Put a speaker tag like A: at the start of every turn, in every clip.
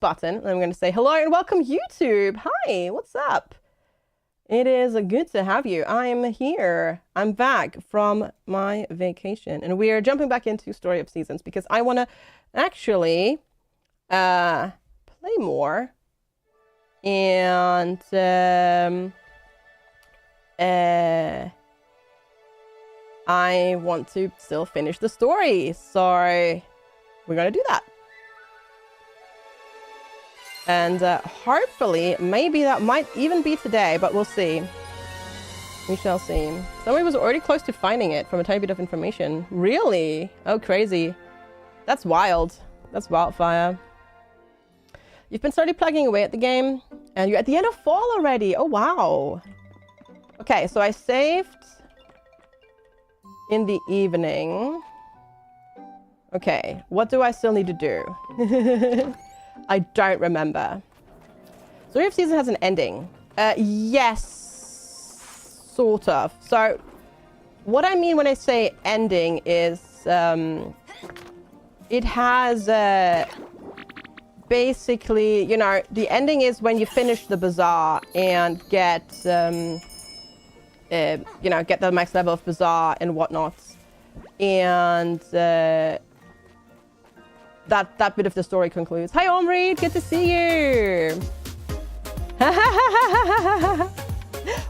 A: button. And I'm going to say hello and welcome YouTube. Hi, what's up? It is good to have you. I'm here. I'm back from my vacation and we are jumping back into Story of Seasons because I want to actually play more and I want to still finish the story. So we're going to do that. And hopefully, maybe that might even be today, but we'll see. We shall see. Somebody was already close to finding it from a tiny bit of information. Really? Oh, crazy. That's wild. That's wildfire. You've been slowly plugging away at the game, and you're at the end of fall already. Oh, wow. Okay, so I saved in the evening. Okay, what do I still need to do? I don't remember. Story of Season has an ending. Yes, sort of. So, what I mean when I say ending is, it has basically, you know, the ending is when you finish the Bazaar and get, you know, get the max level of Bazaar and whatnot, and that bit of the story concludes. Hi, Omri, good to see you.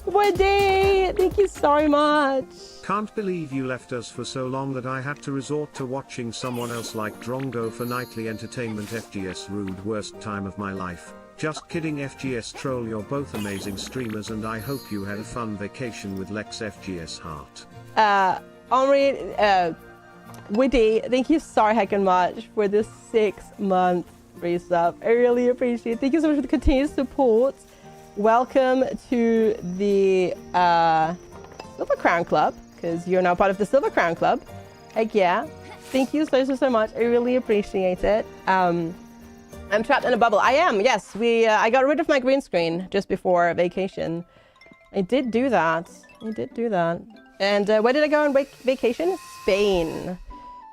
A: Woody, thank you so much.
B: Can't believe you left us for so long that I had to resort to watching someone else like Drongo for nightly entertainment. FGS rude, worst time of my life. Just kidding, FGS troll, you're both amazing streamers and I hope you had a fun vacation with Lex. FGS heart.
A: Omri, Woody, thank you so heckin' much for this 6-month resub. I really appreciate it. Thank you so much for the continued support. Welcome to the Silver Crown Club, because you're now part of the Silver Crown Club. Heck yeah. Thank you so much. I really appreciate it. I'm trapped in a bubble. I am, yes. I got rid of my green screen just before vacation. I did do that. And where did I go on vacation? Spain.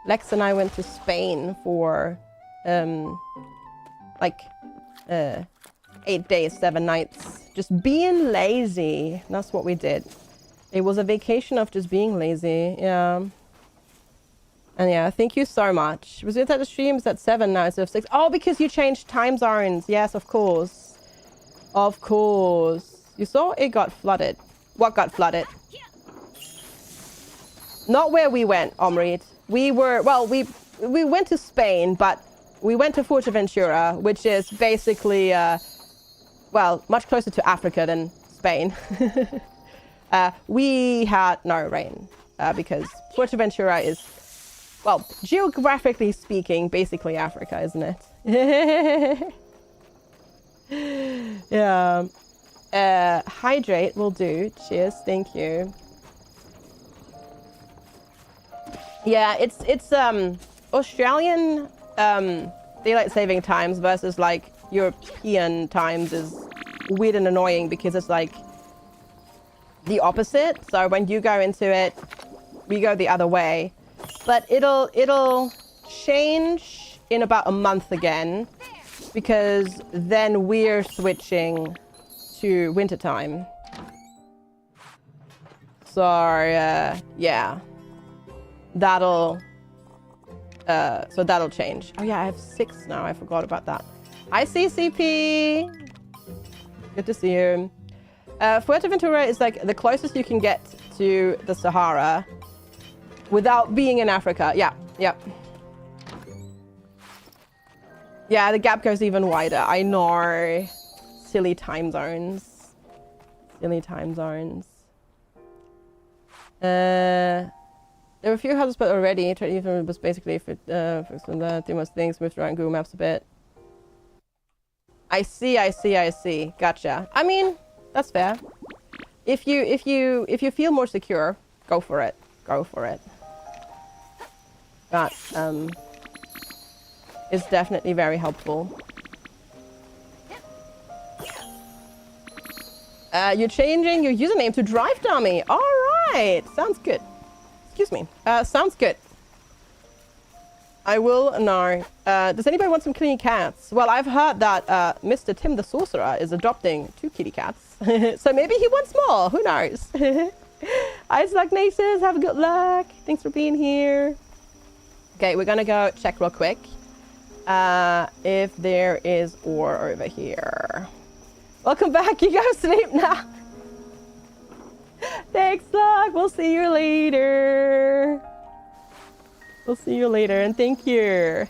A: Lex and I went to Spain for like 8 days, 7 nights. Just being lazy. That's what we did. It was a vacation of just being lazy. Yeah. And yeah, thank you so much. Was it at the stream? It's at 7 now instead of 6. Oh, because you changed time zones. Yes, of course. Of course. You saw it got flooded. What got flooded? Not where we went, Omri. We went to Spain, but we went to Fuerteventura, which is basically, well, much closer to Africa than Spain. We had no rain, because Fuerteventura is, well, geographically speaking, basically Africa, isn't it? Yeah. Hydrate will do. Cheers, thank you. Yeah, it's Australian daylight saving times versus like European times is weird and annoying because it's like the opposite. So when you go into it, we go the other way. But it'll change in about a month again because then we're switching to winter time. So yeah. That'll change. Oh yeah, I have 6 now. I forgot about that. Hi, CCP. Good to see you. Fuerteventura is like the closest you can get to the Sahara without being in Africa. Yeah. Yeah, the gap goes even wider. I know. Silly time zones. There were a few houses, but already even was basically for too much things moved around Google Maps a bit. I see. Gotcha. I mean, that's fair. If you feel more secure, go for it. That is definitely very helpful. You're changing your username to Drive Dummy. All right, sounds good. Excuse me. Sounds good. I will know. Does anybody want some kitty cats? Well, I've heard that Mr. Tim the Sorcerer is adopting 2 kitty cats. So maybe he wants more. Who knows? Ice luck, Naces. Have a good luck. Thanks for being here. Okay, we're gonna go check real quick if there is ore over here. Welcome back. You go sleep now. Thanks, luck. We'll see you later. We'll see you later, and thank you.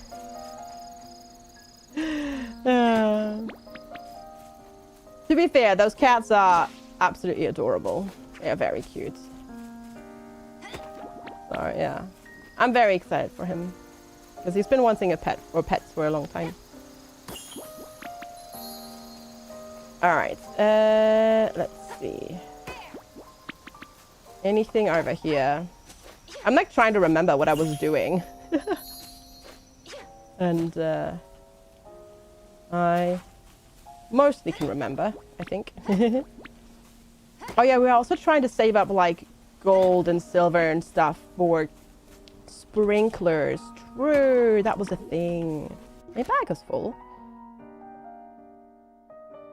A: To be fair, those cats are absolutely adorable. They are very cute. So, yeah. I'm very excited for him. Because he's been wanting a pet, or pets for a long time. Alright, let's see. Anything over here? I'm like trying to remember what I was doing. And I mostly can remember, I think. Oh yeah, we're also trying to save up like gold and silver and stuff for sprinklers. True, that was a thing. My bag is full.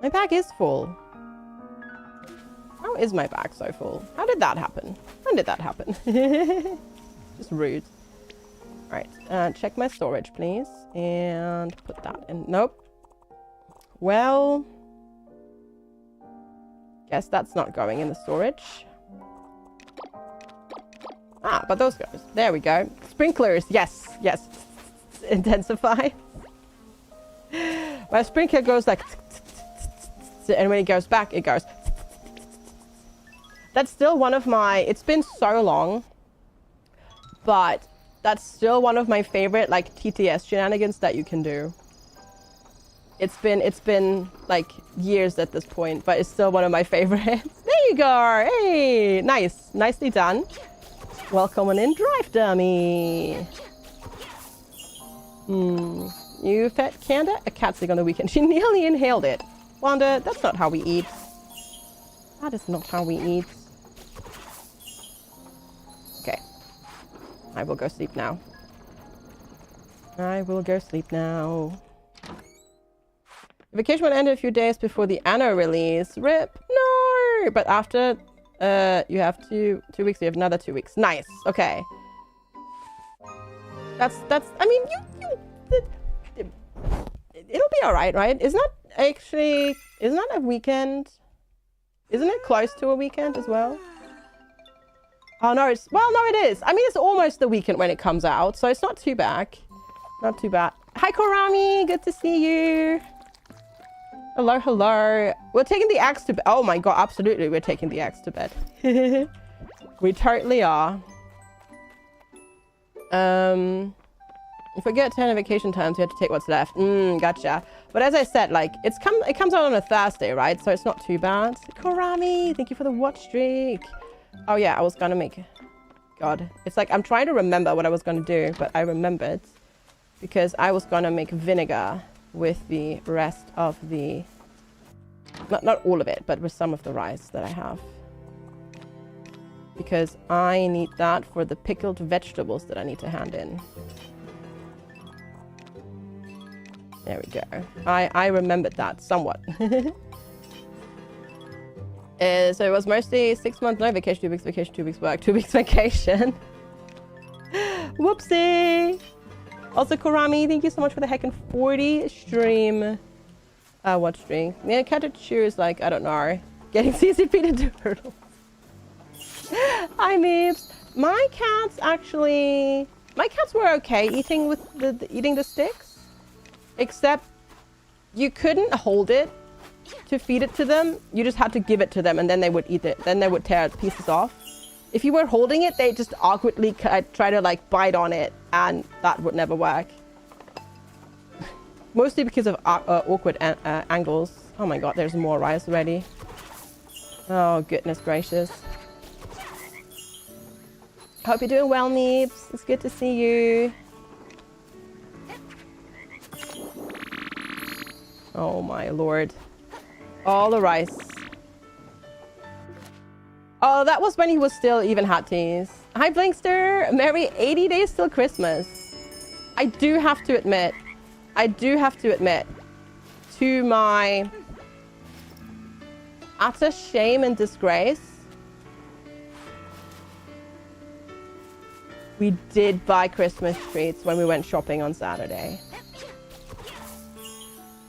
A: My bag is full. How is my bag so full? How did that happen? When did that happen? Just rude. Alright, check my storage, please. And put that in. Nope. Well, guess that's not going in the storage. Ah, but those goes. There we go. Sprinklers. Yes, yes. Intensify. My sprinkler goes like... And when it goes back, it goes... That's still one of my... It's been so long. But that's still one of my favorite, like, TTS shenanigans that you can do. It's been like years at this point, but it's still one of my favorites. There you go. Hey, nice. Nicely done. Welcome on in, Drive Dummy. You fed Kanda a cat sick on the weekend. She nearly inhaled it. Wanda, that's not how we eat. That is not how we eat. Okay. I will go sleep now. I will go sleep now. Vacation will end a few days before the anno release. RIP. No! But after you have two weeks, you have another 2 weeks. Nice. Okay. That's I mean, it'll be alright, right? Isn't that a weekend? Isn't it close to a weekend as well? Oh no, well no it is. I mean, it's almost the weekend when it comes out, so it's not too bad. Not too bad. Hi Korami, good to see you. Hello, hello. We're taking the axe to bed. Oh my god, absolutely, we're taking the axe to bed. We totally are. If we get 10 vacation times, we have to take what's left. Gotcha. But as I said, like, it comes out on a Thursday, right? So it's not too bad. Korami, thank you for the watch streak. Oh yeah, I was gonna make... God. It's like, I'm trying to remember what I was gonna do, but I remembered. Because I was gonna make vinegar with the rest of the... Not all of it, but with some of the rice that I have. Because I need that for the pickled vegetables that I need to hand in. There we go. I remembered that somewhat. So it was mostly 6 months, no vacation, 2 weeks vacation, 2 weeks work, 2 weeks vacation. Whoopsie! Also, Korami, thank you so much for the heckin' 40 stream. Watch stream. Yeah, Katachu is like, I don't know, getting CCP to do hurdles. Hi, Meeps. My cats were okay eating with eating the sticks. Except you couldn't hold it to feed it to them. You just had to give it to them and then they would eat it. Then they would tear pieces off. If you were holding it, they just awkwardly try to like bite on it and that would never work. Mostly because of awkward angles. Oh my god, there's more rice already. Oh goodness gracious. Hope you're doing well, Meeps. It's good to see you. Oh my lord. All the rice. Oh, that was when he was still even hot teas. Hi, Blinkster. Merry 80 days till Christmas. I do have to admit, to my utter shame and disgrace, we did buy Christmas treats when we went shopping on Saturday.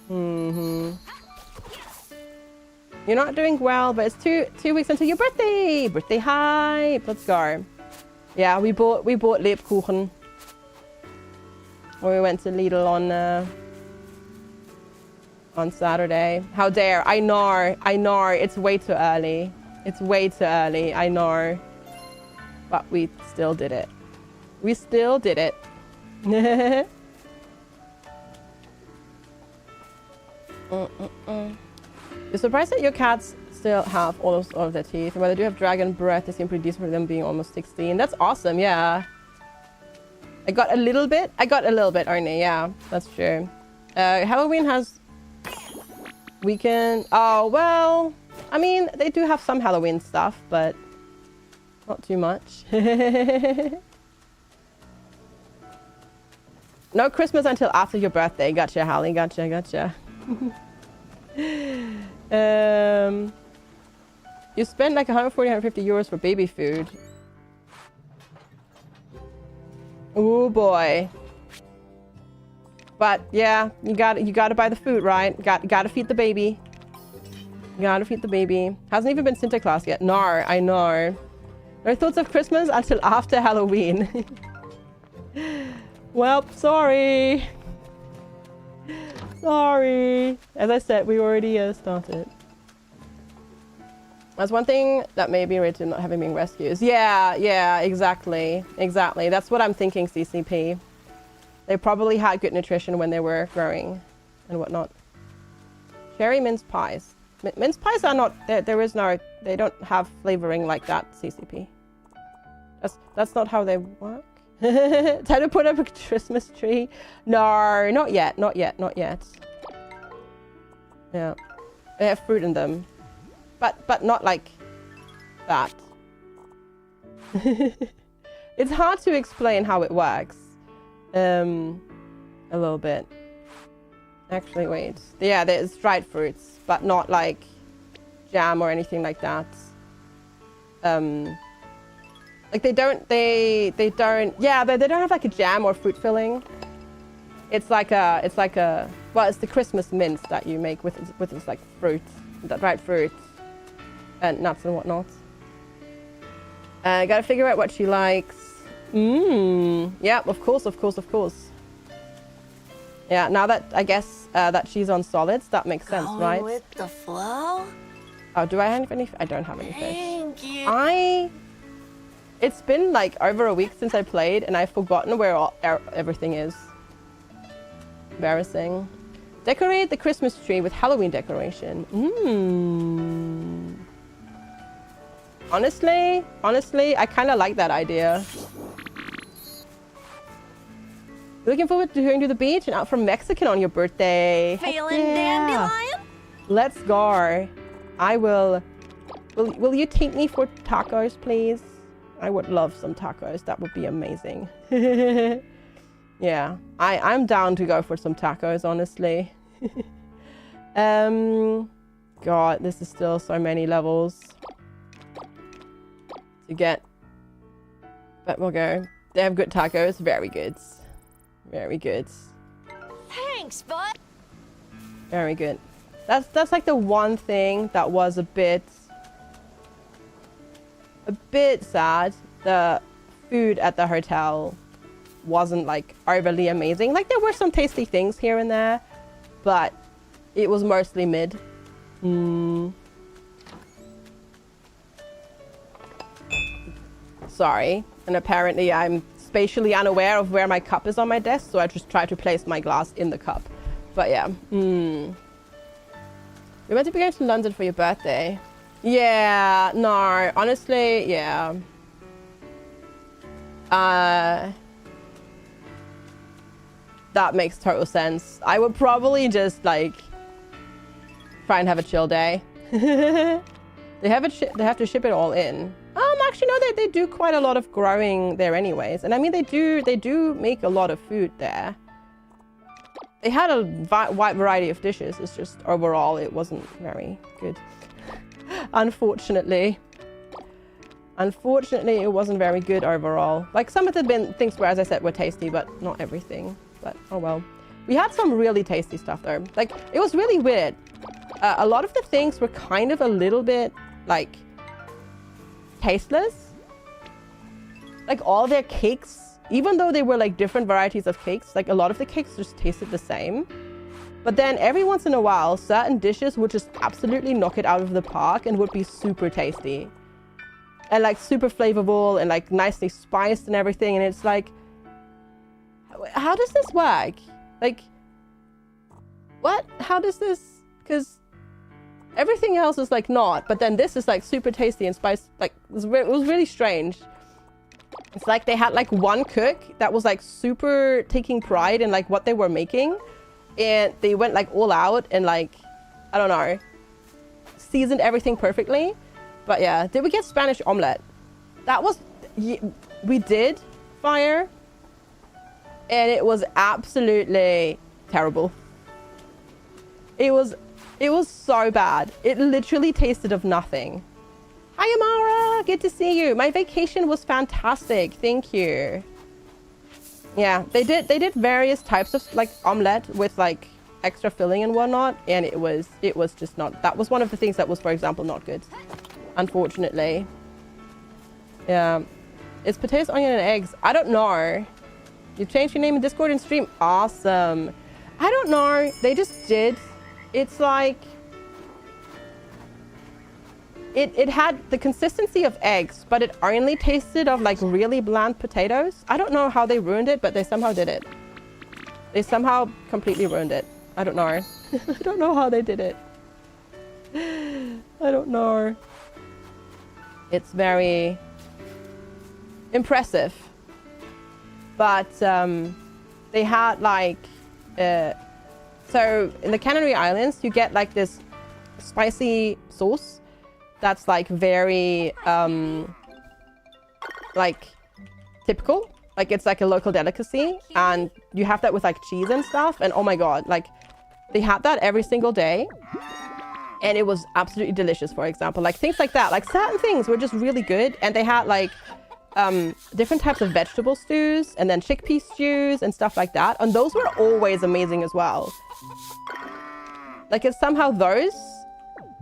A: You're not doing well, but it's two weeks until your birthday. Birthday hype. Let's go. Yeah, we bought Lebkuchen when we went to Lidl on Saturday. How dare! I know. It's way too early. I know, but we still did it. You're surprised that your cats still have all of their teeth. And while they do have dragon breath, they seem pretty decent for them being almost 16. That's awesome, yeah. I got a little bit only, yeah. That's true. Halloween has weekend. Oh, well, I mean, they do have some Halloween stuff, but not too much. No Christmas until after your birthday. Gotcha, Hallie. Gotcha. You spend like 140, 150 euros for baby food. Oh boy. But yeah, you gotta buy the food, right? Gotta feed the baby. Hasn't even been Santa Claus yet. No, I know. No thoughts of Christmas until after Halloween. Well, sorry. As I said, we already started. That's one thing that may be related to not having been rescues. Yeah, exactly. That's what I'm thinking, CCP. They probably had good nutrition when they were growing and whatnot. Cherry mince pies. Mince pies are not, they don't have flavoring like that, CCP. That's not how they work. Time to put up a Christmas tree. No, not yet. Yeah. They have fruit in them. But not like that. It's hard to explain how it works. A little bit. Actually, wait. Yeah, there's dried fruits, but not like jam or anything like that. Like they don't have like a jam or fruit filling. It's like a well, it's the Christmas mince that you make with its like fruit, that dried fruit and nuts and whatnot. Gotta figure out what she likes. Yeah, of course. Yeah, now that I guess that she's on solids, that makes sense, right?
C: With the flow?
A: Oh, do I have any? I don't have any fish.
C: Thank you.
A: It's been like over a week since I played, and I've forgotten where everything is. Embarrassing. Decorate the Christmas tree with Halloween decoration. Honestly, I kind of like that idea. Looking forward to going to the beach and out from Mexican on your birthday.
C: Feeling dandelion?
A: Let's go. I will. Will you take me for tacos, please? I would love some tacos. That would be amazing. Yeah, I'm down to go for some tacos, honestly. God, this is still so many levels to get. But we'll go. They have good tacos. Very good.
C: Thanks, bud.
A: Very good. That's like the one thing that was a bit sad. The food at the hotel wasn't like overly amazing. Like there were some tasty things here and there, but it was mostly mid. Sorry. And apparently I'm spatially unaware of where my cup is on my desk, so I just try to place my glass in the cup. But yeah. We're meant to be going to London for your birthday. Yeah, no, honestly, yeah. That makes total sense. I would probably just like try and have a chill day. They have to ship it all in. Actually, no, they do quite a lot of growing there anyways. And I mean, they do make a lot of food there. They had a wide variety of dishes. It's just overall, it wasn't very good. Unfortunately. Unfortunately, it wasn't very good overall. Like, some of the things were, as I said, were tasty, but not everything. But, oh well. We had some really tasty stuff, though. Like, it was really weird. A lot of the things were kind of a little bit, like, tasteless. Like, all their cakes, even though they were, like, different varieties of cakes, like, a lot of the cakes just tasted the same. But then, every once in a while, certain dishes would just absolutely knock it out of the park and would be super tasty. And like super flavorful and like nicely spiced and everything. And it's like, how does this work? Like, what? How does this? Because everything else is like not, but then this is like super tasty and spiced. Like, it was really strange. It's like they had like one cook that was like super taking pride in like what they were making. And they went like all out and like, I don't know, seasoned everything perfectly. But yeah, did we get Spanish omelette? That was, we did fire, and it was absolutely terrible. It was so bad. It literally tasted of nothing. Hi Amara, good to see you. My vacation was fantastic, thank you. Yeah, they did various types of like omelette with like extra filling and whatnot, and it was just not. That was one of the things that was, for example, not good. Unfortunately. Yeah. It's potatoes, onion, and eggs. I don't know. You changed your name in Discord and stream. Awesome. I don't know. They just did. It's like... It had the consistency of eggs, but it only tasted of like really bland potatoes. I don't know how they ruined it, but they somehow did it. They somehow completely ruined it. I don't know. I don't know how they did it. I don't know. It's very impressive. But they had like... so in the Canary Islands, you get like this spicy sauce that's like very like typical. Like it's like a local delicacy. And you have that with like cheese and stuff. And oh my god, like they had that every single day. And it was absolutely delicious, for example. Like things like that. Like certain things were just really good. And they had like different types of vegetable stews and then chickpea stews and stuff like that. And those were always amazing as well. Like it's somehow those,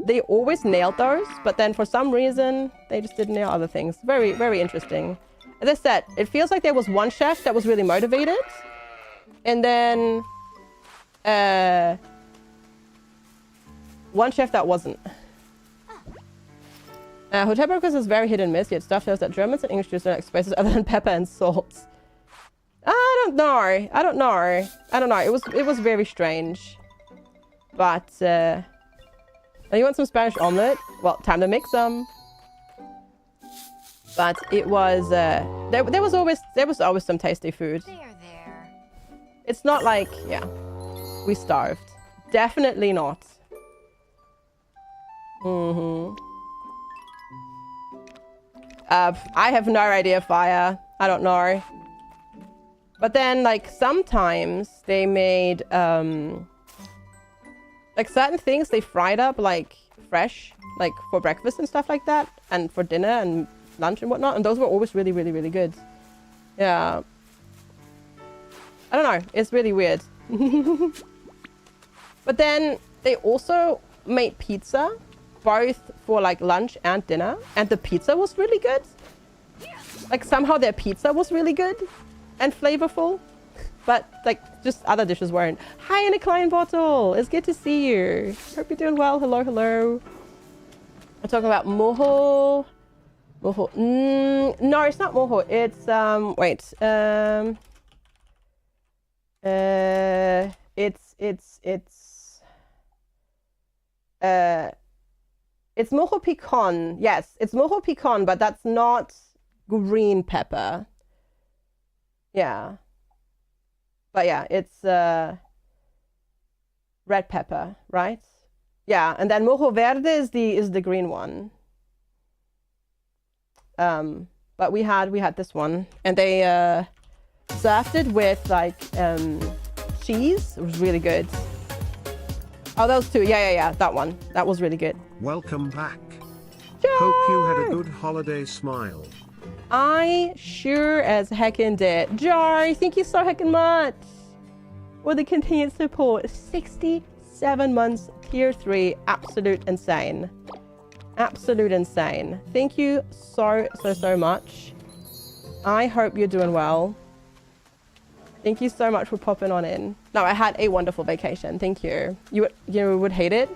A: they always nailed those. But then for some reason, they just didn't nail other things. Very, very interesting. As I said, it feels like there was one chef that was really motivated. And then... one chef that wasn't. Hotel breakfast is very hit and miss, yet stuff shows that Germans and English don't like spices other than pepper and salt. I don't know. I don't know. It was very strange. But oh, you want some Spanish omelet? Well, time to make some. But it was there was always some tasty food.
C: There.
A: It's not like, yeah, we starved. Definitely not. I have no idea, Fire. I don't know. But then, like, sometimes they made, like, certain things they fried up, like, fresh, like, for breakfast and stuff like that, and for dinner and lunch and whatnot, and those were always really, really, really good. Yeah. I don't know. It's really weird. But then they also made pizza, both for like lunch and dinner, and the pizza was really good. Like somehow their pizza was really good and flavorful, but like just other dishes weren't. Hi, in a Klein bottle. It's good to see you. Hope you're doing well. Hello, hello. We're talking about mojo. Mojo. No, it's not mojo. It's wait. It's mojo pecan. Yes, it's mojo pecan, but that's not green pepper. Yeah. But yeah, it's red pepper, right? Yeah, and then mojo verde is the green one. But we had this one, and they served it with like cheese. It was really good. Oh, those two. Yeah. That one. That was really good.
B: Welcome back.
A: Jar!
B: Hope you had a good holiday. Smile.
A: I sure as heckin' did. Jar, thank you so heckin' much for the continued support. 67 months, tier 3, absolute insane. Absolute insane. Thank you so much. I hope you're doing well. Thank you so much for popping on in. No, I had a wonderful vacation. Thank you. You would hate it.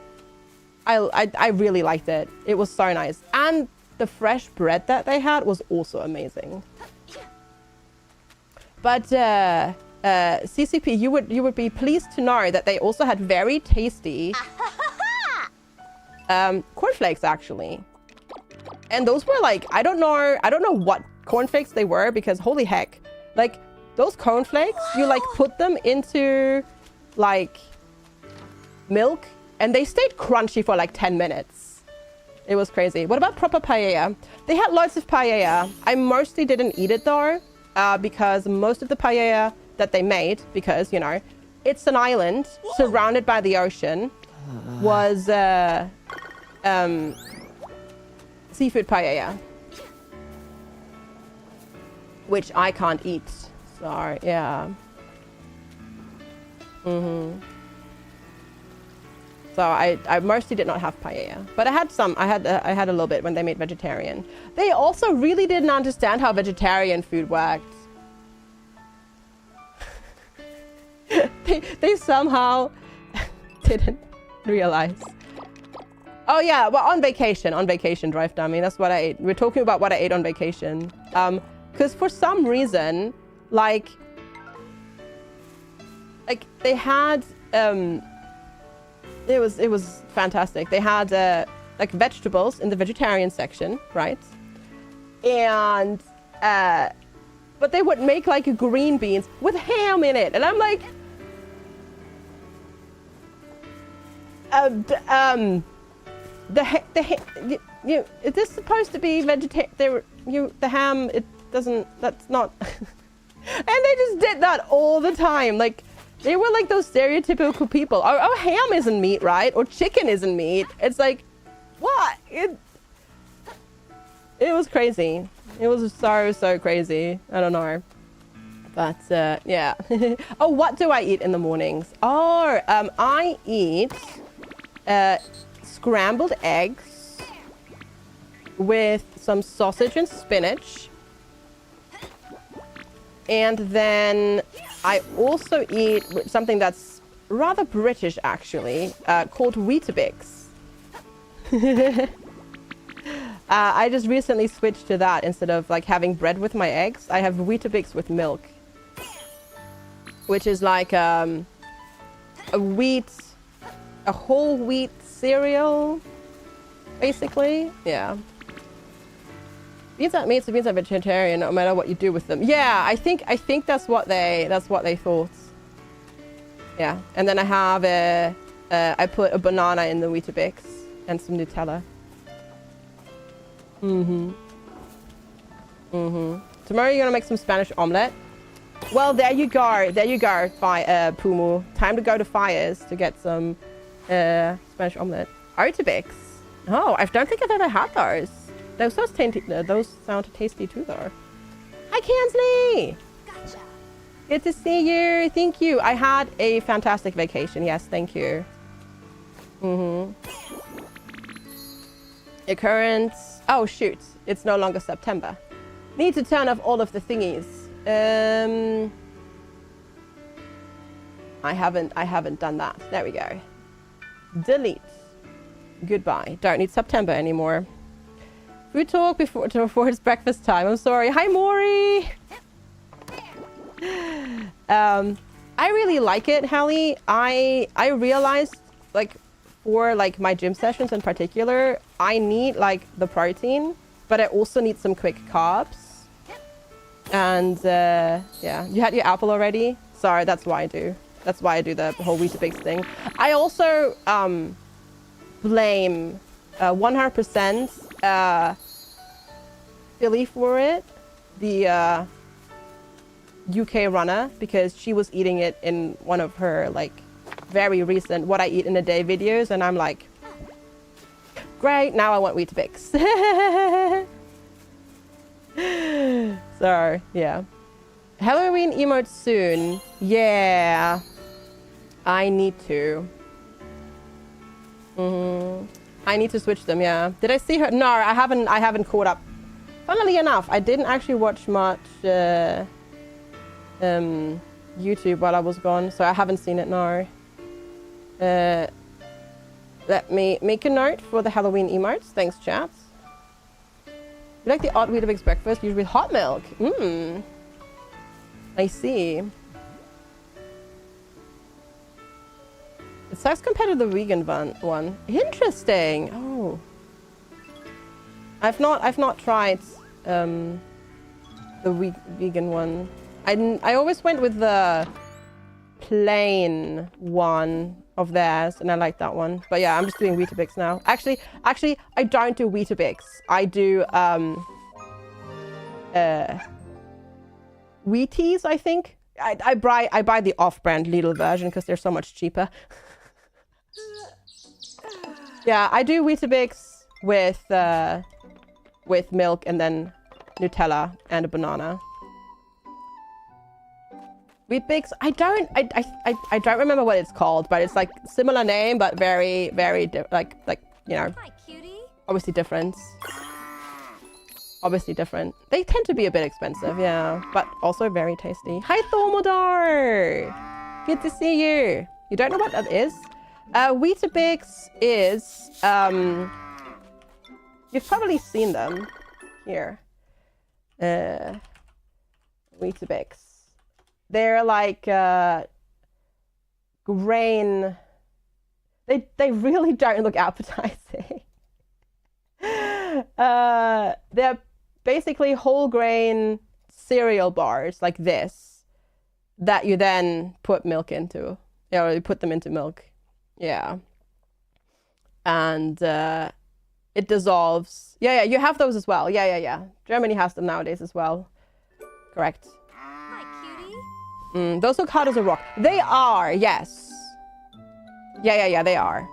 A: I really liked it. It was so nice. And the fresh bread that they had was also amazing. But CCP, you would be pleased to know that they also had very tasty cornflakes actually. And those were like, I don't know what cornflakes they were, because holy heck, like those cornflakes, you like put them into like milk and they stayed crunchy for like 10 minutes. It was crazy. What about proper paella? They had loads of paella. I mostly didn't eat it though, because most of the paella that they made, because, you know, it's an island surrounded by the ocean, was seafood paella, which I can't eat. So, yeah. So I mostly did not have paella, but I had some. I had a little bit when they made vegetarian. They also really didn't understand how vegetarian food worked. they somehow didn't realize. Oh yeah, well on vacation, drive dummy. That's what I ate. We're talking about what I ate on vacation. Because for some reason, like they had It was fantastic. They had like vegetables in the vegetarian section, right? And but they would make like green beans with ham in it, and I'm like, is this supposed to be vegetarian? The ham, it doesn't. That's not. And they just did that all the time, like. They were like those stereotypical people. Oh, ham isn't meat, right? Or chicken isn't meat. It's like, what? It was crazy. It was so crazy. I don't know. But, yeah. Oh, what do I eat in the mornings? Oh, I eat scrambled eggs with some sausage and spinach. And then I also eat something that's rather British, actually, called Weetabix. I just recently switched to that instead of like having bread with my eggs. I have Weetabix with milk, which is like a whole wheat cereal, basically. Yeah. Beans aren't meat, so beans are vegetarian, no matter what you do with them. Yeah, I think that's what they thought. Yeah, and then I have I put a banana in the Weetabix and some Nutella. Tomorrow you're gonna make some Spanish omelette. Well, there you go, Pumu. Time to go to Fires to get some Spanish omelette. Weetabix. Oh, I don't think I've ever had those. Those sound tasty too, though. Hi, Kansley!
C: Gotcha.
A: Good to see you. Thank you. I had a fantastic vacation. Yes, thank you. Occurrence. Oh, shoot. It's no longer September. Need to turn off all of the thingies. I haven't done that. There we go. Delete. Goodbye. Don't need September anymore. Food talk before it's breakfast time. I'm sorry. Hi, Maury. I really like it, Hallie. I realized, like, for like my gym sessions in particular, I need like the protein, but I also need some quick carbs. And yeah, you had your apple already. Sorry, that's why I do. That's why I do the whole Weetabix thing. I also blame 100% Philly for it, the UK runner, because she was eating it in one of her like very recent what I eat in a day videos, and I'm like, great, now I want Weetabix. So yeah, Halloween emotes soon. Yeah, I need to. I need to switch them. Yeah, did I see her? No, I haven't caught up. Funnily enough, I didn't actually watch much YouTube while I was gone, so I haven't seen it now. Let me make a note for the Halloween emotes. Thanks, chat. You like the odd Weetabix breakfast, usually with hot milk? I see. It sucks compared to the vegan one. Interesting. Oh, I've not tried the vegan one. I always went with the plain one of theirs, and I like that one. But yeah, I'm just doing Weetabix now. Actually, I don't do Weetabix. I do Wheaties, I think. I buy the off-brand Lidl version because they're so much cheaper. Yeah, I do Weetabix with milk and then Nutella and a banana. Weet-Bix, I don't remember what it's called, but it's like similar name, but very, very like you know.
C: Hi, cutie.
A: Obviously different. Obviously different. They tend to be a bit expensive, yeah, but also very tasty. Hi, Thormodar. Good to see you. You don't know what that is? Weetabix is you've probably seen them here. Weetabix. They're like grain. They really don't look appetizing. They're basically whole grain cereal bars like this that you then put milk into. Yeah, or you put them into milk. Yeah. And it dissolves. Yeah, you have those as well. Yeah. Germany has them nowadays as well. Correct.
C: Hi, cutie.
A: Those look hard as a rock. They are, yes. Yeah, they are.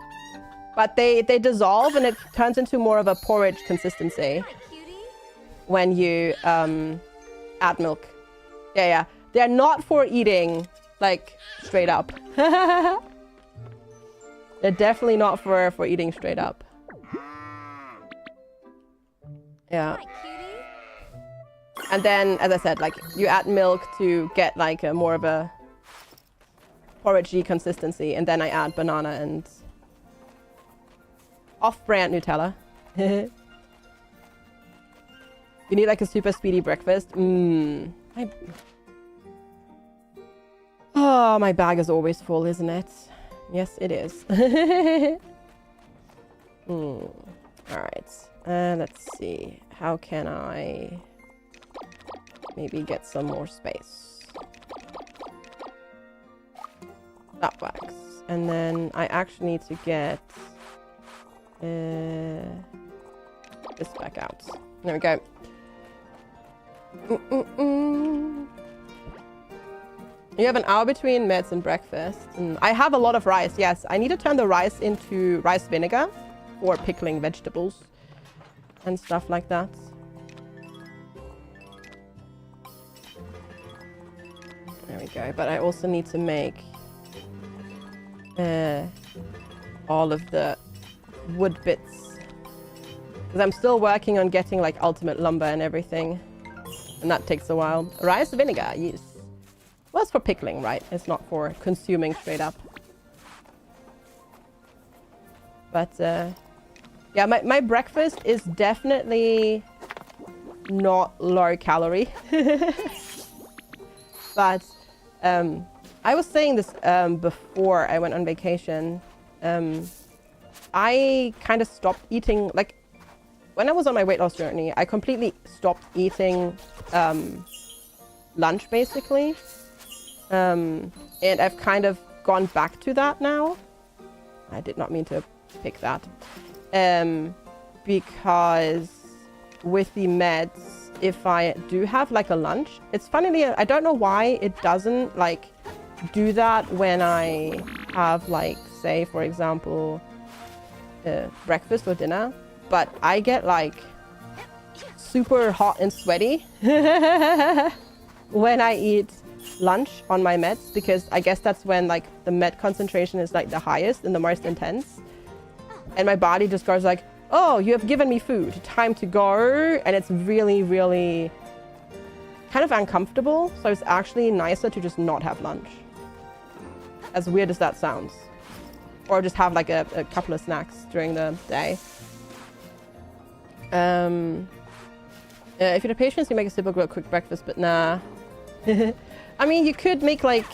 A: But they dissolve and it turns into more of a porridge consistency.
C: Hi, cutie.
A: When you add milk. Yeah. They're not for eating like straight up. They're definitely not for eating straight up. Yeah.
C: Hi, cutie.
A: And then, as I said, like you add milk to get like a more of a porridgey consistency, and then I add banana and off-brand Nutella. You need like a super speedy breakfast. Oh, my bag is always full, isn't it? Yes, it is. All right. Let's see. How can I maybe get some more space? That works. And then I actually need to get this back out. There we go. You have an hour between meds and breakfast. I have a lot of rice, yes. I need to turn the rice into rice vinegar for pickling vegetables and stuff like that. There we go. But I also need to make all of the wood bits. Because I'm still working on getting like ultimate lumber and everything. And that takes a while. Rice vinegar, yes. Well, it's for pickling, right? It's not for consuming straight up. But, yeah, my breakfast is definitely not low calorie. But, I was saying this before I went on vacation. I kind of stopped eating, like, when I was on my weight loss journey, I completely stopped eating lunch, basically. And I've kind of gone back to that now. I did not mean to pick that. Because with the meds, if I do have like a lunch. It's funny, I don't know why it doesn't like do that when I have like, say, for example, breakfast or dinner, but I get like super hot and sweaty when I eat lunch on my meds, because I guess that's when like the med concentration is like the highest and the most intense, and my body just goes like, oh, you have given me food, time to go, and it's really, really kind of uncomfortable. So it's actually nicer to just not have lunch, as weird as that sounds, or just have like a couple of snacks during the day. If you're the patience, you make a simple quick breakfast, but nah. I mean, you could make like,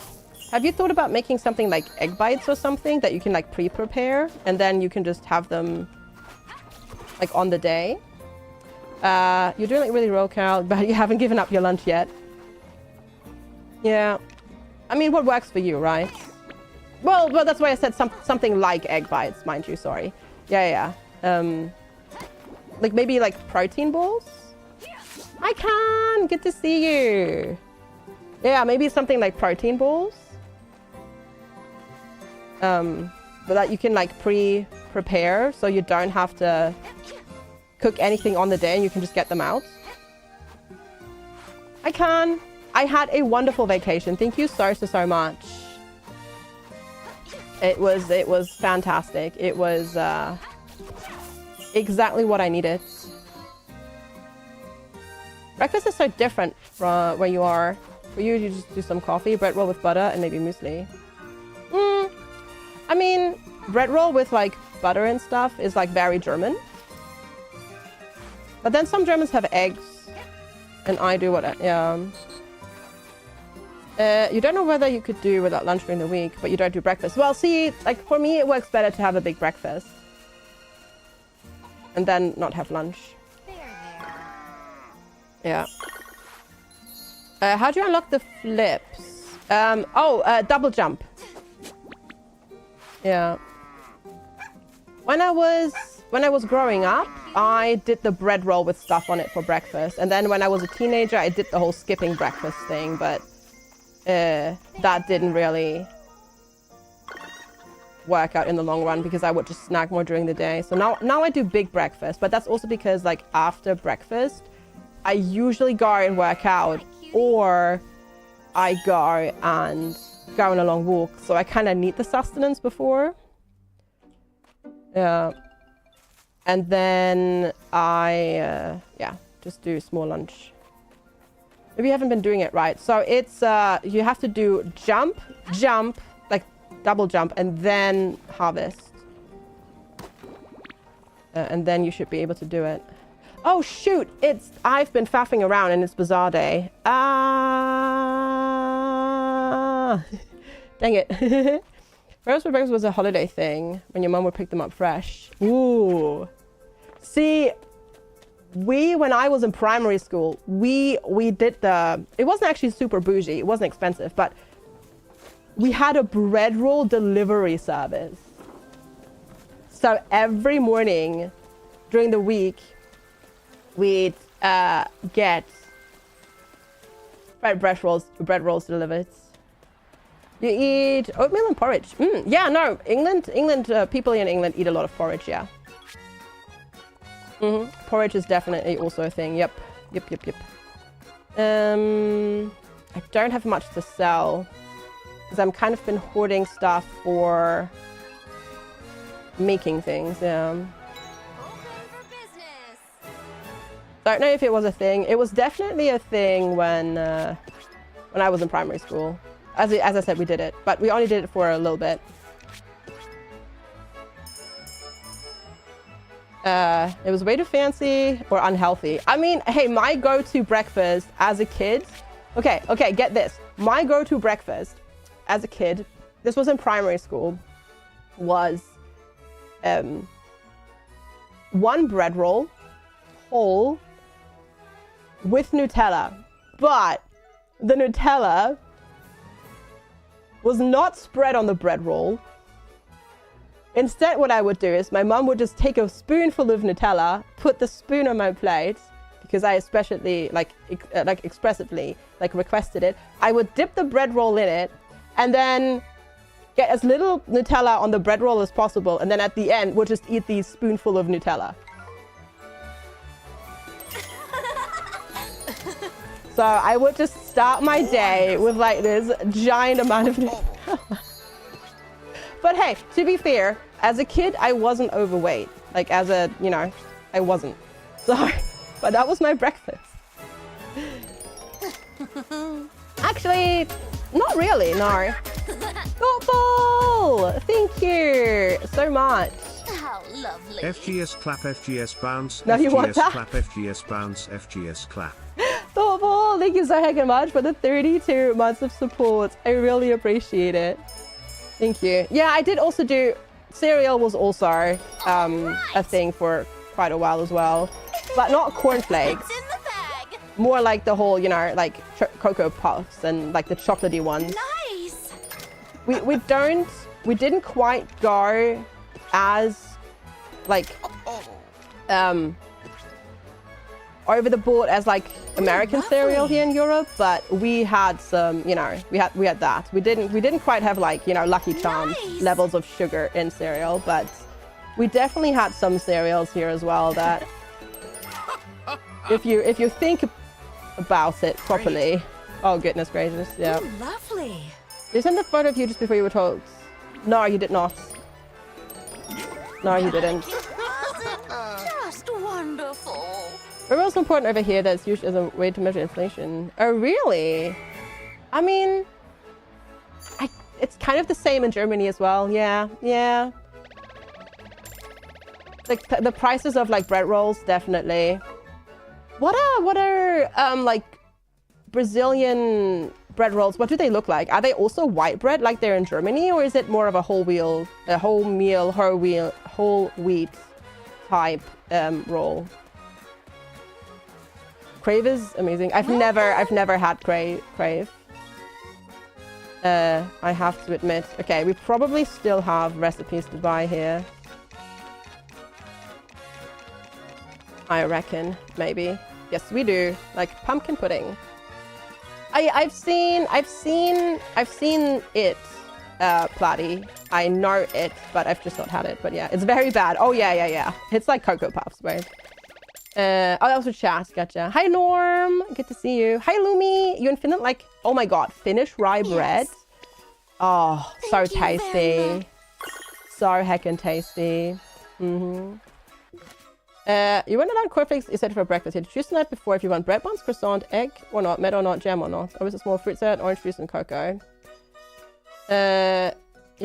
A: have you thought about making something like egg bites or something that you can like pre-prepare, and then you can just have them like on the day? You're doing like really roll count, but you haven't given up your lunch yet. Yeah. I mean, what works for you, right? Well, that's why I said something like egg bites, mind you, sorry. Yeah. Like maybe like protein balls? I can! Good to see you! Yeah, maybe something like protein balls. But that you can like pre-prepare, so you don't have to cook anything on the day and you can just get them out. I can! I had a wonderful vacation. Thank you so much. It was fantastic. It was exactly what I needed. Breakfast is so different from where you are. For you just do some coffee, bread roll with butter, and maybe muesli. I mean, bread roll with like butter and stuff is like very German. But then some Germans have eggs, and I do what? Yeah. You don't know whether you could do without lunch during the week, but you don't do breakfast. Well, see, like for me, it works better to have a big breakfast and then not have lunch. Yeah. How do you unlock the flips? Double jump. Yeah. When I was growing up, I did the bread roll with stuff on it for breakfast, and then when I was a teenager, I did the whole skipping breakfast thing, but that didn't really work out in the long run because I would just snack more during the day. So now I do big breakfast, but that's also because like after breakfast, I usually go and work out, or I go and go on a long walk. So I kind of need the sustenance before. Yeah. And then I, just do small lunch. Maybe you haven't been doing it right. So it's, you have to do jump, like double jump, and then harvest. And then you should be able to do it. Oh shoot, I've been faffing around and it's Bazaar day. Dang it. First for breakfast was a holiday thing when your mom would pick them up fresh. Ooh. See, when I was in primary school, we did it wasn't actually super bougie, it wasn't expensive, but we had a bread roll delivery service. So every morning during the week, we'd get bread rolls delivered. You eat oatmeal and porridge. Yeah, no, England, people in England eat a lot of porridge, yeah. Porridge is definitely also a thing, yep. I don't have much to sell because I'm kind of been hoarding stuff for making things, yeah. Don't know if it was a thing. It was definitely a thing when I was in primary school. As I said, we did it, but we only did it for a little bit. It was way too fancy or unhealthy. I mean, hey, my go-to breakfast as a kid. Okay, get this. My go-to breakfast as a kid, this was in primary school, was one bread roll, whole, with Nutella. But the Nutella was not spread on the bread roll. Instead, what I would do is my mom would just take a spoonful of Nutella, put the spoon on my plate, because I especially like expressively like requested it, I would dip the bread roll in it and then get as little Nutella on the bread roll as possible, and then at the end we'll just eat the spoonful of Nutella. So I would just start my day with like this giant amount of Nutella. But hey, to be fair, as a kid, I wasn't overweight. Like as a, you know, I wasn't. Sorry, but that was my breakfast. Actually, not really, no. Football! Thank you so much.
C: How lovely.
B: FGS clap, FGS bounce,
A: No, you want
B: FGS
A: that?
B: clap, FGS bounce, FGS clap.
A: Thoughtful, thank you so heckin' much for the 32 months of support. I really appreciate it. Thank you. Yeah, I did also do... Cereal was also a thing for quite a while as well. But not cornflakes.
C: It's in the bag.
A: More like the whole, you know, like Cocoa Puffs and like the chocolatey ones.
C: Nice.
A: We didn't quite go as like over the board as like American cereal here in Europe, but we had some, you know, we had that. We didn't quite have like, you know, Lucky Charms levels of sugar in cereal, but we definitely had some cereals here as well that if you think about it properly, oh goodness gracious, yeah.
C: Ooh, lovely.
A: They sent a photo of you just before you were told. No, you did not. No, you didn't.
C: Just wonderful.
A: We're also important over here that's used as a way to measure inflation. Oh, really? I mean, it's kind of the same in Germany as well. Yeah, yeah. Like the prices of like bread rolls, definitely. What are like Brazilian bread rolls? What do they look like? Are they also white bread like they're in Germany, or is it more of a whole wheat type roll? Crave is amazing. I've never had Crave. I have to admit. Okay, we probably still have recipes to buy here. I reckon, maybe. Yes, we do. Like pumpkin pudding. I've seen it, Platy. I know it, but I've just not had it. But yeah, it's very bad. Oh yeah. It's like Cocoa Puffs, right? Oh, that was a chat. Gotcha. Hi, Norm. Good to see you. Hi, Lumi. You infinite like, oh my god, Finnish rye bread. Oh, so tasty. So heckin' tasty. You went around cornflakes you said for breakfast. You had to choose the night before if you want bread buns, croissant, egg or not, meat or not, jam or not. Or was it small fruit salad, orange juice and cocoa? You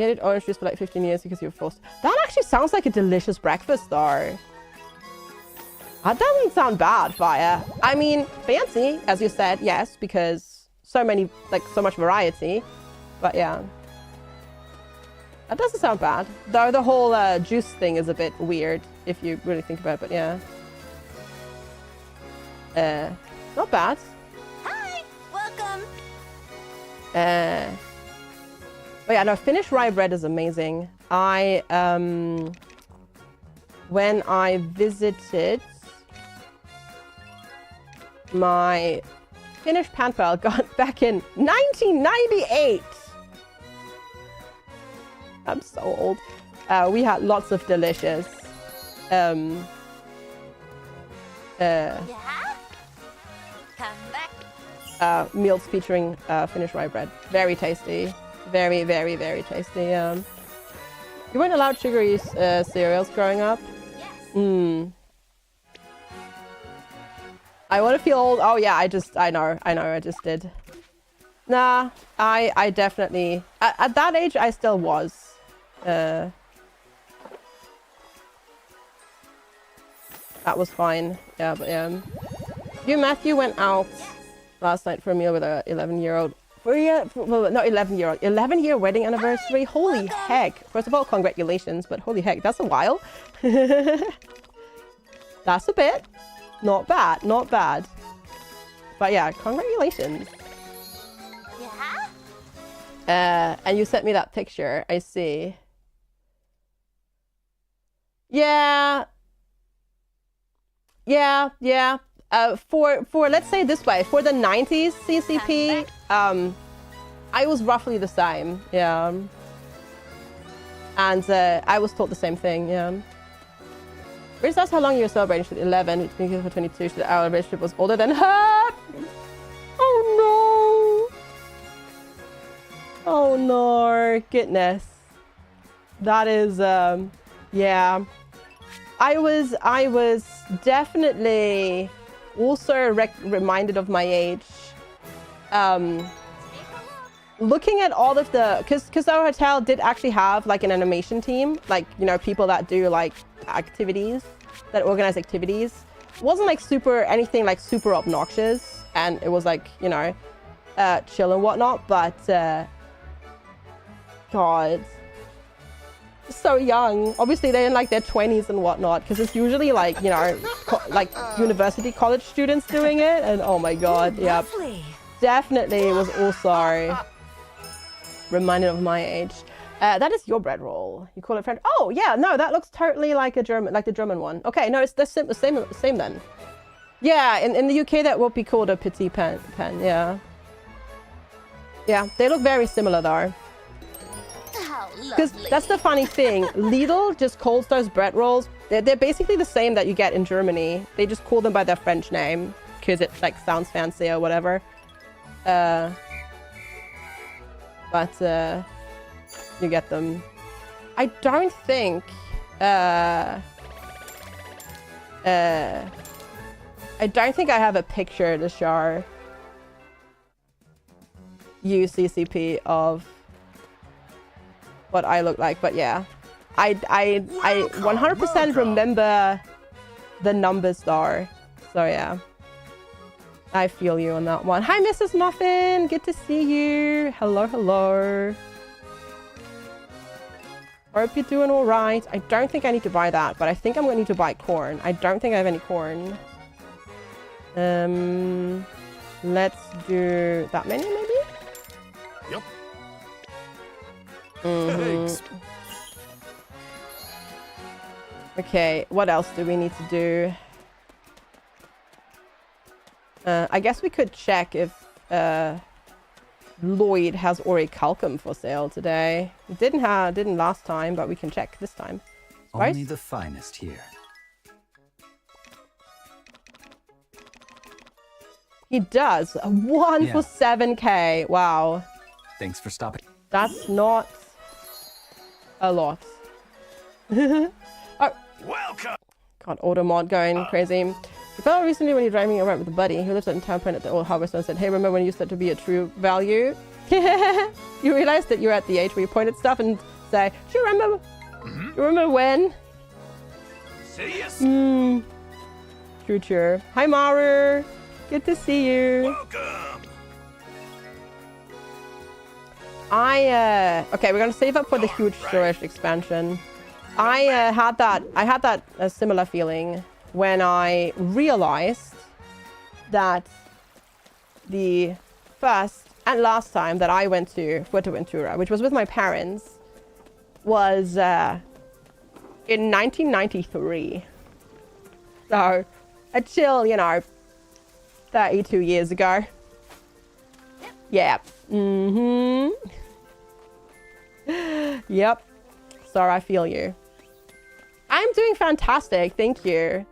A: had orange juice for like 15 years because you were forced. That actually sounds like a delicious breakfast though. That doesn't sound bad, Fire. I mean, fancy, as you said, yes, because so much variety. But yeah. That doesn't sound bad. Though the whole juice thing is a bit weird, if you really think about it, but yeah. Not bad.
C: Hi, welcome.
A: But yeah, no, Finnish rye bread is amazing. When I visited my Finnish pen pal back in 1998. I'm so old. We had lots of delicious
C: Yeah? Come back.
A: meals featuring Finnish rye bread. Very tasty. Very, very, very tasty. You weren't allowed sugary cereals growing up?
C: Yes.
A: I want to feel old. Oh yeah, I know, I just did. Nah, I definitely, at that age, I still was. That was fine. Yeah, but yeah. You, Matthew, went out last night for a meal with a 11-year-old. Not 11-year-old. 11-year wedding anniversary. Holy heck. First of all, congratulations, but holy heck, that's a while. That's a bit. Not bad, not bad. But yeah, congratulations.
C: Yeah?
A: And you sent me that picture. I see. Yeah. For let's say it this way, for the 90s CCP, I was roughly the same, yeah. And I was taught the same thing, yeah. Which that's how long you were celebrating. She was 11, which means for 22, our relationship was older than her. Oh no. Oh no, goodness. That is, yeah. I was definitely also reminded of my age. Looking at all of the, because our hotel did actually have like an animation team, like, you know, people that do like activities, that organize activities. It wasn't like anything like super obnoxious, and it was like, you know, chill and whatnot, but God, so young. Obviously they're in like their 20s and whatnot, because it's usually like, you know, like university college students doing it, and oh my God, yeah, definitely was also reminded of my age. That is your bread roll. You call it French? Oh yeah, no, that looks totally like a German, like the German one. Okay, no, it's the same then. Yeah, in the UK that would be called a petit pain. Yeah. Yeah, they look very similar though. Because that's the funny thing. Lidl just calls those bread rolls. They're basically the same that you get in Germany. They just call them by their French name because it like sounds fancy or whatever. But you get them. I don't think I have a picture to show you, CCP, of what I look like, but yeah, I 100% remember the numbers though, so yeah, I feel you on that one. Hi Mrs. Muffin, good to see you. Hello. Hope you're doing all right. I don't think I need to buy that, but I think I'm going to need to buy corn. I don't think I have any corn. Let's do that many maybe.
D: Yep.
A: Thanks. Okay, what else do we need to do? I guess we could check if Lloyd has orichalcum for sale today. It didn't last time, but we can check this time.
E: Only the finest here.
A: He does. One for 7k. Wow.
E: Thanks for stopping.
A: That's not a lot. Oh.
D: Welcome.
A: God, auto mod going crazy. You felt recently when you're driving around with a buddy who lives in town point at the old Harvester and said, hey, remember when you used that to be a true value? You realized that you're at the age where you point at stuff and say, do you remember? You remember when?
D: See yes.
A: True. Hi, Maru. Good to see you.
D: Welcome.
A: Okay, we're gonna save up for the huge storage expansion. I had that similar feeling when I realized that the first and last time that I went to Fuerteventura, which was with my parents, was in 1993. So, a chill, you know, 32 years ago. Yeah. Yep. Sorry, I feel you. I'm doing fantastic, thank you.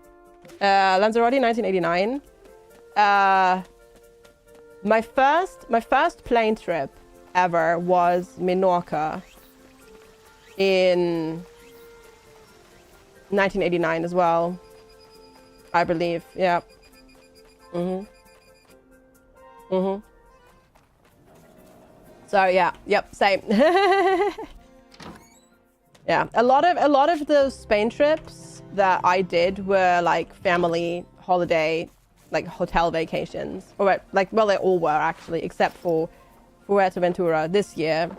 A: Lanzarote, 1989. My first plane trip ever was Menorca in 1989 as well, I believe. Yeah. So yeah, yep, same. Yeah, a lot of those Spain trips that I did were like family holiday, like hotel vacations, or like, well, they all were actually, except for Fuerteventura this year.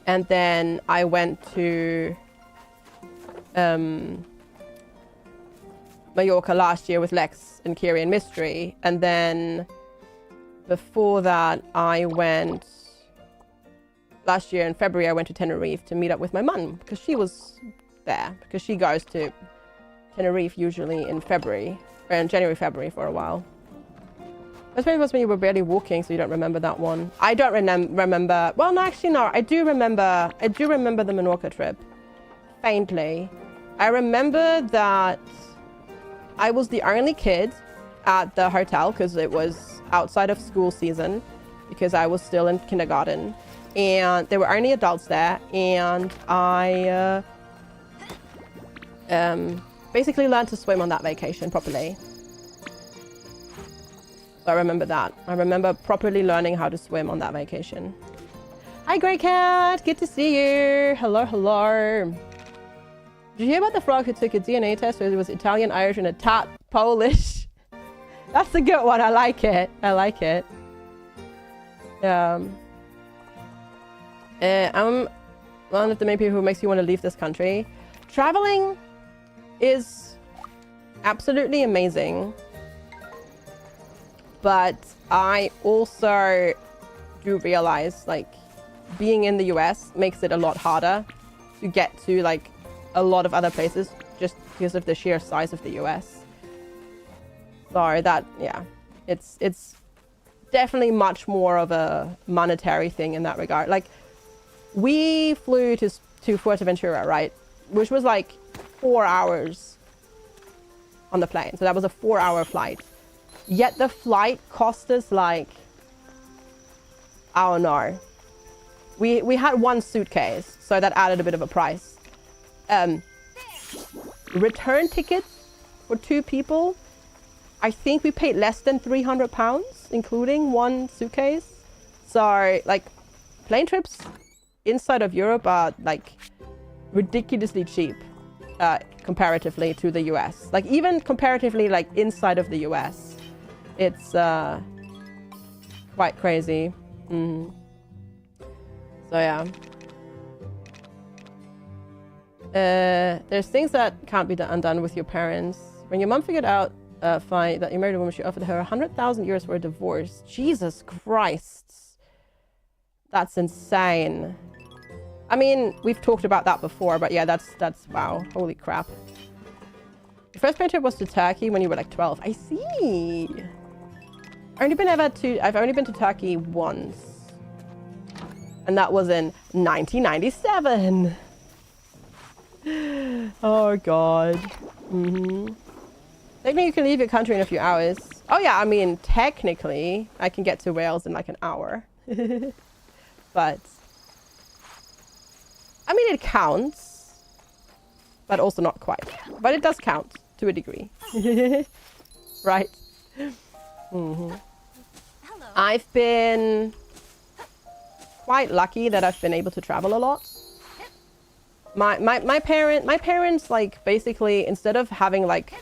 A: And then I went to Mallorca last year with Lex and Kiri and Mystery, and then before that I went last year in February. I went to Tenerife to meet up with my mum because she was there, because she goes to Tenerife usually in February, or in January, February for a while. That's maybe was when you were barely walking, so you don't remember that one. I don't remember. Well, no, actually, no. I do remember the Menorca trip, faintly. I remember that I was the only kid at the hotel because it was outside of school season, because I was still in kindergarten, and there were only adults there, and I basically learned to swim on that vacation properly. So I remember that. I remember properly learning how to swim on that vacation. Hi, Grey Cat. Good to see you. Hello, hello. Did you hear about the frog who took a DNA test where it was Italian, Irish, and a tad Polish? That's a good one. I like it. I like it. I'm one of the main people who makes you want to leave this country. Traveling is absolutely amazing. But I also do realize, like, being in the US makes it a lot harder to get to, like, a lot of other places just because of the sheer size of the US. So that, yeah, it's definitely much more of a monetary thing in that regard. Like, we flew to Fuerteventura, right? Which was like 4 hours on the plane. So that was a 4-hour flight. Yet the flight cost us like, I don't know. We had one suitcase, so that added a bit of a price. Return tickets for 2 people, I think we paid less than £300, including one suitcase. So, like, plane trips inside of Europe are, like, ridiculously cheap, comparatively to the US. Like, even comparatively, like, inside of the US, it's quite crazy. So, yeah. There's things that can't be undone with your parents. When your mom figured out fine that you married a woman, she offered her 100,000 euros for a divorce. Jesus Christ. That's insane. I mean, we've talked about that before, but yeah, that's wow. Holy crap. Your first plane trip was to Turkey when you were like 12. I see. I've only been to Turkey once. And that was in 1997. Oh god. Technically, you can leave your country in a few hours. Oh yeah, I mean, technically, I can get to Wales in like an hour. But, I mean, it counts. But also not quite. But it does count, to a degree. Right? I've been quite lucky that I've been able to travel a lot. My parents, like, basically, instead of having, like,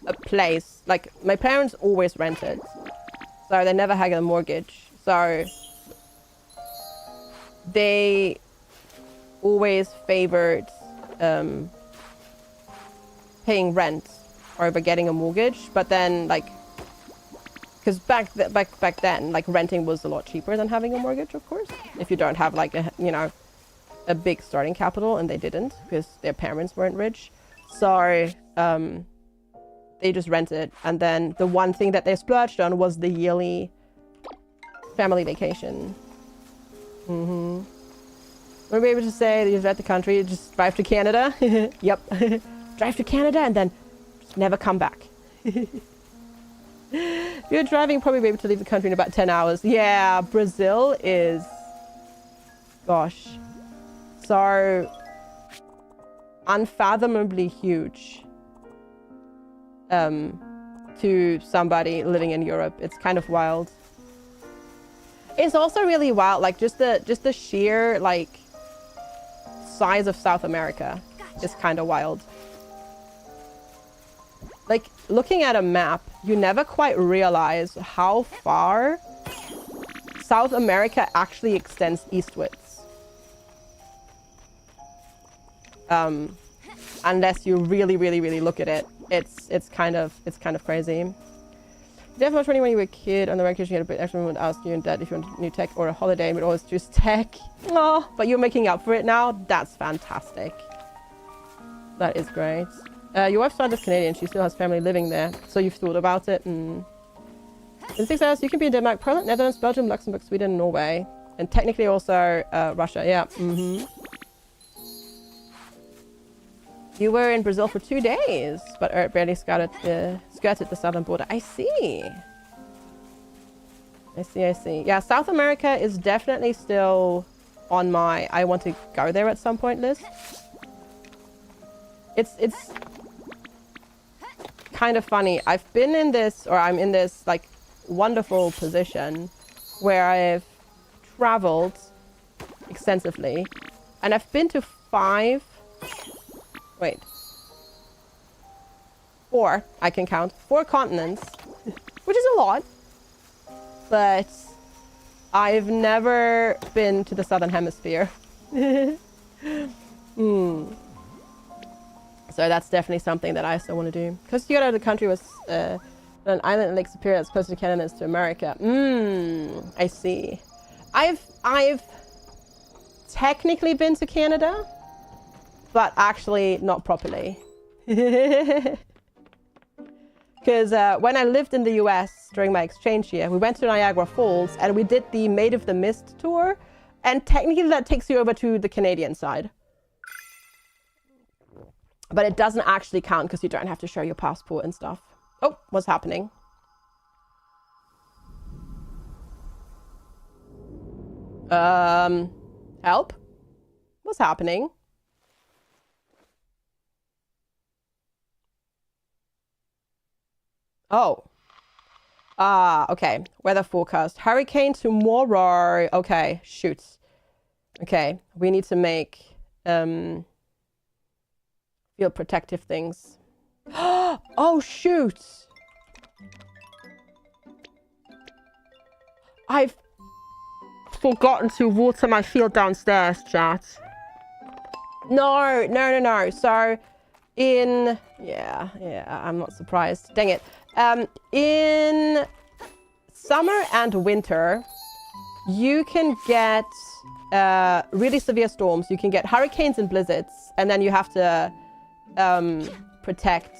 A: a place, like, my parents always rented, so they never had a mortgage, so they always favored paying rent over getting a mortgage. But then, like, because back then, like, renting was a lot cheaper than having a mortgage, of course, if you don't have, like, a big starting capital, and they didn't because their parents weren't rich. So they just rented, and then the one thing that they splurged on was the yearly family vacation. We'll be able to say that you've left the country, just drive to Canada. Yep. Drive to Canada and then just never come back. If you're driving, you'll probably be able to leave the country in about 10 hours. Yeah, Brazil is, gosh, so unfathomably huge to somebody living in Europe. It's kind of wild. It's also really wild, like, just the sheer, like, size of South America is kind of wild. Like, looking at a map, you never quite realize how far South America actually extends eastwards. Unless you really, really, really look at it. It's kind of crazy. Definitely 20 when you were a kid on the vacation, you had a bit extra would ask you and dad if you wanted new tech or a holiday, but always choose tech. Oh, but you're making up for it now? That's fantastic. That is great. Your wife's side is Canadian. She still has family living there. So you've thought about it. In 6 hours, you can be in Denmark, Poland, Netherlands, Belgium, Luxembourg, Sweden, Norway. And technically also Russia. Yeah. You were in Brazil for 2 days, but barely skirted the southern border. I see. I see. Yeah, South America is definitely still on my I want to go there at some point list. It's kind of funny. I'm in this like wonderful position where I've traveled extensively, and I've been to 4, I can count, 4 continents, which is a lot, but I've never been to the Southern Hemisphere. So that's definitely something that I still want to do. Coast to get out of the country was an island in Lake Superior that's closer to Canada as to America. I see. I've technically been to Canada, but actually not properly. Because when I lived in the US during my exchange year, we went to Niagara Falls and we did the Maid of the Mist tour. And technically that takes you over to the Canadian side. But it doesn't actually count because you don't have to show your passport and stuff. Oh, what's happening? Help? What's happening? Oh. Okay. Weather forecast. Hurricane tomorrow. Okay, shoot. Okay, we need to make field protective things. Oh, shoot. I've forgotten to water my field downstairs, chat. No. So, yeah, I'm not surprised. Dang it. In summer and winter, you can get really severe storms. You can get hurricanes and blizzards, and then you have to protect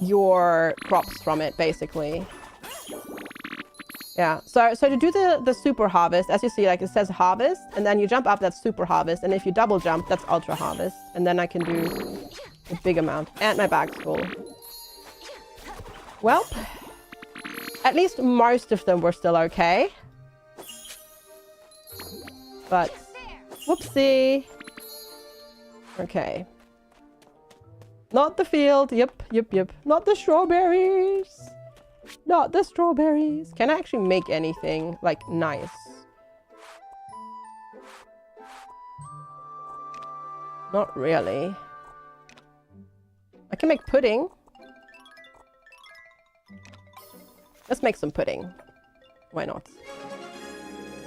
A: your crops from it, basically. Yeah, so to do the super harvest, as you see, like it says harvest, and then you jump up, that's super harvest, and if you double jump, that's ultra harvest, and then I can do a big amount, and my bag's full. Well, at least most of them were still okay. But, whoopsie. Okay. Not the field. Yep. Not the strawberries. Not the strawberries. Can I actually make anything, like, nice? Not really. I can make pudding. Let's make some pudding. Why not?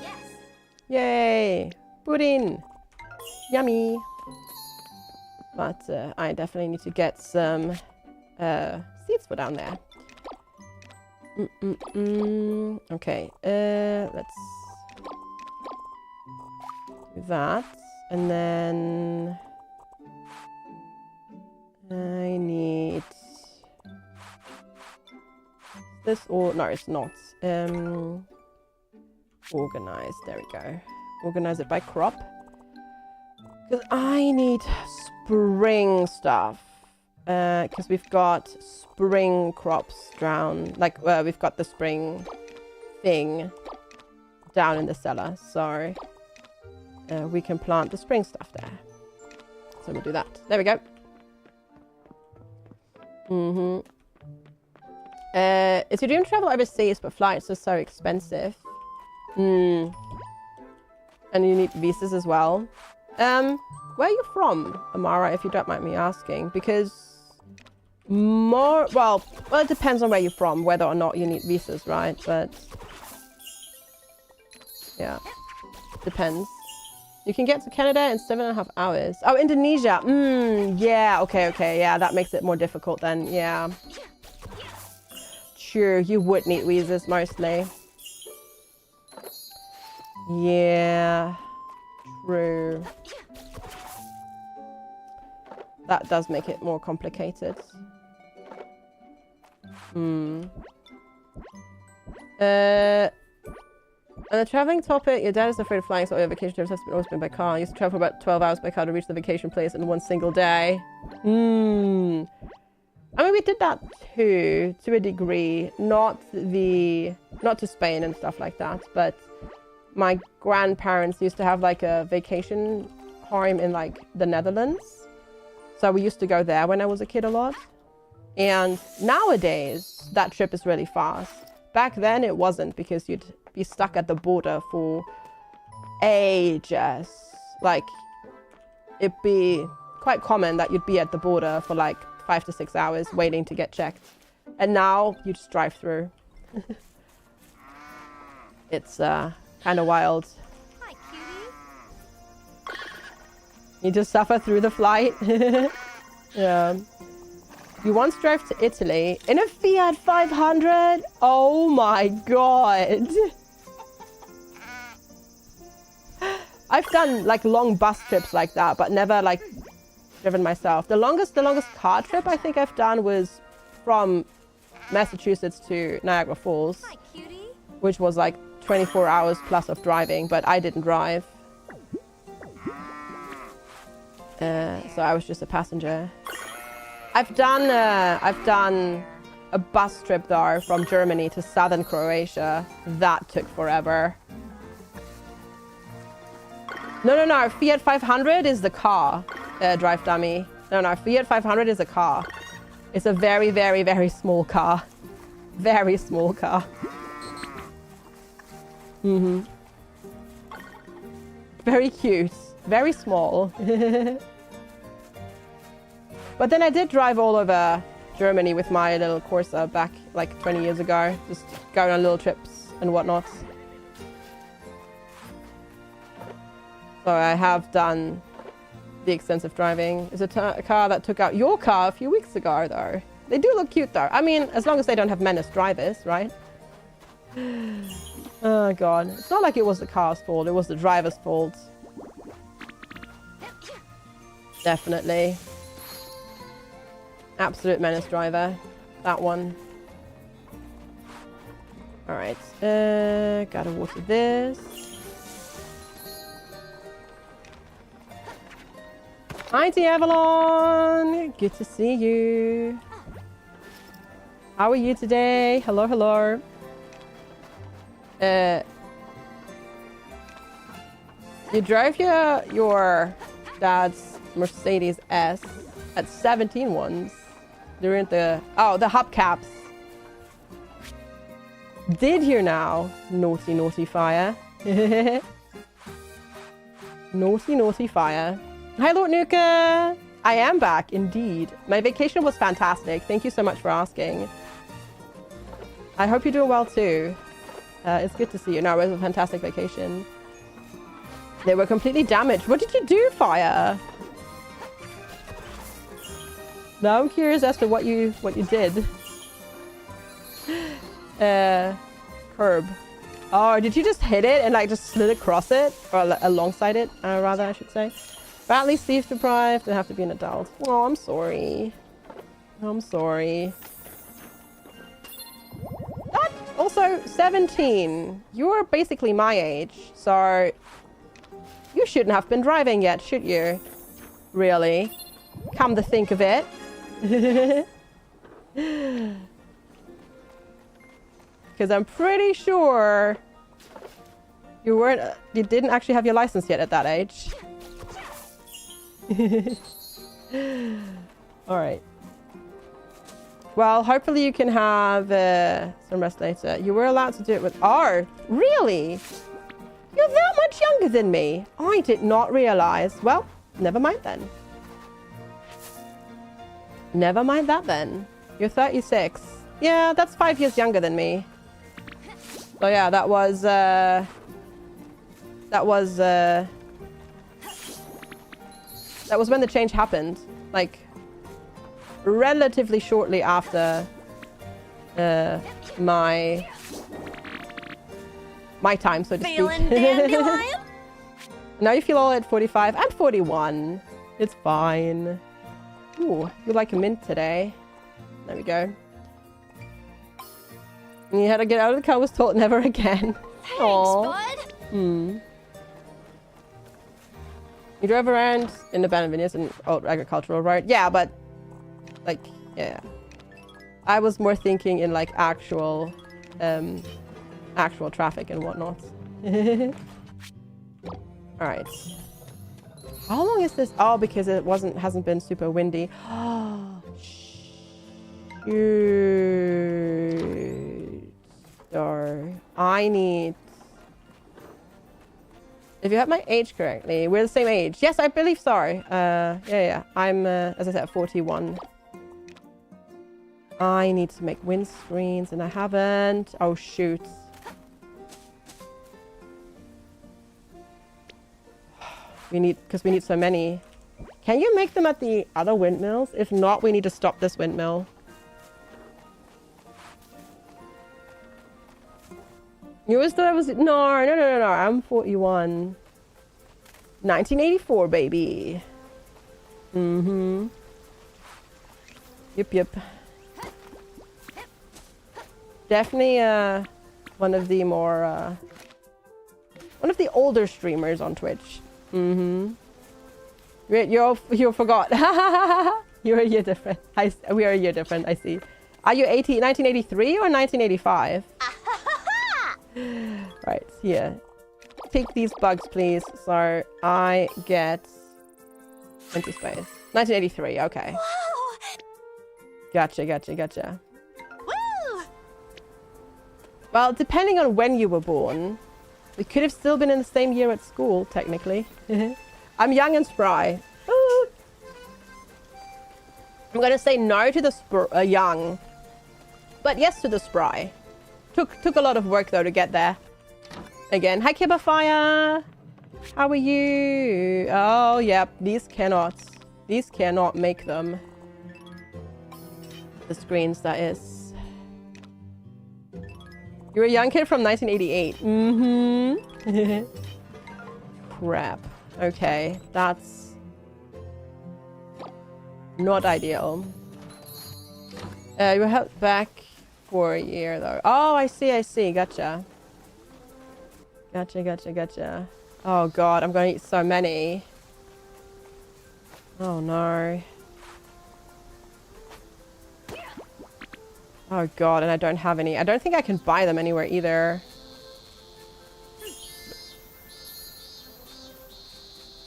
C: Yes.
A: Yay! Pudding! Yummy! But I definitely need to get some seeds for down there. Okay, let's do that. And then I need this, or no, it's not. Organize, there we go. Organize it by crop. Because I need spring stuff. Because we've got spring crops down, like, we've got the spring thing down in the cellar, so we can plant the spring stuff there. So we'll do that. There we go. It's your dream to travel overseas, but flights are so expensive. And you need visas as well. Where are you from, Amara, if you don't mind me asking? Because well, it depends on where you're from, whether or not you need visas, right? But yeah, depends. You can get to Canada in 7.5 hours. Oh, Indonesia. Yeah, okay. Yeah, that makes it more difficult then. Yeah. Sure, you would need visas mostly. Yeah, true. That does make it more complicated. On the traveling topic, your dad is afraid of flying, so all your vacation trips have always been by car. I used to travel for about 12 hours by car to reach the vacation place in one single day. I mean, we did that too, to a degree. Not to Spain and stuff like that, but my grandparents used to have like a vacation home in like the Netherlands. So we used to go there when I was a kid a lot. And nowadays, that trip is really fast. Back then it wasn't, because you'd be stuck at the border for ages. Like, it'd be quite common that you'd be at the border for like 5 to 6 hours waiting to get checked. And now you just drive through. It's kind of wild.
C: Hi, cutie.
A: You just suffer through the flight. Yeah. You once drove to Italy in a Fiat 500? Oh my god. I've done like long bus trips like that, but never like driven myself. The longest car trip I think I've done was from Massachusetts to Niagara Falls,
C: Hi, cutie.
A: which was like 24 hours plus of driving, but I didn't drive. So I was just a passenger. I've done a bus trip though from Germany to southern Croatia. That took forever. No. Fiat 500 is the car, drive dummy. No, Fiat 500 is a car. It's a very, very, very small car. Very small car. Very cute. Very small. But then I did drive all over Germany with my little Corsa back like 20 years ago. Just going on little trips and whatnot. So I have done the extensive driving. It's a car that took out your car a few weeks ago, though. They do look cute, though. I mean, as long as they don't have menace drivers, right? Oh, God. It's not like it was the car's fault. It was the driver's fault. Definitely. Absolute menace driver. That one. Alright. Gotta water this. Hi, Avalon! Good to see you. How are you today? Hello, hello. You drove your dad's Mercedes S at 17 once during the hubcaps. Did you now? Naughty, naughty fire. Naughty, naughty fire. Hi, Lord Nuka. I am back, indeed. My vacation was fantastic. Thank you so much for asking. I hope you're doing well too. It's good to see you. No, it was a fantastic vacation. They were completely damaged. What did you do, Fire? Now I'm curious as to what you did. Curb. Oh, did you just hit it and like just slid across it? Or alongside it, rather, I should say. Badly sleep deprived and have to be an adult. Oh, I'm sorry. I'm sorry. That also 17. You're basically my age, so you shouldn't have been driving yet, should you? Really? Come to think of it. Because I'm pretty sure you didn't actually have your license yet at that age. All right. Well, hopefully you can have some rest later. You were allowed to do it with R. Really? You're that much younger than me. I did not realize. Well, never mind then. Never mind that then. You're 36. Yeah, that's 5 years younger than me. So yeah, that was when the change happened. Like, relatively shortly after my time, so to speak.
C: Feeling dandelion?
A: Now you feel all at 45. I'm 41. It's fine. Ooh, you like a mint today. There we go. And you had to get out of the car, was told never again.
C: Thanks,
A: Aww.
C: bud.
A: Hmm. You drove around in the abandoned vineyards and old agricultural road. Yeah, but like, yeah. I was more thinking in like actual traffic and whatnot. All right. How long is this? Oh, because it hasn't been super windy. Oh, shoot. Darn. I need. If you have my age correctly, we're the same age. Yes, I believe so. Yeah. I'm, as I said, 41. I need to make windscreens and I haven't. Oh, shoot. Because we need so many. Can you make them at the other windmills? If not, we need to stop this windmill. You always thought I was... No. I'm 41. 1984, baby. Mm-hmm. Yep. Definitely one of the more... one of the older streamers on Twitch. Mm-hmm. You forgot. You're a year different. We are a year different, I see. Are you 1983 or 1985? Right, here. Take these bugs, please. So I get empty space. 1983, okay.
C: Whoa.
A: Gotcha.
C: Woo.
A: Well, depending on when you were born, we could have still been in the same year at school, technically. I'm young and spry. Ooh. I'm gonna say no to the young, but yes to the spry. Took a lot of work though to get there. Again, hi Kibafire. How are you? Oh yep, these cannot make them. The screens, that is. You're a young kid from 1988. Mm-hmm. Crap. Okay, that's not ideal. You were held back for a year though. Oh, I see. Gotcha. Oh god, I'm gonna eat so many. Oh no. Oh god, and I don't have any. I don't think I can buy them anywhere either.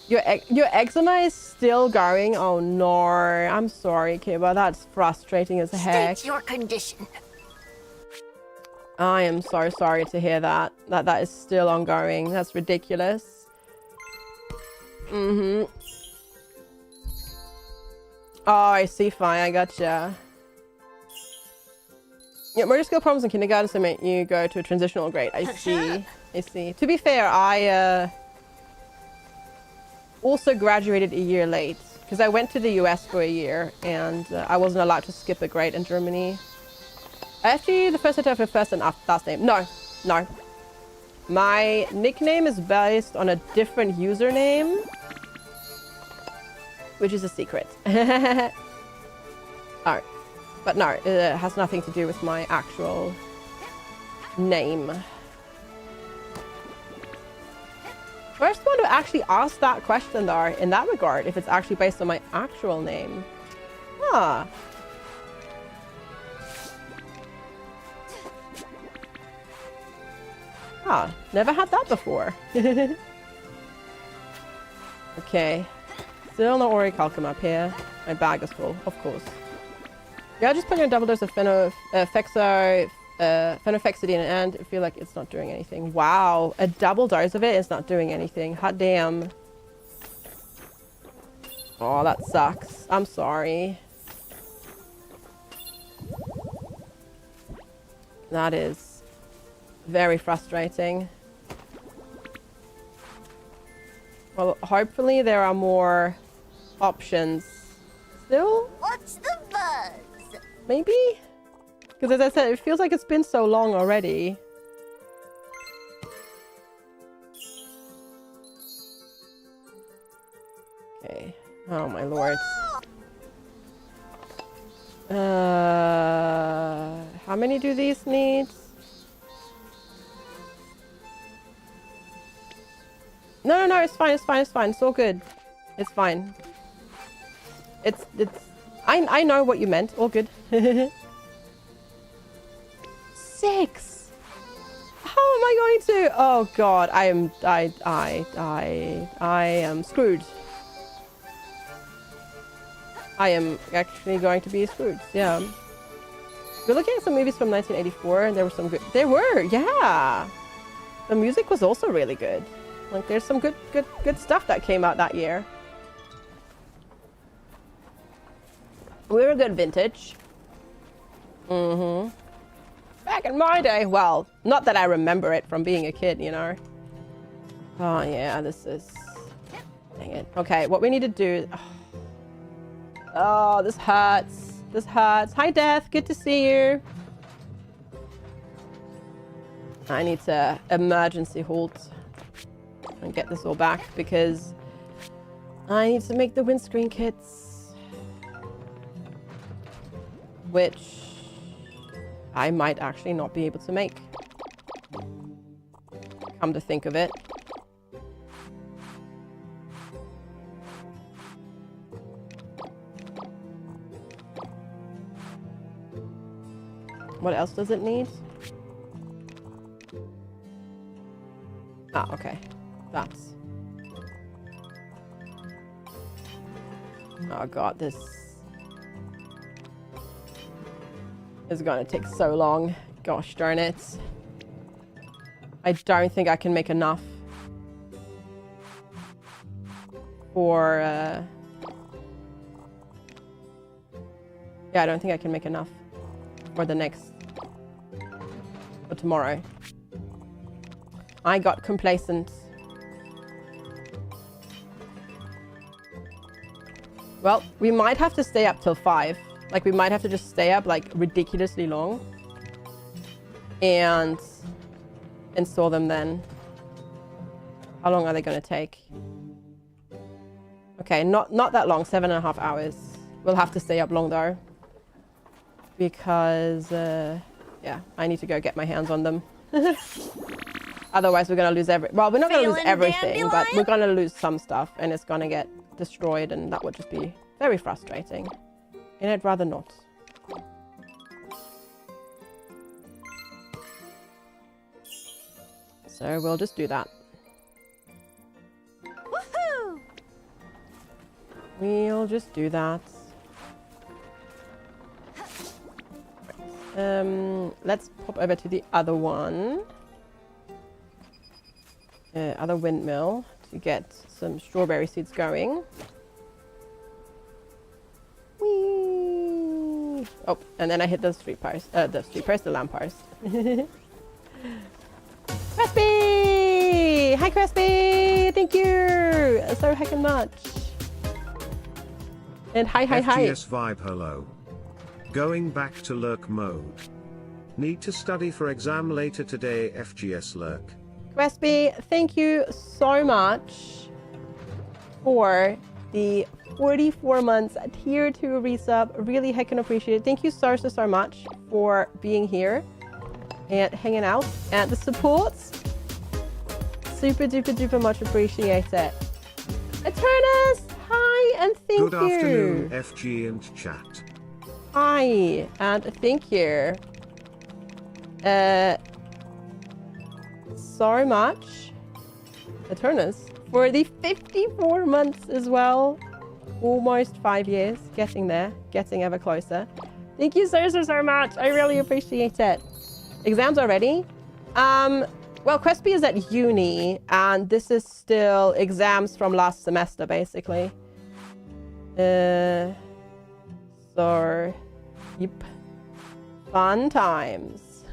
A: Your eczema is still going? Oh no. I'm sorry, Kiba. That's frustrating as heck.
C: State your condition.
A: I am so sorry to hear that. That is still ongoing. That's ridiculous. Mm-hmm. Oh, I see. Fine. I gotcha. Yeah, motor skill problems in kindergarten so make you go to a transitional grade. I see. To be fair, I also graduated a year late because I went to the US for a year and I wasn't allowed to skip a grade in Germany. Actually, the first letter of your first and last name. No. My nickname is based on a different username, which is a secret. Alright. But no, it has nothing to do with my actual name. First one to actually ask that question though, in that regard, if it's actually based on my actual name. Huh. Ah, never had that before. Okay. Still no orichalcum up here. My bag is full, of course. Yeah, I'll just put in a double dose of fenofexidine and I feel like it's not doing anything. Wow, a double dose of it is not doing anything. Hot damn. Oh, that sucks. I'm sorry. That is very frustrating. Well, hopefully there are more options. Still?
C: What's the buzz?
A: Maybe? Because as I said, it feels like it's been so long already. Okay. Oh my lord. How many do these need? No, it's fine, it's fine, it's fine. It's all good. It's fine. It's I know what you meant. All good. 6. How am I going to? Oh god, I am screwed. I am actually going to be screwed. Yeah. We're looking at some movies from 1984 and there were some good. There were, yeah. The music was also really good. Like there's some good stuff that came out that year. We're a good vintage. Mm-hmm. Back in my day, well, not that I remember it from being a kid, you know. Oh yeah, this is... Dang it. Okay, what we need to do... Oh, this hurts. This hurts. Hi, Death. Good to see you. I need to emergency halt and get this all back because I need to make the windscreen kits, which I might actually not be able to make. Come to think of it. What else does it need? Ah, okay. That's... Oh god, this is gonna take so long. Gosh darn it. I don't think I can make enough for... Yeah, I don't think I can make enough for the next... for tomorrow. I got complacent. Well, we might have to stay up till 5. Like, we might have to just stay up, like, ridiculously long. And install them then. How long are they going to take? Okay, not that long. 7.5 hours. We'll have to stay up long, though. Because, yeah, I need to go get my hands on them. Otherwise, we're going to lose well, we're not going to lose everything, but we're going to lose some stuff, and it's going to get destroyed, and that would just be very frustrating. And I'd rather not. So we'll just do that.
C: Woohoo!
A: We'll just do that. Let's pop over to the other one. Other windmill to get some strawberry seeds going. Whee! Oh, and then I hit the the lamppost. Crispy! Hi, Crispy! Thank you so heckin' much. And hi.
B: FGS vibe hello. Going back to lurk mode. Need to study for exam later today, FGS lurk.
A: Crispy, thank you so much for the 44 months tier 2 resub. Really heckin' appreciate it. Thank you so much for being here and hanging out and the support. Super duper much appreciate it. Eternus, hi and thank you.
B: Good afternoon, FG and chat.
A: Hi and thank you. So much, Eternus, for the 54 months as well. Almost 5 years. Getting there. Getting ever closer. Thank you so much. I really appreciate it. Exams already? Well, Crispy is at uni, and this is still exams from last semester, basically. So, yep. Fun times.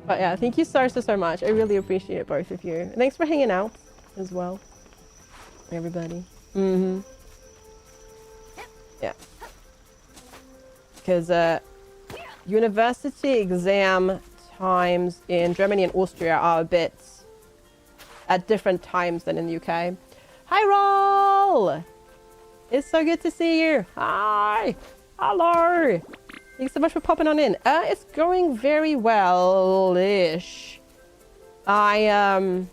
A: But yeah, thank you so much. I really appreciate both of you. And thanks for hanging out as well, everybody. Yeah. Because university exam times in Germany and Austria are a bit at different times than in the UK. Hi, Roll! It's so good to see you. Hi. Hello. Thanks so much for popping on in. It's going very well-ish. Yeah,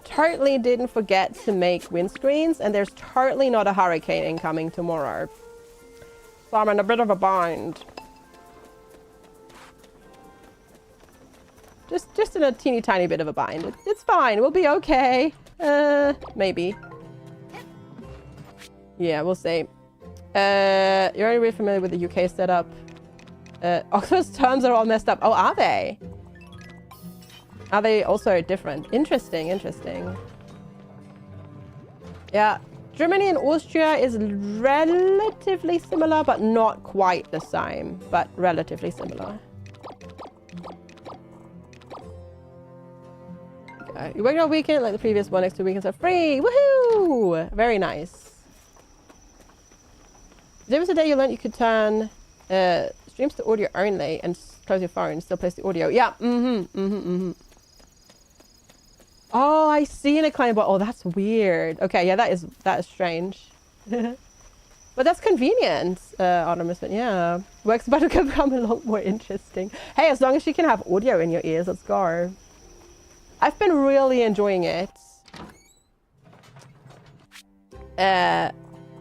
A: totally didn't forget to make windscreens, and there's totally not a hurricane incoming tomorrow. So I'm in a bit of a bind. Just in a teeny tiny bit of a bind. It's fine. We'll be okay. Maybe. Yeah, we'll see. You're already really familiar with the UK setup. Oxford's terms are all messed up. Oh, are they? Are they also different? Interesting, interesting. Yeah, Germany and Austria is relatively similar, but not quite the same, but relatively similar. Okay, you work on a weekend like the previous one, next 2 weekends are free. Woohoo! Very nice. There was a day you learned you could turn streams to audio only and close your phone, still plays the audio. Yeah, Oh, I see in a client bot. Oh, that's weird. Okay, yeah, that is strange. But that's convenient, Artemis. Yeah, work's about to become a lot more interesting. Hey, as long as you can have audio in your ears, let's go. I've been really enjoying it.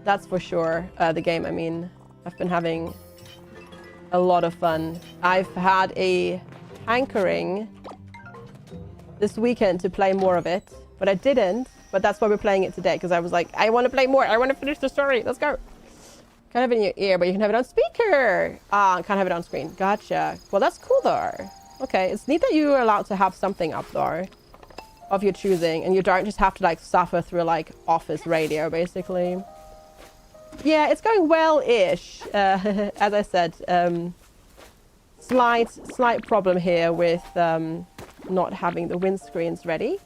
A: That's for sure. The game, I mean, I've been having a lot of fun. I've had a hankering this weekend to play more of it, but I didn't. But that's why we're playing it today, because I was like, I want to play more. I want to finish the story. Let's go. Can't have it in your ear, but you can have it on speaker. Ah, can't have it on screen. Gotcha. Well, that's cool though. Okay, it's neat that you are allowed to have something up though of your choosing, and you don't just have to like suffer through like office radio, basically. Yeah, it's going well-ish. As I said, slight problem here with not having the windscreens ready.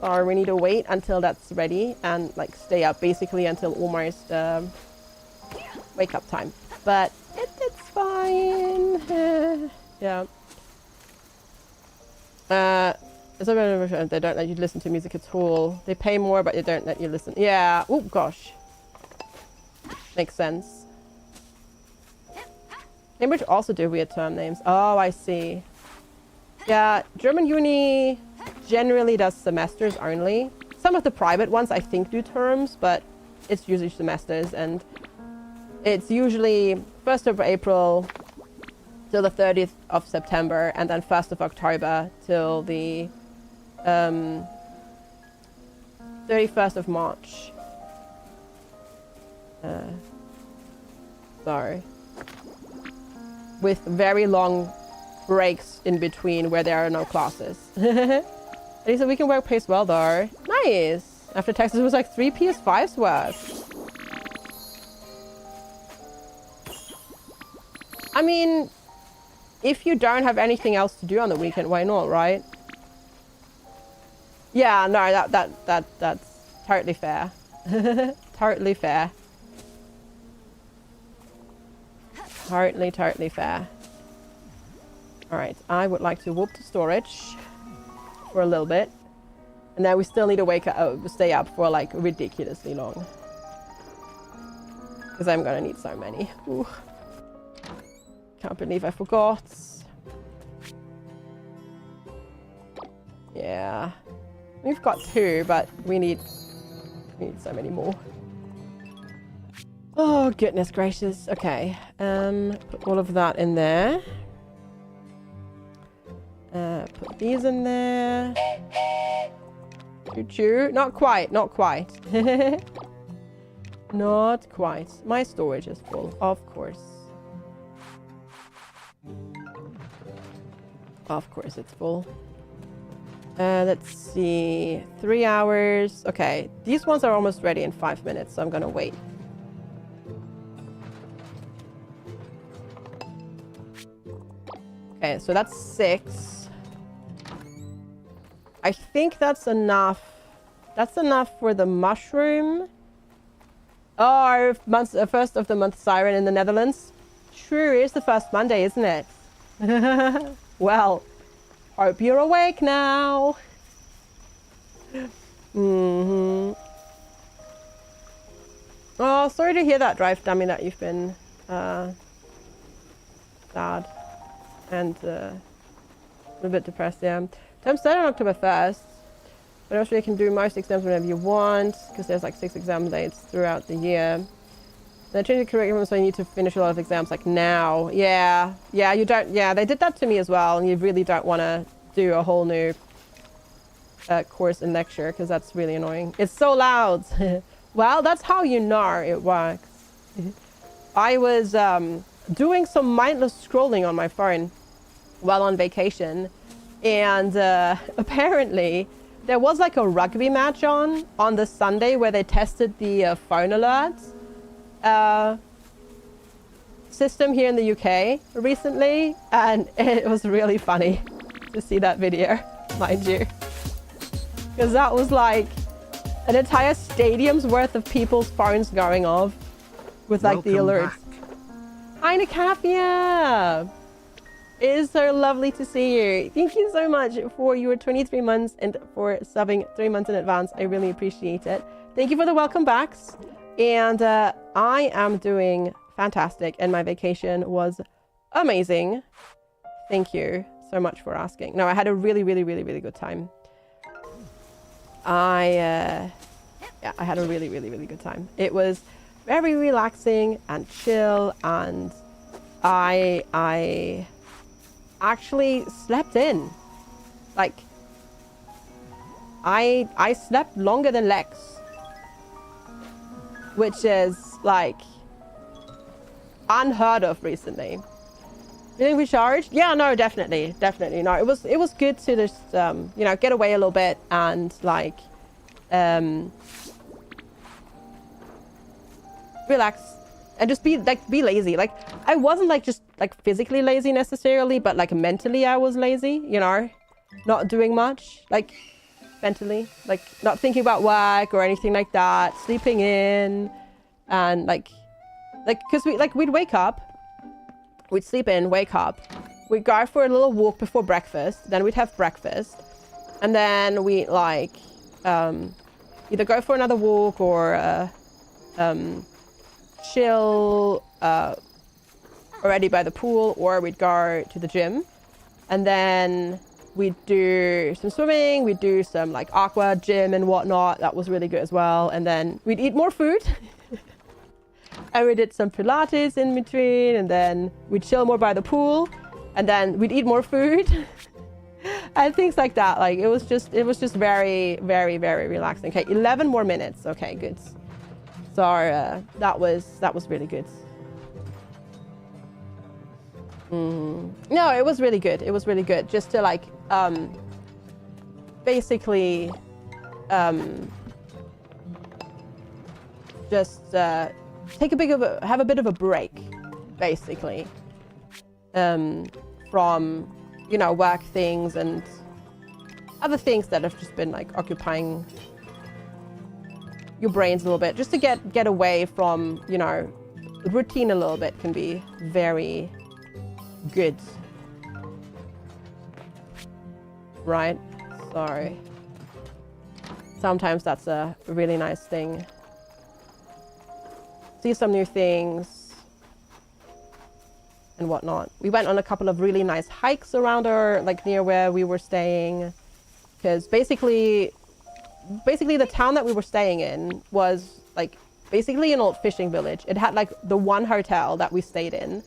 A: Or we need to wait until that's ready and like stay up basically until almost wake up time. But it's fine. Yeah. It's a bit of they don't let you listen to music at all. They pay more, but they don't let you listen. Yeah. Oh gosh. Makes sense. Cambridge also do weird term names. Oh, I see. Yeah, German uni generally does semesters only. Some of the private ones I think do terms, but it's usually semesters, and it's usually 1st of April till the 30th of September, and then 1st of October till the 31st of March. Sorry. With very long breaks in between where there are no classes. At least the weekend work pays well though. Nice! After taxes it was like 3 PS5s worth. I mean, if you don't have anything else to do on the weekend, why not, right? Yeah, no, that's totally fair. Totally fair. Totally fair. Alright, I would like to whoop to storage for a little bit. And then we still need to wake up, stay up for like ridiculously long. Because I'm gonna need so many. Ooh. Can't believe I forgot. Yeah. We've got 2, but we need so many more. Oh, goodness gracious. Okay. Put all of that in there. Put these in there. Choo-choo. Not quite. Not quite. Not quite. My storage is full, of course. Of course it's full. Let's see. 3 hours. Okay. These ones are almost ready in 5 minutes, so I'm gonna wait. Okay, so that's 6. I think that's enough. That's enough for the mushroom. Oh, first of the month siren in the Netherlands. True, it's the first Monday, isn't it? Well, hope you're awake now. Oh, sorry to hear that, Drive Dummy, that you've been sad and a bit depressed. Yeah. Term started on October 1st, but also you can do most exams whenever you want because there's like 6 exam dates throughout the year. They changed the curriculum so you need to finish a lot of exams like now. Yeah, you don't. Yeah, they did that to me as well, and you really don't want to do a whole new course and lecture because that's really annoying. It's so loud. Well, that's how you know it works. I was doing some mindless scrolling on my phone while on vacation, and apparently there was like a rugby match on the Sunday where they tested the phone alerts system here in the UK recently, and it was really funny to see that video, mind you, because that was like an entire stadium's worth of people's phones going off with like the alerts. Hi, Nicafia! It is so lovely to see you. Thank you so much for your 23 months and for subbing 3 months in advance. I really appreciate it. Thank you for the welcome backs. And I am doing fantastic, and my vacation was amazing. Thank you so much for asking. No, I had a really good time. I had a really good time. It was very relaxing and chill, and I actually slept in. Like, I slept longer than Lex, which is like unheard of recently. Feeling recharged? Yeah, no, definitely. No, it was good to just you know, get away a little bit and like relax and just be lazy. Like, I wasn't like just like physically lazy necessarily, but like mentally I was lazy, you know, not doing much, like mentally, like not thinking about work or anything like that, sleeping in, and like because we'd wake up, we'd sleep in, wake up, we'd go for a little walk before breakfast, then we'd have breakfast, and then we like either go for another walk or chill already by the pool, or we'd go to the gym, and then we'd do some swimming, we'd do some like aqua gym and whatnot. That was really good as well. And then we'd eat more food and we did some Pilates in between, and then we'd chill more by the pool, and then we'd eat more food and things like that. Like, it was just very relaxing. Okay, 11 more minutes. Okay, good. So that was really good. No, it was really good. It was really good just to like basically just take have a bit of a break, basically, from, you know, work things and other things that have just been like occupying your brains a little bit, just to get away from, you know, the routine a little bit can be very good, right? So sometimes that's a really nice thing. See some new things and whatnot. We went on a couple of really nice hikes around like near where we were staying, because basically the town that we were staying in was like basically an old fishing village. It had like the one hotel that we stayed in.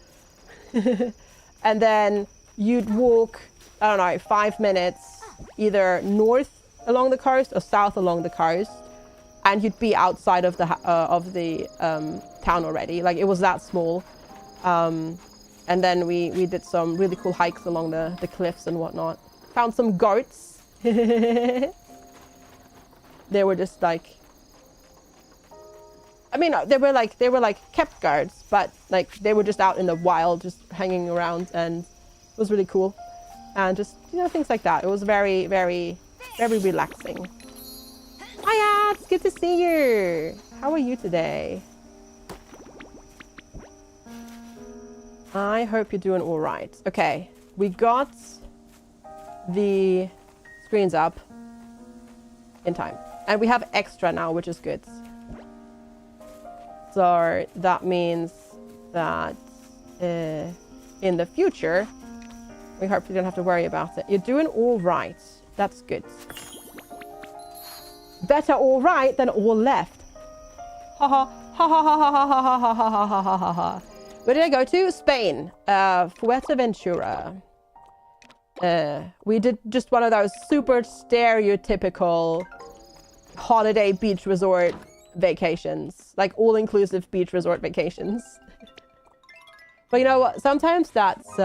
A: And then you'd walk, I don't know, 5 minutes either north along the coast or south along the coast, and you'd be outside of the town already. Like, it was that small. And then we did some really cool hikes along the cliffs and whatnot. Found some goats. They were just like, I mean, they were like kept goats, but like they were just out in the wild, just hanging around, and it was really cool. And just, you know, things like that. It was very relaxing. Hi, Ads, good to see you. How are you today? I hope you're doing all right. Okay, we got the screens up in time, and we have extra now, which is good. So that means that in the future, we hope we don't have to worry about it. You're doing all right. That's good. Better all right than all left. Ha ha ha ha ha ha ha ha ha ha ha ha ha ha. Where did I go to? Spain. Fuerteventura. We did just one of those super stereotypical holiday beach resort vacations. Like all-inclusive beach resort vacations. But you know what? Sometimes that's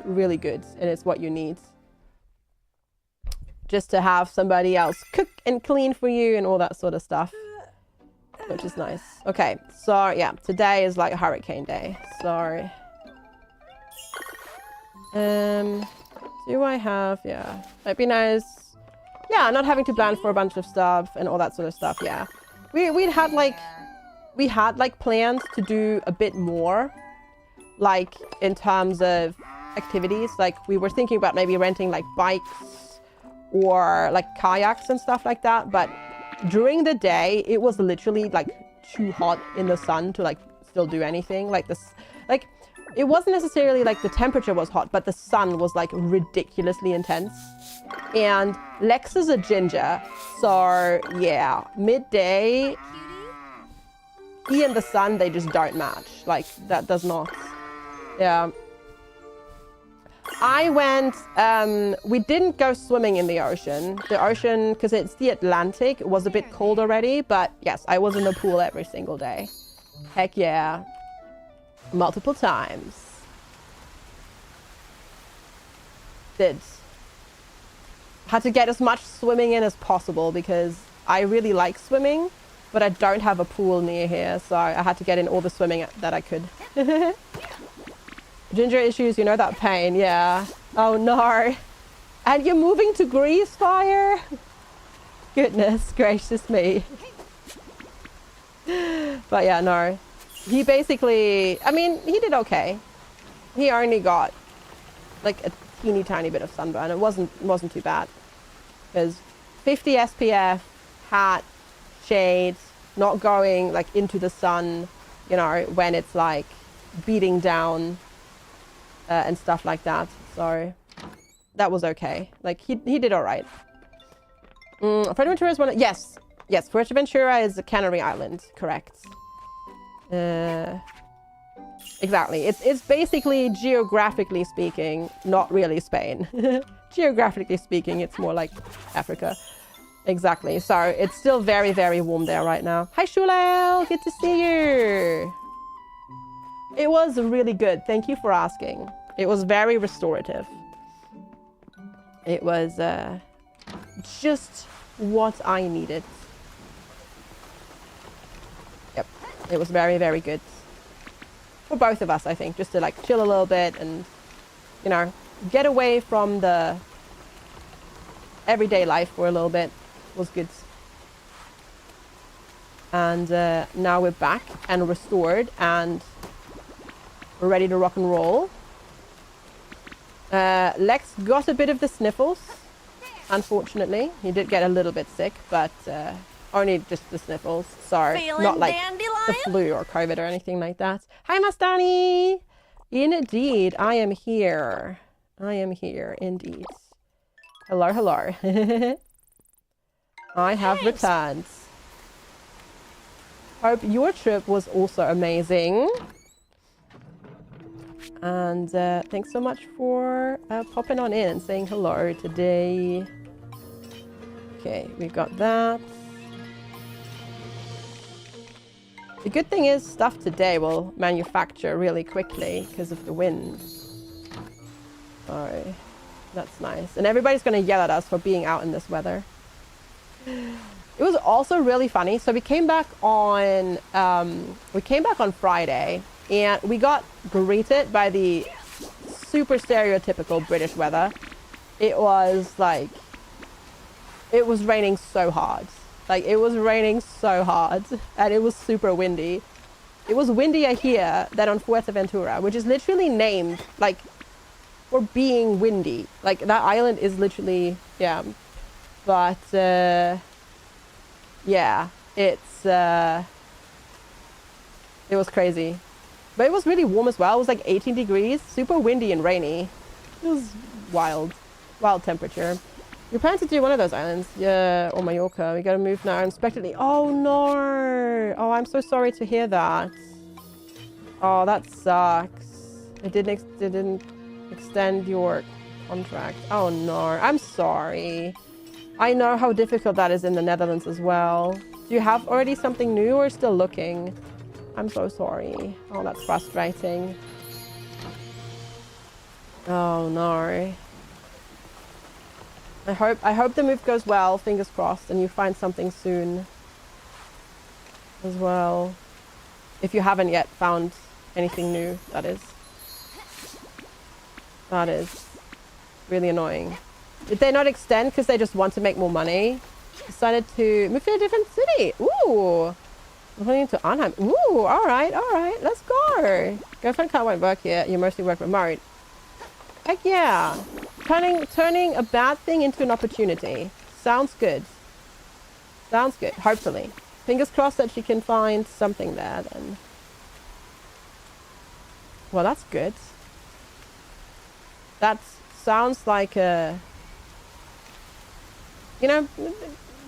A: really good and it's what you need. Just to have somebody else cook and clean for you and all that sort of stuff. Which is nice. Okay, so yeah, today is like hurricane day. Sorry. Do I have, yeah. That'd be nice. Yeah, not having to plan for a bunch of stuff and all that sort of stuff, yeah. We had like plans to do a bit more. Like in terms of activities. Like we were thinking about maybe renting like bikes or like kayaks and stuff like that, but during the day it was literally like too hot in the sun to like still do anything. Like this, like it wasn't necessarily like the temperature was hot, but the sun was like ridiculously intense. And Lex is a ginger, so yeah, midday he and the sun, they just don't match. Like that does not. Yeah. I went, we didn't go swimming in the ocean. The ocean, because it's the Atlantic, was a bit cold already, but yes, I was in the pool every single day. Heck yeah. Multiple times. Had to get as much swimming in as possible because I really like swimming, but I don't have a pool near here, so I had to get in all the swimming that I could. Ginger issues, you know that pain, yeah. Oh no. And you're moving to Grease Fire? Goodness gracious me. But yeah, no. He basically, I mean, he did okay. He only got like a teeny tiny bit of sunburn. It wasn't too bad. Because 50 SPF, hat, shades, not going like into the sun, you know, when it's like beating down and stuff like that. So that was okay. Like he did all right. Fuerteventura is one of, yes, Fuerteventura is a Canary Island, correct. Exactly. It's basically, geographically speaking, not really Spain. Geographically speaking, it's more like Africa. Exactly. So it's still very, very warm there right now. Hi, Shulel. Good to see you. It was really good. Thank you for asking. It was very restorative. It was just what I needed. Yep. It was very, very good. For both of us, I think. Just to like chill a little bit and, you know, get away from the everyday life for a little bit. Was good. And now we're back and restored and we're ready to rock and roll. Lex got a bit of the sniffles, unfortunately. He did get a little bit sick, but only just the sniffles. So not like the flu or COVID or anything like that. Hi, Mastani! Indeed, I am here. I am here, indeed. Hello, hello. I have returned. Hope your trip was also amazing. And thanks so much for popping on in and saying hello today. Okay, we've got that. The good thing is stuff today will manufacture really quickly because of the wind. Sorry, that's nice. And everybody's going to yell at us for being out in this weather. It was also really funny. So we came back on Friday. And we got greeted by the super stereotypical British weather. It was like, it was raining so hard. Like, it was raining so hard. And it was super windy. It was windier here than on Fuerteventura, which is literally named, like, for being windy. Like, that island is literally, yeah. But, yeah, it's... It was crazy. But it was really warm as well. It was like 18 degrees, super windy and rainy. It was wild. Wild temperature. We plan to do one of those islands. Yeah, or Mallorca. We gotta move now unexpectedly. Oh no! Oh, I'm so sorry to hear that. Oh, that sucks. It didn't extend your contract. Oh no, I'm sorry. I know how difficult that is in the Netherlands as well. Do you have already something new or still looking? I'm so sorry. Oh, that's frustrating. Oh no. I hope the move goes well, fingers crossed, and you find something soon as well. If you haven't yet found anything new, that is. That is really annoying. Did they not extend because they just want to make more money? Decided to move to a different city. Ooh. Moving to Arnhem. Ooh, alright, let's go. Girlfriend can't work here. You mostly work remote. Heck yeah. Turning a bad thing into an opportunity. Sounds good. Sounds good, hopefully. Fingers crossed that she can find something there then. Well, that's good. That sounds like a... You know,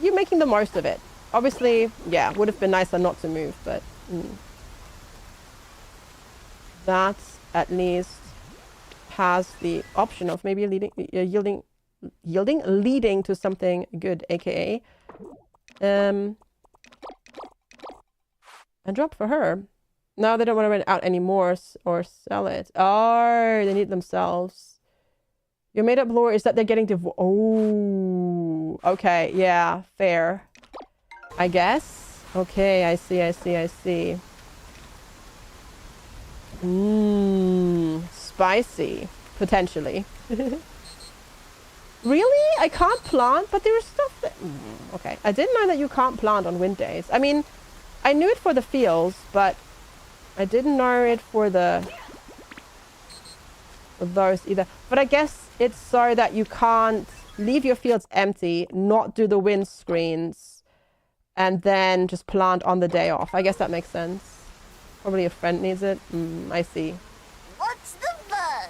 A: you're making the most of it. Obviously, yeah, would have been nicer not to move, but... That, at least, has the option of maybe leading to something good, aka... a drop for her. No, they don't want to rent it out anymore or sell it. Oh, they need it themselves. Your made-up lore is that they're getting divorced. Oh, okay, yeah, fair. I guess. Okay, I see. Spicy, potentially. Really? I can't plant, but there is stuff that... okay, I didn't know that you can't plant on wind days. I mean, I knew it for the fields, but I didn't know it for those either. But I guess it's so that you can't leave your fields empty, not do the wind screens, and then just plant on the day off. I guess that makes sense. Probably a friend needs it. I see.
C: What's the buzz?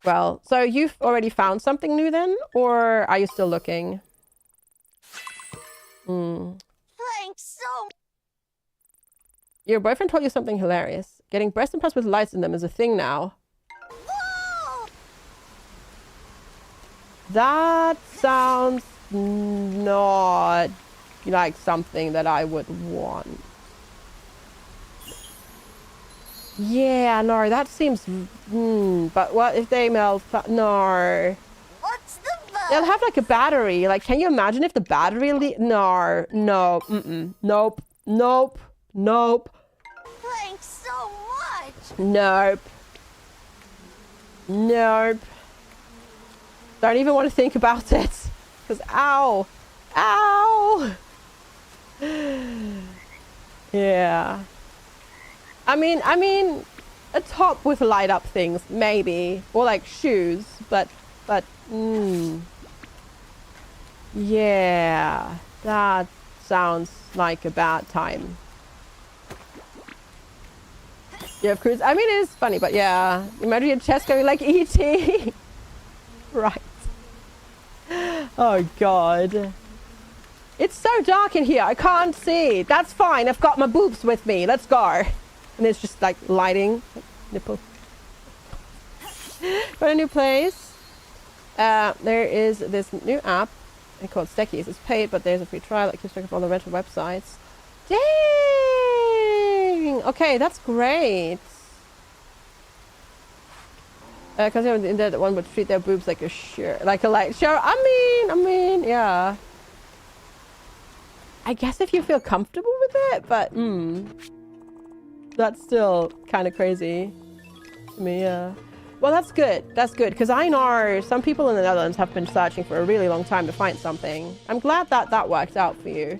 A: Well, so you've already found something new then? Or are you still looking?
C: Thanks so...
A: Your boyfriend told you something hilarious. Getting breast implants with lights in them is a thing now.
C: Whoa!
A: That sounds not like something that I would want. Yeah, no, that seems... but what if they melt... no.
C: What's the buzz?
A: They'll have like a battery. Like, can you imagine if the battery... no. Nope.
C: Thanks so much.
A: Nope. Don't even want to think about it. Because, ow. Yeah. I mean, a top with light up things, maybe. Or like shoes, but, yeah. That sounds like a bad time. Yeah, of course. I mean, it is funny, but yeah. Imagine your chest going like E.T. Right. Oh, God. It's so dark in here. I can't see. That's fine. I've got my boobs with me. Let's go. And it's just like lighting. Nipple. Got a new place. There is this new app called Steckies. It's paid, but there's a free trial that keeps track of all the rental websites. Dang! Okay, that's great. Because in that one would treat their boobs like a shirt, like a light show. I mean, yeah. I guess if you feel comfortable with it, but that's still kind of crazy to me. Yeah. Well, that's good. That's good because I know some people in the Netherlands have been searching for a really long time to find something. I'm glad that that worked out for you.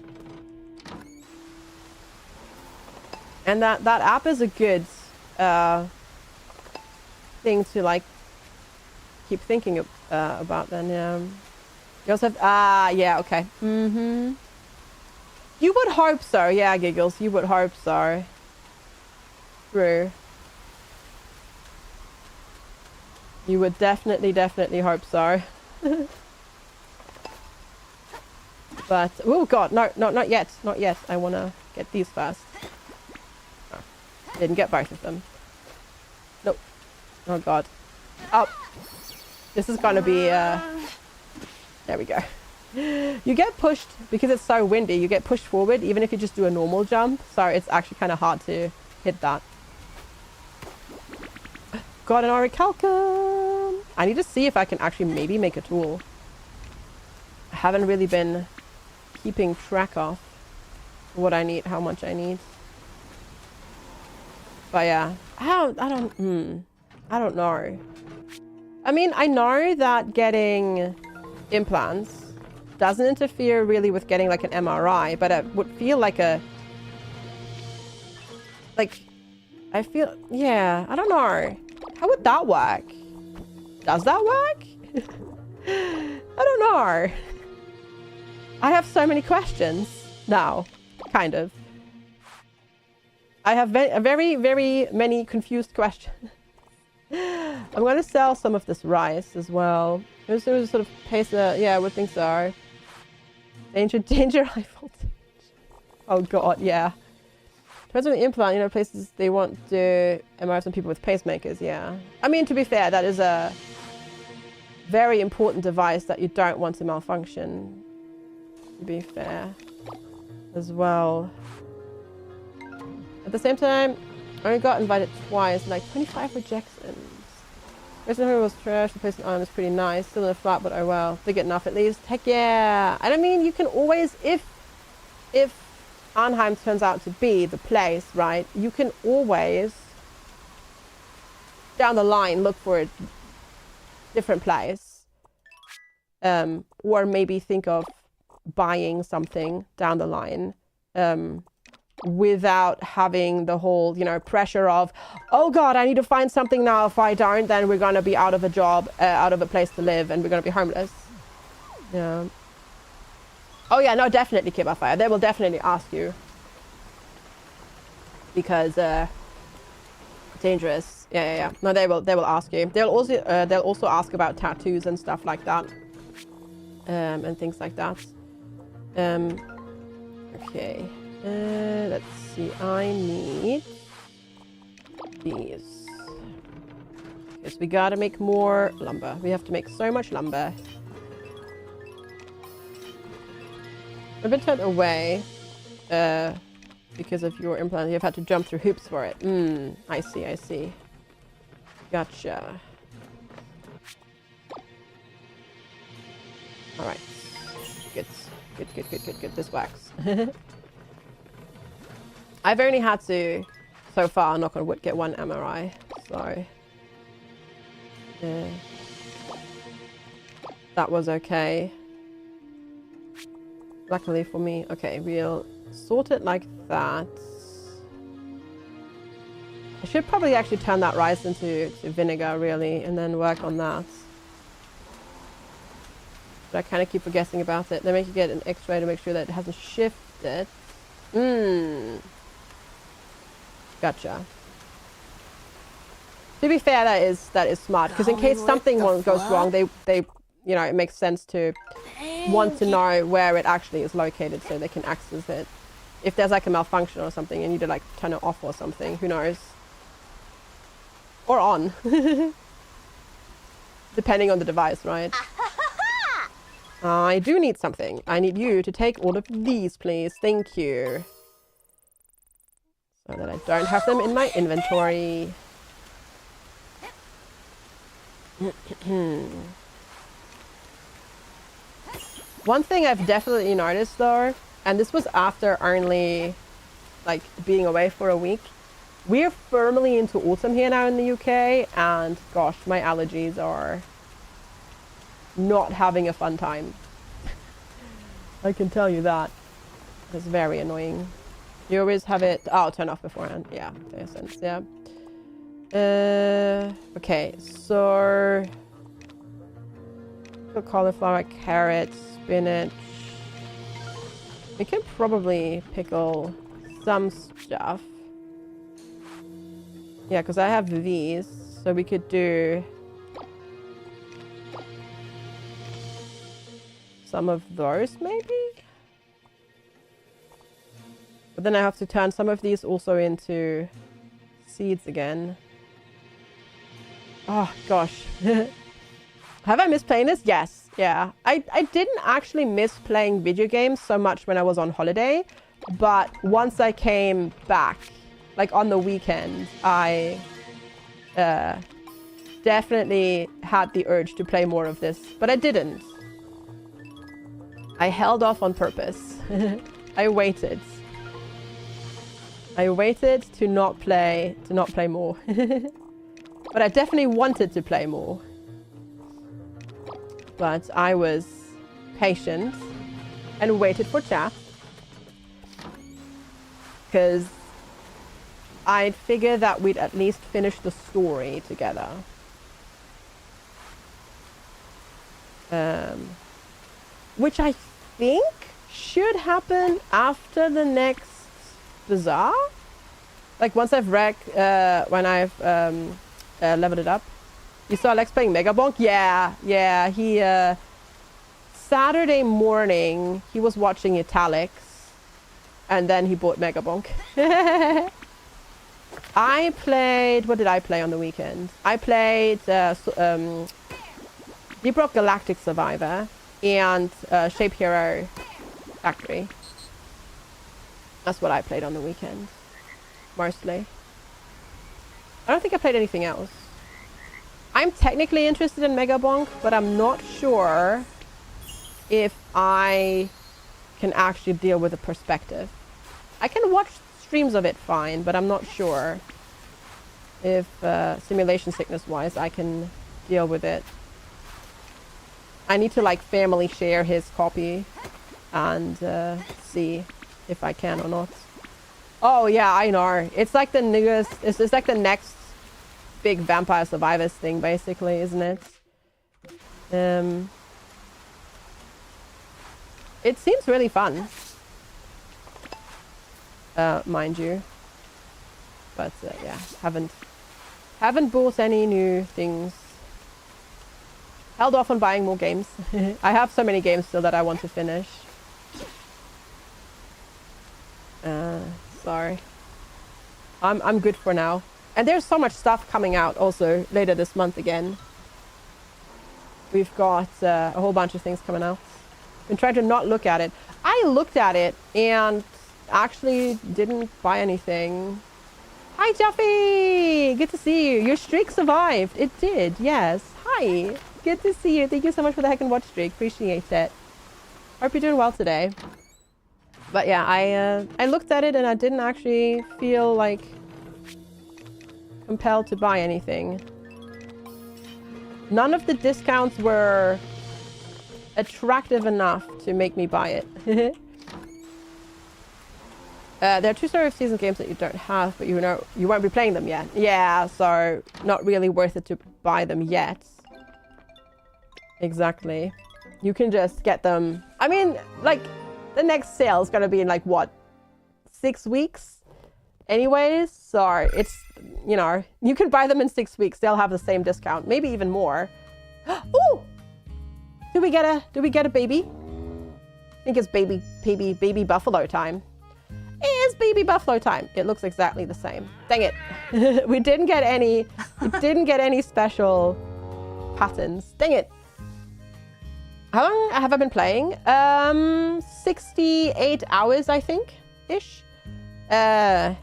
A: And that app is a good thing to like keep thinking about then. You also have yeah, okay. You would hope so. Yeah, Giggles, you would hope so. True. You would definitely hope so. But, oh god, no, not yet. Not yet. I want to get these first. Oh, didn't get both of them. Nope. Oh god. Oh. This is going to be, there we go. You get pushed, because it's so windy, you get pushed forward even if you just do a normal jump. So it's actually kind of hard to hit that. Got an orichalcum. I need to see if I can actually maybe make a tool. I haven't really been keeping track of what I need, how much I need. But yeah, I don't know. I mean, I know that getting implants doesn't interfere really with getting like an MRI, but it would feel like a, like, I feel, yeah, I don't know. How would that work? Does that work? I don't know. I have so many questions now, kind of. I have very many confused questions. I'm going to sell some of this rice as well. There's sort of pace, yeah, I would think so. Danger high voltage. Oh god, yeah. Depends on the implant, you know, places they want to MRI some people with pacemakers, yeah. I mean, to be fair, that is a very important device that you don't want to malfunction. To be fair, as well. At the same time, I only got invited twice, like 25 rejections. Recent was trash, the place in Ireland is pretty nice. Still in a flat, but oh well. Big enough at least. Heck yeah! And I mean, you can always, if Arnheim turns out to be the place, right, you can always, down the line, look for a different place. Or maybe think of buying something down the line. Without having the whole, you know, pressure of, oh god, I need to find something now. If I don't, then we're going to be out of a job, out of a place to live, and we're going to be homeless. Yeah. Oh yeah, no, definitely Kibafire. They will definitely ask you. Because, dangerous. Yeah. No, they will ask you. They'll also ask about tattoos and stuff like that. And things like that. Okay. Let's see, I need these. Okay, so we gotta make more lumber. We have to make so much lumber. I've been turned away because of your implant. You've had to jump through hoops for it. I see. Gotcha. Alright. Good. This works. I've only had to, so far, knock on wood, get one MRI, so yeah. That was okay. Luckily for me. Okay, we'll sort it like that. I should probably actually turn that rice into vinegar, really, and then work on that. But I kind of keep forgetting about it. Then make you get an X-ray to make sure that it hasn't shifted. Gotcha. To be fair, that is smart, because in case something goes wrong, they you know, it makes sense to want to know where it actually is located so they can access it. If there's like a malfunction or something, you need to like turn it off or something, who knows? Or on. Depending on the device, right? I do need something. I need you to take all of these, please. Thank you. So that I don't have them in my inventory. One thing I've definitely noticed though, and this was after only like being away for a week, we're firmly into autumn here now in the UK, and gosh, my allergies are not having a fun time. I can tell you that. It's very annoying. You always have it, turn off beforehand. Yeah, makes sense, yeah. Okay, so cauliflower, carrots, spinach. We can probably pickle some stuff. Yeah, because I have these. So we could do some of those, maybe? But then I have to turn some of these also into seeds again. Oh, gosh. Have I missed playing this? Yes. Yeah. I didn't actually miss playing video games so much when I was on holiday. But once I came back, like on the weekend, I definitely had the urge to play more of this. But I didn't. I held off on purpose. I waited. I waited to not play more. But I definitely wanted to play more. But I was patient and waited for chat. Because I figured that we'd at least finish the story together. Which I think should happen after the next Bazaar. Like once I've when I've leveled it up. You saw Alex playing Mega Bonk? Yeah. He Saturday morning he was watching Italics, and then he bought Mega Bonk. I played. What did I play on the weekend? I played Deep Rock Galactic Survivor and Shape Hero Factory. That's what I played on the weekend, mostly. I don't think I played anything else. I'm technically interested in Mega Bonk, but I'm not sure if I can actually deal with the perspective. I can watch streams of it fine, but I'm not sure if simulation sickness wise I can deal with it. I need to like family share his copy and see if I can or not. Oh yeah, I know. It's like the newest, it's like the next big Vampire Survivors thing basically, isn't it? It seems really fun. Mind you. But yeah, haven't bought any new things. Held off on buying more games. I have so many games still that I want to finish. Sorry. I'm good for now. And there's so much stuff coming out also later this month again. We've got a whole bunch of things coming out. Been trying to not look at it. I looked at it and actually didn't buy anything. Hi, Jeffy! Good to see you. Your streak survived. It did, yes. Hi. Good to see you. Thank you so much for the Heckin' Watch streak. Appreciate it. Hope you're doing well today. But yeah, I looked at it and I didn't actually feel like compelled to buy anything. None of the discounts were attractive enough to make me buy it. There are 2 Story of Season games that you don't have, but you know you won't be playing them yet. Yeah, so not really worth it to buy them yet. Exactly. You can just get them. I mean, like, the next sale is gonna be in like what, 6 weeks? Anyways, so it's, you know, you can buy them in 6 weeks. They'll have the same discount, maybe even more. Ooh! Do we get a baby? I think it's baby buffalo time. It is baby buffalo time. It looks exactly the same. Dang it. We didn't get any special patterns. Dang it. How long have I been playing? 68 hours, I think, ish. So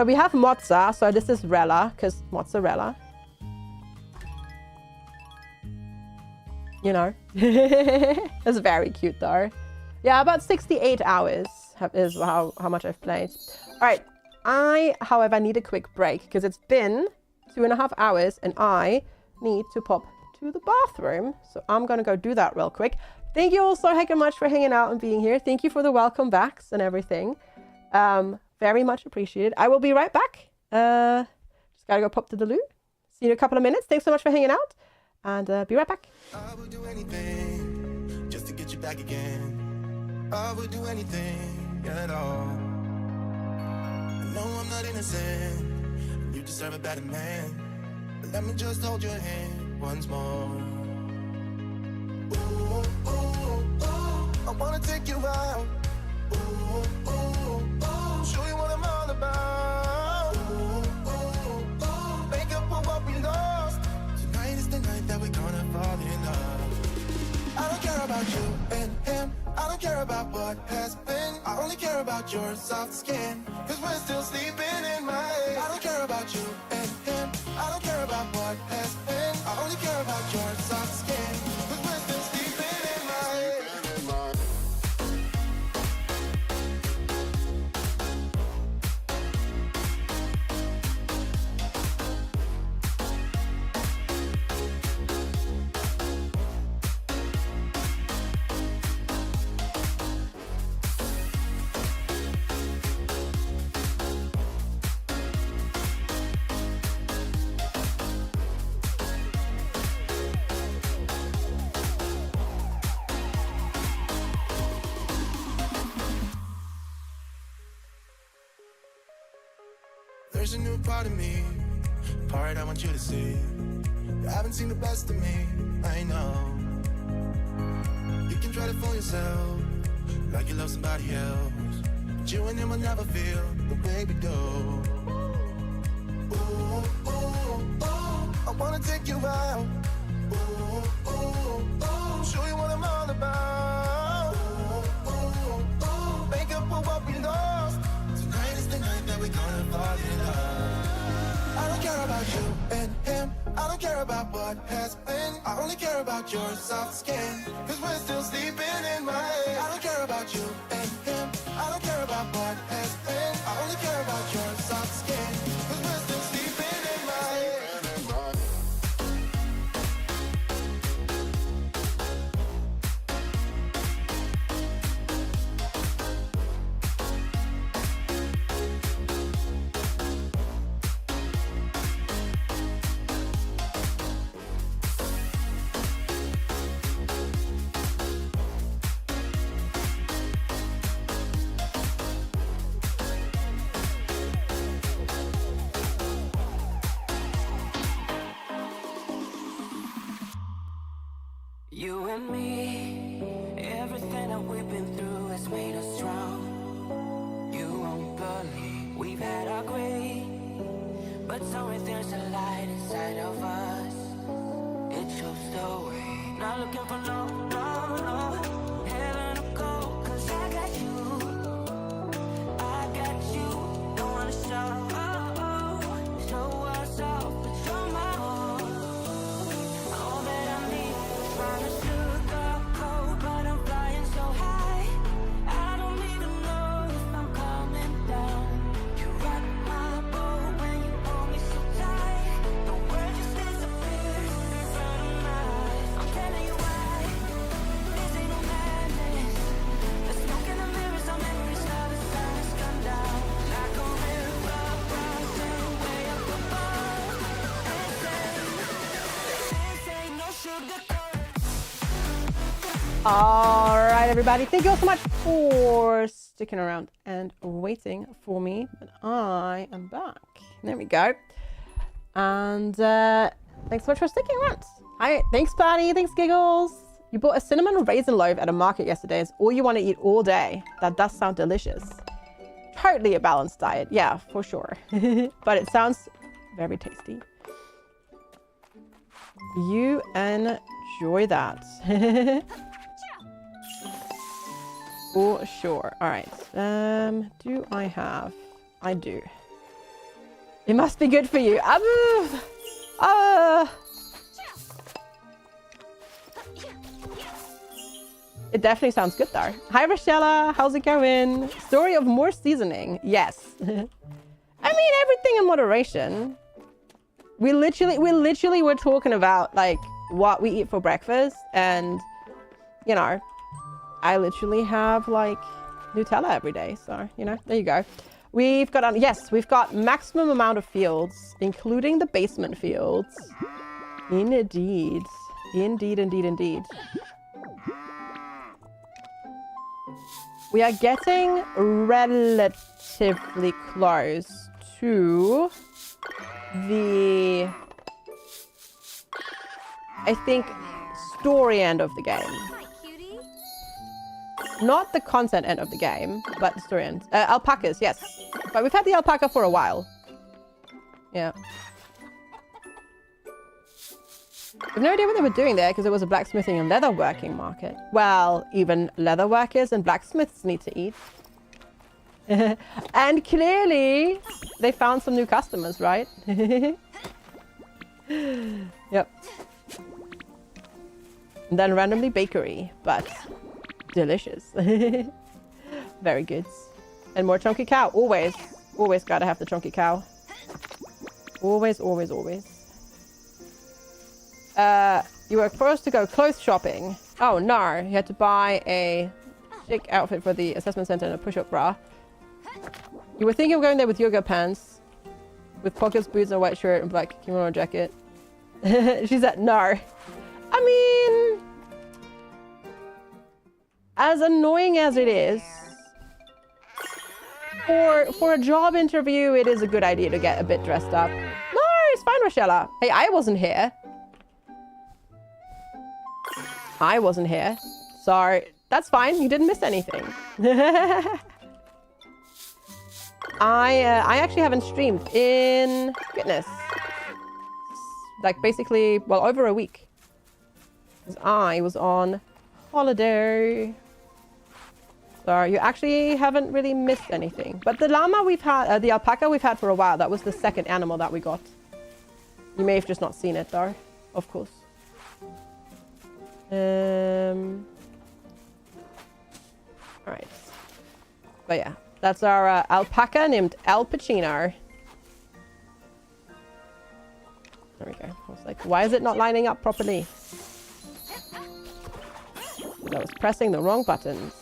A: we have Mozza, so this is Rella, because mozzarella. You know. That's very cute though. Yeah, about 68 hours is how much I've played. All right, I, however, need a quick break because it's been 2.5 hours and I need to pop to the bathroom. So I'm going to go do that real quick. Thank you all so heckin' much for hanging out and being here. Thank you for the welcome backs and everything. Very much appreciated. I will be right back. Just got to go pop to the loo. See you in a couple of minutes. Thanks so much for hanging out and be right back.
F: I would do anything just to get you back again. I would do anything at all. I know I'm not innocent. You deserve a better man. But let me just hold your hand once more. Ooh, ooh, ooh, I wanna take you out. Ooh, ooh, ooh, show you what I'm all about. Ooh, ooh, ooh, make up for what we lost. Tonight is the night that we're gonna fall in love. I don't care about you and him. I don't care about what has been. I only care about your soft skin. Cause we're still sleeping in my head. I don't care about you and him. I don't care about what has been. I only care about your soft skin. Cause we're still sleeping in my head. There's a new part of me, a part I want you to see. You haven't seen the best of me, I know. You can try to fool yourself, like you love somebody else. But you and him will never feel the way we do. Ooh, ooh, ooh, I wanna take you out. Ooh, ooh, ooh, show you what I'm all about. Ooh, ooh, ooh, make up for what we lost. Tonight is the night that we're gonna fall in love. I don't care about you and him. I don't care about what has been. I only care about your soft skin. Cause we're still sleeping in my head. I don't care about you and him. I don't care about what has been. I only care about your soft skin. Cause we're still sleeping in my head.
G: You and me, everything that we've been through has made us strong. You won't believe we've had our gray, but somewhere there's a light inside of us. It shows the way. Not looking for no heaven to go, cause I got you, don't wanna show us off, but you're my all. All that I need, trying to sugarcoat, but I'm flying so high. I don't even know if I'm coming down. You rock my boat when you hold me so tight. The world just disappears in front of my eyes. I'm telling you why, this ain't no madness. The smoke in the mirrors, our memories now the sun has gone down. Like a river rising way up above. This ain't no sugarcoat.
A: All right, everybody. Thank you all so much for sticking around and waiting for me. But I am back. There we go. And thanks so much for sticking around. Hi, thanks, Patty. Thanks, Giggles. You bought a cinnamon raisin loaf at a market yesterday. It's all you want to eat all day. That does sound delicious. Totally a balanced diet. Yeah, for sure. But it sounds very tasty. You enjoy that. For sure. All right. Do I have? I do. It must be good for you. It definitely sounds good though. Hi, Rochella. How's it going? Story of more seasoning. Yes. I mean, everything in moderation. We literally were talking about like what we eat for breakfast, and you know, I literally have like Nutella every day. So, you know, there you go. We've got, yes, we've got maximum amount of fields, including the basement fields. Indeed. Indeed, indeed, indeed. We are getting relatively close to the, I think, story end of the game.
C: Hi, cutie.
A: Not the content end of the game, but the story end. Alpacas, yes. But we've had the alpaca for a while. Yeah. I've no idea what they were doing there because it was a blacksmithing and leatherworking market. Well, even leatherworkers and blacksmiths need to eat. And clearly, they found some new customers, right? Yep. And then randomly bakery, but delicious. Very good. And more chunky cow, always. Always gotta have the chunky cow. Always, always, always. You were forced to go clothes shopping. Oh, no. You had to buy a chic outfit for the assessment center and a push-up bra. You were thinking of going there with yoga pants, with pockets, boots, and a white shirt and black kimono jacket. She said, no. I mean, as annoying as it is, for a job interview, it is a good idea to get a bit dressed up. No, it's fine, Rochella. Hey, I wasn't here. I wasn't here. Sorry. That's fine. You didn't miss anything. I actually haven't streamed in, goodness, like basically, well, over a week. Because I was on holiday. So you actually haven't really missed anything. But the llama we've had, the alpaca we've had for a while, that was the second animal that we got. You may have just not seen it though, of course. Alright. But yeah, that's our alpaca named Al Pacino. There we go. I was like, why is it not lining up properly? I was pressing the wrong buttons.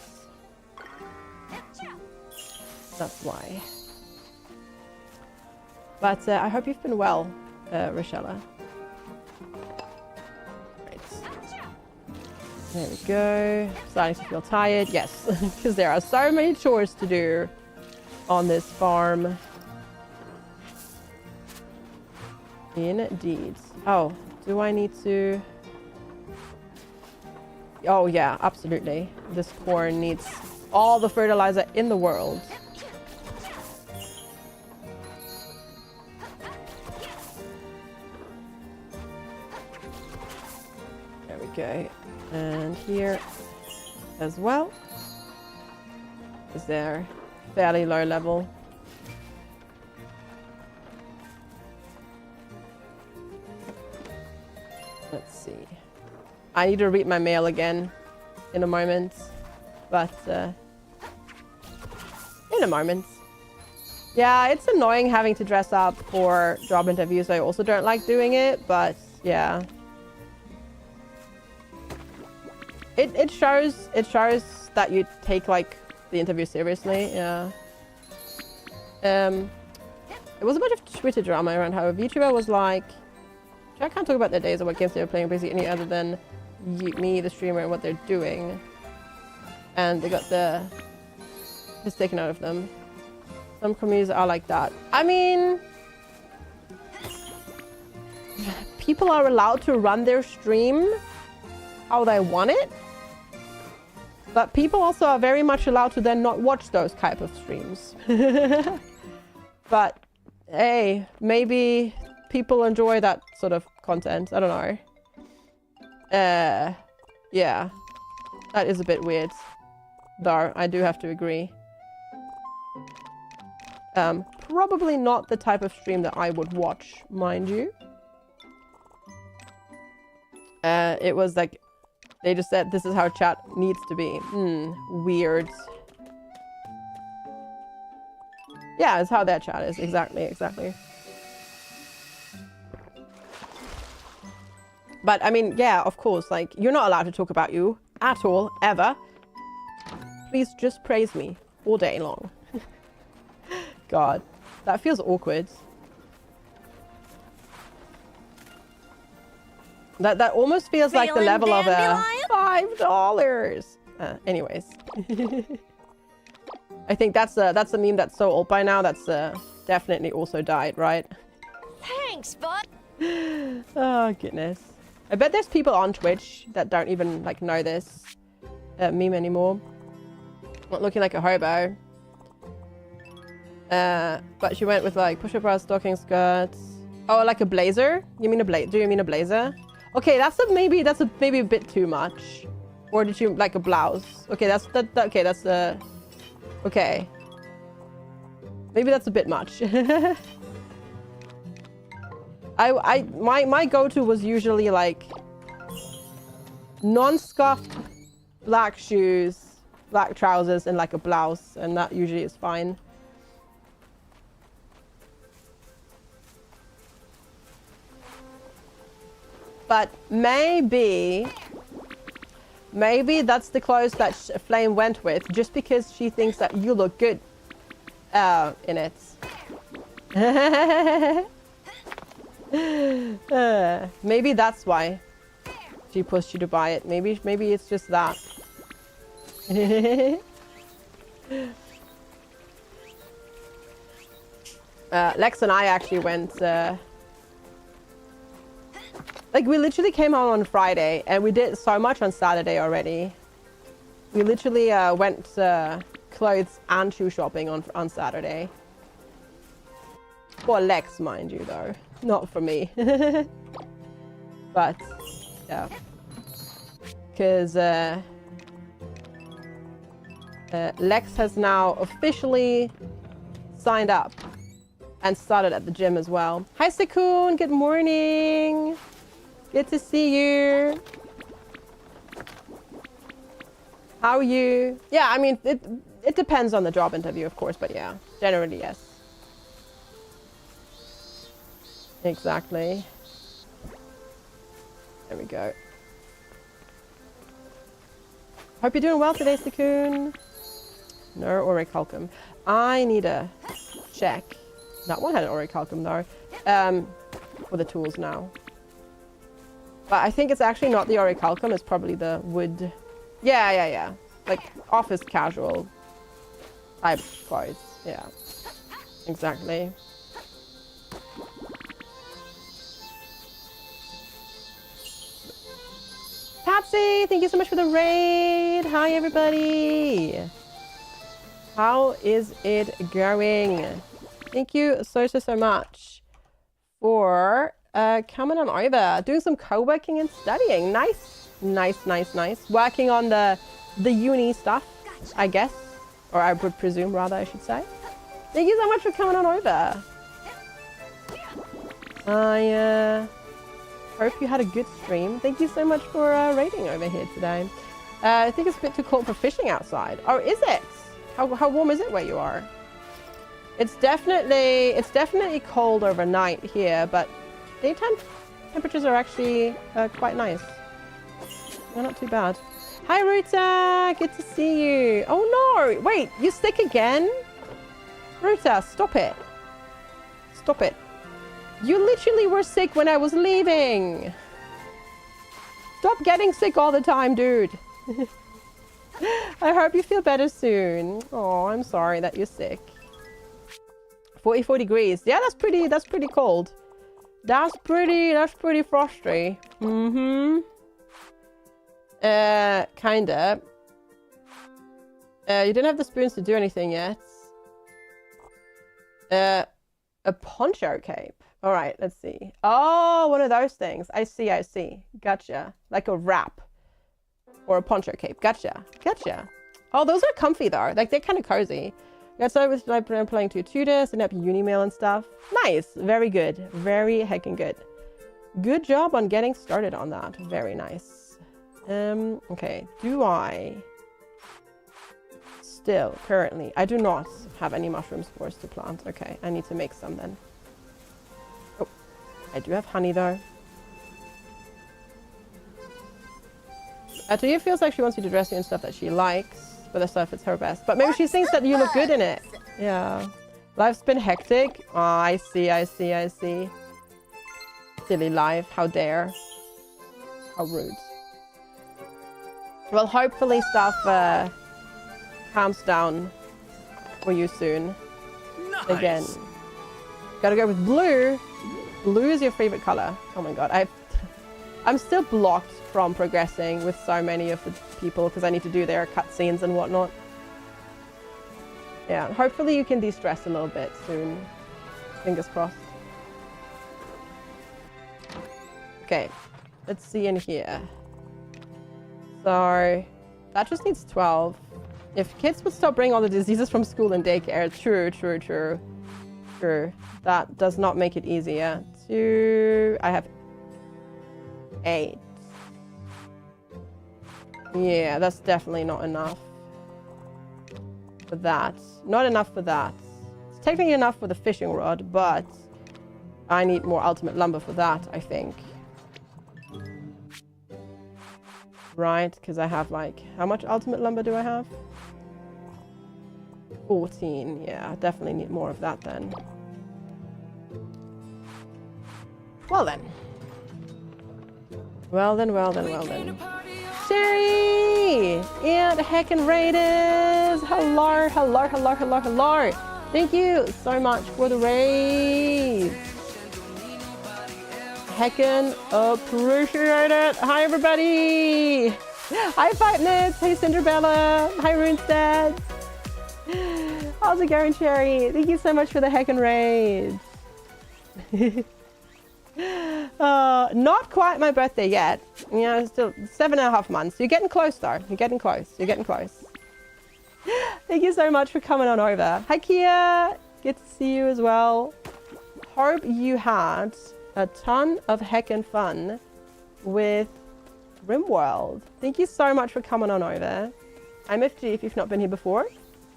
A: That's why. But I hope you've been well, Rochella. Right. There we go. Starting to feel tired. Yes, because there are so many chores to do on this farm. Indeed. Oh, do I need to... Oh yeah, absolutely. This corn needs all the fertilizer in the world. There we go. And here as well. Is there fairly low level? Let's see. I need to read my mail again in a moment, but in a moment. Yeah, it's annoying having to dress up for job interviews. I also don't like doing it, but yeah. It shows that you take like the interview seriously, yeah. It was a bunch of Twitter drama around how a VTuber was like, I can't talk about their days or what games they were playing, basically any other than me, the streamer, and what they're doing. And they got the piss taken out of them. Some communities are like that. I mean, people are allowed to run their stream how they want it. But people also are very much allowed to then not watch those type of streams. But hey, maybe people enjoy that sort of content. I don't know. Yeah. That is a bit weird. Though, I do have to agree. Probably not the type of stream that I would watch, mind you. It was like, they just said this is how chat needs to be. Weird. Yeah, it's how their chat is. Exactly. But I mean, yeah, of course, like, you're not allowed to talk about you at all, ever. Please just praise me all day long. God, that feels awkward. That almost feels like the level of $5. Anyways. I think that's a meme that's so old by now. That's definitely also died, right?
C: Thanks, bud.
A: Oh, goodness. I bet there's people on Twitch that don't even, like, know this meme anymore. Not looking like a hobo. But she went with, like, push-up bras, stocking skirts. Oh, like a blazer? You mean a do you mean a blazer? Okay, that's maybe a bit too much. Or did you like a blouse? Okay, okay, that's the... Okay. Maybe that's a bit much. My go-to was usually like non-scuffed black shoes, black trousers, and like a blouse, and that usually is fine. But maybe that's the clothes that Flame went with, just because she thinks that you look good in it. Maybe that's why she pushed you to buy it. Maybe it's just that. Lex and I actually went... like, we literally came home on Friday, and we did so much on Saturday already. We literally went clothes and shoe shopping on Saturday. For Lex, mind you, though. Not for me. But, yeah. Because Lex has now officially signed up and started at the gym as well. Hi, Sakun. Good morning. Good to see you. How are you? Yeah, I mean, it depends on the job interview, of course, but yeah, generally, yes. Exactly. There we go. Hope you're doing well today, Sakun. No orichalcum. I need a check. That one had an orichalcum though. For the tools now. But I think it's actually not the orichalcum, it's probably the wood. Yeah. Like office casual type clothes. Yeah. Exactly. Patsy, thank you so much for the raid. Hi, everybody. How is it going? Thank you so much for coming on over, doing some co-working and studying. Nice. Working on the uni stuff, I guess. Or I would presume, rather, I should say. Thank you so much for coming on over. I hope you had a good stream. Thank you so much for raiding over here today. I think it's a bit too cold for fishing outside. Oh, is it? How warm is it where you are? It's definitely cold overnight here, but daytime temperatures are actually quite nice. They're not too bad. Hi, Ruta! Good to see you. Oh no! Wait, you sick again? Ruta, stop it. Stop it. You literally were sick when I was leaving. Stop getting sick all the time, dude. I hope you feel better soon. Oh, I'm sorry that you're sick. 44 degrees. Yeah, that's pretty cold. That's pretty frosty. Kinda. You didn't have the spoons to do anything yet. A poncho cape. All right, let's see. Oh, one of those things. I see. Gotcha. Like a wrap. Or a poncho cape. Gotcha. Oh, those are comfy though. Like, they're kind of cozy. Got started with like playing two tutors, setting up uni mail and stuff. Nice. Very good. Very heckin' good. Good job on getting started on that. Very nice. Okay. Do I still, currently, I do not have any mushroom spores to plant. Okay, I need to make some then. Oh, I do have honey though. Atuya feels like she wants you to dress you in stuff that she likes, but the stuff it's her best. But maybe she thinks that you look good in it. Yeah. Life's been hectic. Oh, I see. Silly life. How dare. How rude. Well, hopefully stuff calms down for you soon.
D: Nice.
A: Again. Gotta go with blue. Blue is your favorite color. Oh my god, I'm still blocked from progressing with so many of the people because I need to do their cutscenes and whatnot. Yeah, hopefully you can de-stress a little bit soon. Fingers crossed. Okay, let's see in here. So, that just needs 12. If kids would stop bringing all the diseases from school and daycare, true. That does not make it easier. I have 8. Yeah, that's definitely not enough for that. Not enough for that. It's technically enough for the fishing rod, but I need more ultimate lumber for that, I think. Right, because I have like, how much ultimate lumber do I have? 14, yeah, I definitely need more of that then. Well then. Well then. Sherry! And Heckin' Raiders! Hello! Thank you so much for the raid! Heckin' appreciate it! Hi everybody! Hi Fightness! Hey Cinderbella! Hi Runestead! How's it going, Sherry? Thank you so much for the Heckin' raid! Not quite my birthday yet. You know, still 7.5 months. You're getting close though. You're getting close. Thank you so much for coming on over. Hi Kia! Good to see you as well. Hope you had a ton of heckin' fun with RimWorld. Thank you so much for coming on over. I'm FG if you've not been here before.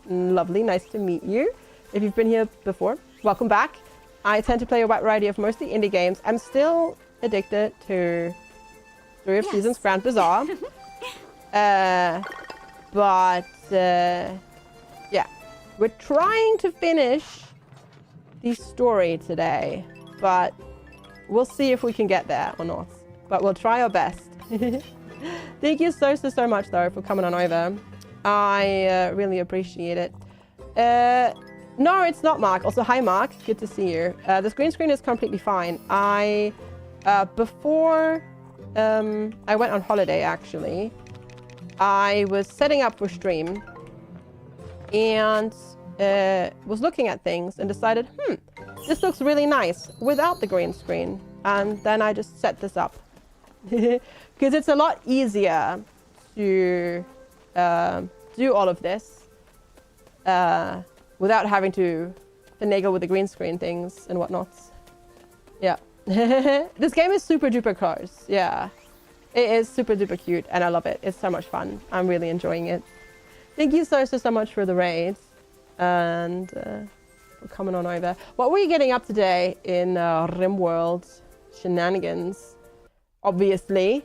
A: Lovely, nice to meet you. If you've been here before, welcome back. I tend to play a wide variety of mostly indie games. I'm still addicted to 3 of Seasons Grand Bazaar. Yeah, we're trying to finish the story today, but we'll see if we can get there or not. But we'll try our best. Thank you so much though for coming on over. I really appreciate it. No, it's not Mark. Also, hi Mark. Good to see you. This green screen is completely fine. Before I went on holiday, actually, I was setting up for stream and was looking at things and decided, this looks really nice without the green screen. And then I just set this up. Because it's a lot easier to do all of this without having to finagle with the green screen things and whatnot. Yeah. This game is super duper close. Yeah. It is super duper cute and I love it. It's so much fun. I'm really enjoying it. Thank you so much for the raid and for coming on over. What were you getting up today in RimWorld? Shenanigans, obviously.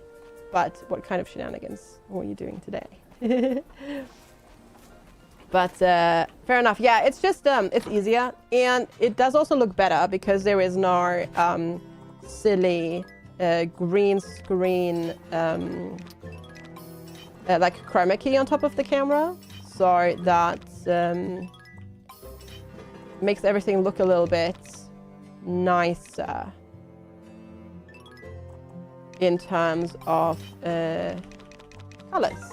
A: But what kind of shenanigans were you doing today? But fair enough. Yeah, it's just it's easier and it does also look better because there is no silly green screen like chroma key on top of the camera, so that makes everything look a little bit nicer in terms of colors.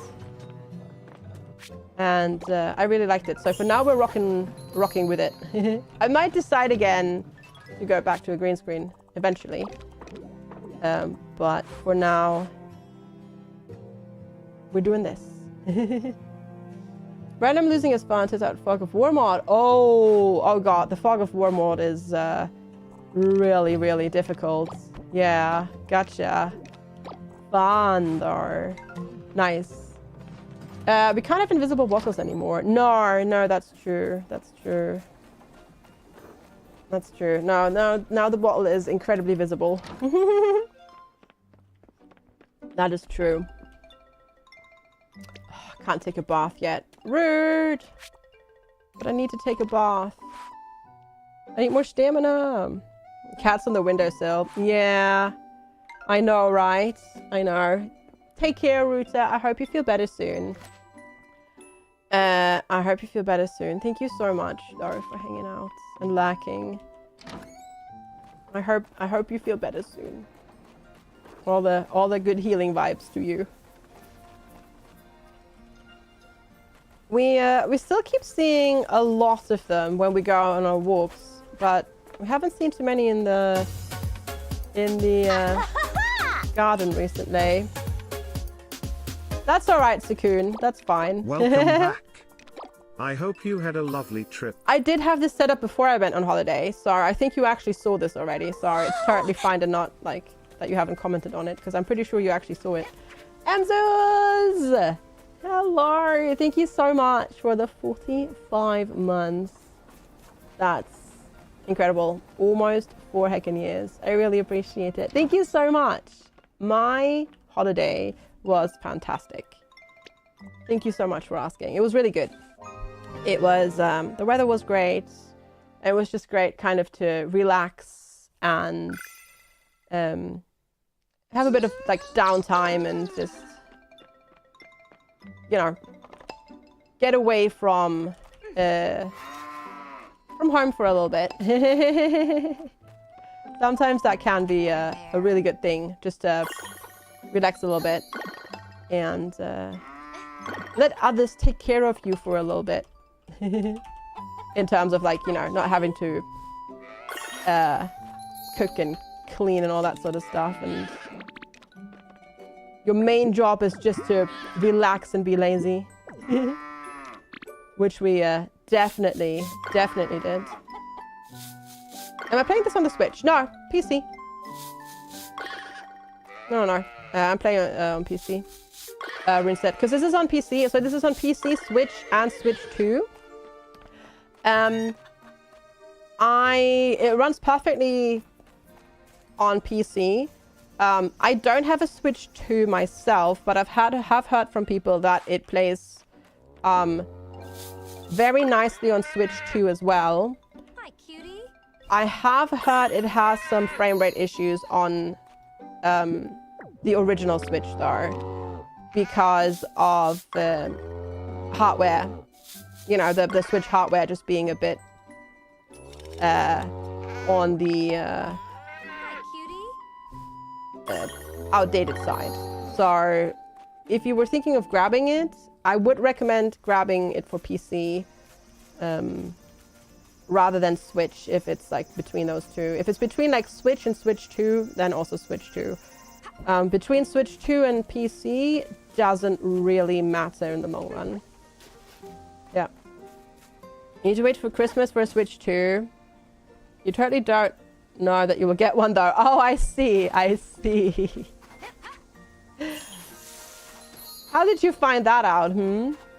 A: And I really liked it. So for now, we're rocking with it. I might decide again to go back to a green screen eventually. But for now, we're doing this. Random losing his fun turns out Fog of War mod. Oh god, the Fog of War mod is really, really difficult. Yeah, gotcha. Fun though. Nice. We can't have invisible bottles anymore. No, that's true. That's true. No, now the bottle is incredibly visible. That is true. Oh, I can't take a bath yet. Rude! But I need to take a bath. I need more stamina. Cat's on the windowsill. Yeah. I know, right? I know. Take care, Ruta. I hope you feel better soon. I hope you feel better soon. Thank you so much, though, for hanging out and lurking. I hope you feel better soon. All the good healing vibes to you. We still keep seeing a lot of them when we go on our walks, but we haven't seen too many in the garden recently. That's all right, Sakun. That's fine.
B: Welcome back. I hope you had a lovely trip.
A: I did have this set up before I went on holiday, so I think you actually saw this already. Sorry, it's totally fine to not like that you haven't commented on it, because I'm pretty sure you actually saw it. Amzuz! Hello! Thank you so much for the 45 months. That's incredible. Almost 4 heckin' years. I really appreciate it. Thank you so much. My holiday was fantastic. Thank you so much for asking. It was really good. It was, the weather was great. It was just great kind of to relax and have a bit of like downtime and just, you know, get away from home for a little bit. Sometimes that can be a really good thing, just to relax a little bit and let others take care of you for a little bit. In terms of like, you know, not having to cook and clean and all that sort of stuff, and your main job is just to relax and be lazy. Which we definitely did. Am I playing this on the Switch? No, PC. No. I'm playing on PC. Instead, because this is on PC. So this is on PC, Switch, and Switch 2. It runs perfectly on PC. I don't have a Switch 2 myself, but have heard from people that it plays very nicely on Switch 2 as well.
C: Hi, cutie.
A: I have heard it has some frame rate issues on the original Switch though, because of the hardware. You know, the Switch hardware just being a bit on the
C: Hi, cutie.
A: outdated side. So if you were thinking of grabbing it, I would recommend grabbing it for PC rather than Switch if it's like between those two. If it's between like Switch and Switch 2, then also Switch 2. Between Switch 2 and PC doesn't really matter in the long run. Yeah. You need to wait for Christmas for a Switch 2. You totally don't know that you will get one though. Oh, I see. How did you find that out,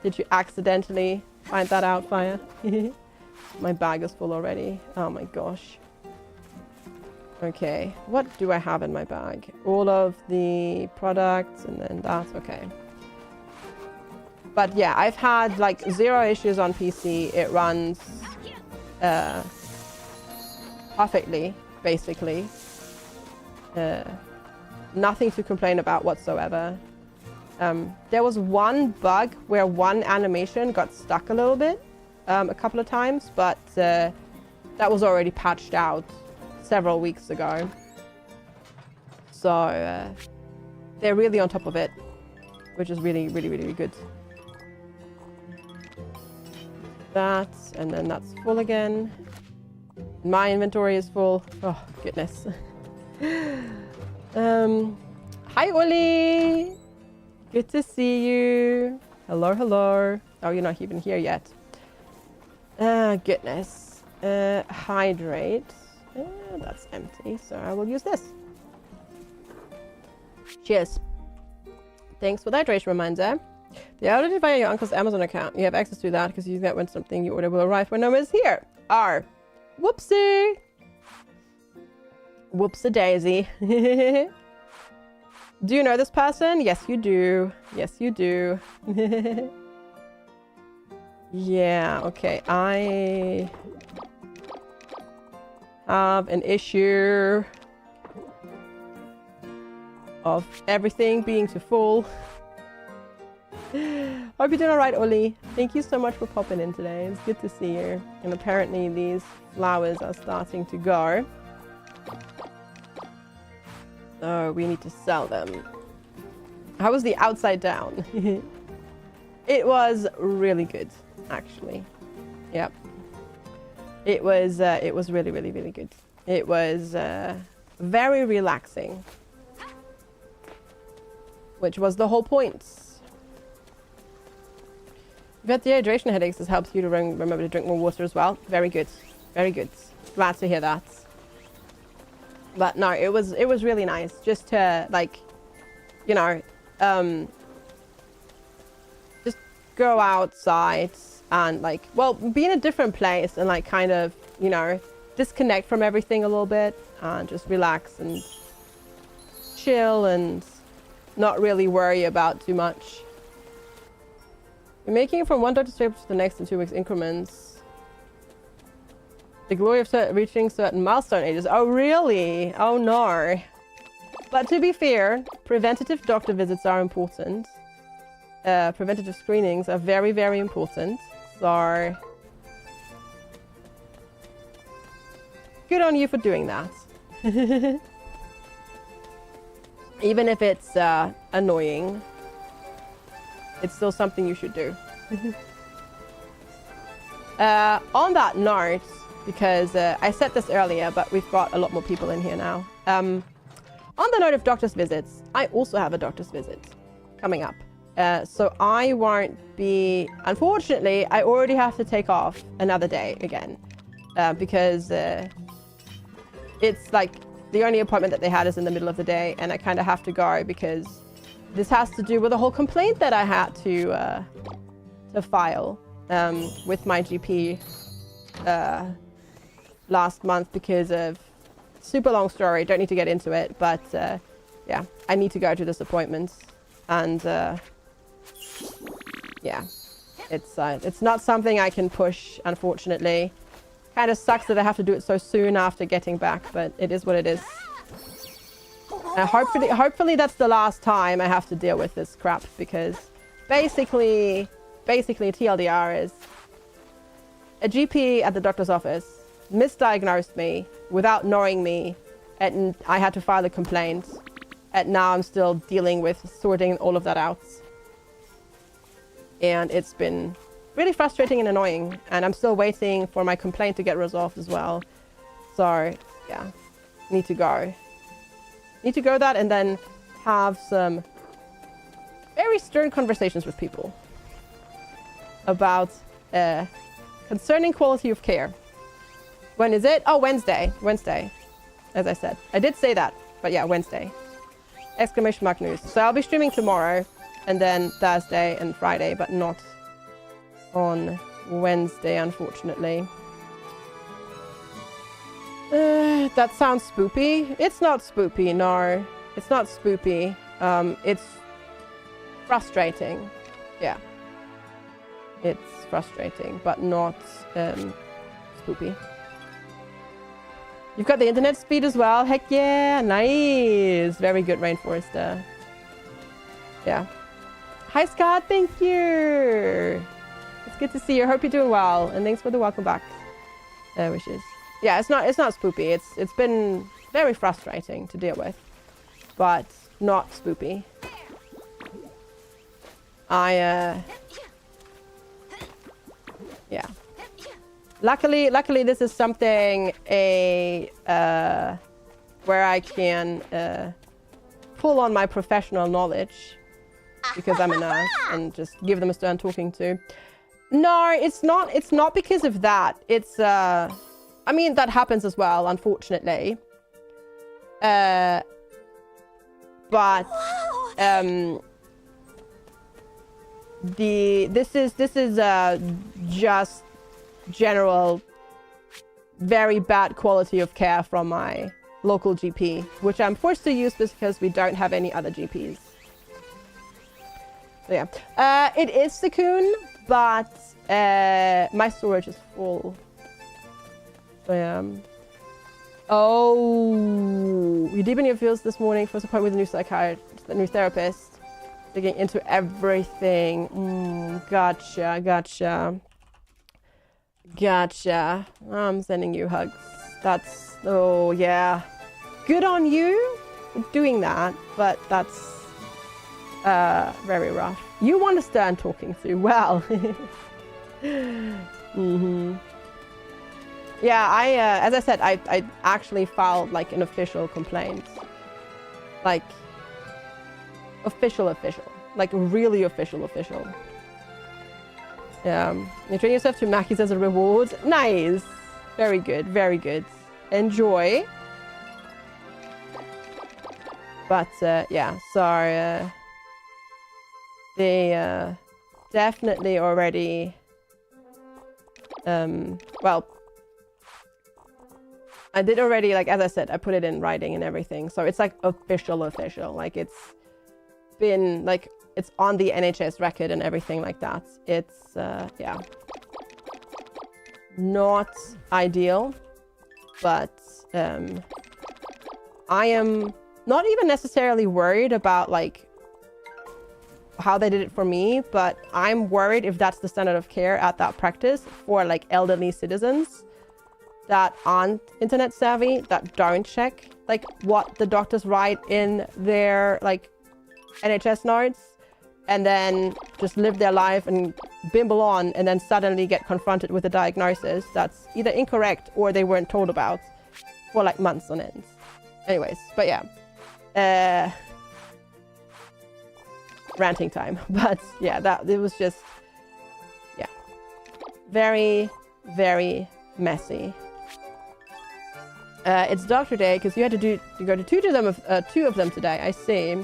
A: Did you accidentally find that out, Fire? My bag is full already. Oh my gosh. Okay, what do I have in my bag? All of the products and then that, okay. But yeah, I've had like 0 issues on PC. It runs perfectly, basically. Nothing to complain about whatsoever. There was one bug where one animation got stuck a little bit a couple of times, but that was already patched out several weeks ago. So they're really on top of it, which is really, really, really good. That, and then that's full again. My inventory is full. Oh, goodness. Hi, Oli! Good to see you. Hello, hello. Oh, you're not even here yet. Goodness. Hydrate. That's empty, so I will use this. Cheers. Thanks for the hydration reminder. The order via your uncle's Amazon account. You have access to that because you use that when something you order will arrive when no one is here. R. Whoopsie. Whoopsie-daisy. Do you know this person? Yes, you do. Yes, you do. Yeah, okay. I have an issue of everything being too full. Hope you're doing alright, Oli. Thank you so much for popping in today. It's good to see you. And apparently these flowers are starting to go. So we need to sell them. How was the Outside Down? It was really good, actually. Yep. It was really, really, really good. It was very relaxing, which was the whole point. If you had dehydration headaches, this helps you to remember to drink more water as well. Very good, very good. Glad to hear that. But no, it was really nice just to, like, you know, just go outside and, like, well, be in a different place and, like, kind of, you know, disconnect from everything a little bit and just relax and chill and not really worry about too much. You're making it from one doctor's trip to the next in 2 weeks increments. The glory of reaching certain milestone ages. Oh, really? Oh, no. But to be fair, preventative doctor visits are important. Preventative screenings are very, very important. So, good on you for doing that. Even if it's annoying, it's still something you should do. On that note, because I said this earlier, but we've got a lot more people in here now. On the note of doctor's visits, I also have a doctor's visit coming up. So I won't be... Unfortunately, I already have to take off another day again. Because it's like the only appointment that they had is in the middle of the day. And I kind of have to go because this has to do with a whole complaint that I had to file with my GP last month because of... Super long story, don't need to get into it, but yeah, I need to go to this appointment, and yeah, it's not something I can push, unfortunately. Kind of sucks that I have to do it so soon after getting back, but it is what it is. Hopefully that's the last time I have to deal with this crap, because basically TLDR is a GP at the doctor's office misdiagnosed me without knowing me, and I had to file a complaint, and now I'm still dealing with sorting all of that out, and it's been really frustrating and annoying, and I'm still waiting for my complaint to get resolved as well. So yeah, need to go that and then have some very stern conversations with people about concerning quality of care. When is it? Oh, Wednesday. Wednesday, as I said. I did say that, but yeah, Wednesday. Exclamation mark news. So I'll be streaming tomorrow, and then Thursday and Friday, but not on Wednesday, unfortunately. That sounds spoopy. It's not spoopy, no. It's not spoopy. It's frustrating. Yeah. It's frustrating, but not spoopy. You've got the internet speed as well. Heck yeah, nice. Very good, Rainforester. Yeah. Hi, Scott. Thank you. It's good to see you. I hope you're doing well, and thanks for the welcome back wishes. Yeah, it's not spoopy. It's been very frustrating to deal with, but not spoopy. Yeah. Luckily, this is something where I can pull on my professional knowledge because I'm a nurse and just give them a stern talking to. No, it's not because of that. It's I mean, that happens as well, unfortunately. But this is just general very bad quality of care from my local GP, which I'm forced to use because we don't have any other GPs. So yeah, it is Sakun, but my storage is full. So yeah. Oh, you deep in your feels this morning for support with a new psychiatrist, a new therapist, digging into everything. Gotcha. I'm sending you hugs. Oh yeah, good on you. doing that, but that's very rough. You understand talking to well. Yeah, I as I said, I actually filed like an official complaint, like official, like really official. Yeah, you train yourself to Mackies as a reward. Nice, very good, very good. Enjoy. But yeah, sorry. They definitely already. Well, I did already, like, as I said, I put it in writing and everything. So it's like official. Like it's been, like, it's on the NHS record and everything like that. It's, yeah. Not ideal, but I am not even necessarily worried about, like, how they did it for me, but I'm worried if that's the standard of care at that practice for, like, elderly citizens that aren't internet savvy, that don't check like what the doctors write in their like NHS notes, and then just live their life and bimble on, and then suddenly get confronted with a diagnosis that's either incorrect or they weren't told about for like months on end. Anyways, but yeah, ranting time. But yeah, that it was just, yeah, very, very messy. It's doctor day because you had to go to two of them today. I see.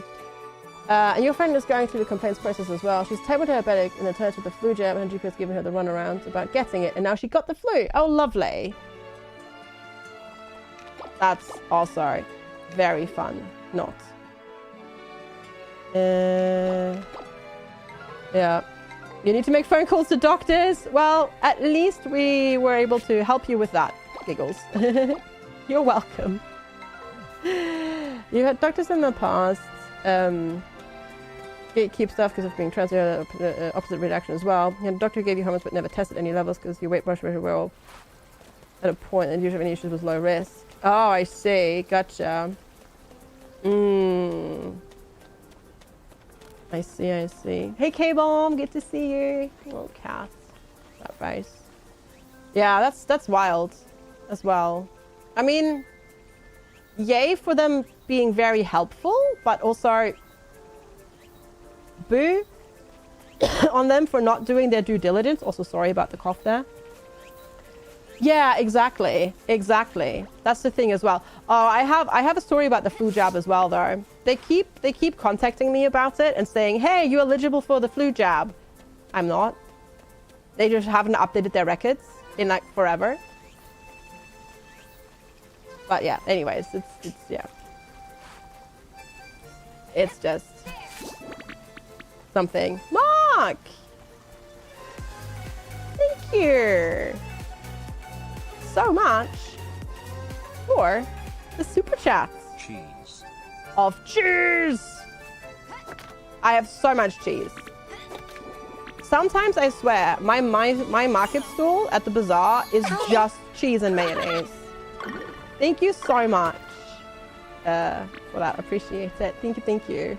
A: And your friend is going through the complaints process as well. She's type 1 diabetic and then turned to the flu jab, and GP has given her the runaround about getting it, and now she got the flu. Oh, lovely. That's also very fun. Not. Yeah. You need to make phone calls to doctors. Well, at least we were able to help you with that. Giggles. You're welcome. You had doctors in the past gatekeep stuff because of being transfer opposite reaction as well. And the doctor gave you hormones but never tested any levels because your weight blood sugar were at a point and usually have any issues with low risk. Oh, I see. Gotcha. I see. Hey, K-Bomb, good to see you. Little cat. That face. Yeah, that's wild as well. I mean, yay for them being very helpful, but also boo on them for not doing their due diligence. Also, sorry about the cough there. Yeah, exactly. That's the thing as well. Oh, I have a story about the flu jab as well, though. They keep contacting me about it and saying, "Hey, you're eligible for the flu jab." I'm not. They just haven't updated their records in like forever. But yeah, anyways, it's yeah. It's just something. Mark! Thank you so much for the super chats.
B: Cheese.
A: Of cheese! I have so much cheese. Sometimes I swear, my market stall at the bazaar is just cheese and mayonnaise. Thank you so much for that. Appreciate it. Thank you.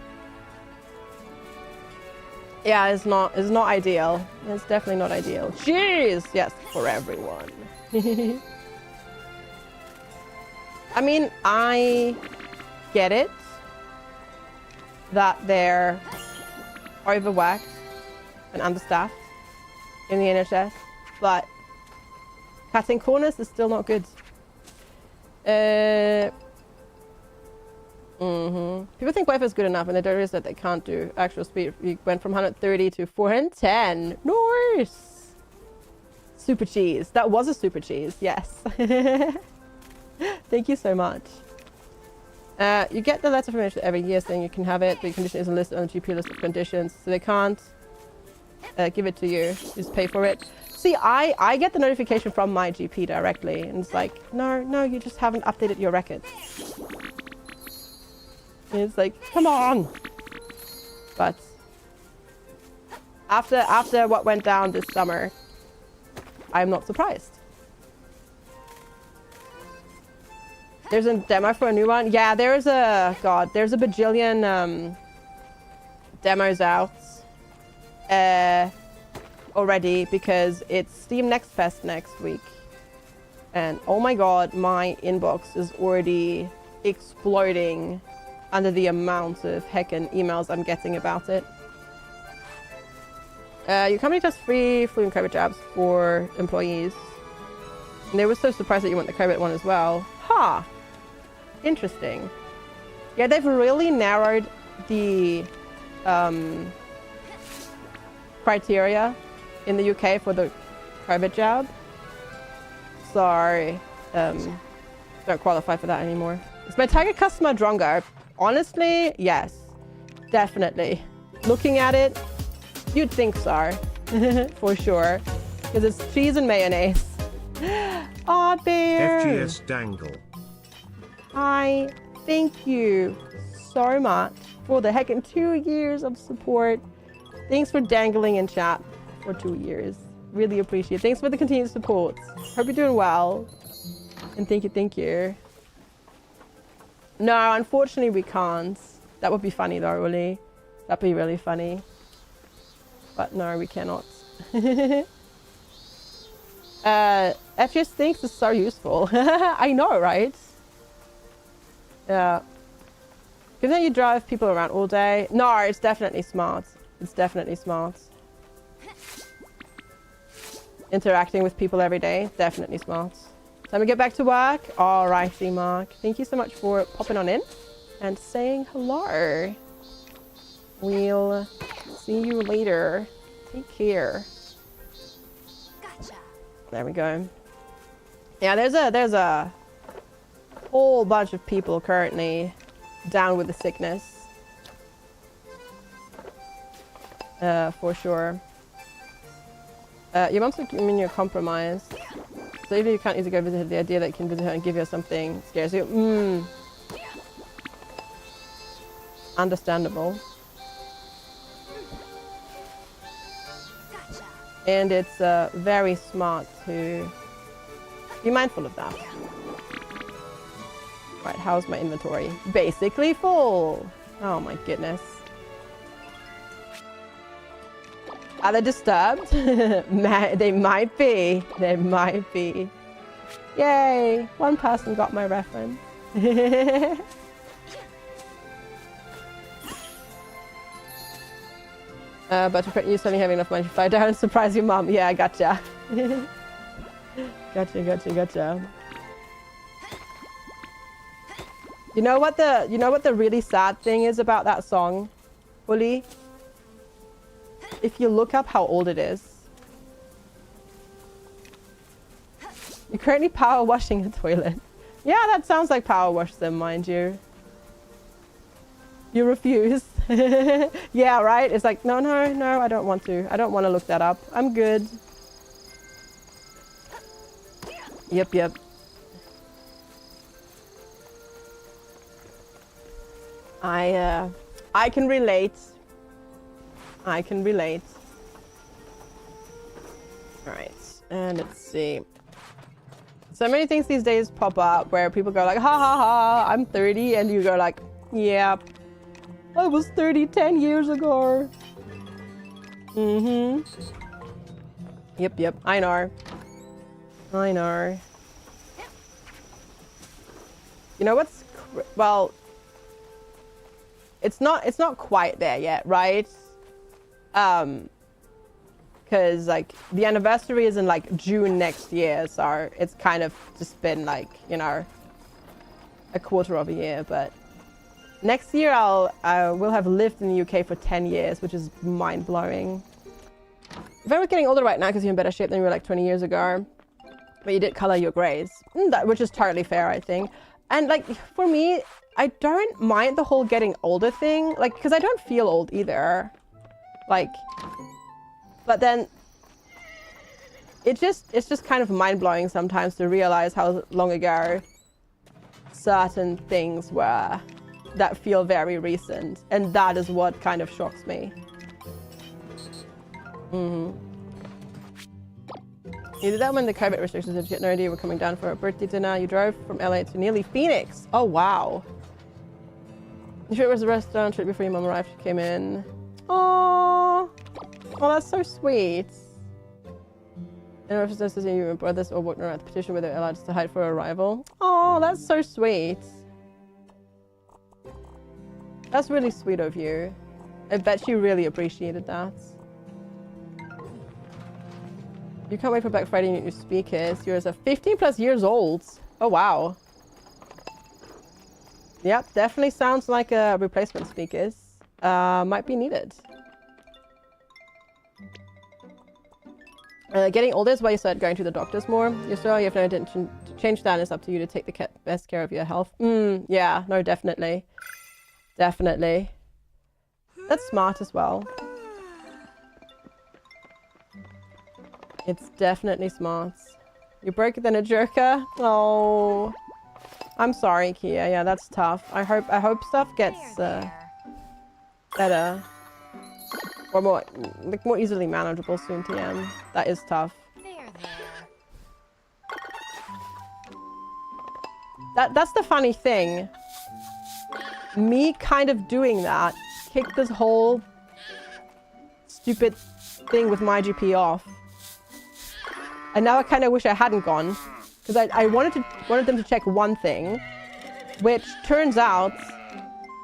A: Yeah, it's not ideal. It's definitely not ideal. Cheese! Yes, for everyone. I mean, I get it that they're overworked and understaffed in the NHS, but cutting corners is still not good. People think Wi-Fi is good enough, and they don't realize that they can't do actual speed. We went from 130 to 410. Nice. Super cheese. That was a super cheese. Yes. Thank you so much. You get the letter from NHS every year saying you can have it, but your condition isn't listed on the GP list of conditions, so they can't give it to you. You just pay for it. See, I get the notification from my GP directly, and it's like, no, you just haven't updated your records. And it's like, come on. But after what went down this summer, I'm not surprised. There's a demo for a new one. Yeah, there's a bajillion demos out already because it's Steam Next Fest next week. And oh my god, my inbox is already exploding under the amount of heckin' emails I'm getting about it. Your company does free flu and COVID jabs for employees. And they were so surprised that you want the COVID one as well. Ha! Huh. Interesting. Yeah, they've really narrowed the criteria in the UK for the COVID jab. So, don't qualify for that anymore. Is my target customer Drongo? Honestly, yes. Definitely. Looking at it, you'd think so. For sure. Because it's cheese and mayonnaise. Aw, Bear!
B: FGS Dangle.
A: Hi, thank you so much for the heckin' 2 years of support. Thanks for dangling in chat for 2 years. Really appreciate it. Thanks for the continued support. Hope you're doing well. And thank you. No, unfortunately we can't. That would be funny though, Uli. That'd be really funny. But no, we cannot. FGS Thinks is so useful. I know, right? Yeah. Given that you drive people around all day. No, it's definitely smart. It's definitely smart. Interacting with people every day, definitely smart. Time to get back to work. Alrighty, Mark. Thank you so much for popping on in and saying hello. We'll see you later. Take care.
C: Gotcha.
A: There we go. Yeah, there's a whole bunch of people currently down with the sickness. For sure. Your mom's immunocompromised. So even if you can't easily go visit her, the idea that you can visit her and give her something scares you. Understandable.
C: Gotcha.
A: And it's very smart to be mindful of that. Right, how's my inventory? Basically full. Oh my goodness. Are they disturbed? They might be. They might be. Yay! One person got my reference. But you suddenly having enough money to fly down and surprise your mom. Yeah, I gotcha. Gotcha. You know what the really sad thing is about that song, Uli? If you look up how old it is. You're currently power washing a toilet. Yeah, that sounds like power wash them, mind you. You refuse. Yeah, right? It's like, no, I don't want to. I don't want to look that up. I'm good. Yep. I can relate. Alright, and let's see. So many things these days pop up where people go like, ha ha ha, I'm 30, and you go like, yeah, I was 30 10 years ago. Yep, I know. You know what's, well, it's not quite there yet, right? Because like the anniversary is in like June next year, so it's kind of just been like, you know, a quarter of a year. But next year I will have lived in the UK for 10 years, which is mind-blowing. If I was getting older right now because you're in better shape than you were like 20 years ago, but you did color your grays, which is totally fair, I think. And like for me, I don't mind the whole getting older thing, like, because I don't feel old either. Like, but then it's just kind of mind-blowing sometimes to realize how long ago certain things were that feel very recent, and that is what kind of shocks me. You did that when the COVID restrictions had no idea were coming down for a birthday dinner. You drove from LA to nearly Phoenix. Oh, wow. You sure it was a restaurant trip before your mom arrived? She came in. Oh, that's so sweet. And if it's saying your brothers or whatnot at the petition where they're allowed to hide for arrival. Oh, that's so sweet. That's really sweet of you. I bet she really appreciated that. You can't wait for Black Friday new speakers. Yours are 15 plus years old. Oh, wow. Yep, definitely sounds like a replacement speakers. Might be needed. Getting older is why you started going to the doctors more. You're sure you have no intention to change that. It's up to you to take the best care of your health. Yeah, no, definitely. Definitely. That's smart as well. It's definitely smart. You broke it than a jerker? Oh. I'm sorry, Kia. Yeah, that's tough. I hope stuff gets better. Or more easily manageable soon, TM. That is tough. That's the funny thing. Me kind of doing that kicked this whole stupid thing with my GP off. And now I kind of wish I hadn't gone. Because I wanted them to check one thing, which turns out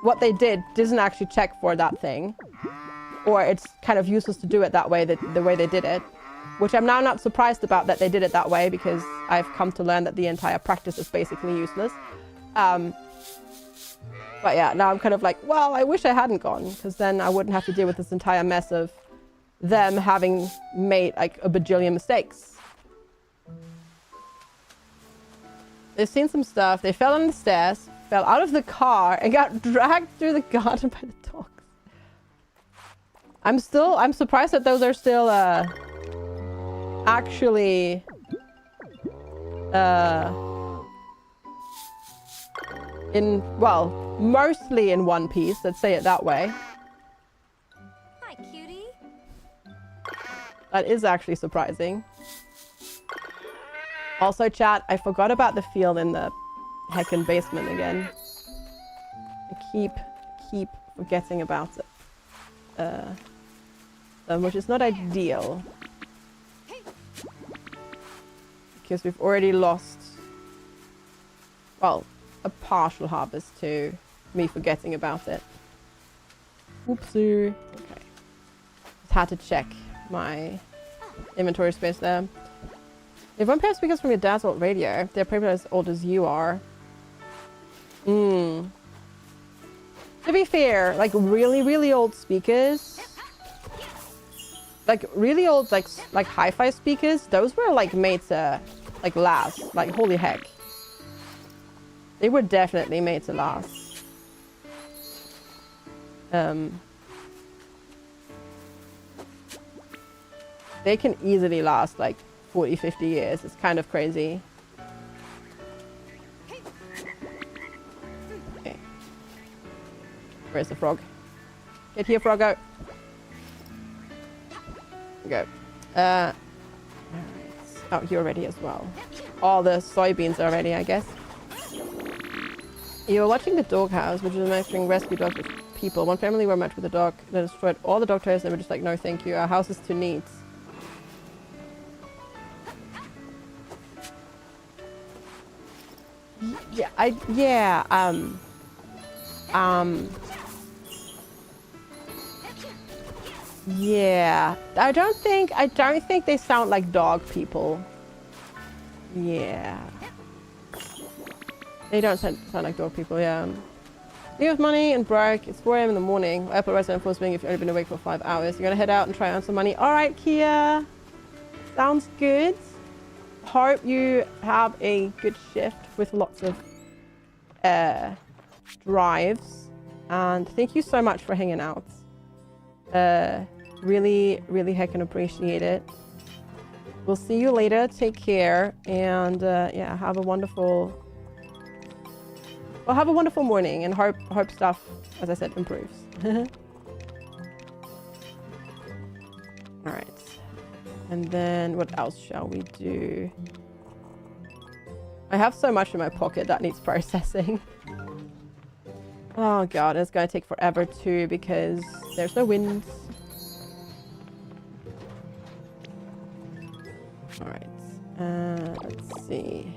A: what they did doesn't actually check for that thing. Or it's kind of useless to do it that way, the way they did it. Which I'm now not surprised about that they did it that way, because I've come to learn that the entire practice is basically useless. But yeah, now I'm kind of like, well, I wish I hadn't gone, because then I wouldn't have to deal with this entire mess of them having made like a bajillion mistakes. They've seen some stuff. They fell on the stairs, fell out of the car, and got dragged through the garden by the dogs. I'm surprised that those are still, actually, mostly in one piece, let's say it that way.
C: Hi, cutie.
A: That is actually surprising. Also, chat, I forgot about the field in the heckin' basement again. I keep forgetting about it. Which is not ideal. Because we've already lost, well, a partial harvest to me forgetting about it. Oopsie. Okay. Just had to check my inventory space there. If one pair of speakers from your dad's old radio, they're probably as old as you are. To be fair, like really, really old speakers, like really old, like hi-fi speakers, those were like made to like last. Like holy heck, they were definitely made to last. They can easily last like 40, 50 years. It's kind of crazy. Okay. Where's the frog? Get here, froggo. Go. Alright. Oh, you're ready as well. All the soybeans are ready, I guess. You were watching the doghouse, which is mentoring rescue dogs with people. One family were met with a dog that destroyed all the dog toys. They were just like, no, thank you. Our house is too neat. Yeah, yeah. I don't think they sound like dog people. Yeah. They don't sound like dog people, yeah. You have money and broke. It's 4 AM in the morning. Apple resident force being if you've only been awake for 5 hours. You're gonna head out and try on some money. Alright, Kia. Sounds good. Hope you have a good shift with lots of drives. And thank you so much for hanging out. Really, really heckin' appreciate it. We'll see you later. Take care. And yeah, have a wonderful... Well, have a wonderful morning, and hope stuff, as I said, improves. Alright. And then what else shall we do? I have so much in my pocket that needs processing. Oh god, it's gonna take forever too because there's no wind. Alright, let's see.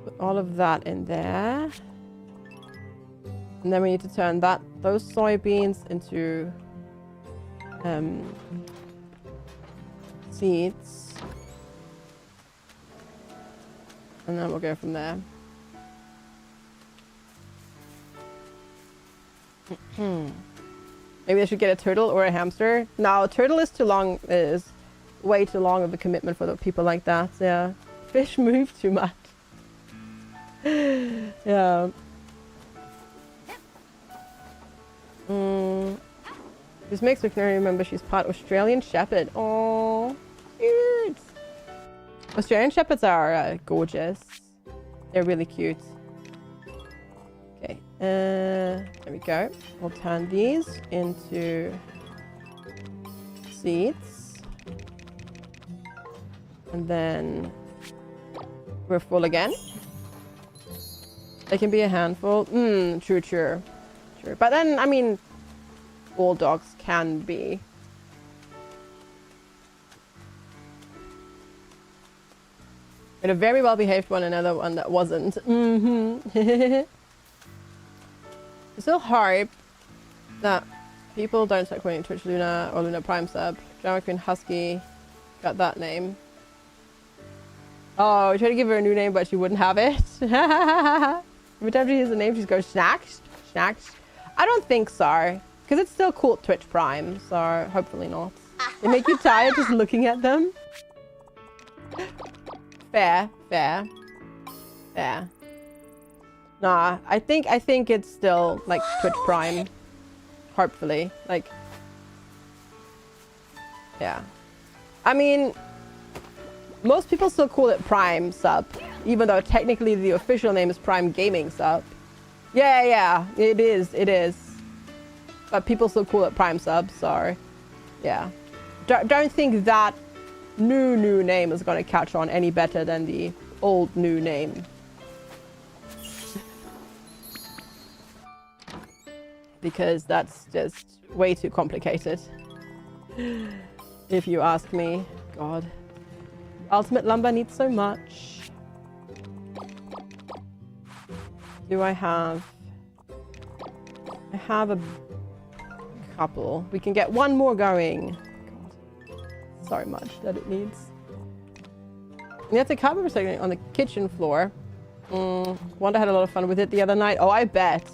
A: Put all of that in there. And then we need to turn those soybeans into seeds. And then we'll go from there. Maybe I should get a turtle or a hamster. No, a turtle is too long. Is way too long of a commitment for the people like that. Yeah, fish move too much. Yeah. This makes me remember she's part Australian Shepherd. Oh, cute. Australian Shepherds are gorgeous. They're really cute. Okay, there we go. We'll turn these into seeds. And then we're full again. They can be a handful. True. But then, I mean, all dogs can be. And a very well-behaved one, another one that wasn't. It's still hard that people don't start calling Twitch Luna or Luna Prime sub. Drama Queen Husky got that name. Oh, we tried to give her a new name, but she wouldn't have it. Every time she hears the name, she goes, Snacks. I don't think so. Because it's still called Twitch Prime, so hopefully not. They make you tired just looking at them. Fair. Nah, I think it's still like Twitch Prime. Hopefully. Like, yeah. I mean, most people still call it Prime Sub, even though technically the official name is Prime Gaming Sub. Yeah, it is. But people still call it Prime Sub, so yeah. Don't think that new name is going to catch on any better than the old new name. Because that's just way too complicated. If you ask me. God. Ultimate Lumber needs so much. Do I have a couple. We can get one more going. God. So much that it needs. We have to cover recycling on the kitchen floor. Wanda had a lot of fun with it the other night. Oh, I bet.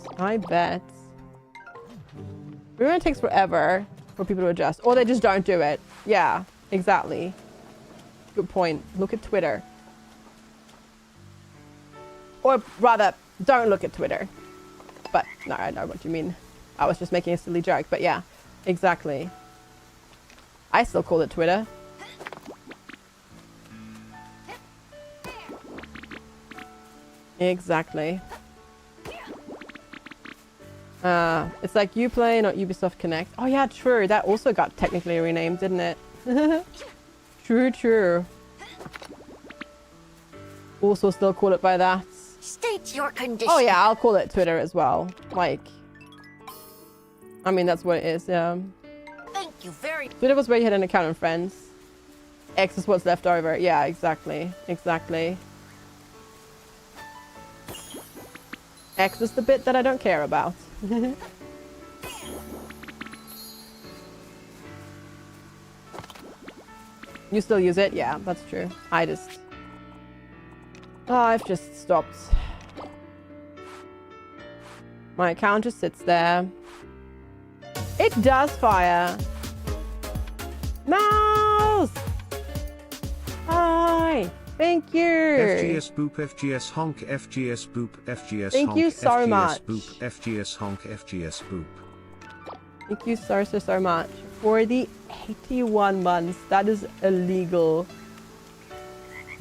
A: Remember, it takes forever for people to adjust. Or they just don't do it. Yeah, exactly. Good point. Look at Twitter. Or rather, don't look at Twitter. But, no, I know what you mean. I was just making a silly joke, but yeah, exactly. I still call it Twitter. Exactly. It's like Uplay, not Ubisoft Connect. Oh yeah, true. That also got technically renamed, didn't it? True. Also still call it by that.
C: State your condition.
A: Oh yeah, I'll call it Twitter as well. Like, I mean, that's what it is, yeah.
C: Thank you very much.
A: Twitter was where you had an account and friends. X is what's left over. Yeah, exactly. X is the bit that I don't care about. You still use it? Yeah, that's true. I've just stopped. My account just sits there. It does fire. Mouse! Hi! Thank you!
B: FGS boop, FGS honk, FGS boop, FGS
A: Thank
B: honk,
A: you so
B: FGS
A: much.
B: boop, FGS honk, FGS boop.
A: Thank you so much for the 81 months. That is illegal.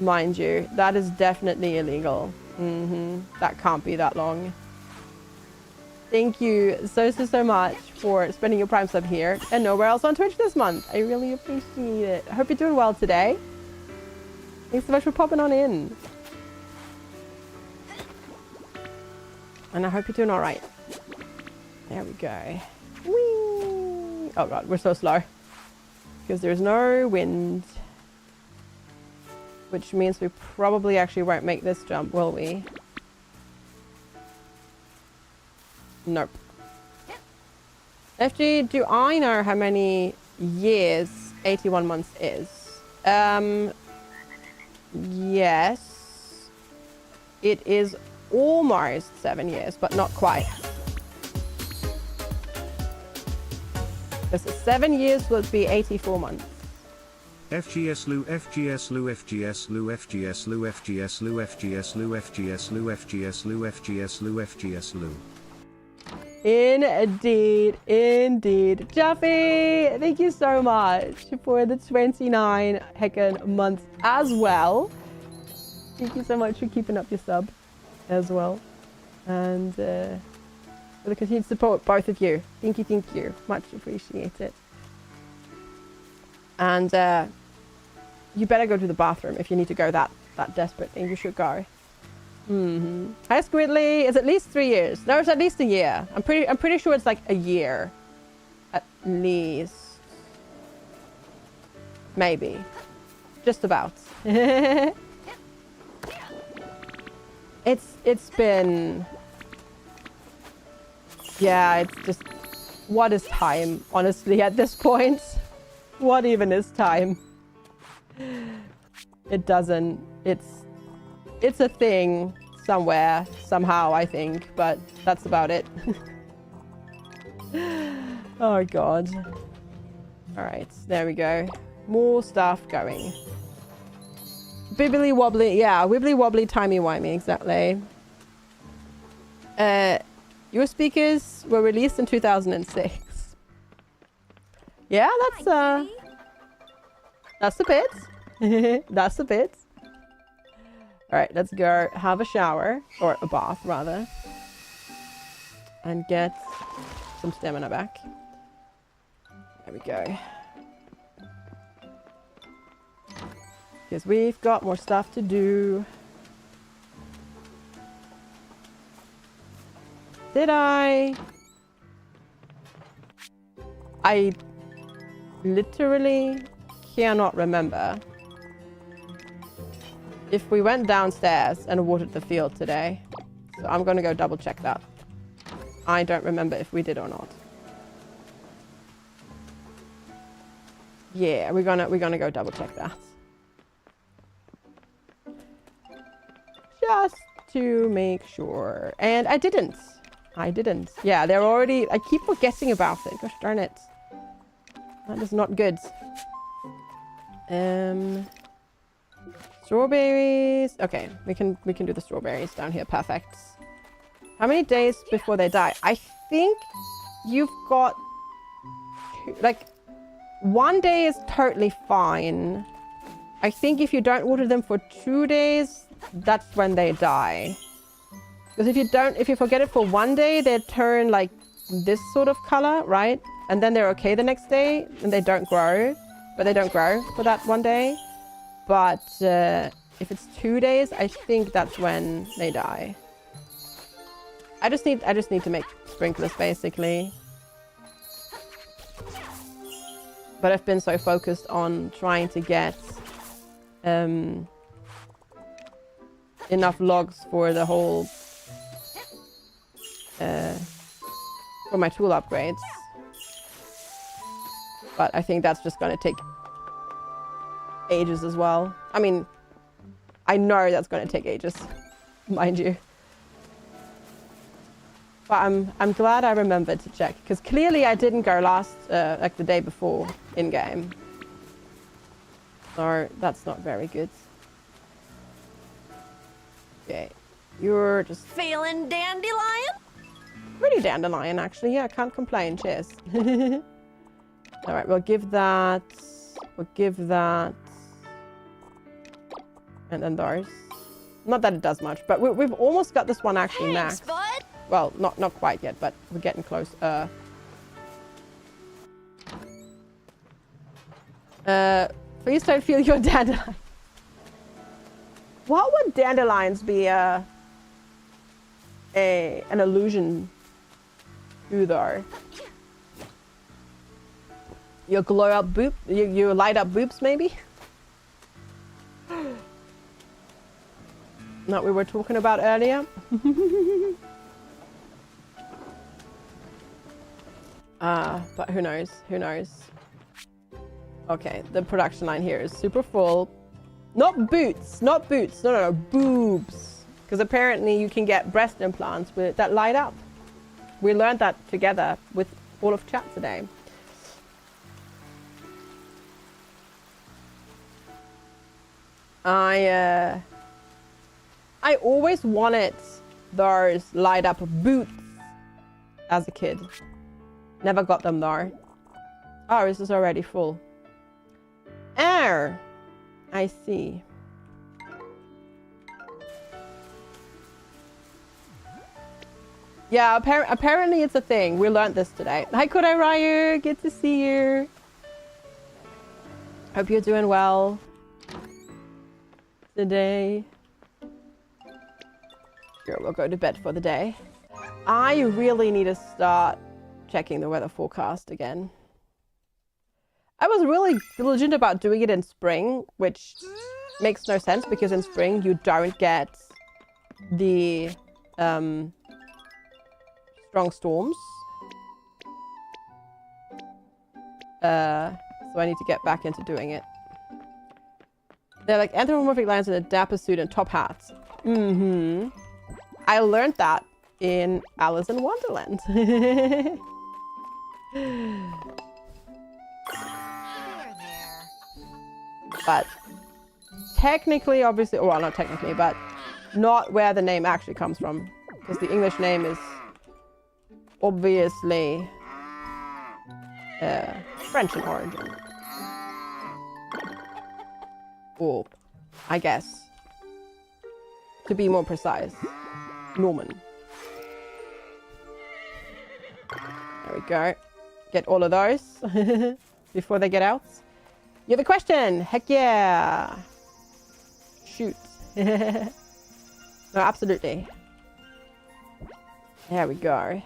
A: Mind you, that is definitely illegal. That can't be that long. Thank you so much for spending your Prime sub here and nowhere else on Twitch this month. I really appreciate it. I hope you're doing well today. Thanks so much for popping on in. And I hope you're doing all right. There we go. Whee! Oh god, we're so slow. Because there's no wind. Which means we probably actually won't make this jump, will we? Nope. FG, do I know how many years 81 months is? Yes. It is almost 7 years, but not quite. Because 7 years would be 84 months.
B: FGS Lou, FGS Lou, FGS Lou, FGS Lou, FGS Lou, FGS Lou, FGS Lou, FGS Lou, FGS Lou, FGS Lou.
A: Indeed, indeed. Juffy, thank you so much for the 29 heckin' months as well. Thank you so much for keeping up your sub as well. And for the continued support, both of you. Thank you. Much appreciated. And you better go to the bathroom if you need to go that desperate, and you should go. Hi Squidly, it's at least 3 years. No, it's at least a year. I'm pretty sure it's like a year. At least. Maybe. Just about. It's been, yeah, it's just, what is time, honestly, at this point? What even is time? It doesn't, it's a thing somewhere, somehow, I think, but that's about it. Oh god. Alright, there we go. More stuff going. Bibbly wobbly, yeah, wibbly wobbly, timey wimey, exactly. Your speakers were released in 2006. Yeah, that's a bit. That's a bit. Alright, let's go have a shower, or a bath rather, and get some stamina back. There we go. Because we've got more stuff to do. Did I literally cannot remember if we went downstairs and watered the field today. So I'm gonna go double check that. I don't remember if we did or not. Yeah, we're gonna go double check that. Just to make sure. And I didn't. Yeah, they're already, I keep forgetting about it. Gosh darn it. That is not good. Strawberries. Okay, we can do the strawberries down here. Perfect. How many days before they die? I think you've got like 1 day is totally fine. I think if you don't water them for 2 days, that's when they die. Because if you forget it for 1 day, they turn like this sort of color, right? And then they're okay the next day and they don't grow, but they don't grow for that 1 day. But if it's 2 days, I think that's when they die. I just need to make sprinklers basically. But I've been so focused on trying to get enough logs for the whole for my tool upgrades. But I think that's just going to take ages as well. I mean, I know that's going to take ages, mind you. But I'm glad I remembered to check, because clearly I didn't go last, like the day before in game. So that's not very good. Okay, you're just
C: Feeling dandelion?
A: pretty dandelion actually. Yeah, I can't complain. Cheers. All right, we'll give that. We'll give that. And then those. Not that it does much, but we've almost got this one actually
C: Thanks,
A: maxed.
C: bud.
A: Well, not quite yet, but we're getting close. Please don't feel your dandelion. What would dandelions be an allusion to though? Your glow up boop, you light up boobs maybe? That we were talking about earlier. But who knows? Who knows? Okay, the production line here is super full. Not boots, not boots. No, boobs. Because apparently you can get breast implants that light up. We learned that together with all of chat today. I always wanted those light up boots as a kid. Never got them though. Oh, this is already full. I see. Yeah, apparently it's a thing. We learned this today. Hi, Kodai Ryu. Good to see you. Hope you're doing well today. Sure, we'll go to bed for the day. I really need to start checking the weather forecast again. I was really diligent about doing it in spring, which makes no sense because in spring you don't get the strong storms. So I need to get back into doing it. They're like anthropomorphic lions in a dapper suit and top hats. Mm-hmm. I learned that in Alice in Wonderland. But technically, obviously, well, not technically, but not where the name actually comes from. Because the English name is obviously French in origin. Or, I guess, to be more precise, Norman. There we go. Get all of those before they get out. You have a question? Heck yeah. Shoot. No, absolutely. There we go.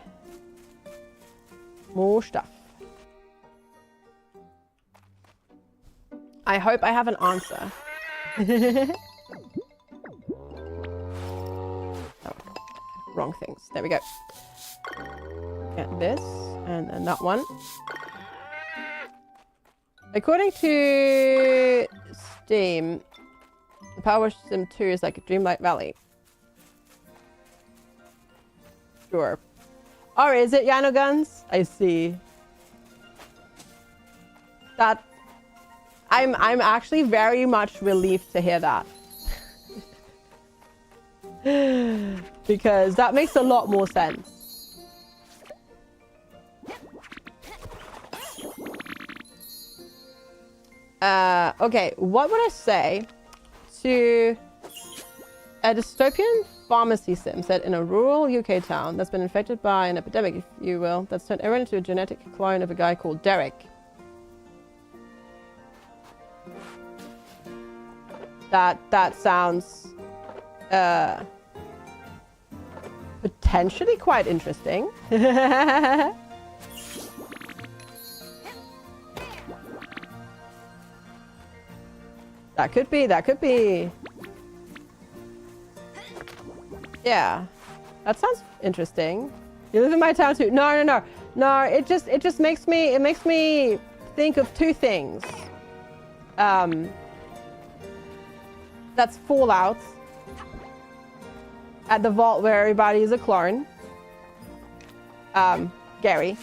A: More stuff. I hope I have an answer. Oh, wrong things. There we go. Get this, and then that one. According to Steam, the Power Sim 2 is like a Dreamlight Valley. Sure. Or is it Yano Guns? I see. That I'm actually very much relieved to hear that. Because that makes a lot more sense. Okay, what would I say to a dystopian pharmacy sim set in a rural UK town that's been infected by an epidemic, if you will, that's turned everyone into a genetic clone of a guy called Derek? That sounds potentially quite interesting. That could be. Yeah. That sounds interesting. You live in my town too. No. No, it just makes me think of two things. That's Fallout. At the vault where everybody is a clone. Gary.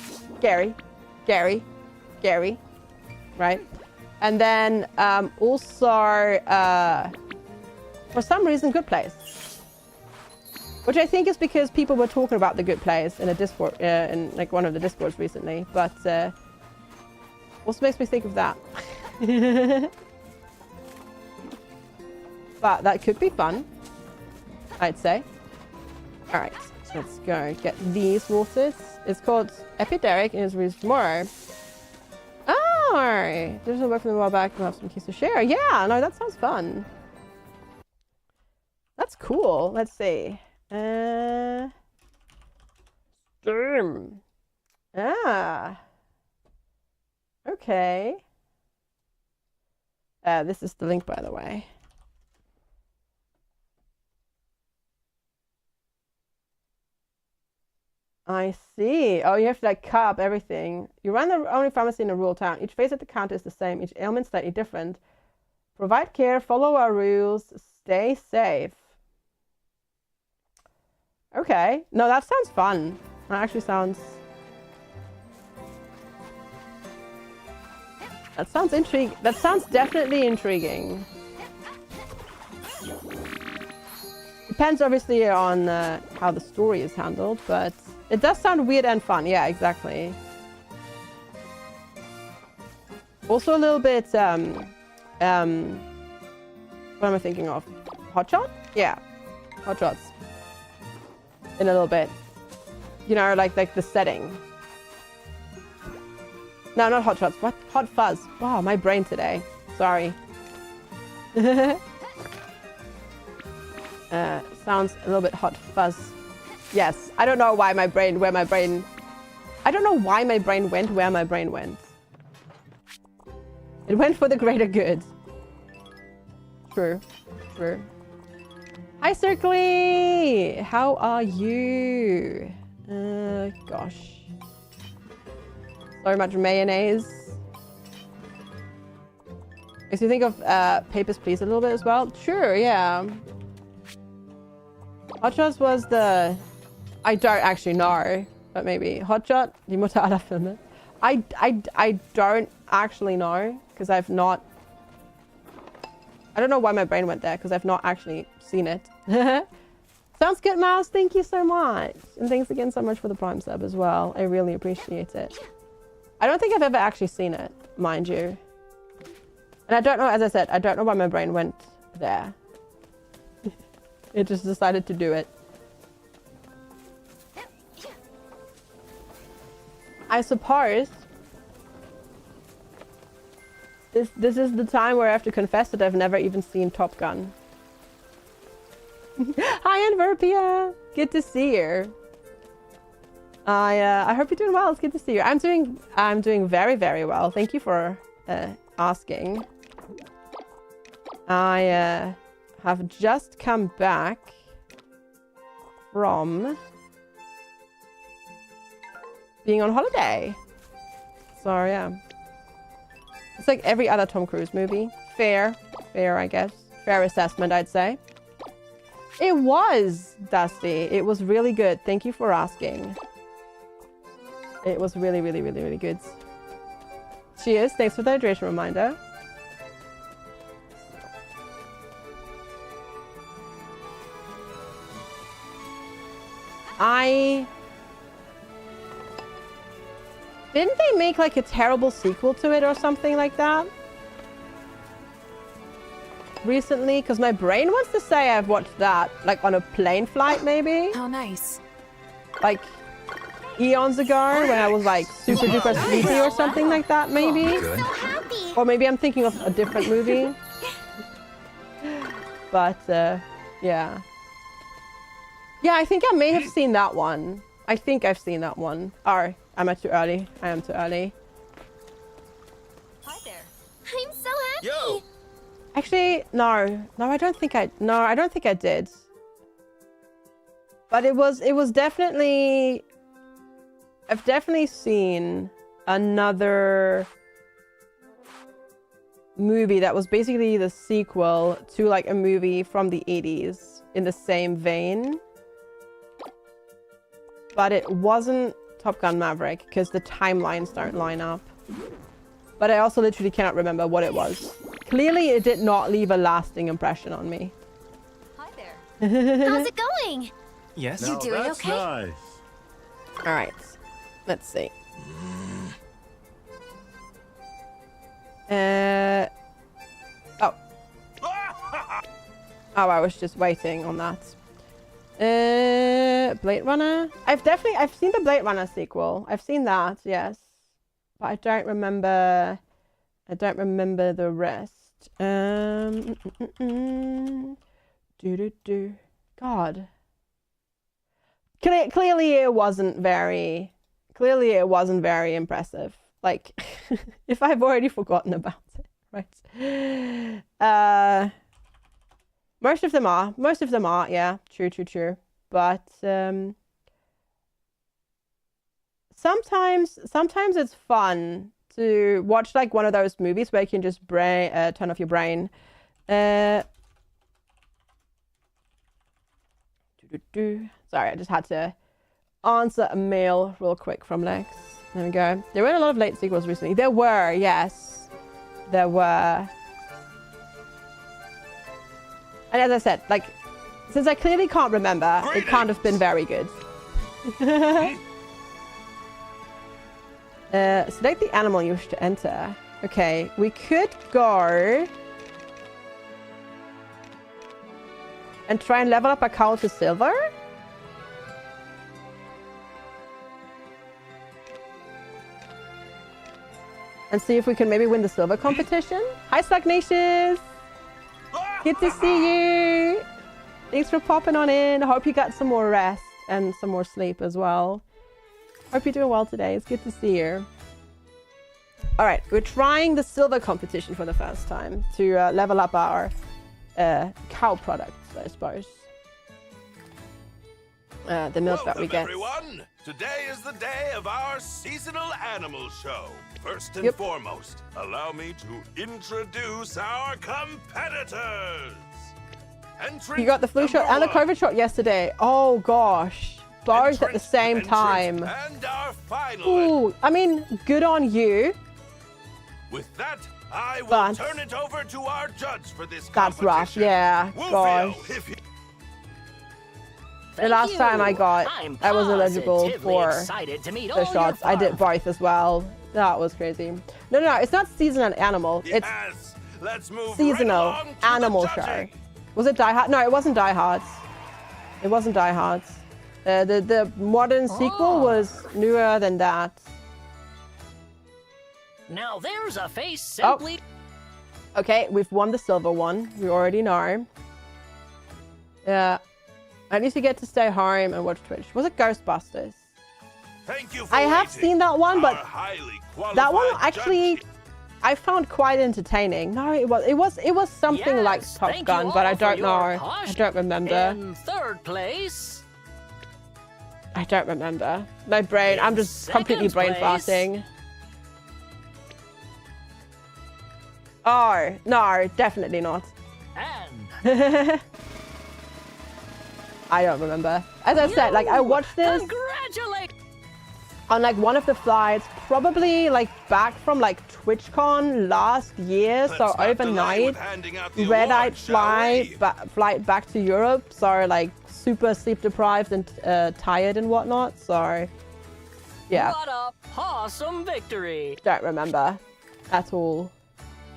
A: Right? And then also, for some reason, Good Place. Which I think is because people were talking about the Good Place in a Discord, in like one of the Discords recently. But also makes me think of that. But that could be fun, I'd say. All right. Let's go get these waters. It's called Epideric and it's released tomorrow. Oh, there's a work from a while back. We'll have some keys to share. Yeah, no, that sounds fun. That's cool. Let's see. Storm. Ah. Okay. This is the link, by the way. I see. Oh, you have to like carb everything. You run the only pharmacy in a rural town. Each face at the counter is the same. Each ailment slightly different. Provide care, follow our rules, stay safe. Okay. No, that sounds fun. That actually sounds... That sounds intriguing. That sounds definitely intriguing. Depends obviously on how the story is handled, but it does sound weird and fun. Yeah, exactly. Also a little bit, what am I thinking of? Hotshot? Yeah, Hotshots. In a little bit. You know, like the setting. No, not Hot Shots. What? Hot Fuzz. Wow, my brain today. Sorry. Sounds a little bit Hot Fuzz. Yes. I don't know why my brain, I don't know why my brain went where my brain went. It went for the greater good. True. True. Hi, Circly! How are you? Gosh. So much mayonnaise. Makes you think of Papers, Please a little bit as well. Sure, yeah. Hotshots was the... I don't actually know, but maybe. Hotshot? Die Mutter aller Filme. I don't actually know, because I've not... I don't know why my brain went there, because I've not actually seen it. Sounds good, Mouse. Thank you so much. And thanks again so much for the Prime sub as well. I really appreciate it. I don't think I've ever actually seen it, mind you. And I don't know, as I said, I don't know why my brain went there. It just decided to do it. I suppose this is the time where I have to confess that I've never even seen Top Gun. Hi, Anverpia! Good to see you. I hope you're doing well. It's good to see you. I'm doing very, very well. Thank you for asking. I have just come back from being on holiday. So yeah. It's like every other Tom Cruise movie. Fair, I guess. Fair assessment, I'd say. It was, Dusty. It was really good. Thank you for asking. It was really, really, really, really good. Cheers. Thanks for the hydration reminder. Didn't they make like a terrible sequel to it or something like that? Recently? Because my brain wants to say I've watched that like on a plane flight maybe.
C: How nice.
A: Like eons ago when I was like super duper sleepy or something like that maybe. Or maybe I'm thinking of a different movie. But yeah. Yeah, I think I may have seen that one. I think I've seen that one. Or am I too early? I am too early.
C: Hi there. I'm so happy.
D: Yo!
A: Actually, no. No, I don't think I did. But it was definitely... I've definitely seen another movie that was basically the sequel to like a movie from the 80s in the same vein. But it wasn't Top Gun Maverick because the timelines don't line up. But I also literally cannot remember what it was. Clearly, it did not leave a lasting impression on me.
C: Hi there. How's it going?
E: Yes?
C: You doing
D: that's
C: okay?
D: Nice.
A: All right. Let's see. Oh. Oh, I was just waiting on that. Blade Runner. I've seen the Blade Runner sequel. I've seen that, yes. But I don't remember the rest. God. Clearly it wasn't very impressive. Like, if I've already forgotten about it, right? Most of them are, yeah, true. But sometimes it's fun to watch like one of those movies where you can just turn off your brain. Sorry, I just had to answer a mail real quick from Lex. There we go. There were a lot of late sequels recently. There were, yes. There were. And as I said, like, since I clearly can't remember, it can't have been very good. Select the animal you wish to enter. Okay, we could go and try and level up our cow to silver. And see if we can maybe win the silver competition. Hi, Stagnacious! Good to see you! Thanks for popping on in. I hope you got some more rest and some more sleep as well. Hope you're doing well today. It's good to see you. Alright, we're trying the silver competition for the first time to level up our cow products, I suppose. The milk that we get.
D: Everyone! Today is the day of our seasonal animal show. First and foremost, allow me to introduce our competitors.
A: You got the flu shot and the COVID shot yesterday. Oh gosh. Both at the same time.
D: And our
A: ooh, I mean, good on you.
D: With that, I will turn it over to our judge for this competition.
A: That's rough, yeah. Gosh. The last time I was eligible for the shots. I did both as well. That was crazy. No, it's not seasonal animal. It's seasonal animal show. Was it Die Hard? No, it wasn't Die Hard. It wasn't Die Hard. The modern sequel was newer than that.
H: Now there's a face simply.
A: Oh. Okay, we've won the silver one. We already know. Yeah. At least you get to stay home and watch Twitch. Was it Ghostbusters?
D: Thank you for
A: I have seen that one, but that one actually I found quite entertaining. No, it was something like Top Gun, but I don't know. I don't remember.
H: In third place.
A: I don't remember. My brain, I'm just completely brain farting. Oh, no, definitely not.
H: And
A: I don't remember. As I said, like I watched this on like one of the flights, probably like back from like TwitchCon last year. So overnight, red-eyed flight back to Europe. So like super sleep deprived and tired and whatnot. So yeah.
H: What a awesome victory!
A: Don't remember at all.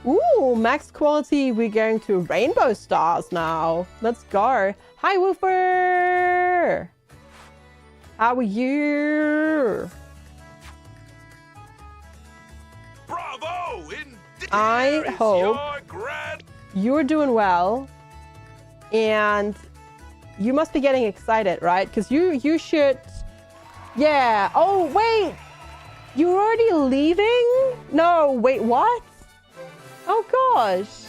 A: Ooh, max quality. We're going to rainbow stars now. Let's go. Hi, Woofer. How are you?
D: Bravo!
A: I hope you're doing well, and you must be getting excited, right? Because you should. Yeah. Oh wait, you're already leaving? No, wait, what? Oh gosh.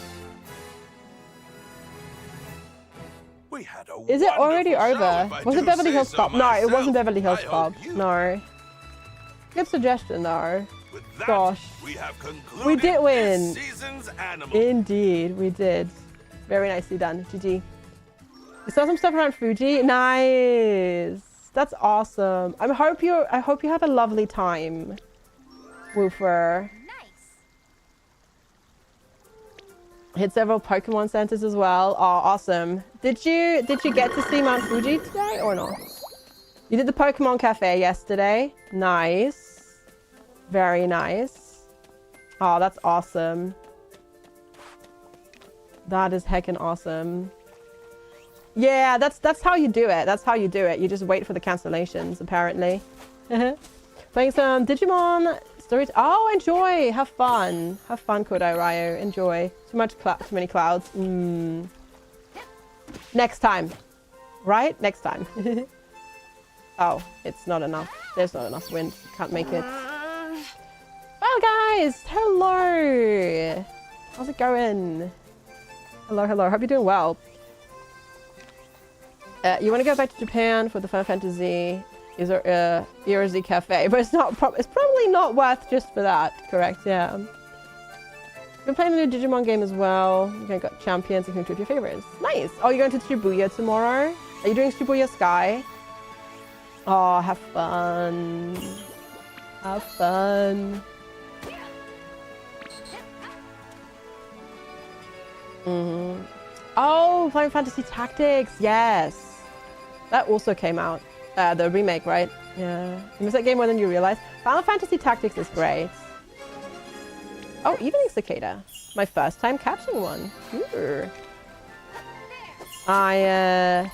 A: Is it already over? Was it Beverly Hills Cop? No, it wasn't Beverly Hills Cop. No. Good suggestion though. Gosh. We did win. Indeed, we did. Very nicely done. GG. You saw some stuff around Fuji? Nice. That's awesome. I hope you have a lovely time, Woofer. Hit several Pokemon centers as well. Oh, awesome. Did you get to see Mount Fuji today or not? You did the Pokemon Cafe yesterday. Nice. Very nice. Oh, that's awesome. That is heckin' awesome. Yeah, that's how you do it. That's how you do it. You just wait for the cancellations, apparently. Playing some Digimon stories. Oh, enjoy. Have fun. Have fun, Kodai Ryo. Enjoy. Too many clouds. Next time. Right? Next time. Oh, it's not enough. There's not enough wind. Can't make it. Well, guys. Hello. How's it going? Hello, hello. Hope you're doing well. You want to go back to Japan for the Final Fantasy Erozy Cafe, but it's not. It's probably not worth just for that. Correct? Yeah. Been playing the new Digimon game as well. You got champions, including two of your favorites. Nice. Oh, you're going to Shibuya tomorrow? Are you doing Shibuya Sky? Oh, have fun. Have fun. Oh, Final Fantasy Tactics. Yes. That also came out. The remake, right? Yeah. You missed that game more than you realize. Final Fantasy Tactics is great. Oh, Evening Cicada. My first time catching one. Ooh. I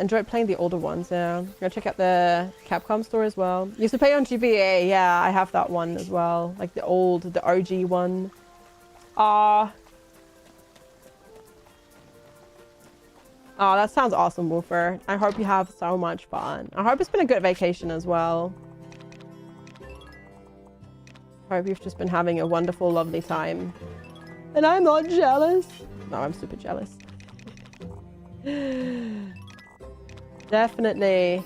A: enjoyed playing the older ones. Yeah. Go check out the Capcom store as well. Used to play on GBA. Yeah, I have that one as well. Like the OG one. Oh, that sounds awesome, Wolfer. I hope you have so much fun. I hope it's been a good vacation as well. I hope you've just been having a wonderful, lovely time. And I'm not jealous. No, I'm super jealous. Definitely.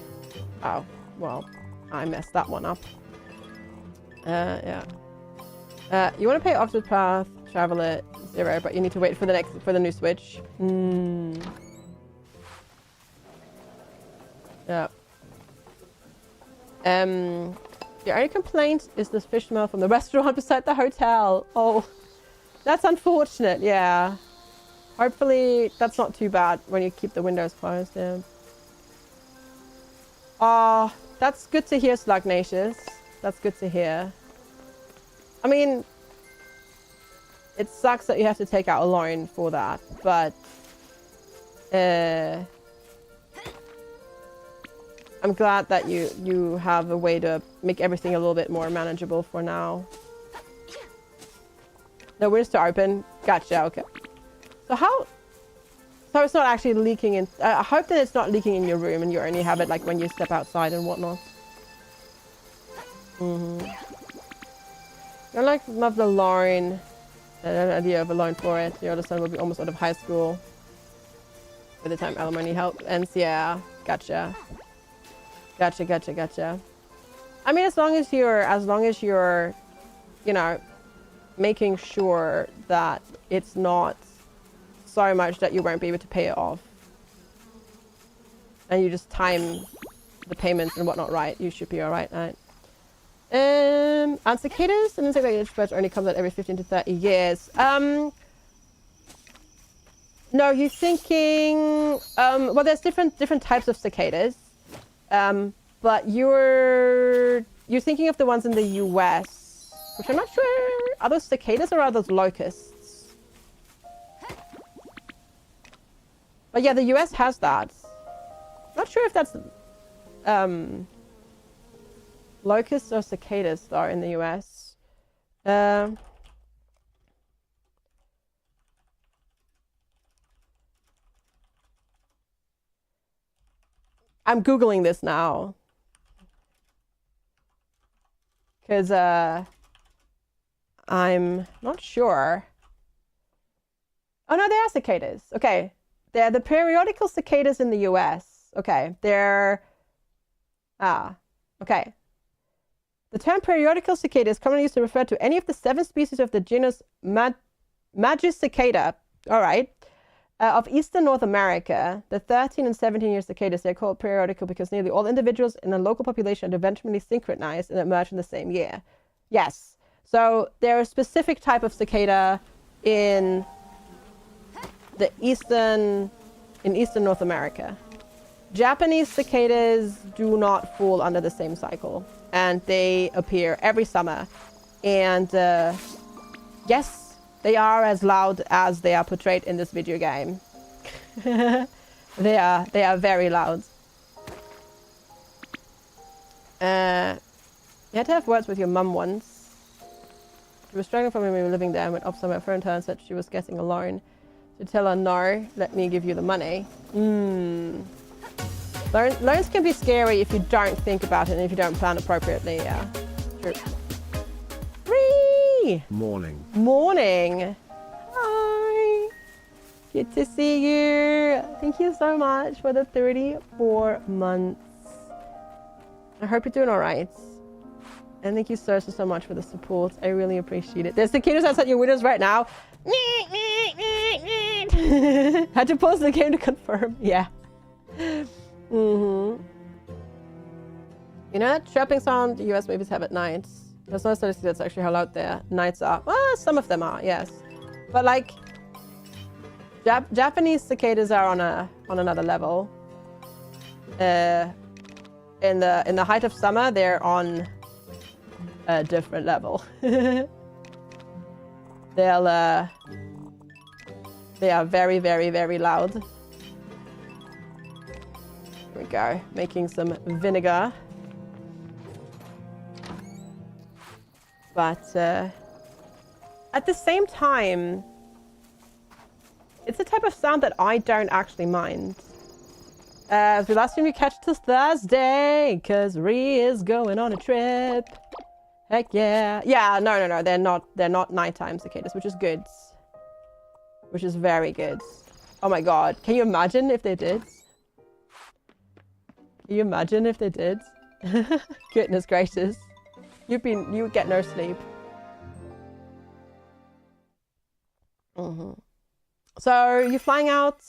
A: Oh, well, I messed that one up. Yeah. You want to pay Octopath Path, travel it, 0, but you need to wait for the new Switch. Yeah. Your only complaint is the fish smell from the restaurant beside the hotel. Oh, that's unfortunate. Yeah. Hopefully that's not too bad when you keep the windows closed. Yeah. Oh, that's good to hear, Slugnacious. That's good to hear. I mean, it sucks that you have to take out a loan for that, but I'm glad that you have a way to make everything a little bit more manageable for now. No, windows to open. Gotcha. Okay. So it's not actually leaking in. I hope that it's not leaking in your room, and you only have it like when you step outside and whatnot. I love the loan. The idea of a loan for it. Your other son will be almost out of high school by the time alimony help ends. Yeah. Gotcha. Gotcha. I mean, as long as you're, you know, making sure that it's not so much that you won't be able to pay it off, and you just time the payments and whatnot right, you should be all right. Right. And cicadas and insect experts only comes out every 15 to 30 years. No, you're thinking. Well, there's different types of cicadas. But you're thinking of the ones in the US, which I'm not sure. Are those cicadas or are those locusts? But yeah, the US has that. Not sure if that's locusts or cicadas though in the US. I'm Googling this now. Because I'm not sure. Oh no, they are cicadas. Okay. They're the periodical cicadas in the US. Okay. They're... okay. The term periodical cicada is commonly used to refer to any of the 7 species of the genus Magus cicada. All right. Of eastern North America, the 13 and 17-year cicadas, they're called periodical because nearly all individuals in the local population are eventually synchronized and emerge in the same year. Yes. So they're a specific type of cicada in eastern North America. Japanese cicadas do not fall under the same cycle, and they appear every summer. And yes, They are as loud as they are portrayed in this video game. They are very loud. You had to have words with your mum once. She was struggling from when we were living there and went off somewhere. Phoned her and said she was getting a loan. To tell her no, let me give you the money. Loans can be scary if you don't think about it and if you don't plan appropriately. Yeah, true. Free.
B: Morning.
A: Morning. Hi. Good to see you. Thank you so much for the 34 months. I hope you're doing all right. And thank you so much for the support. I really appreciate it. There's cicadas outside your windows right now. Had to pause the game to confirm. Yeah. You know that chirping sound the US babies have at night? There's no studies that's actually how loud their nights are. Well, some of them are, yes. But like, Japanese cicadas are on another level. In the height of summer, they're on a different level. They are very, very, very loud. Here we go, making some vinegar. But at the same time, it's a type of sound that I don't actually mind. The last time we catch this Thursday, cause Ree is going on a trip. Heck yeah. Yeah, no, they're not nighttime cicadas, which is good. Which is very good. Oh my god, can you imagine if they did? Can you imagine if they did? Goodness gracious. You get no sleep. So you're flying out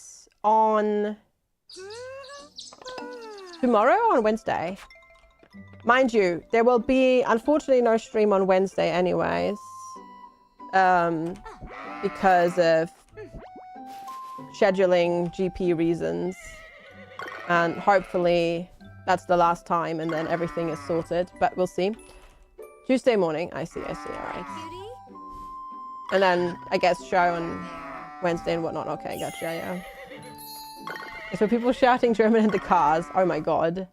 A: on tomorrow or on Wednesday? Mind you, there will be unfortunately no stream on Wednesday anyways. Because of scheduling GP reasons. And hopefully that's the last time and then everything is sorted, but we'll see. Tuesday morning, I see, all right. And then I guess show on Wednesday and whatnot. Okay, gotcha, yeah. So people shouting German in the cars. Oh my god.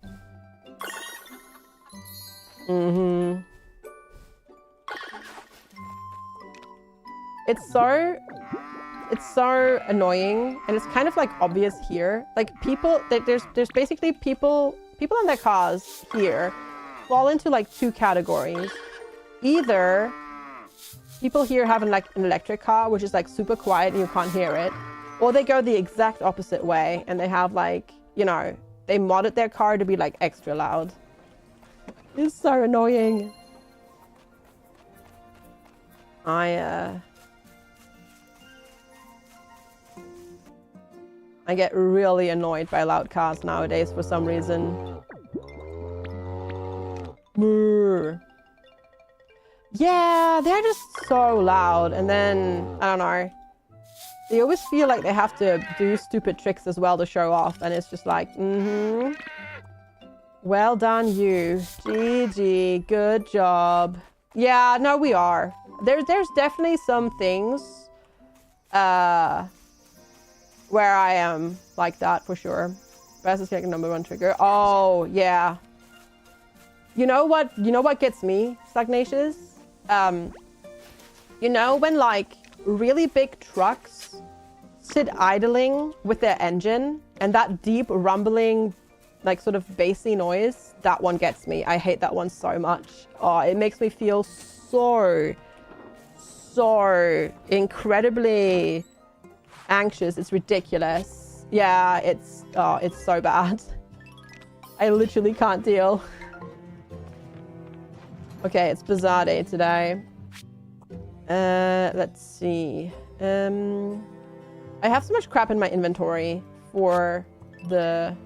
A: It's so annoying, and it's kind of like obvious here. Like people, there's basically people in their cars here fall into like two categories. Either people here have an electric car, which is like super quiet and you can't hear it, or they go the exact opposite way and they have like, you know, they modded their car to be like extra loud. It's so annoying. I get really annoyed by loud cars nowadays for some reason. Yeah, they're just so loud, and then, I don't know, they always feel like they have to do stupid tricks as well to show off, and it's just like, well done you. GG, good job. Yeah, no, we are. There's definitely some things where I am like that for sure. Best is like a #1 trigger. Oh, yeah. You know what gets me, Stagnacious? You know when like really big trucks sit idling with their engine and that deep rumbling, like sort of bassy noise, that one gets me. I hate that one so much. Oh, it makes me feel so incredibly anxious. It's ridiculous. Yeah, it's so bad. I literally can't deal. Okay, it's Bazaar Day today. Let's see. I have so much crap in my inventory for the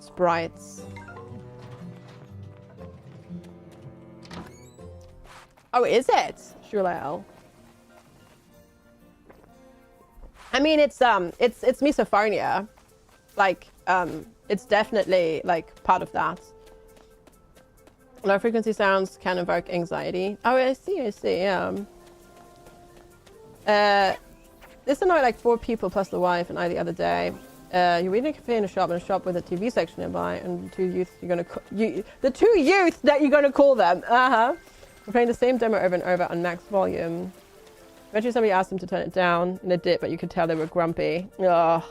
A: sprites. Oh, is it? Shulel. I mean, it's misophonia. Like, it's definitely like part of that. Low frequency sounds can evoke anxiety. Oh, I see, yeah. This annoyed like 4 people plus the wife and I the other day. You're reading a cafe in a shop with a TV section nearby, and the 2 youths you're gonna the 2 youths that you're gonna call them. We're playing the same demo over and over on max volume. Eventually somebody asked them to turn it down, and they did, but you could tell they were grumpy. Ugh,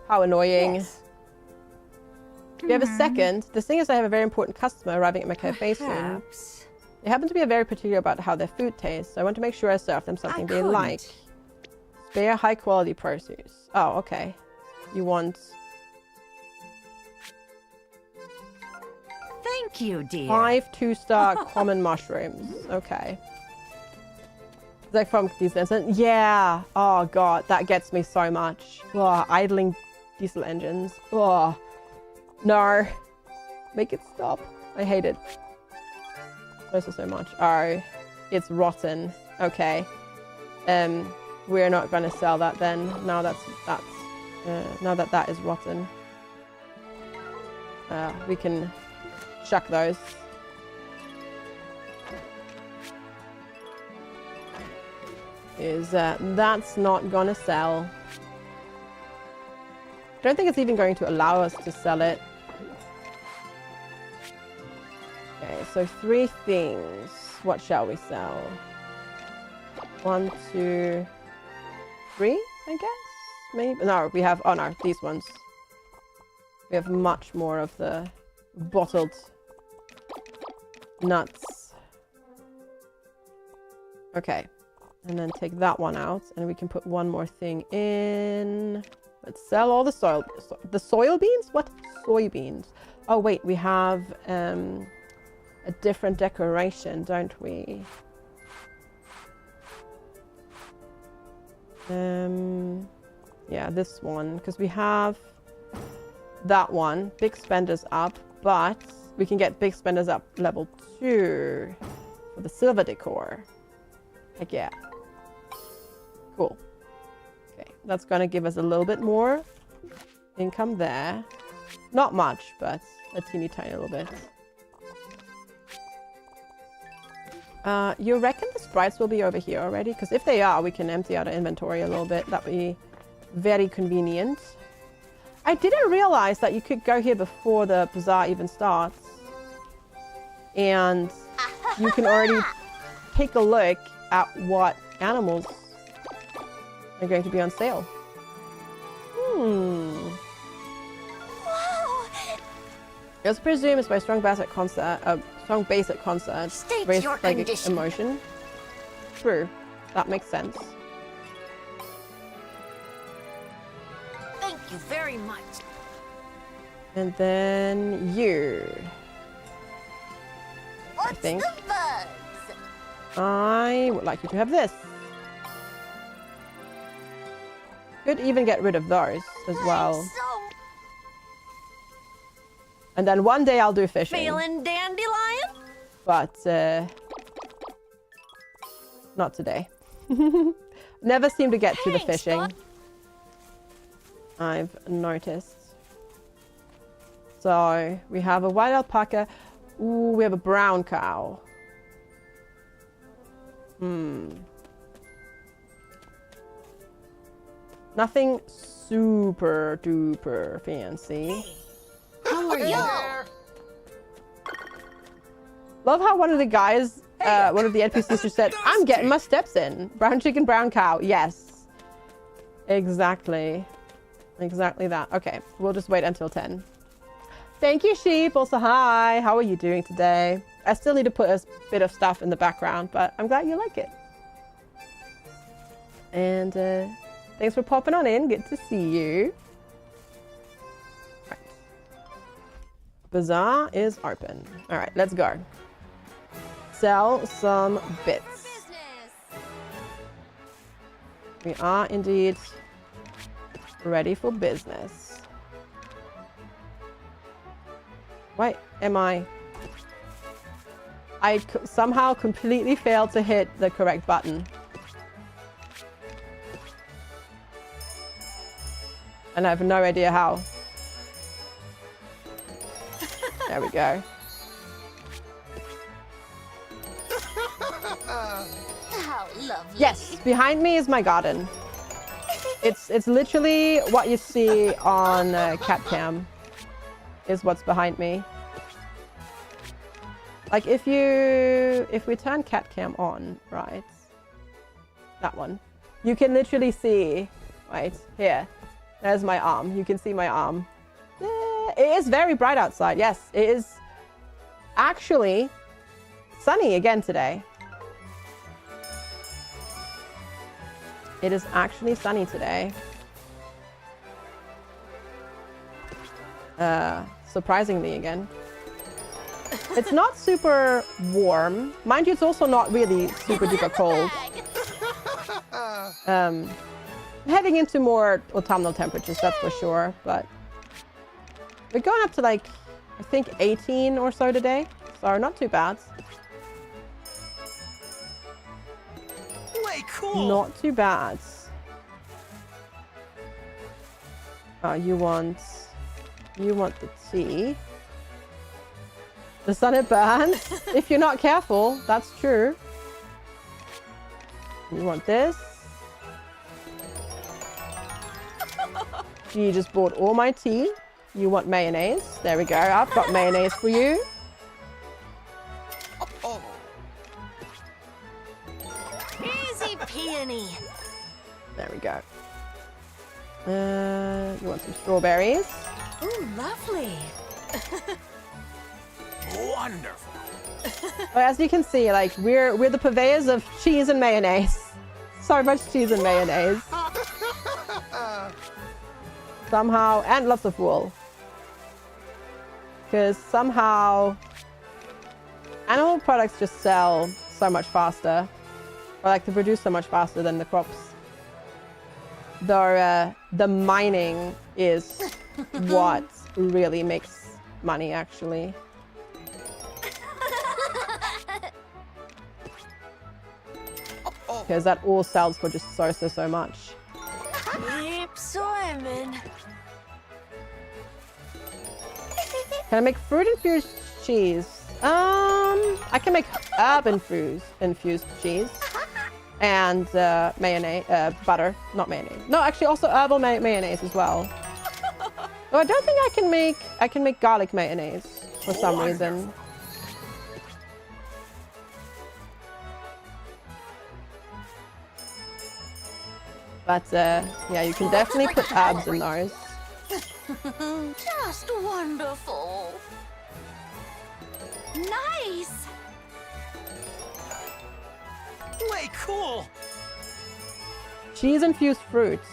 A: how annoying. Yes. If you have a second, the thing is I have a very important customer arriving at my cafe soon. They happen to be very particular about how their food tastes, so I want to make sure I serve them something they like. Spare high quality produce. Oh, okay. You want...
I: Thank you, dear.
A: 5 2-star common mushrooms. Okay. Is that from diesel engines? Yeah. Oh god, that gets me so much. Oh, idling diesel engines. Oh. No. Make it stop. I hate it. So much. Oh, it's rotten. Okay. We're not going to sell that then. Now that's now that is rotten. We can chuck those. That's not gonna sell. I don't think it's even going to allow us to sell it. Okay, so 3 things. What shall we sell? 1, 2, 3, I guess? Maybe? No, we have... Oh no, these ones. We have much more of the bottled nuts. Okay. And then take that one out, and we can put one more thing in. Let's sell all the soil beans? What? Soybeans. Oh wait, we have a different decoration, don't we? Yeah, this one, because we have that one. Big spenders up, but we can get big spenders up level 2 for the silver decor. Heck yeah. Cool. Okay, that's gonna give us a little bit more income there. Not much, but a teeny tiny little bit. You reckon the sprites will be over here already? Because if they are, we can empty out our inventory a little bit. That'd be very convenient. I didn't realize that you could go here before the bazaar even starts. And you can already take a look at what animals are going to be on sale. It was presumed it's by strong bass at concert, strong bass at concert, raised like emotion. True, that makes sense.
I: Thank you very much.
A: And then you.
I: What's
A: I think.
I: the buzz?
A: I would like you to have this. Could even get rid of those as well. And then one day I'll do fishing.
I: Feeling dandelion?
A: But not today. Never seem to get to the fishing. I've noticed. So we have a white alpaca. Ooh, we have a brown cow. Nothing super duper fancy.
I: How are you?
A: Love how one of the guys, one of the NPCs just said, I'm getting my steps in. Brown chicken, brown cow. Yes. Exactly. Exactly that. Okay, we'll just wait until 10. Thank you, sheep. Also, hi. How are you doing today? I still need to put a bit of stuff in the background, but I'm glad you like it. And thanks for popping on in. Good to see you. Right. Bazaar is open. All right, let's go. Sell some bits. We are indeed ready for business. Why am I somehow completely failed to hit the correct button. And I have no idea how. There we go. Yes, behind me is my garden. It's literally what you see on cat cam is what's behind me. Like if we turn cat cam on, right? That one. You can literally see, right here. There's my arm. You can see my arm. It is very bright outside. Yes, it is actually sunny again today. It is actually sunny today. Surprisingly again. It's not super warm. Mind you, it's also not really super duper cold. Heading into more autumnal temperatures, that's for sure, but we're going up to like, I think 18 or so today. So not too bad.
F: Way cool.
A: Not too bad. You want the tea. The sun it burns. If you're not careful, that's true. You want this. You just bought all my tea. You want mayonnaise. There we go. I've got mayonnaise for you.
I: Easy peony.
A: There we go. You want some strawberries?
I: Ooh, lovely.
F: Wonderful.
A: Well, as you can see, like we're the purveyors of cheese and mayonnaise. So much cheese and mayonnaise. Somehow, and lots of wool. Because somehow animal products just sell so much faster. Or like to produce so much faster than the crops. The mining is what really makes money, actually. Because that all sells for just so much.
I: Keep swimming.
A: Can I make fruit-infused cheese? I can make herb-infused cheese. And mayonnaise, butter, not mayonnaise. No, actually also herbal mayonnaise as well. Oh, I don't think I can make garlic mayonnaise for some reason. But yeah, you can definitely put herbs in those.
I: Just wonderful. Nice.
F: Way cool.
A: Cheese-infused fruits.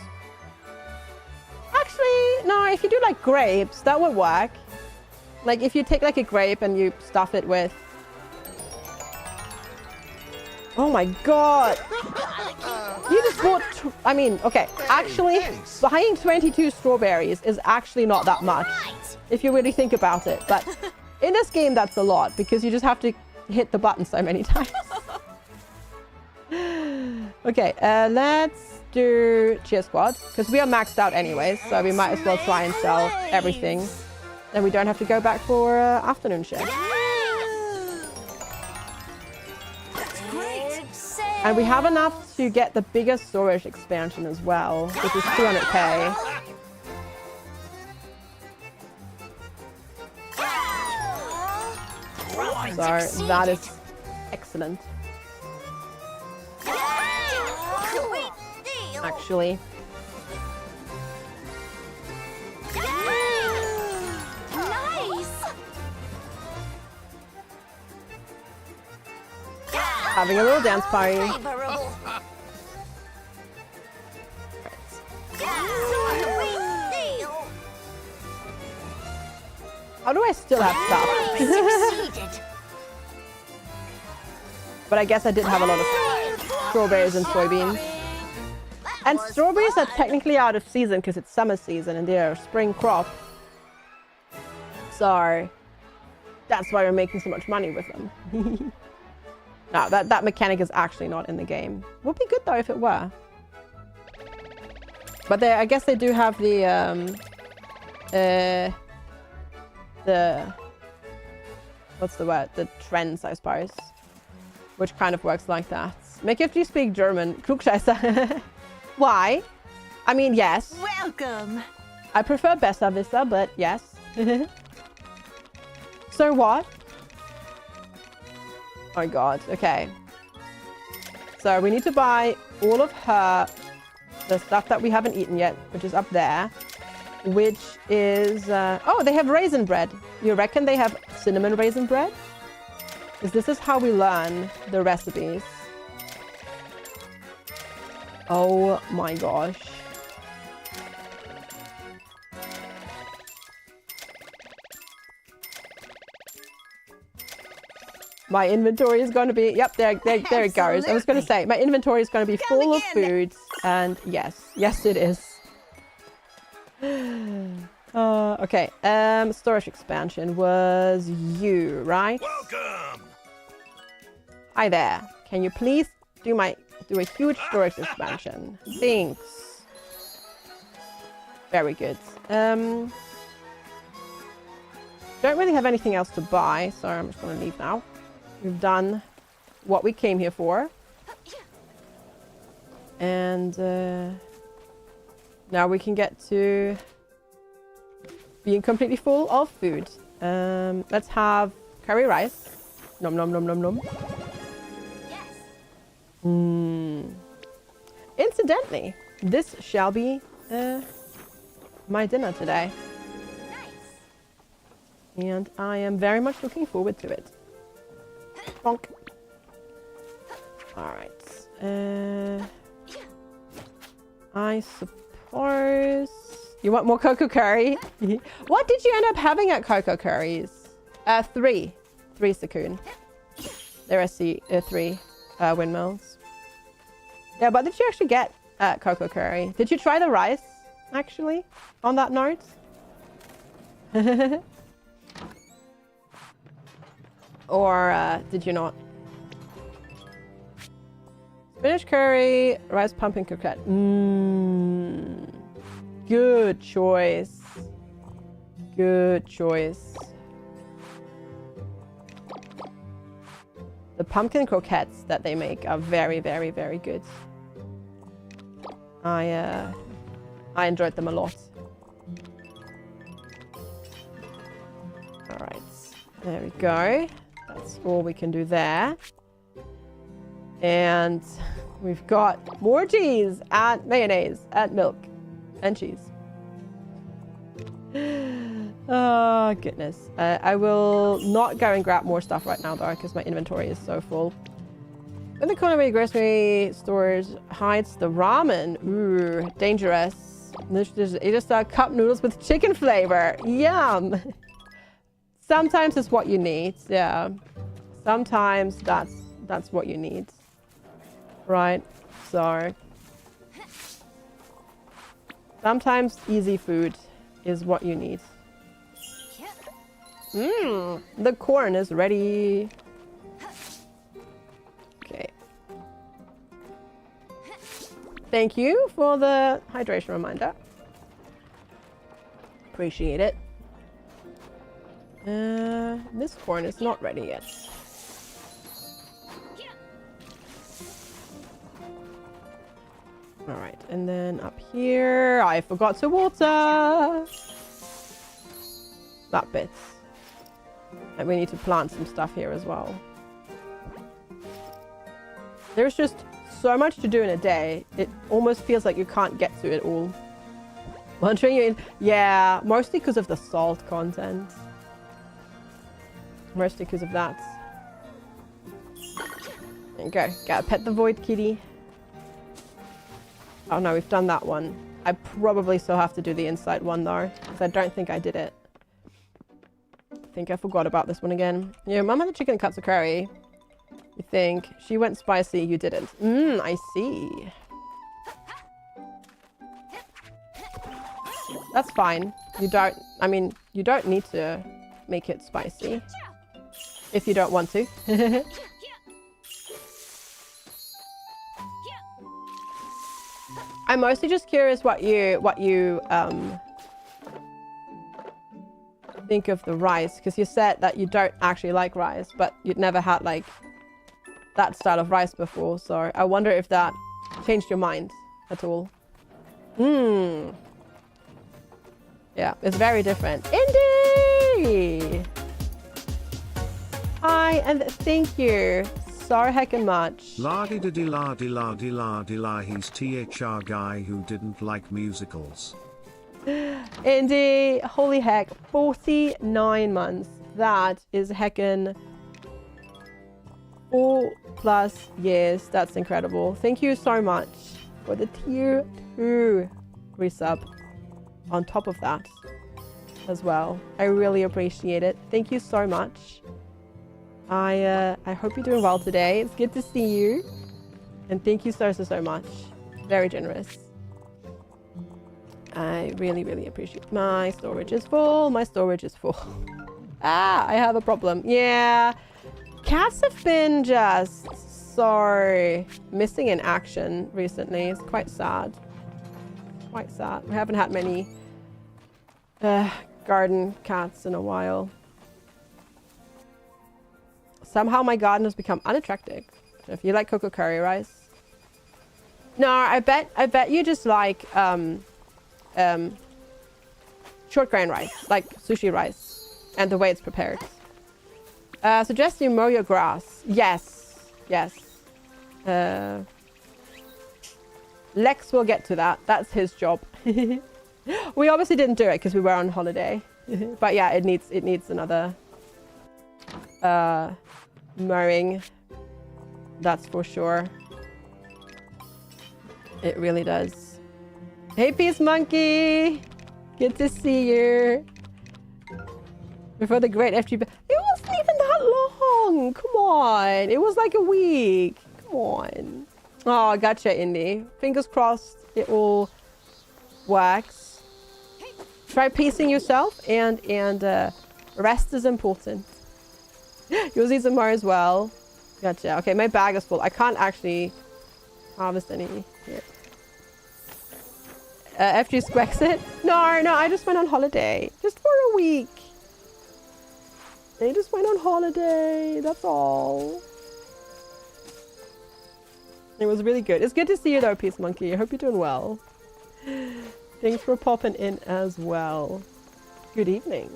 A: Actually, no, if you do like grapes, that would work. Like if you take like a grape and you stuff it with... Oh my god! You just bought... I mean, okay, actually, buying 22 strawberries is actually not that much. If you really think about it. But in this game, that's a lot because you just have to hit the button so many times. Okay, let's do cheer squad because we are maxed out anyways, so we might as well try and sell everything. Then we don't have to go back for afternoon shift. And we have enough to get the biggest storage expansion as well, which is 200k. So that is excellent. Actually.
I: Nice.
A: Having a little dance party.
I: Favorable.
A: How do I still have stuff? But I guess I did have a lot of strawberries and soybeans. And strawberries are technically out of season because it's summer season and they're a spring crop. So that's why we're making so much money with them. No, that mechanic is actually not in the game. Would be good though if it were. But I guess they do have the what's the word? The trends, I suppose. Which kind of works like that. Make FG speak German. Klugscheißer. Why? I mean, yes.
I: Welcome.
A: I prefer Besserwisser, but yes. So what? Oh god, okay. So we need to buy all of the stuff that we haven't eaten yet, which is up there. Which is... oh, they have raisin bread. You reckon they have cinnamon raisin bread? Because this is how we learn the recipes. Oh my gosh. My inventory is going to be... Yep, there it goes. I was going to say, my inventory is going to be full of foods. And yes it is. Okay, storage expansion was you, right?
D: Welcome!
A: Hi there. Can you please do a huge storage expansion? Thanks. Very good. Don't really have anything else to buy, so I'm just gonna leave now. We've done what we came here for. And now we can get to being completely full of food. Let's have curry rice. Nom nom nom nom nom. Incidentally, this shall be my dinner today. Nice. And I am very much looking forward to it. Bonk. Alright. I suppose... You want more cocoa curry? What did you end up having at cocoa curries? 3. 3 Sakun. There are 3 windmills. Yeah, but did you actually get cocoa curry? Did you try the rice, actually, on that note? Or did you not? Spinach curry, rice pumpkin croquette. Good choice. Good choice. The pumpkin croquettes that they make are very, very, very good. I enjoyed them a lot. Alright. There we go. That's all we can do there. And we've got more cheese and mayonnaise and milk and cheese. Oh, goodness. I will not go and grab more stuff right now, though, because my inventory is so full. In the corner where your grocery storage hides the ramen. Ooh, dangerous. It just cup noodles with chicken flavor. Yum! Sometimes it's what you need, yeah. Sometimes that's what you need. Right? So... sometimes easy food is what you need. The corn is ready. Okay. Thank you for the hydration reminder. Appreciate it. This corn is not ready yet. Alright, and then up here, I forgot to water that bit. And we need to plant some stuff here as well. There's just so much to do in a day, it almost feels like you can't get to it all. Wondering you in, yeah, mostly because of the salt content. Mostly because of that. There you go, gotta pet the void kitty. Oh no, we've done that one. I probably still have to do the inside one though, because I don't think I did it. I think I forgot about this one again. Yeah, Mum had the chicken katsu curry. You think she went spicy, you didn't. I see. That's fine. You don't, I mean, you don't need to make it spicy if you don't want to. I'm mostly just curious what you think of the rice, because you said that you don't actually like rice, but you'd never had like that style of rice before, so I wonder if that changed your mind at all. Yeah, it's very different. Indy! Hi, and thank you so heckin' much.
B: La-di-da-di-la-di-la-di-la-di-la, he's THR guy who didn't like musicals.
A: Indy, holy heck, 49 months. That is heckin' 4+ years. That's incredible. Thank you so much for the tier 2 resub on top of that as well. I really appreciate it. Thank you so much. I hope you're doing well today. It's good to see you. And thank you so much. Very generous. I really, really appreciate it. My storage is full. My storage is full. Ah, I have a problem. Yeah. Cats have been just so missing in action recently. It's quite sad. Quite sad. We haven't had many garden cats in a while. Somehow my garden has become unattractive. If you like cocoa curry rice. No, I bet you just like short grain rice, like sushi rice, and the way it's prepared. Suggest you mow your grass. Yes. Lex will get to that. That's his job. We obviously didn't do it because we were on holiday. But yeah, it needs another mowing. That's for sure. It really does. Hey, Peace Monkey! Good to see you. Before the great FG... It wasn't even that long! Come on! It was like a week. Come on. Oh, gotcha, Indy. Fingers crossed it all works. Try pacing yourself and rest is important. Yours needs some more as well. Gotcha. Okay, my bag is full. I can't actually harvest any yet. FGsquared? No, I just went on holiday. Just for a week. I just went on holiday. That's all. It was really good. It's good to see you though, Peace Monkey. I hope you're doing well. Thanks for popping in as well. Good evening.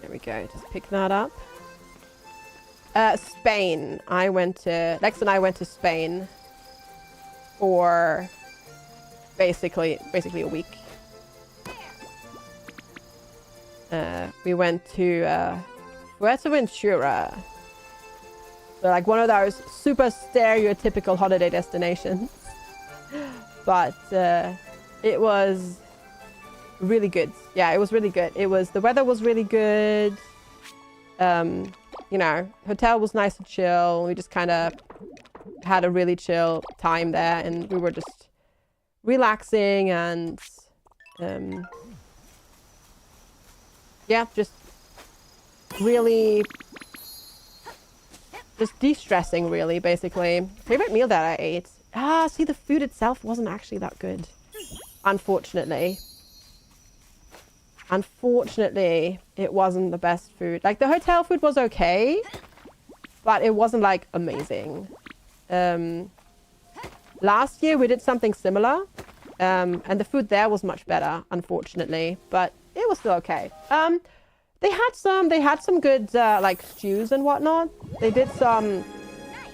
A: There we go. Just pick that up. Spain. Lex and I went to Spain for basically a week. We went to Fuerteventura. So like one of those super stereotypical holiday destinations. But it was really good. Yeah, it was really good. The weather was really good. You know, hotel was nice and chill. We just kind of had a really chill time there, and we were just relaxing and yeah, just really just de-stressing, really, basically. Favorite meal that I ate? See, the food itself wasn't actually that good, unfortunately. Unfortunately, it wasn't the best food. Like, the hotel food was okay, but it wasn't, like, amazing. Last year, we did something similar, and the food there was much better, unfortunately, but it was still okay. They had some good, like, stews and whatnot. They did some...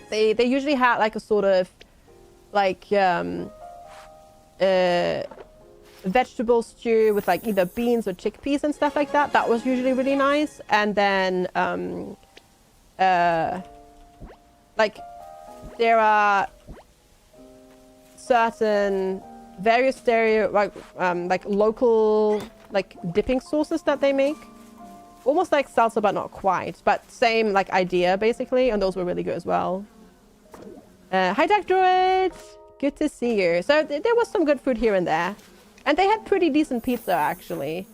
A: They usually had, like, a sort of, like, vegetable stew with like either beans or chickpeas and stuff like that. That was usually really nice. And then like there are certain various like local like dipping sauces that they make, almost like salsa but not quite, but same like idea basically, and those were really good as well. Hi Dark Druid, good to see you. So there was some good food here and there. And they had pretty decent pizza, actually.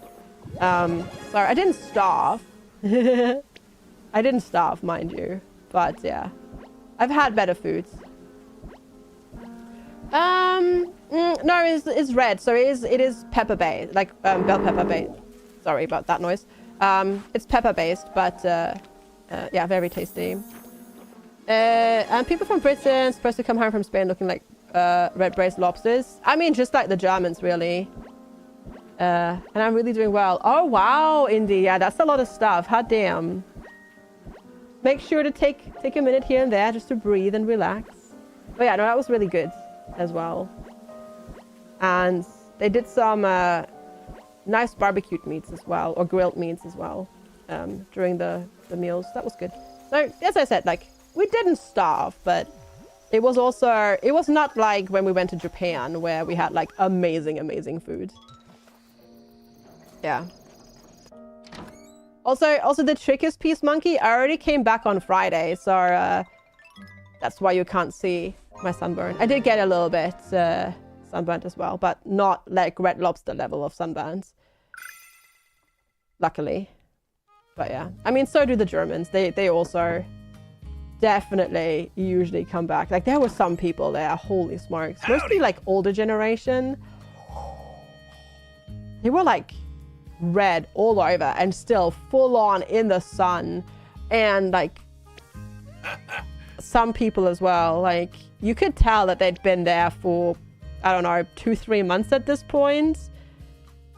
A: Sorry, I didn't starve. I didn't starve, mind you. But, yeah. I've had better foods. No, it's red. So it is pepper-based. Like, bell pepper-based. Sorry about that noise. It's pepper-based, but, Yeah, very tasty. And people from Britain supposed to come home from Spain looking like red-braised lobsters. I mean, just like the Germans, really. And I'm really doing well. Oh, wow, Indy. Yeah, that's a lot of stuff. Hot damn. Make sure to take a minute here and there just to breathe and relax. But yeah, no, that was really good as well. And they did some nice barbecued meats as well, or grilled meats as well, during the meals. That was good. So, as I said, like, we didn't starve, but it was also, it was not like when we went to Japan where we had like amazing, amazing food. Yeah. Also the trickiest piece, Monkey, I already came back on Friday, so that's why you can't see my sunburn. I did get a little bit sunburnt as well, but not like Red Lobster level of sunburns. Luckily. But yeah, I mean, so do the Germans. They also definitely usually come back. Like, there were some people there, holy smokes. Mostly like older generation. They were like red all over and still full on in the sun. And like some people as well, like you could tell that they'd been there for, I don't know, 2-3 months at this point.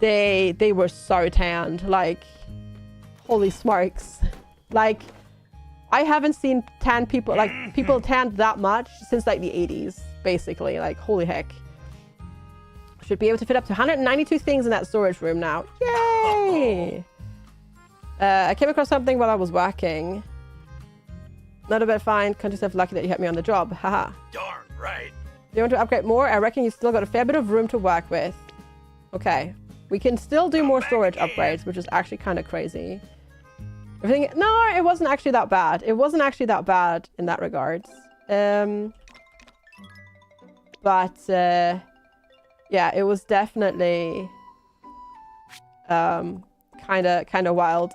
A: They were so tanned, like holy smokes. Like, I haven't seen tan people, like people tanned that much since like the 80s, basically. Like, holy heck. Should be able to fit up to 192 things in that storage room now. Yay! I came across something while I was working. Not a bad find. Count yourself lucky that you had me on the job. Haha.
D: Darn right.
A: Do you want to upgrade more? I reckon you still got a fair bit of room to work with. Okay. We can still do more storage upgrades, which is actually kind of crazy. Everything, no, it wasn't actually that bad. It wasn't actually that bad in that regard. But yeah, it was definitely kind of wild.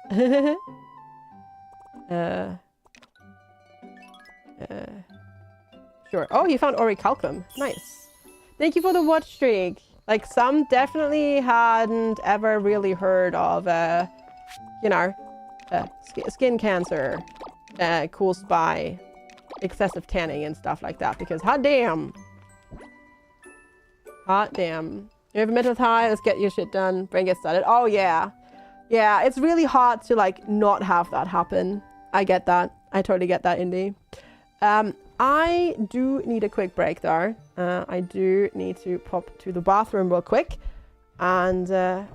A: Sure. Oh, you found orichalcum. Nice. Thank you for the watch streak. Like, some definitely hadn't ever really heard of, you know, skin cancer caused by excessive tanning and stuff like that, because hot damn. Hot damn. You have a mental high, let's get your shit done. Brain gets started. Oh yeah. Yeah, it's really hard to like not have that happen. I get that. I totally get that, Indy. I do need a quick break though. I do need to pop to the bathroom real quick and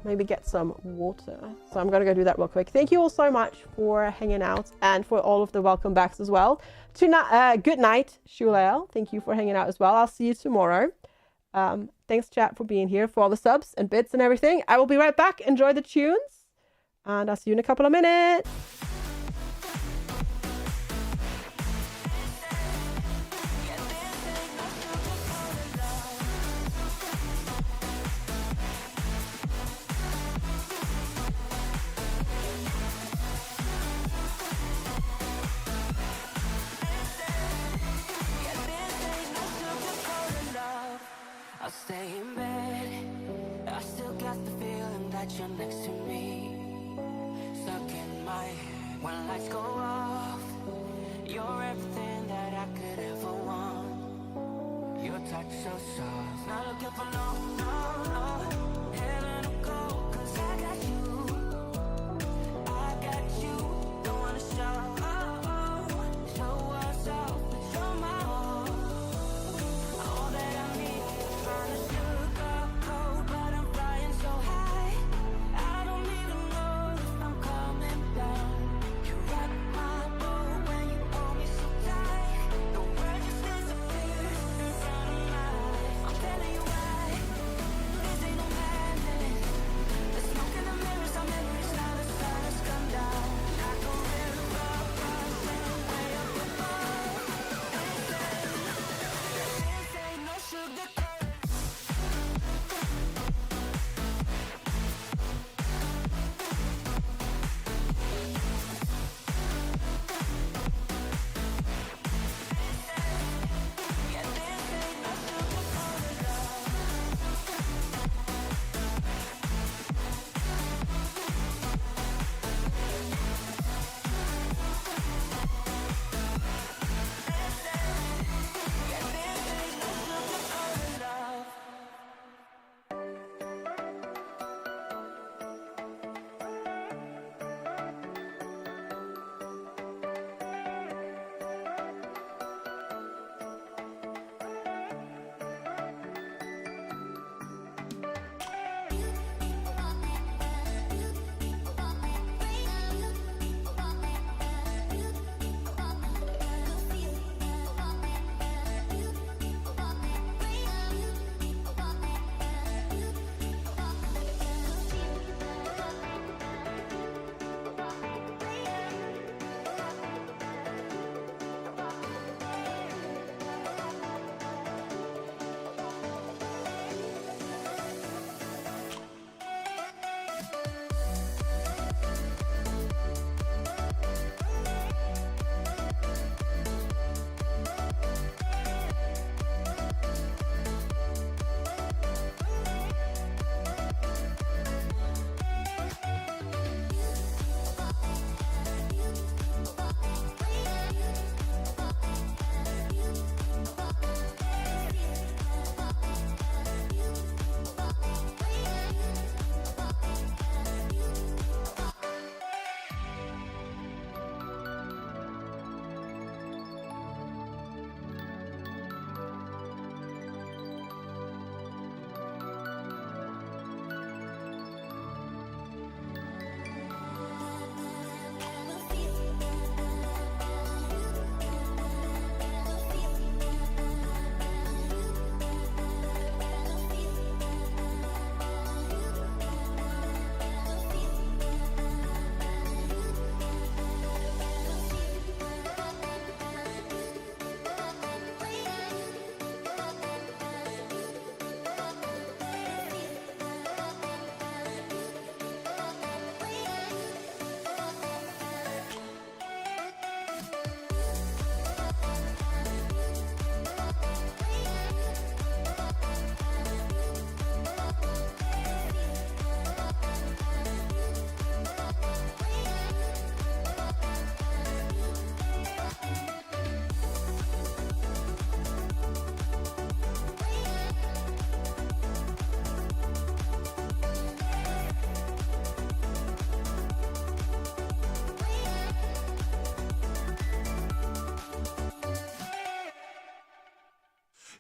A: maybe get some water. So I'm gonna go do that real quick. Thank you all so much for hanging out and for all of the welcome backs as well. Good night, Shulael. Thank you for hanging out as well. I'll see you tomorrow. Thanks chat for being here, for all the subs and bits and everything. I will be right back. Enjoy the tunes and I'll see you in a couple of minutes.
G: I'll stay in bed. I still got the feeling that you're next to me. Stuck in my head when lights go off. You're everything that I could ever want. Your touch so soft. Not looking for no. Heaven or gold, 'cause I got you. Don't wanna show us off, but you're my all. All that I need. Trying to sugarcoat, but I'm flying so high. I don't even know if I'm coming down. You rock my boat when you hold me so tight. The world just disappears in front of my eyes. I'm telling you why, this ain't no madness.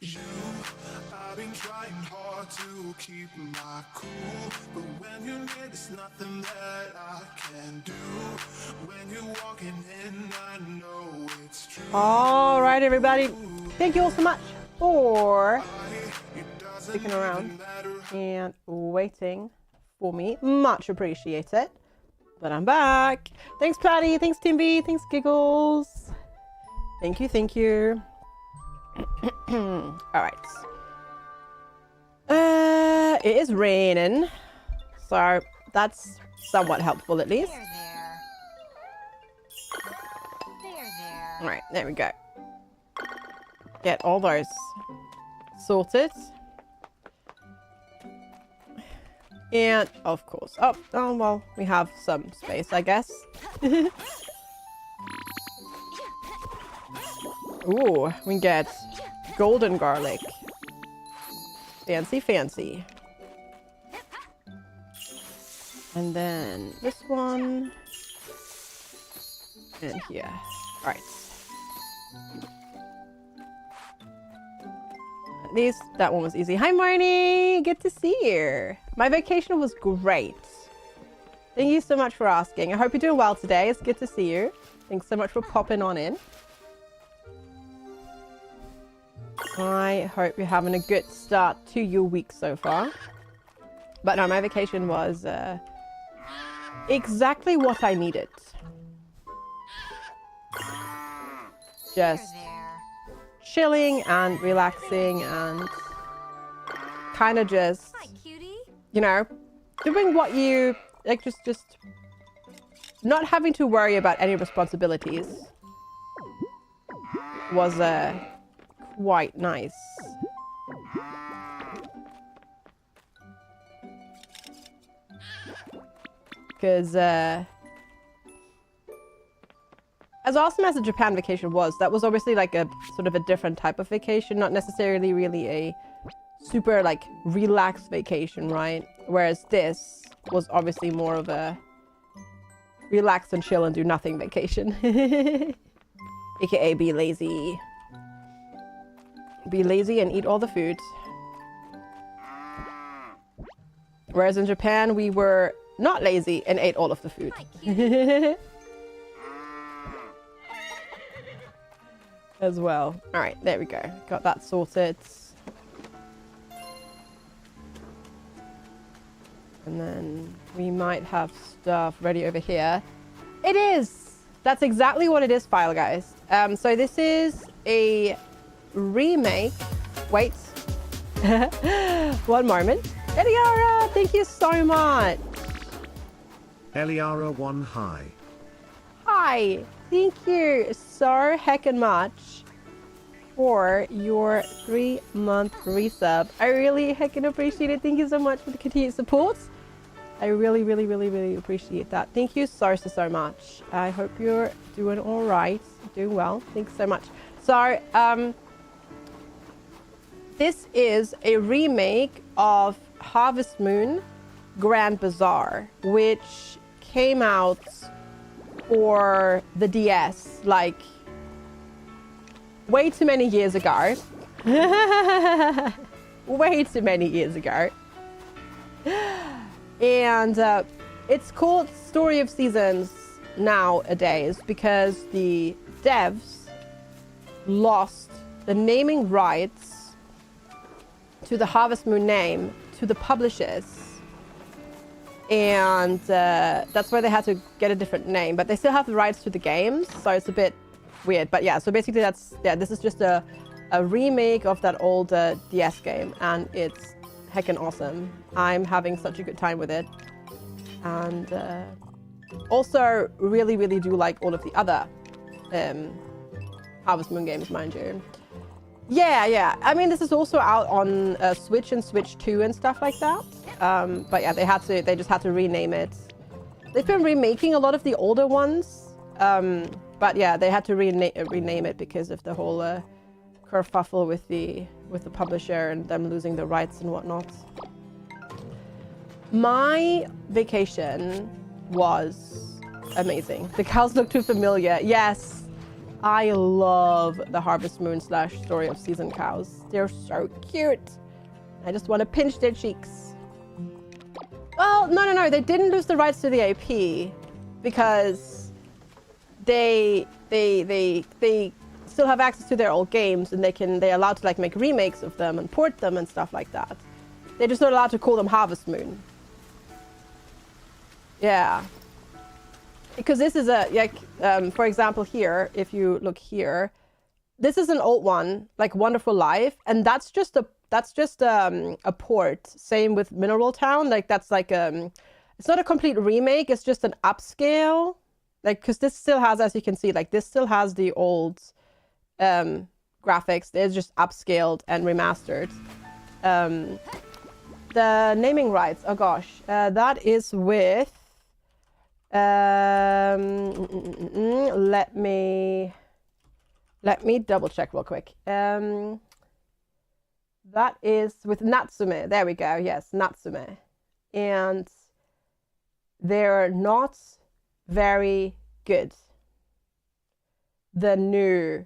F: I've been trying hard to keep my cool, but when you're near, there's nothing that I can do. When you're walking in, I know it's true.
A: All right, everybody. Thank you all so much for sticking around and waiting for me. Much appreciated. But I'm back. Thanks, Patty. Thanks, Timby. Thanks, Giggles. Thank you. Thank you. All right. It is raining, so that's somewhat helpful at least. All right, there we go. Get all those sorted. And of course, oh well, we have some space, I guess. Ooh, we get golden garlic. Fancy, fancy. And then this one. And here. All right. At least that one was easy. Hi, Marnie. Good to see you. My vacation was great. Thank you so much for asking. I hope you're doing well today. It's good to see you. Thanks so much for popping on in. I hope you're having a good start to your week so far. But no, my vacation was exactly what I needed. Just chilling and relaxing and kind of just, you know, doing what you like, just not having to worry about any responsibilities was quite nice. Because as awesome as the Japan vacation was, that was obviously like a sort of a different type of vacation, not necessarily really a super like relaxed vacation, right? Whereas this was obviously more of a relax and chill and do nothing vacation. AKA be lazy. Be lazy and eat all the food. Whereas in Japan, we were not lazy and ate all of the food. As well. All right, there we go. Got that sorted. And then we might have stuff ready over here. It is! That's exactly what it is, File Guys. So this is a remake. Wait. One moment. Eliara, thank you so much.
B: Eliara 1 hi.
A: Hi. Thank you so heckin' much for your 3-month resub. I really heckin' appreciate it. Thank you so much for the continued support. I really, really, really, really appreciate that. Thank you so much. I hope you're doing all right. Doing well. Thanks so much. So, this is a remake of Harvest Moon Grand Bazaar, which came out for the DS like way too many years ago. Way too many years ago. And it's called Story of Seasons nowadays because the devs lost the naming rights to the Harvest Moon name to the publishers. And that's why they had to get a different name, but they still have the rights to the games, so it's a bit weird. But yeah, so basically this is just a remake of that old DS game, and it's heckin' awesome. I'm having such a good time with it. And also really, really do like all of the other Harvest Moon games, mind you. Yeah. I mean, this is also out on Switch and Switch 2 and stuff like that. But yeah, they just had to rename it. They've been remaking a lot of the older ones. But yeah, they had to rename it because of the whole kerfuffle with the publisher and them losing the rights and whatnot. My vacation was amazing. The cows look too familiar. Yes. I love the Harvest Moon / Story of Season cows. They're so cute. I just want to pinch their cheeks. Well, no. They didn't lose the rights to the AP because they still have access to their old games, and they're allowed to like make remakes of them and port them and stuff like that. They're just not allowed to call them Harvest Moon. Yeah. Because this is for example here, if you look here, this is an old one, like Wonderful Life, and that's just a port. Same with Mineral Town, like that's like it's not a complete remake, it's just an upscale, like because this still has, as you can see, like this still has the old graphics. It's just upscaled and remastered. The naming rights, oh gosh, that is with let me double check real quick. That is with Natsume. There we go. Yes, Natsume. And they're not very good. The new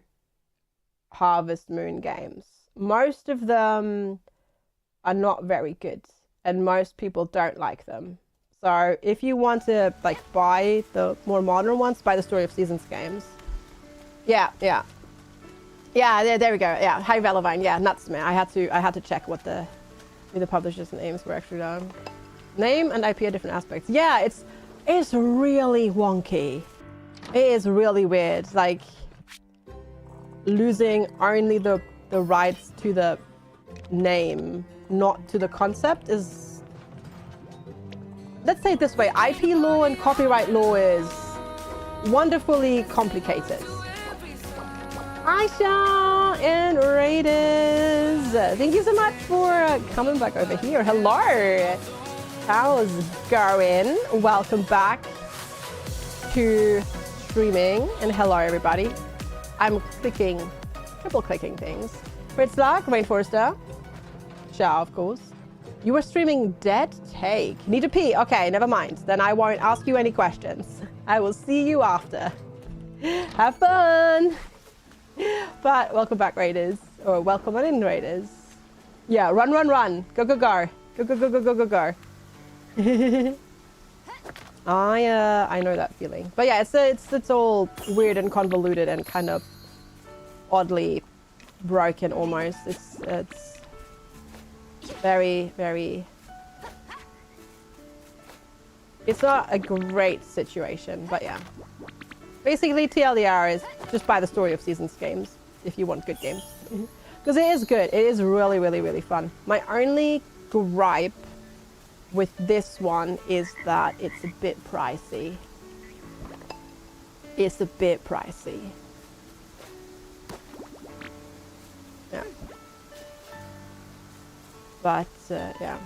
A: Harvest Moon games. Most of them are not very good, and most people don't like them. So if you want to like buy the more modern ones, buy the Story of Seasons games. Yeah, there we go. Yeah, High Velavine. Yeah, Natsume. I had to check what the publishers' names were actually. Name and IP are different aspects. Yeah, it's really wonky. It is really weird. Like losing only the rights to the name, not to the concept, is, let's say it this way, IP law and copyright law is wonderfully complicated. Aisha and Raiders, thank you so much for coming back over here. Hello, how's it going? Welcome back to streaming, and hello everybody. I'm triple clicking things. Fritzlock, Rainforester, Shao, of course. You were streaming Dead Take. Need to pee? Okay, never mind. Then I won't ask you any questions. I will see you after. Have fun! But welcome back, Raiders. Or welcome on in, Raiders. Yeah, run. Go. Go. I know that feeling. But yeah, it's all weird and convoluted and kind of oddly broken almost. It's very, very... It's not a great situation, but yeah. Basically, TLDR is just buy the Story of Seasons games if you want good games. Because it is good. It is really, really, really fun. My only gripe with this one is that it's a bit pricey. It's a bit pricey. Yeah. But, yeah.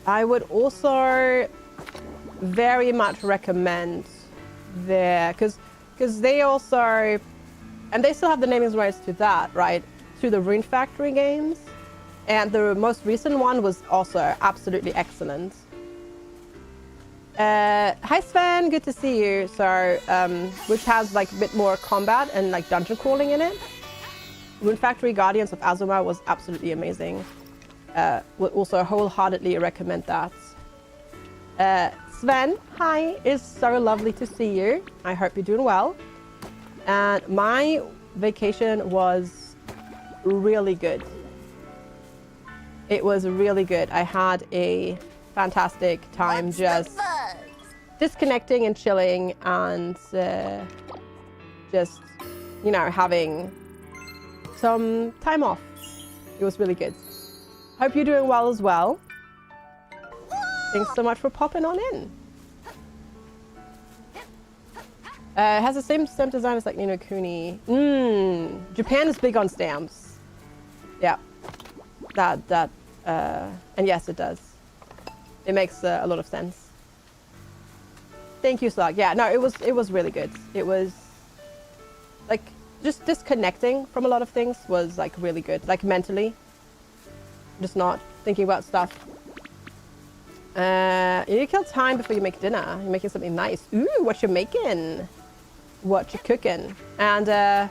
A: I would also very much recommend their, because they also, and they still have the naming rights to that, right? To the Rune Factory games. And the most recent one was also absolutely excellent. Hi Sven, good to see you. So, which has like a bit more combat and like dungeon crawling in it. Rune Factory Guardians of Azuma was absolutely amazing. Would also wholeheartedly recommend that. Sven, hi, it's so lovely to see you. I hope you're doing well. And my vacation was really good. It was really good. I had a fantastic time just disconnecting and chilling and just, you know, having some time off. It was really good. Hope you're doing well as well. Thanks so much for popping on in. It has the same stamp design as like Ni no Kuni. Japan is big on stamps. Yeah. And yes, it does. It makes a lot of sense. Thank you, Slug. Yeah, no, it was really good. It was like just disconnecting from a lot of things was like really good, like mentally. Just not thinking about stuff. You need to kill time before you make dinner. You're making something nice. Ooh, what you making? what you cooking. And I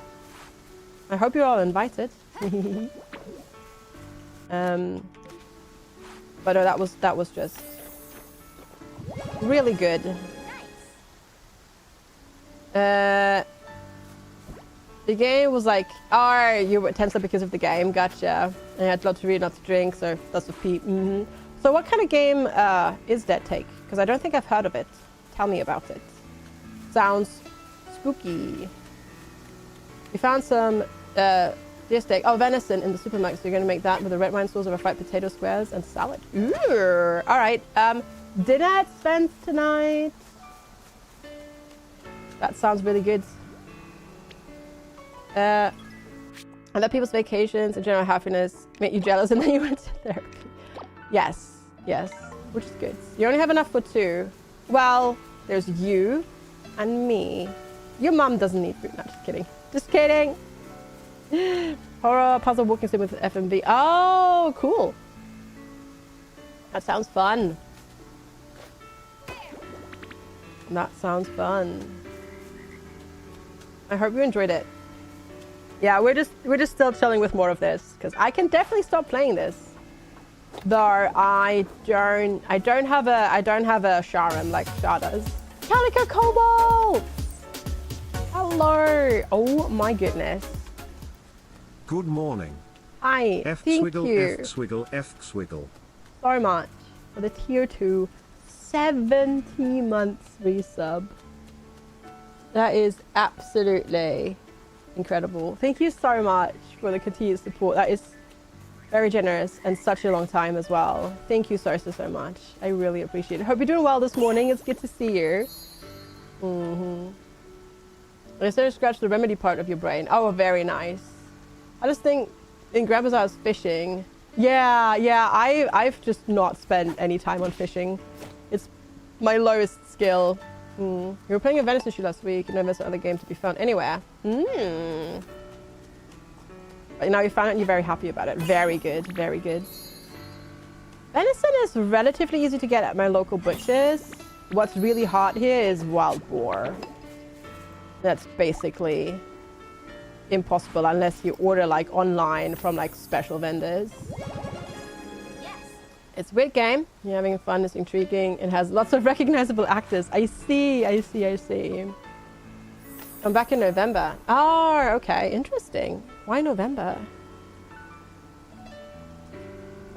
A: hope you're all invited. But no, that was just really good. The game was like, oh, you were tensed because of the game, gotcha. And you had lots to read, lots to drink, so that's what Pete. So what kind of game is Dead Take? Because I don't think I've heard of it. Tell me about it. Sounds spooky. We found some deer steak. Oh, venison in the supermarket. So you're gonna make that with the red wine sauce over fried potato squares and salad. Ooh. All right. Dinner at Sven's tonight. That sounds really good. And that people's vacations and general happiness make you jealous, and then you went to therapy. Yes, yes, which is good. You only have enough for 2. Well, there's you and me. Your mum doesn't need food. No, just kidding. Just kidding. Horror puzzle walking sim with FMV. Oh, cool. That sounds fun. That sounds fun. I hope you enjoyed it. Yeah, we're just still chilling with more of this because I can definitely stop playing this. Though I don't have a Sharon like Shah does. Calico Cobalt! Hello! Oh my goodness.
B: Good morning.
A: Hi,
B: F
A: thank
B: swiggle,
A: you
B: F swiggle, F swiggle.
A: so much for the tier 2 70 months resub. That is absolutely incredible. Thank you so much for the continued support. That is very generous and such a long time as well. Thank you so much. I really appreciate it. Hope you're doing well this morning. It's good to see you. I started to scratch the remedy part of your brain. Oh, very nice. I just think in Grand Bazaar I was fishing. Yeah, I've just not spent any time on fishing. It's my lowest skill. You were playing a venison issue last week, and there's another game to be found anywhere. But now you found it and you're very happy about it. Very good, very good. Venison is relatively easy to get at my local butchers. What's really hard here is wild boar. That's basically impossible unless you order like online from like special vendors. It's a weird game. You're having fun, it's intriguing. It has lots of recognizable actors. I see. I'm back in November. Oh, okay. Interesting. Why November?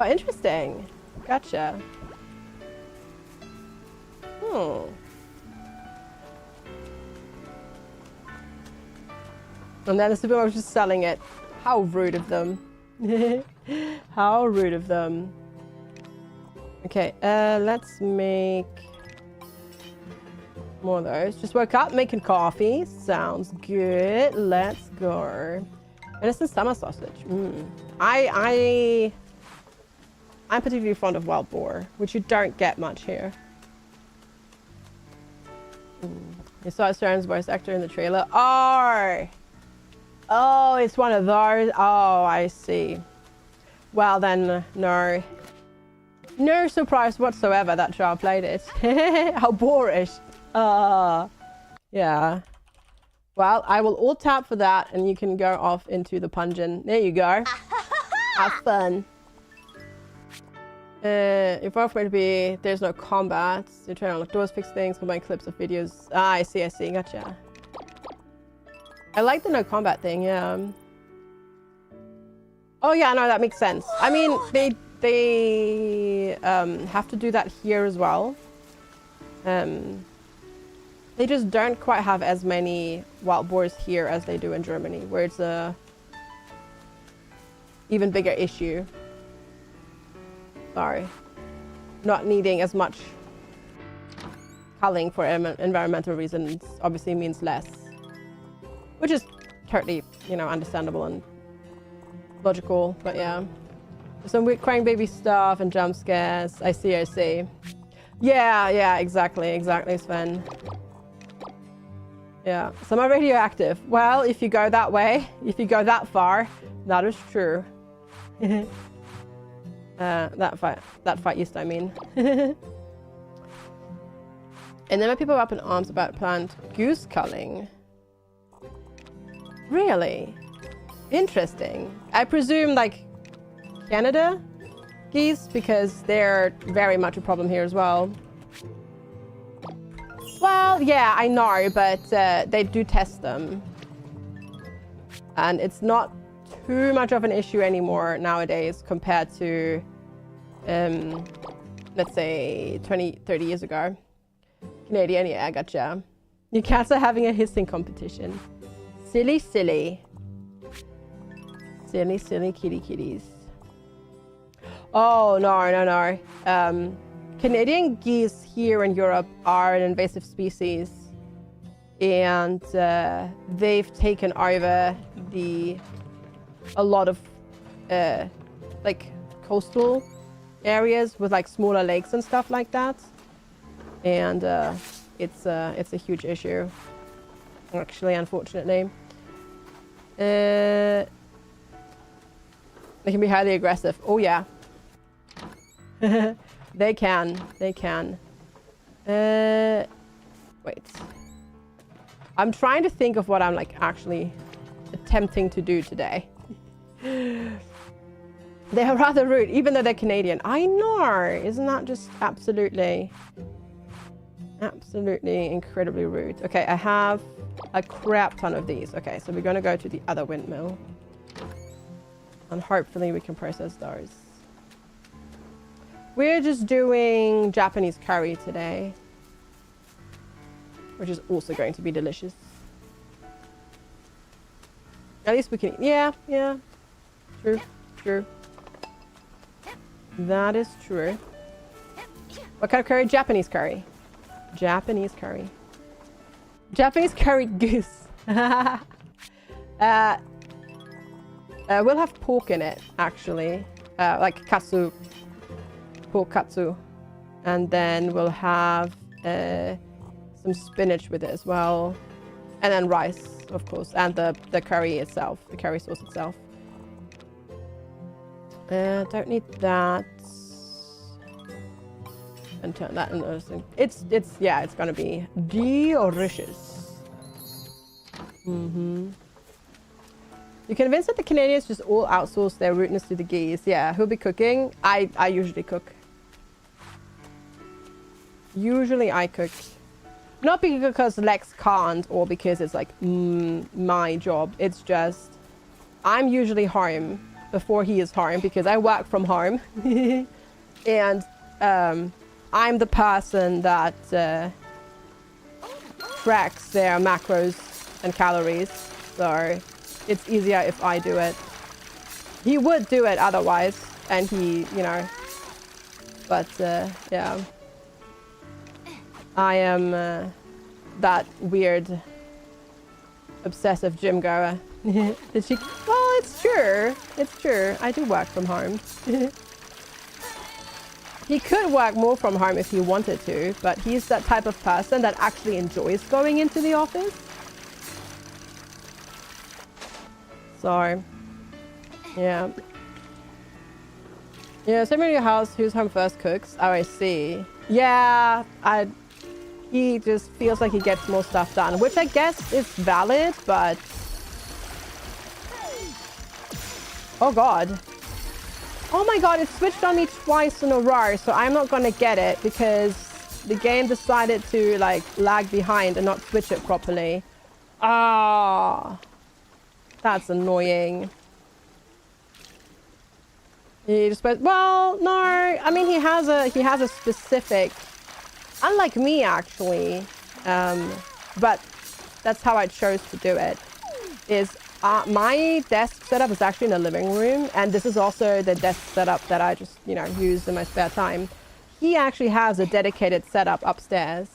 A: Oh, interesting. Gotcha. And then the supermarket was just selling it. How rude of them. How rude of them. Okay, let's make more of those. Just woke up making coffee. Sounds good. Let's go. Venison summer sausage. I'm particularly fond of wild boar, which you don't get much here. You saw Sharon's voice actor in the trailer. Oh, it's one of those. Oh, I see. Well then, no. No surprise whatsoever that Char played it. How boorish. Yeah. Well, I will alt tap for that and you can go off into the pungeon. There you go. Have fun. If off to be, there's no combat. You're trying to unlock doors, fix things, combine clips of videos. Ah, I see. Gotcha. I like the no combat thing, yeah. Oh yeah, no, that makes sense. I mean, they have to do that here as well. They just don't quite have as many wild boars here as they do in Germany, where it's a even bigger issue. Sorry. Not needing as much culling for environmental reasons obviously means less. Which is totally, you know, understandable and logical, but yeah. Some weird crying baby stuff and jump scares. I see. Yeah, exactly, Sven. Yeah, some are radioactive. Well, if you go that way, if you go that far, that is true. That fight used, I mean. And then when people are up in arms about planned goose culling. Really? Interesting. I presume like Canada geese, because they're very much a problem here as well. Well, yeah, I know, but they do test them. And it's not too much of an issue anymore nowadays compared to, let's say, 20, 30 years ago. Canadian, yeah, I gotcha. Your cats are having a hissing competition. Silly, silly. Silly, silly kitty kitties. Oh, no. Canadian geese here in Europe are an invasive species. And they've taken over a lot of like coastal areas with like smaller lakes and stuff like that. And it's a huge issue, actually, unfortunately. They can be highly aggressive. Oh yeah. They can. Wait. I'm trying to think of what I'm like actually attempting to do today. They are rather rude, even though they're Canadian. I know. Isn't that just absolutely incredibly rude? Okay, I have a crap ton of these. Okay, so we're going to go to the other windmill. And hopefully we can process those. We're just doing Japanese curry today, which is also going to be delicious. At least we can eat. Yeah. True. That is true. What kind of curry? Japanese curry. Japanese curry goose. We'll have pork in it, actually. Like katsu. Pork katsu. And then we'll have some spinach with it as well. And then rice, of course. And the curry itself. The curry sauce itself. Don't need that. And turn that into thing. It's gonna be delicious. You convinced that the Canadians just all outsource their rudeness to the geese. Yeah, who'll be cooking? I usually cook. Usually I cook. Not because Lex can't or because it's like my job. It's just I'm usually home before he is home because I work from home. And I'm the person that tracks their macros and calories. So it's easier if I do it. He would do it otherwise, and he, but yeah. I am that weird, obsessive gym goer. Did she? Well, it's true. It's true. I do work from home. He could work more from home if he wanted to, but he's that type of person that actually enjoys going into the office. So, yeah. Yeah, same in your house, who's home first cooks. Oh, I see. Yeah, he just feels like he gets more stuff done, which I guess is valid, but... Oh god. Oh my god, it switched on me twice in a row, so I'm not gonna get it because the game decided to like lag behind and not switch it properly. Ah, that's annoying. He just well, no, I mean he has a specific, unlike me actually, but that's how I chose to do it. Is my desk setup is actually in the living room, and this is also the desk setup that I just, use in my spare time. He actually has a dedicated setup upstairs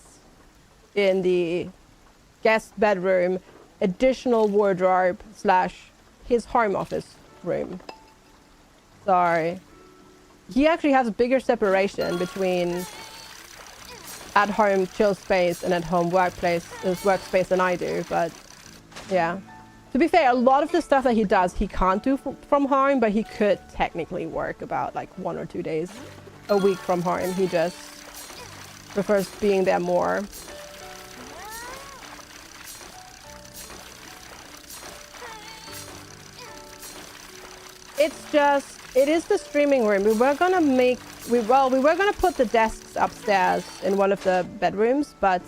A: in the guest bedroom, additional wardrobe / his home office room. So he actually has a bigger separation between at-home chill space and at-home workspace than I do, but yeah. To be fair, a lot of the stuff that he does, he can't do from home, but he could technically work about like 1 or 2 days a week from home. He just prefers being there more. it is the streaming room. We were gonna put the desks upstairs in one of the bedrooms, but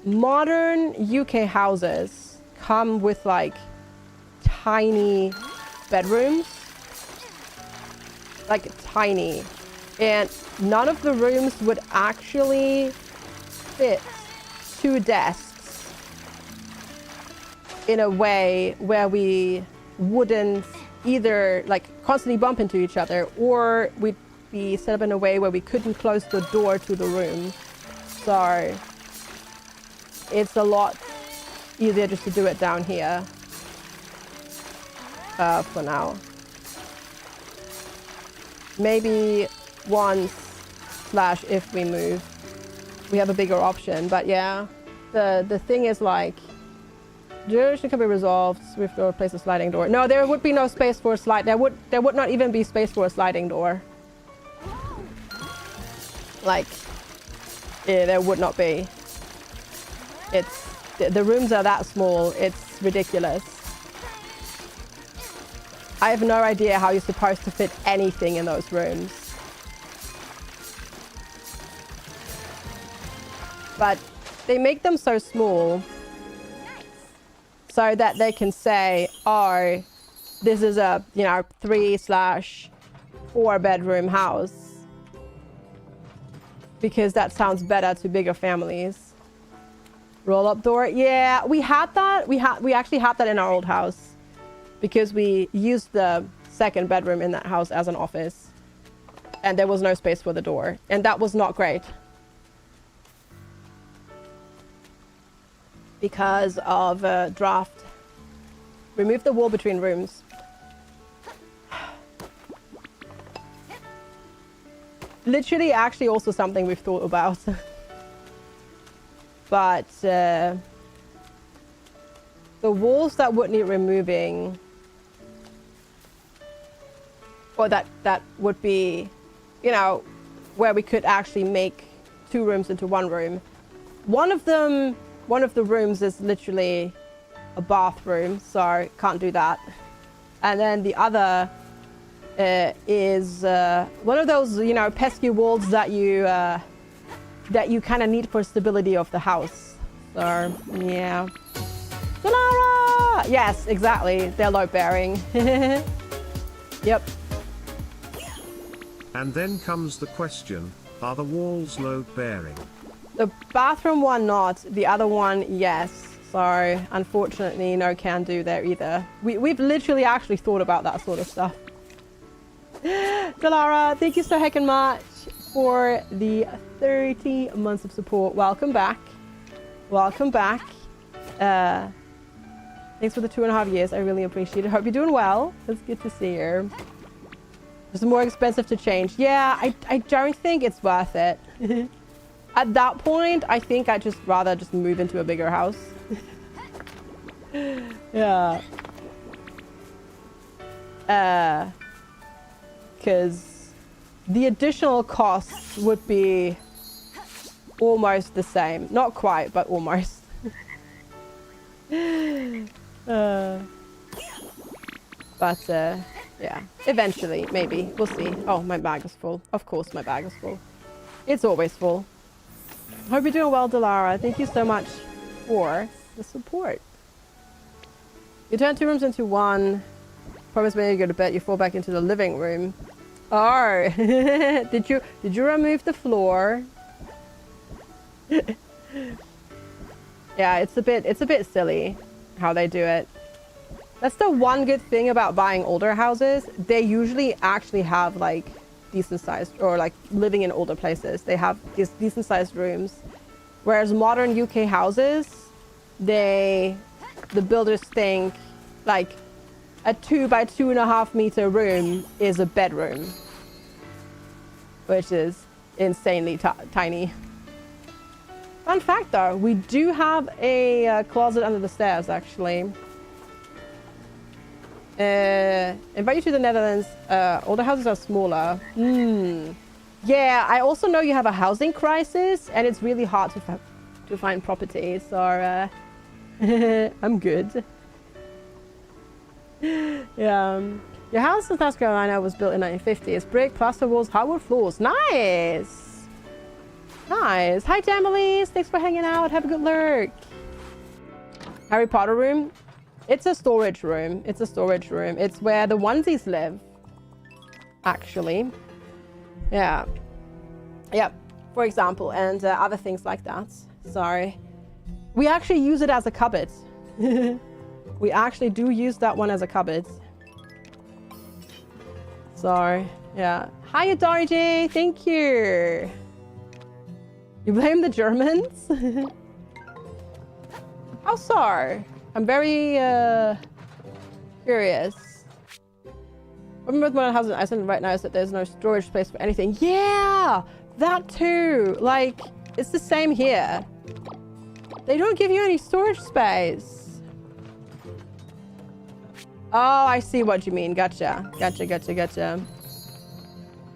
A: modern UK houses come with like tiny bedrooms, like tiny, and none of the rooms would actually fit 2 desks in a way where we wouldn't either like constantly bump into each other, or we'd be set up in a way where we couldn't close the door to the room. So it's a lot easier just to do it down here for now. Maybe once / if we move, we have a bigger option. But yeah, the thing is like, duration can be resolved. We have to replace a sliding door. No, there would be no space for a slide. There would not even be space for a sliding door. Like, yeah, there would not be. It's the rooms are that small. It's ridiculous. I have no idea how you're supposed to fit anything in those rooms. But they make them so small so that they can say, oh, this is a, 3/4 bedroom house. Because that sounds better to bigger families. Roll up door. Yeah, we had that. We actually had that in our old house. Because we used the 2nd bedroom in that house as an office. And there was no space for the door. And that was not great. Because of draft. Remove the wall between rooms. Literally, actually also something we've thought about. But the walls that would need removing, or that would be, where we could actually make 2 rooms into 1 room. One of the rooms is literally a bathroom, so can't do that. And then the other is one of those, pesky walls that you kind of need for stability of the house. So yeah. Solara! Yes, exactly. They're load bearing. Yep.
B: And then comes the question, are the walls load bearing?
A: The bathroom one not, the other one yes. So unfortunately no can do there either. We've literally actually thought about that sort of stuff. Delara, thank you so heckin' much for the 30 months of support. Welcome back. Welcome back. Thanks for the 2.5 years. I really appreciate it. Hope you're doing well. It's good to see you. It's more expensive to change. Yeah, I don't think it's worth it. At that point, I think I'd just rather just move into a bigger house. Yeah. Because the additional costs would be almost the same. Not quite, but almost. Yeah, eventually, maybe. We'll see. Oh, my bag is full. Of course my bag is full. It's always full. Hope you're doing well, Delara. Thank you so much for the support. You turn 2 rooms into 1. Promise when you go to bed, you fall back into the living room. Oh, did you remove the floor? Yeah, it's a bit silly how they do it. That's the one good thing about buying older houses. They usually actually have like decent sized, or like living in older places, they have these decent sized rooms. Whereas modern UK houses, the builders think like a 2 by 2.5 meter room is a bedroom, which is insanely tiny. Fun fact though, we do have a closet under the stairs actually. Invite you to the Netherlands. Older houses are smaller. Yeah, I also know you have a housing crisis and it's really hard to find properties. So I'm good. Yeah. Your house in South Carolina was built in 1950. It's brick, plaster walls, hardwood floors. Nice! Nice. Hi, Jamilies. Thanks for hanging out. Have a good lurk. Harry Potter room. It's a storage room. It's a storage room. It's where the onesies live. Actually. Yeah. Yeah. For example. And other things like that. Sorry. We actually use it as a cupboard. We actually do use that one as a cupboard. Sorry. Yeah. Hiya, Darji. Thank you. You blame the Germans? How so? I'm very curious. Problem with modern houses in Iceland right now is that there's no storage space for anything. Yeah, that too. Like, it's the same here. They don't give you any storage space. Oh, I see what you mean. Gotcha. Gotcha.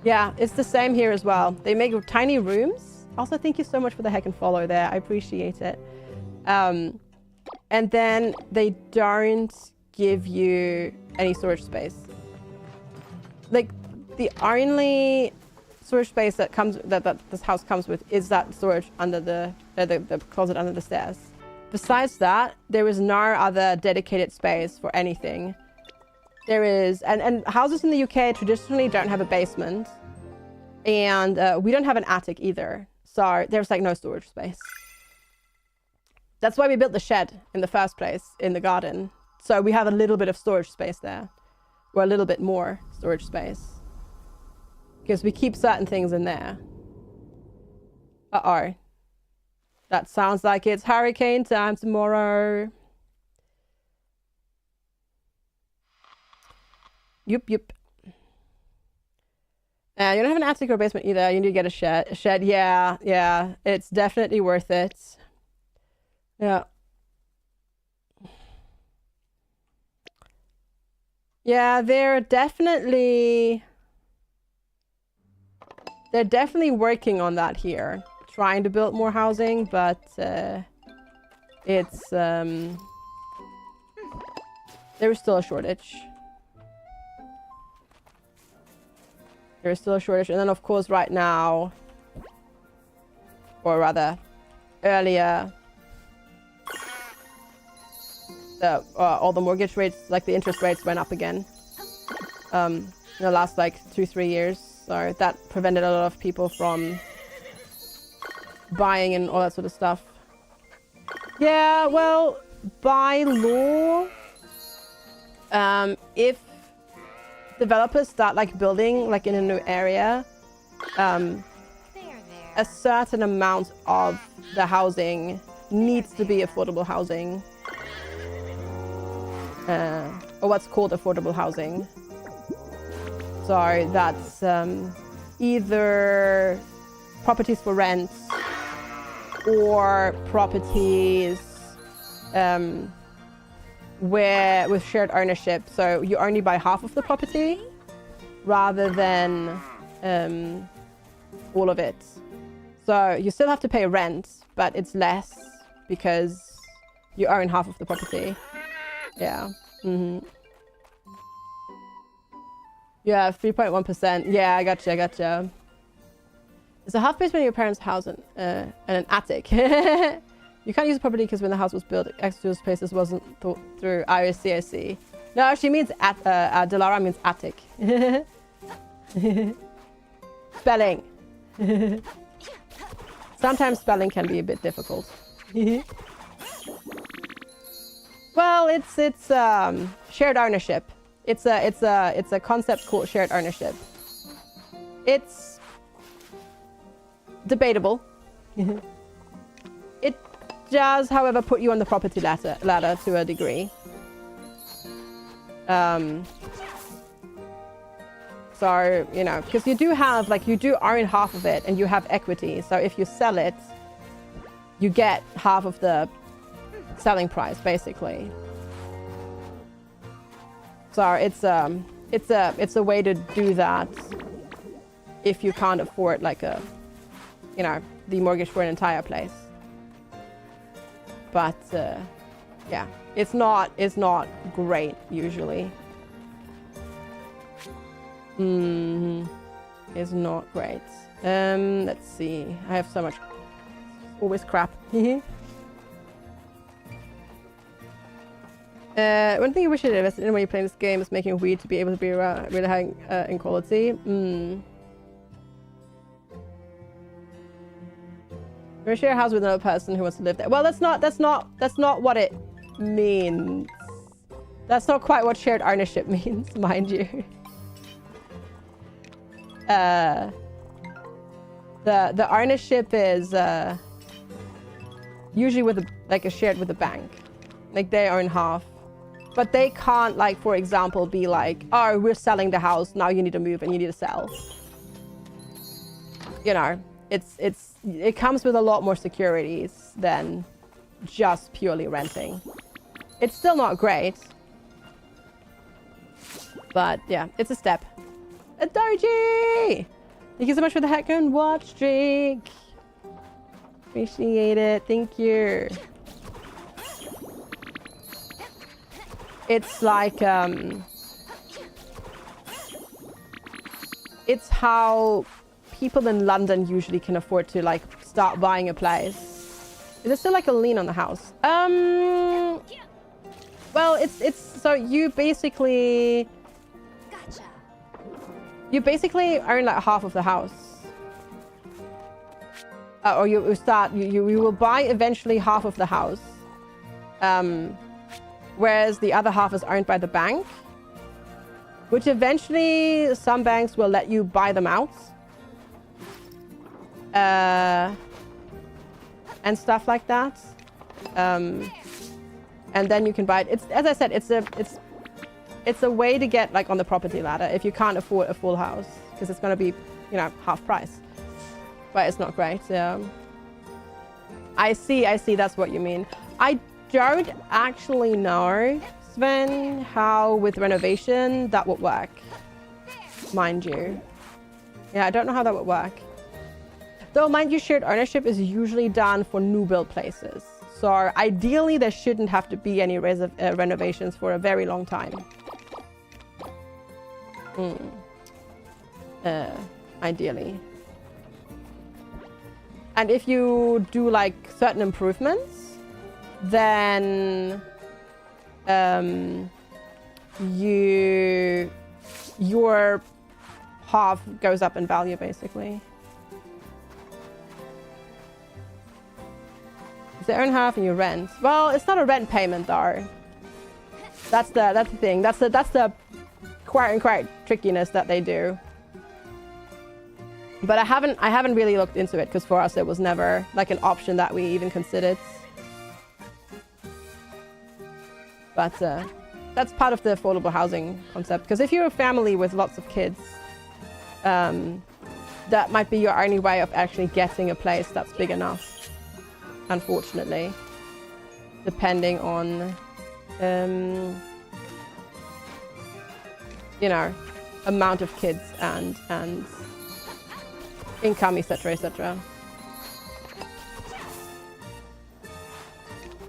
A: Yeah, it's the same here as well. They make tiny rooms. Also, thank you so much for the heck and follow there. I appreciate it. And then they don't give you any storage space. Like, the only storage space that comes that this house comes with is that storage under the closet under the stairs. Besides that, there is no other dedicated space for anything. There is, and houses in the UK traditionally don't have a basement, and we don't have an attic either. So there's like no storage space. That's why we built the shed in the first place in the garden. So we have a little bit of storage space there, or a little bit more storage space, because we keep certain things in there. Uh-oh. That sounds like it's hurricane time tomorrow. Yup. You don't have an attic or basement either. You need to get a shed. A shed, yeah. It's definitely worth it. Yeah. Yeah, they're definitely working on that here. Trying to build more housing, but it's there is still a shortage. There's still a shortage, and then of course right now, or rather earlier, all the mortgage rates, like the interest rates, went up again in the last like 2-3 years. So that prevented a lot of people from buying and all that sort of stuff. Yeah, well, by law, if developers start like building like in a new area, a certain amount of the housing needs to be affordable housing, or what's called affordable housing. So that's either properties for rent or properties where with shared ownership, so you only buy half of the property rather than all of it. So you still have to pay rent, but it's less because you own half of the property. Yeah. Yeah, 3.1%. Yeah, I gotcha. It's a half basement in your parents' house and an attic. You can't use the property because when the house was built, extra spaces wasn't thought through. I see. No, she means Delara means attic. Spelling. Sometimes spelling can be a bit difficult. Well, it's shared ownership. It's a concept called shared ownership. It's debatable. It does, however, put you on the property ladder to a degree. So, you know, because you do own half of it and you have equity. So if you sell it, you get half of the selling price, basically. So it's a way to do that if you can't afford like the mortgage for an entire place. But yeah, it's not great usually. Is not great. Let's see. I have so much. Always crap. One thing you wish you'd invested in when you're playing this game is making it weird to be able to be really high in quality. You're share a house with another person who wants to live there. Well, that's not what it means. That's not quite what shared ownership means, mind you. The ownership is usually with a shared with the bank. Like they own half. But they can't, like, for example, be like, oh, we're selling the house, now you need to move and you need to sell. You know, it comes with a lot more securities than just purely renting. It's still not great. But yeah, it's a step. A doji! Thank you so much for the Hackgun watch streak. Appreciate it. Thank you. It's like, it's how people in London usually can afford to, like, start buying a place. Is there still, like, a lien on the house? Well, it's, so you basically...
C: Gotcha.
A: You basically own, like, half of the house. Or you will buy eventually half of the house. Whereas the other half is owned by the bank. Which eventually some banks will let you buy them out. And stuff like that. And then you can buy it. It's, as I said, it's a way to get, like, on the property ladder if you can't afford a full house, because it's going to be, you know, half price. But it's not great. I see. That's what you mean. I don't actually know, Sven, how with renovation that would work. Mind you. Yeah, I don't know how that would work. Though, mind you, shared ownership is usually done for new build places. So ideally, there shouldn't have to be any renovations for a very long time. Ideally. And if you do, like, certain improvements, then your half goes up in value, basically. It's their own half and you rent. Well, it's not a rent payment, though. That's the thing. That's the quite trickiness that they do. But I haven't really looked into it, because for us it was never, like, an option that we even considered. But that's part of the affordable housing concept. Because if you're a family with lots of kids, that might be your only way of actually getting a place that's big enough. Unfortunately, depending on, you know, amount of kids and income, etc., etc.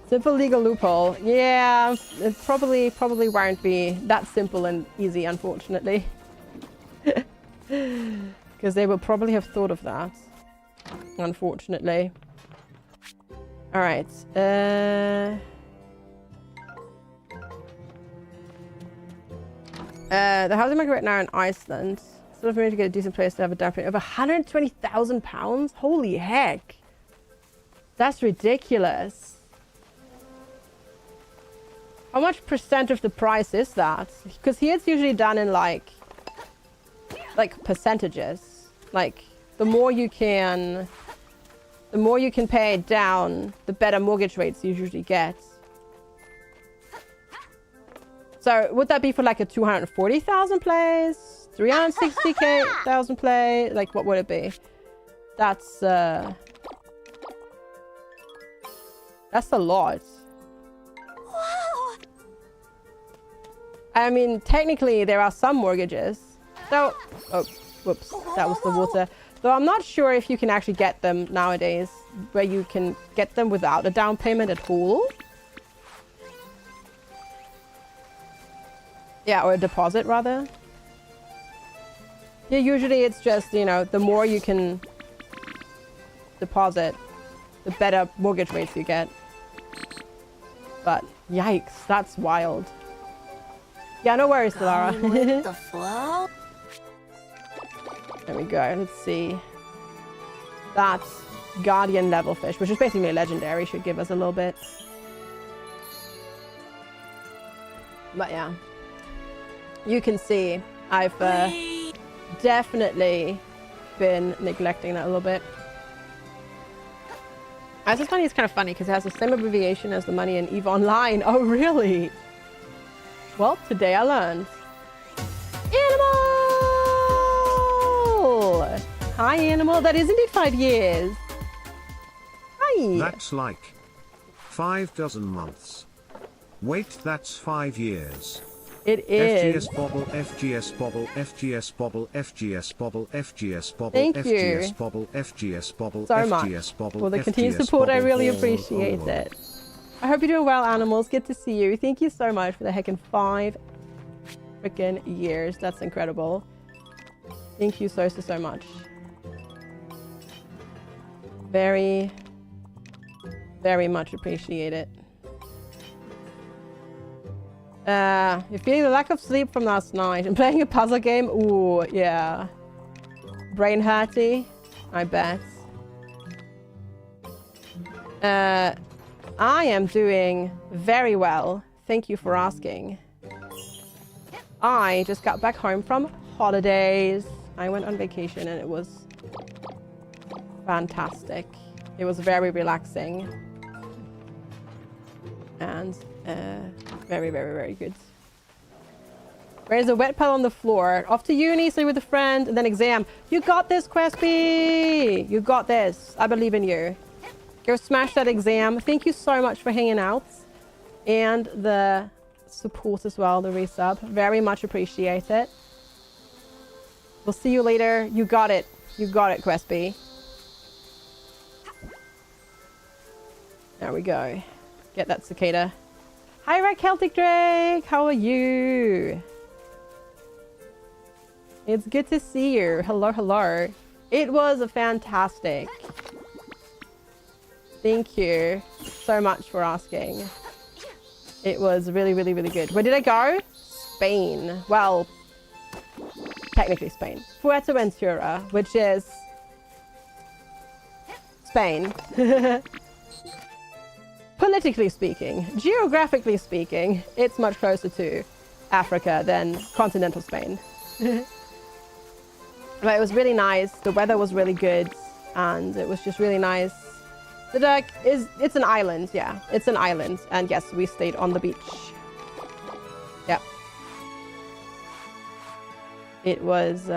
A: Simple legal loophole. Yeah, it probably won't be that simple and easy, unfortunately. Because they will probably have thought of that. Unfortunately. Alright. The housing market right now in Iceland. Still have room to get a decent place to have a down payment of £120,000? Holy heck. That's ridiculous. How much percent of the price is that? Because here it's usually done in like percentages. Like the more you can pay it down, the better mortgage rates you usually get. So would that be for like a 240,000 place? 360,000 play? Like, what would it be? That's a lot.
C: Wow.
A: I mean, technically, there are some mortgages. So, oh, whoops, that was the water. Though I'm not sure if you can actually get them nowadays, where you can get them without a down payment at all. Yeah, or a deposit, rather. Yeah, usually it's just, you know, the more you can deposit, the better mortgage rates you get. But yikes, that's wild. Yeah, no worries, Lara.
I: With the flow.
A: There we go. Let's see. That's Guardian level fish, which is basically a legendary. Should give us a little bit. But yeah, you can see I've definitely been neglecting that a little bit. I just find it's kind of funny because it has the same abbreviation as the money in EVE Online. Oh, really? Well, today I learned. Animal! Hi, Animal. That is indeed 5 years. Hi.
B: That's like 5 dozen months. Wait, that's 5 years.
A: It is.
B: FGS bobble, FGS bobble, FGS bobble, FGS bobble, FGS bobble,
A: Thank you
B: FGS bobble, FGS bobble,
A: so much
B: FGS bobble,
A: for the continued
B: FGS
A: support. I
B: bobble,
A: really
B: oh,
A: appreciate
B: oh.
A: it. I hope you're doing well, Animals. Good to see you. Thank you so much for the heckin' 5 freaking years. That's incredible. Thank you so much. Very, very much appreciate it. You're feeling the lack of sleep from last night and playing a puzzle game? Ooh, yeah. Brain hurty? I bet. I am doing very well. Thank you for asking. I just got back home from holidays. I went on vacation and it was fantastic. It was very relaxing. And very, very, very good. There's a wet pal on the floor. Off to uni, stay with a friend, and then exam. You got this, Questy! You got this. I believe in you. Go smash that exam. Thank you so much for hanging out. And the support as well, the resub. Very much appreciate it. We'll see you later. You got it. You got it, Questy. There we go. Get that cicada. Hi, Red Celtic Drake. How are you? It's good to see you. Hello, hello. It was a fantastic. Thank you so much for asking. It was really, really, really good. Where did I go? Spain. Well, technically Spain. Fuerteventura, which is Spain. Politically speaking, geographically speaking, it's much closer to Africa than continental Spain. But it was really nice. The weather was really good, and it was just really nice. The deck it's an island, yeah. It's an island, and yes, we stayed on the beach. Yeah. It was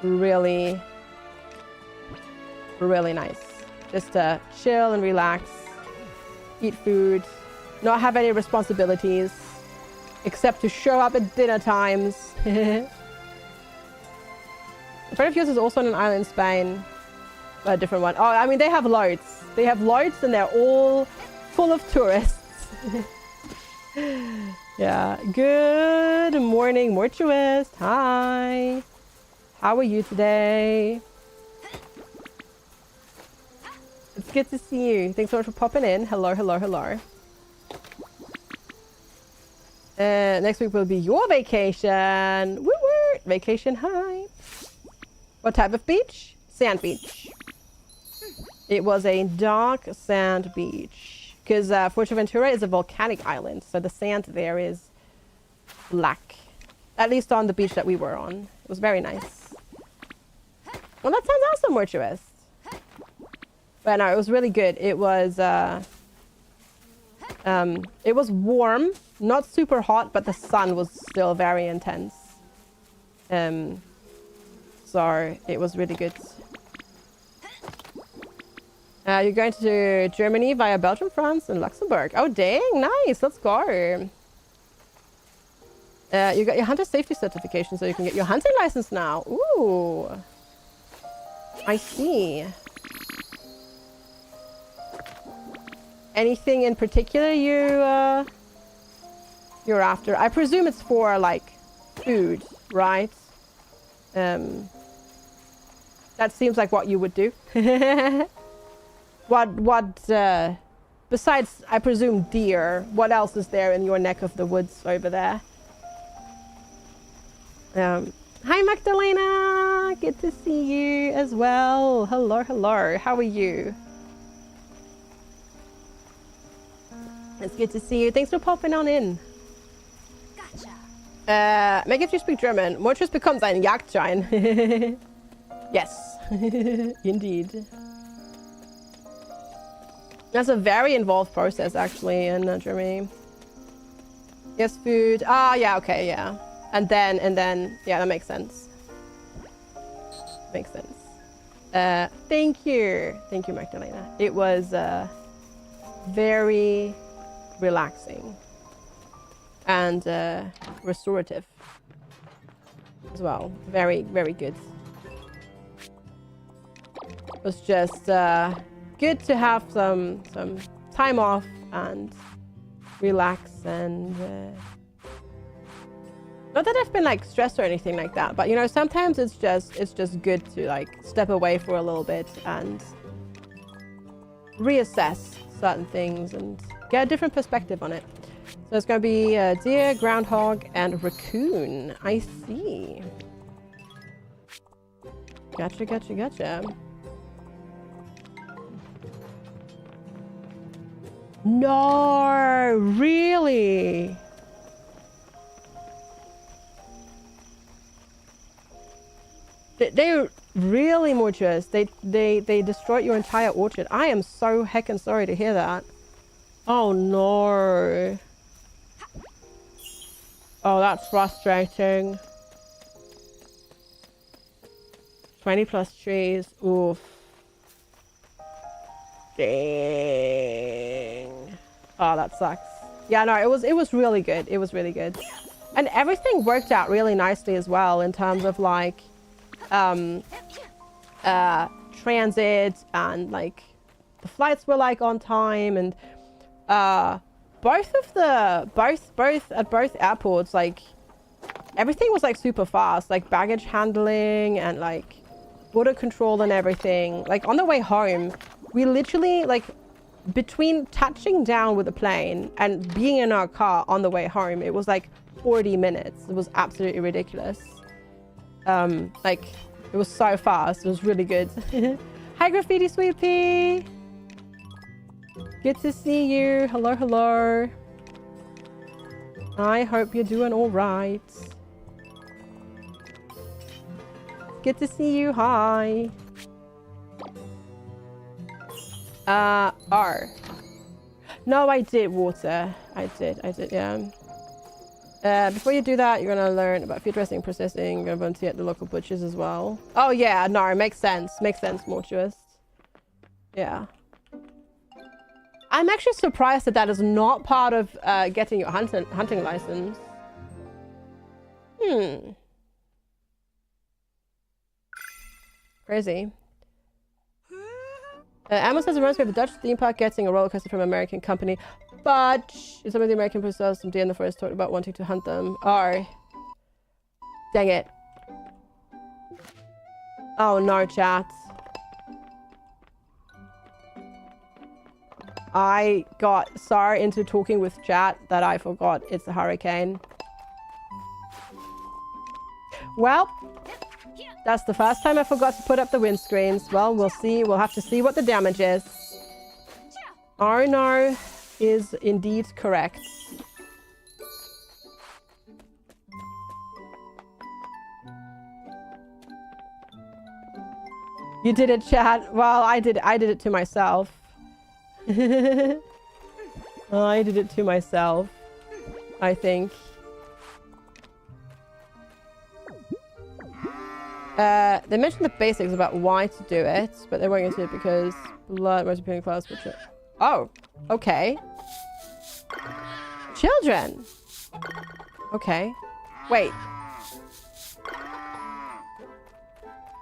A: really, really nice. Just to chill and relax, eat food, not have any responsibilities, except to show up at dinner times. A friend of yours is also on an island in Spain. A different one. Oh, I mean, they have loads. They have loads and they're all full of tourists. Yeah. Good morning, Mortuist. Hi. How are you today? It's good to see you. Thanks so much for popping in. Hello, hello, hello. Next week will be your vacation. Woo-woo! Vacation high. What type of beach? Sand beach. It was a dark sand beach. Because Fuerteventura is a volcanic island. So the sand there is black. At least on the beach that we were on. It was very nice. Well, that sounds awesome, Mortuist. But no, it was really good. It was warm, not super hot, but the sun was still very intense. So it was really good. You're going to Germany via Belgium, France, and Luxembourg. Oh, dang, nice. Let's go. You got your hunter safety certification, so you can get your hunting license now. Ooh, I see. Anything in particular you're after? I presume it's for like food, right? That seems like what you would do. Besides, I presume, deer, what else is there in your neck of the woods over there? Hi, Magdalena! Good to see you as well. Hello, hello. How are you? It's good to see you. Thanks for popping on in.
C: Gotcha.
A: Meg, if you speak German, Mortis becomes ein Jagdschein. Yes, indeed. That's a very involved process, actually, in Germany. Yes, food. Ah, yeah, okay, yeah. And then, yeah, that makes sense. Makes sense. Thank you. Thank you, Magdalena. It was very relaxing and restorative as well. Very, very good. It was just good to have some time off and relax and not that I've been like stressed or anything like that, but you know, sometimes it's just good to like step away for a little bit and reassess certain things and get a different perspective on it. So it's going to be deer, groundhog, and raccoon. I see. Gotcha, gotcha, gotcha. No, really? They really, Mortius. They destroyed your entire orchard. I am so heckin' sorry to hear that. Oh no. Oh, that's frustrating. 20+ trees. Oof. Dang. Oh, that sucks. Yeah, no, it was really good. It was really good. And everything worked out really nicely as well in terms of like transit and like the flights were like on time and both at both airports, like everything was like super fast, like baggage handling and like border control and everything. Like on the way home, we literally like between touching down with the plane and being in our car on the way home, it was like 40 minutes. It was absolutely ridiculous. Like it was so fast. It was really good. Hi, Graffiti Sweet Pea. Good to see you. Hello, hello. I hope you're doing all right. Good to see you. Hi. R. No, I did water. I did, yeah. Before you do that, you're gonna learn about food dressing and processing. You're gonna volunteer at the local butchers as well. Oh yeah, no, it makes sense. Makes sense, Mortuous. Yeah. I'm actually surprised that is not part of getting your hunting license. Crazy. Amos says it reminds me of the Dutch theme park getting a roller coaster from an American company, but some of the American producers, some deer in the forest, talked about wanting to hunt them. Oh, dang it! Oh no, chat. I got so into talking with chat that I forgot it's a hurricane. Well, that's the first time I forgot to put up the windscreens. Well, we'll see. We'll have to see what the damage is. Oh no is indeed correct. You did it, chat. Well, I did it to myself. I did it to myself, I think. They mentioned the basics about why to do it, but they weren't going to do it because blood was appearing clouds. Oh, okay. Children. Okay. Wait.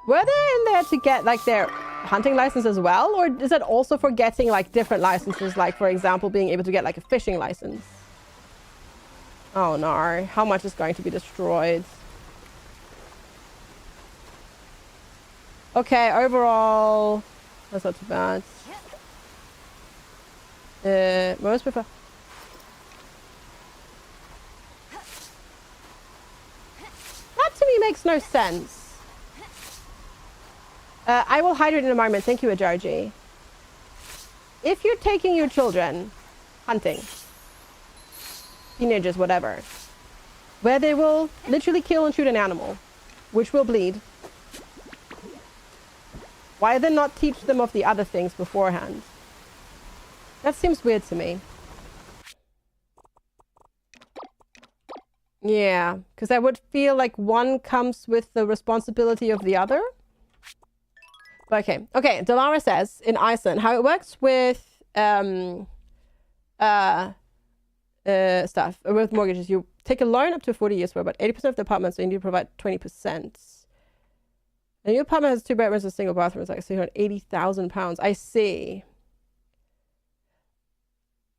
A: Were they in there to get like their hunting license as well, or is it also for getting like different licenses, like for example being able to get like a fishing license? Oh no, how much is going to be destroyed? Okay, overall, that's not too bad. Most prefer. That to me makes no sense. I will hydrate in a moment. Thank you, Ajarji. If you're taking your children hunting, teenagers, whatever, where they will literally kill and shoot an animal, which will bleed, why then not teach them of the other things beforehand? That seems weird to me. Yeah, because I would feel like one comes with the responsibility of the other. Okay, Delara says in Iceland, how it works with stuff, with mortgages, you take a loan up to 40 years for about 80% of the apartment, so you need to provide 20%. And your apartment has 2 bedrooms and a single bathroom. It's like £680,000. I see.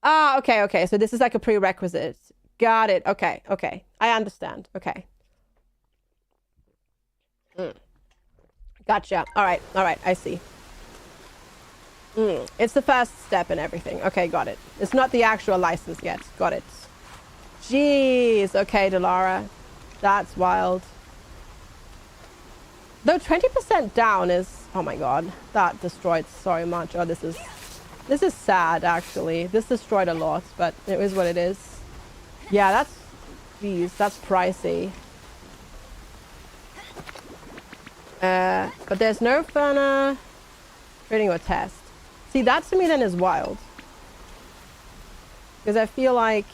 A: Ah, okay. So this is like a prerequisite. Got it. Okay. I understand. Okay. Gotcha. All right. I see. It's the first step in everything. Okay, got it. It's not the actual license yet. Got it. Jeez. Okay, Delara. That's wild. Though 20% down is... Oh my god. That destroyed so much. Oh, this is sad, actually. This destroyed a lot, but it is what it is. Yeah, that's... Jeez, that's pricey. But there's no further trading or test. See, that to me then is wild. Because I feel like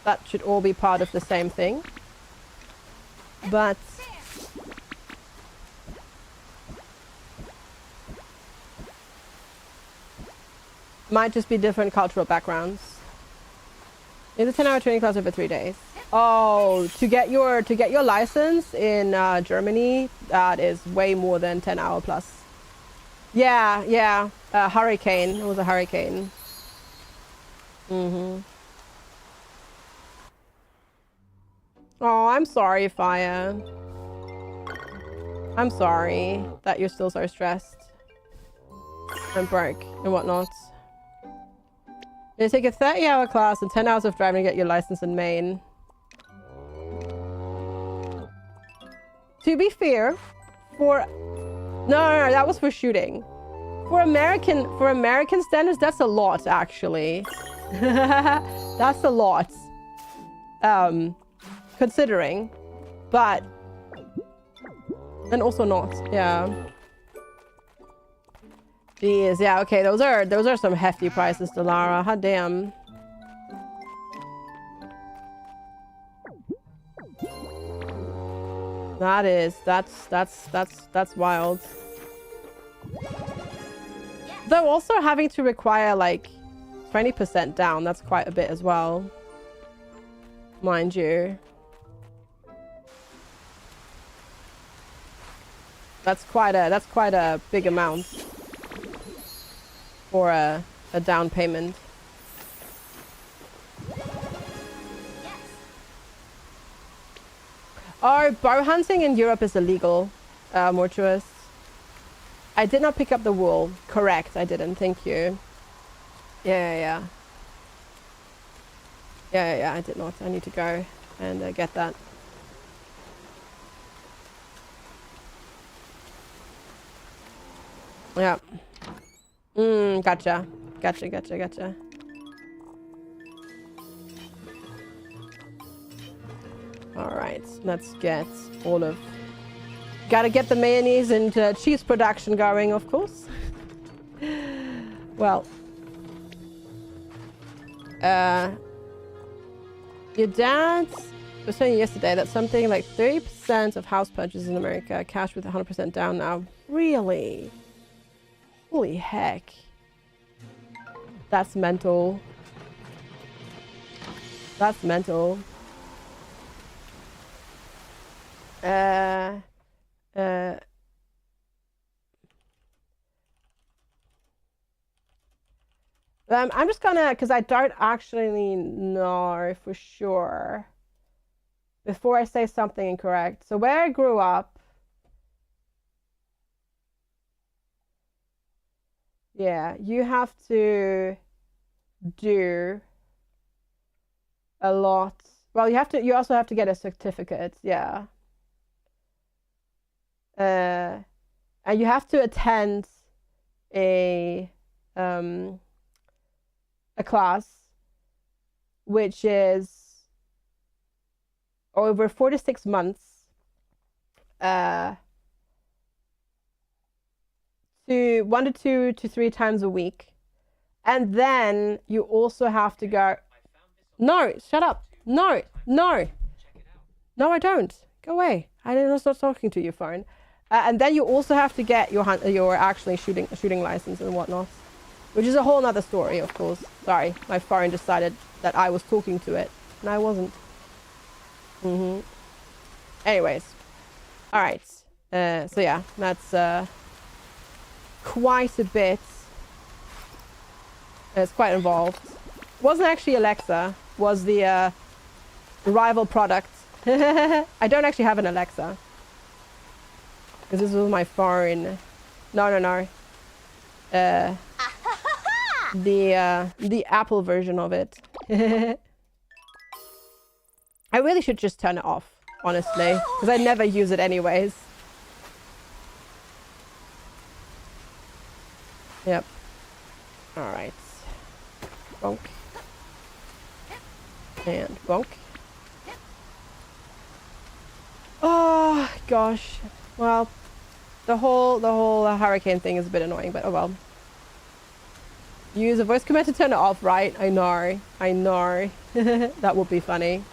A: that should all be part of the same thing. But... might just be different cultural backgrounds. It's a 10-hour training class over 3 days. Oh, to get your license in Germany, that is way more than 10-hour plus. Yeah. Hurricane. It was a hurricane. Oh, I'm sorry, Fire. I'm sorry that you're still so stressed and broke and whatnot. You take a 30-hour class and 10 hours of driving to get your license in Maine. To be fair, for... No, that was for shooting. For American standards, that's a lot, actually. That's a lot. Considering. But... and also not, yeah. Jeez, yeah, okay, those are some hefty prices, Delara. Hot damn. That's wild. Though also having to require like 20% down, that's quite a bit as well. Mind you. That's quite a big amount for a down payment. Oh, bow hunting in Europe is illegal, Mortuous. I did not pick up the wool. Correct, I didn't. Thank you. Yeah, I did not. I need to go and get that. Yeah. Gotcha. Alright, let's get all of... Gotta get the mayonnaise and cheese production going, of course. Well. Your dad was saying yesterday that something like 30% of house purchases in America are cash with 100% down now. Really? Holy heck. That's mental. That's mental. I'm just gonna, because I don't actually know for sure before I say something incorrect. So where I grew up, Yeah, you have to do a lot. Well, you also have to get a certificate, yeah. And you have to attend a class which is over 4 to 6 months, to 1 to 2 to 3 times a week. And then you also have to go. No, shut up. No, no. No, I don't. Go away. I didn't start talking to your phone. And then you also have to get your actually shooting license and whatnot, which is a whole nother story, of course. Sorry, my phone decided that I was talking to it, and I wasn't. Anyways, all right. So yeah, that's quite a bit. It's quite involved. It wasn't actually Alexa. Was the rival product. I don't actually have an Alexa. Because this was my phone. No. The Apple version of it. I really should just turn it off, honestly. Because I never use it anyways. Yep. Alright. Bonk. And bonk. Oh gosh. Well, the whole hurricane thing is a bit annoying, but oh well. Use a voice command to turn it off, right? I know. That would be funny.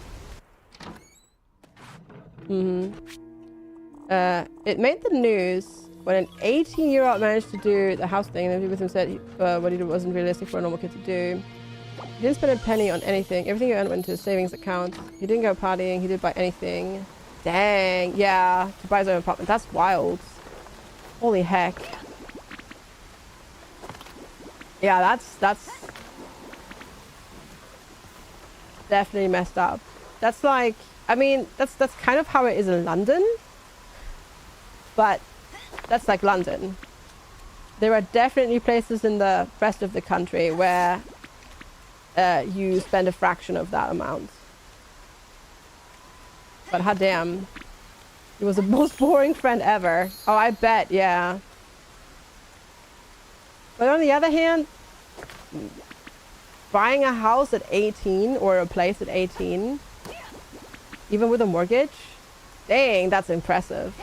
A: It made the news when an 18-year-old managed to do the house thing, and then people with him said what he did wasn't realistic for a normal kid to do. He didn't spend a penny on anything. Everything he earned went into his savings account. He didn't go partying. He didn't buy anything. Dang, yeah, to buy his own apartment. That's wild. Holy heck. Yeah, that's definitely messed up. That's like, I mean, that's kind of how it is in London. But that's like London. There are definitely places in the rest of the country where you spend a fraction of that amount. But hot damn. He was the most boring friend ever. Oh, I bet, yeah. But on the other hand, buying a house at 18 or a place at 18, even with a mortgage, dang, that's impressive.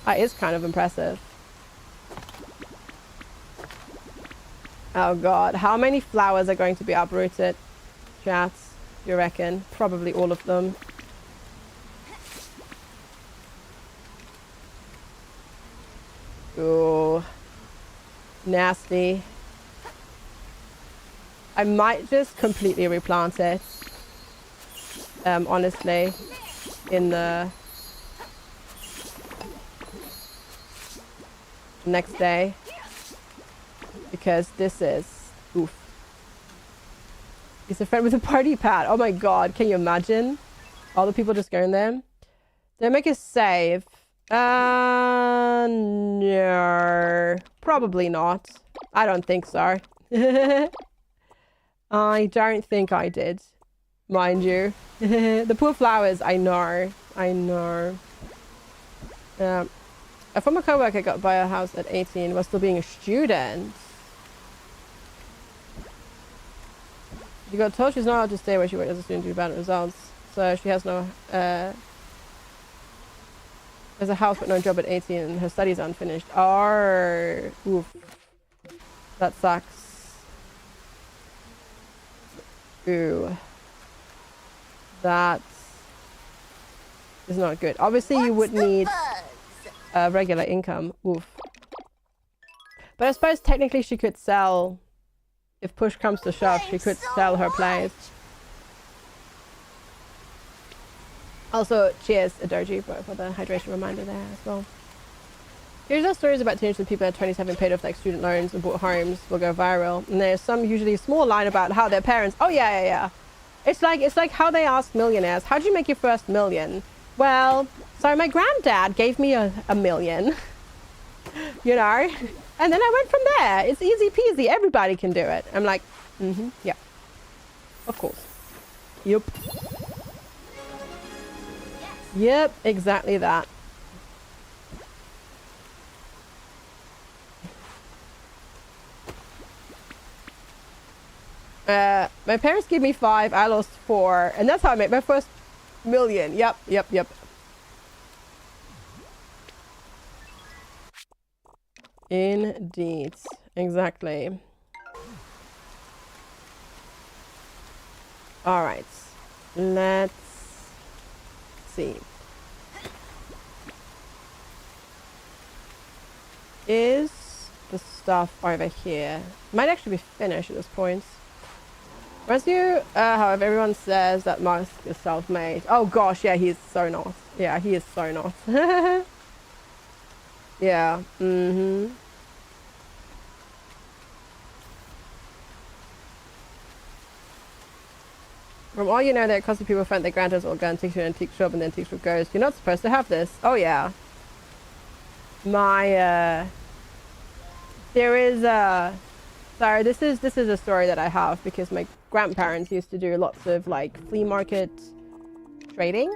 A: That is kind of impressive. Oh god, how many flowers are going to be uprooted? Chats, you reckon? Probably all of them. Ooh. Nasty. I might just completely replant it. Honestly. In the next day. Because this is... Oof. He's a friend with a party pad. Oh my god, can you imagine? All the people just going there. Did I make a save? No. Probably not. I don't think so. I don't think I did. Mind you. The poor flowers, I know. I know. A former co-worker got by a house at 18 while still being a student. She got told she's not allowed to stay where she worked as a student due to bad results. So she has no... There's a house but no job at 18 and her studies aren't finished. Oh, oof. That sucks. Ooh. That is not good. Obviously you would need a regular income. Oof. But I suppose technically she could sell... If push comes to shove, she could sell her place. Also, cheers, Adoji, for the hydration reminder there as well. Here's our stories about teenagers and people at 27 paid off like student loans and bought homes will go viral. And there's some usually small line about how their parents... Oh, yeah. It's like how they ask millionaires, how did you make your first million? Well, so my granddad gave me a million. You know? And then I went from there. It's easy peasy. Everybody can do it. I'm like, yeah. Of course. Yep. Yep, exactly that. My parents gave me 5, I lost 4, and that's how I made my first million. Yep. Indeed. Exactly. All right. Let's see. Is the stuff over here? Might actually be finished at this point. Reminds you, however, everyone says that Musk is self-made. Oh gosh, yeah, he is so not. Yeah, he is so not. Yeah. From all you know, there are constantly people find their grandparents will go and take to an antique shop, and the antique shop goes, "You're not supposed to have this." Oh yeah. My there is sorry, this is a story that I have because my grandparents used to do lots of like flea market trading.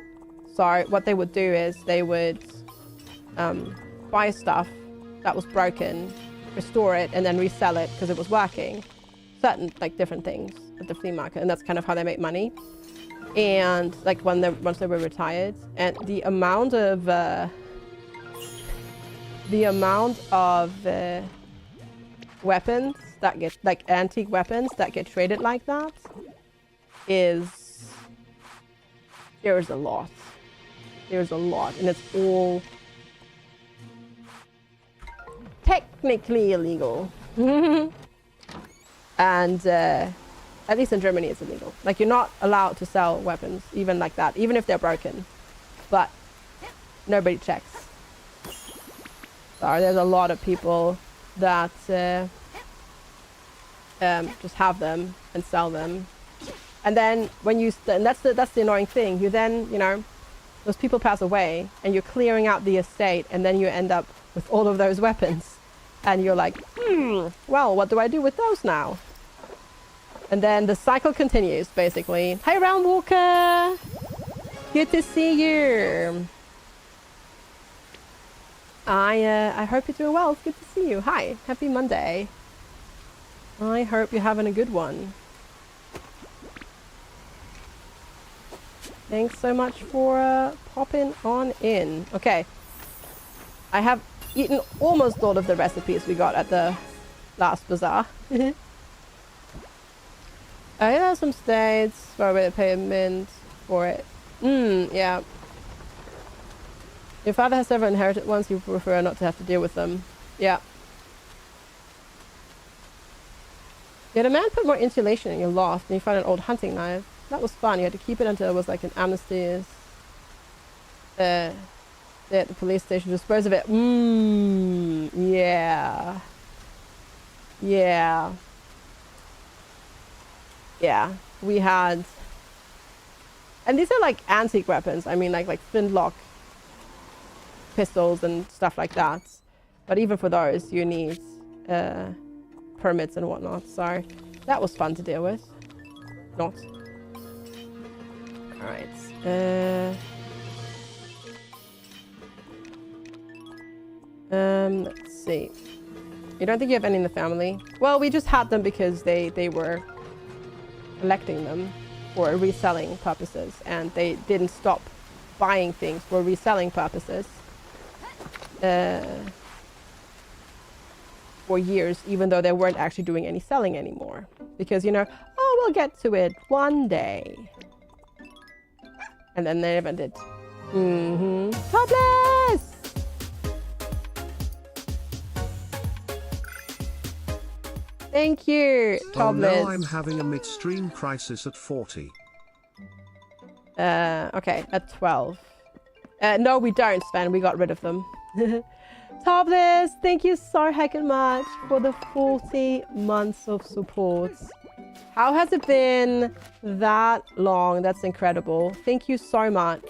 A: So what they would do is they would buy stuff that was broken, restore it, and then resell it because it was working. Certain like different things at the flea market, and that's kind of how they make money. And like once they were retired, and the amount of weapons that get like antique weapons that get traded like that is there's a lot, and it's all technically illegal. And at least in Germany it's illegal. Like you're not allowed to sell weapons even like that, even if they're broken, but nobody checks. So there's a lot of people that just have them and sell them, and then when you and that's the annoying thing. You then, you know, those people pass away and you're clearing out the estate, and then you end up with all of those weapons, and you're like, well, what do I do with those now? And then the cycle continues, basically. Hi, Round Walker! Good to see you! I hope you're doing well. It's good to see you. Hi, happy Monday. I hope you're having a good one. Thanks so much for popping on in. Okay. I have eaten almost all of the recipes we got at the last bazaar. I have some states for a way to pay a mint for it. Yeah. Your father has several inherited ones, you prefer not to have to deal with them. Yeah. Yeah, the man put more insulation in your loft and you found an old hunting knife. That was fun. You had to keep it until it was like an amnesty. At the police station to dispose of it. Yeah. Yeah. Yeah. We had... And these are like antique weapons. I mean like flintlock pistols and stuff like that. But even for those, you need permits and whatnot. So that was fun to deal with. Not. Alright. Let's see. You don't think you have any in the family? Well, we just had them because they were collecting them for reselling purposes, and they didn't stop buying things for reselling purposes for years, even though they weren't actually doing any selling anymore. Because, you know, oh, we'll get to it one day. And then they never did. Topless! Thank you, Topless.
B: Oh no, I'm having a midstream crisis at 40.
A: Okay, at 12. No, we don't, Sven. We got rid of them. Topless, thank you so heckin' much for the 40 months of support. How has it been that long? That's incredible. Thank you so much.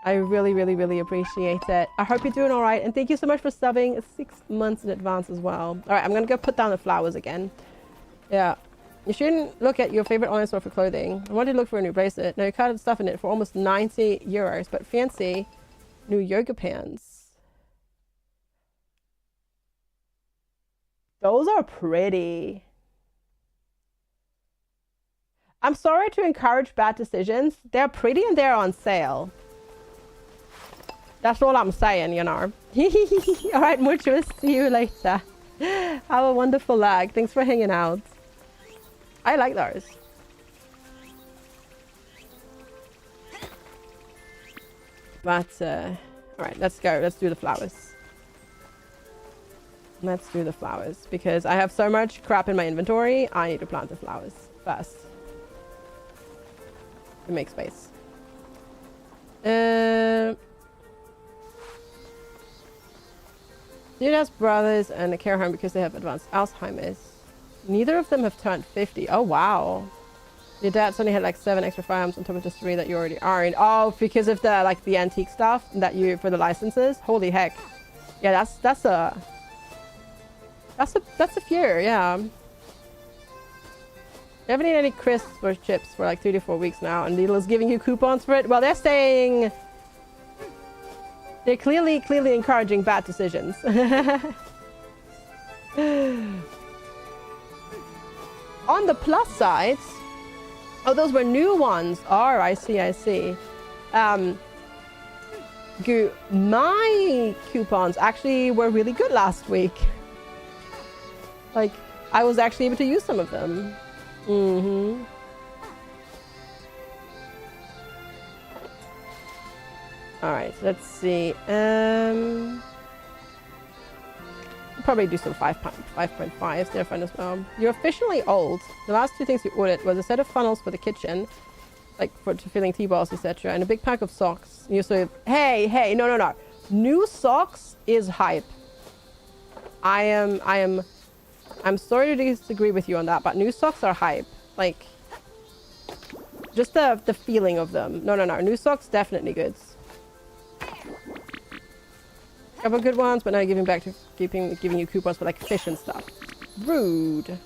A: I really, really, really appreciate it. I hope you're doing all right. And thank you so much for subbing 6 months in advance as well. All right, I'm going to go put down the flowers again. Yeah. You shouldn't look at your favorite online store for clothing. I wanted to look for a new bracelet. No, you can't have stuff in it for almost 90 euros, but fancy new yoga pants. Those are pretty. I'm sorry to encourage bad decisions. They're pretty and they're on sale. That's all I'm saying, you know. All right, muchos. See you later. Have a wonderful lag. Thanks for hanging out. I like those. But, all right, let's go. Let's do the flowers. Let's do the flowers because I have so much crap in my inventory. I need to plant the flowers first. To make space. Dude has brothers and a care home because they have advanced Alzheimer's. Neither of them have turned 50. Oh, wow. Your dad's only had like 7 extra firearms on top of the 3 that you already own. Oh, because of the like the antique stuff that you for the licenses. Holy heck. Yeah, that's a few, yeah. You haven't eaten any crisps or chips for like 3 to 4 weeks now, and Lidl is giving you coupons for it. Well, they're saying they're clearly encouraging bad decisions. On the plus side, oh, those were new ones. Oh, I see. My coupons actually were really good last week. Like, I was actually able to use some of them. Mm-hmm. All right, let's see. Probably do some 5.5s. They're fun as well. You're officially old. The last 2 things you ordered was a set of funnels for the kitchen, like for filling tea bowls, etc., and a big pack of socks. You so hey, no. New socks is hype. I'm sorry to disagree with you on that, but new socks are hype. Like, just the feeling of them. No. New socks definitely goods. Couple good ones, but now giving back to giving you coupons for like fish and stuff. Rude.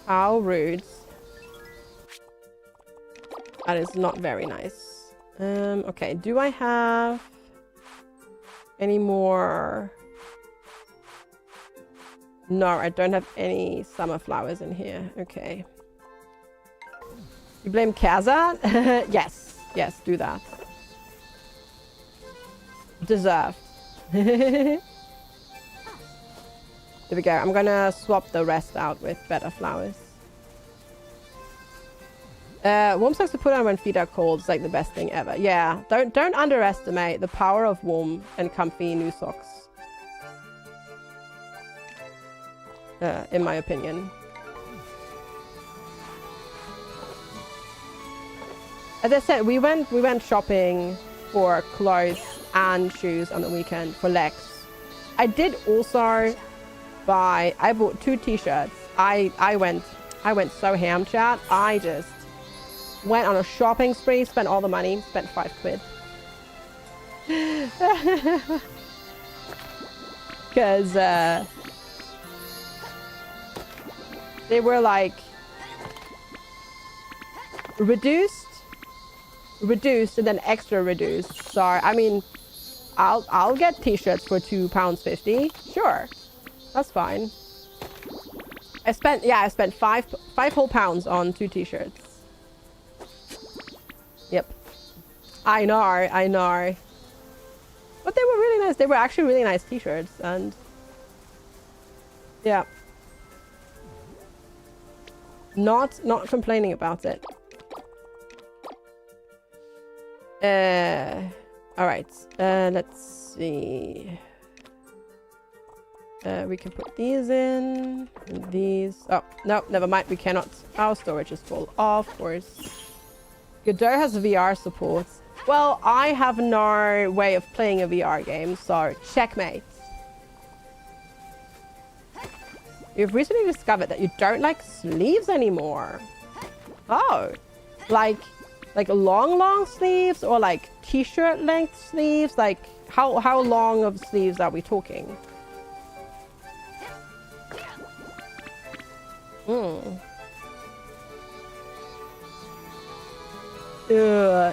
A: How rude. That is not very nice. Okay, do I have any more? No, I don't have any summer flowers in here. Okay. You blame Kaza? Yes, do that. Deserved. There we go. I'm gonna swap the rest out with better flowers. Warm socks to put on when feet are cold is like the best thing ever. Yeah, don't underestimate the power of warm and comfy new socks. In my opinion. As I said, we went shopping for clothes and shoes on the weekend for Lex. I did also buy. I bought 2 t-shirts. I went so ham, chat. I just went on a shopping spree, spent all the money, spent 5 quid. Because they were like reduced and then extra reduced. So I mean, I'll get t-shirts for £2.50. Sure, that's fine. I spent five whole pounds on 2 t-shirts. Yep. I know. But they were really nice. They were actually really nice t-shirts, and yeah. Not complaining about it. All right. Let's see. We can put these in. And these. Oh, no, never mind. We cannot. Our storage is full. Of course. Godot has VR support. Well, I have no way of playing a VR game, so checkmate. You've recently discovered that you don't like sleeves anymore. Oh, like Like long sleeves or like t-shirt length sleeves? Like how long of sleeves are we talking?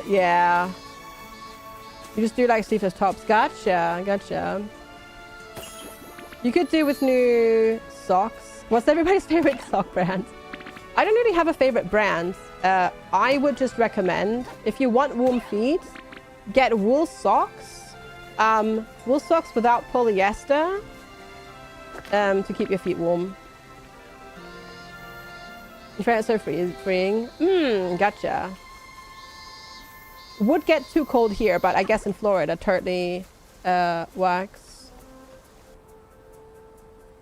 A: Yeah. You just do like sleeveless tops. Gotcha. You could do with new socks. What's everybody's favorite sock brand? I don't really have a favorite brand. I would just recommend, if you want warm feet, get wool socks. Wool socks without polyester to keep your feet warm. You find it so freeing. Gotcha. Would get too cold here, but I guess in Florida, totally works.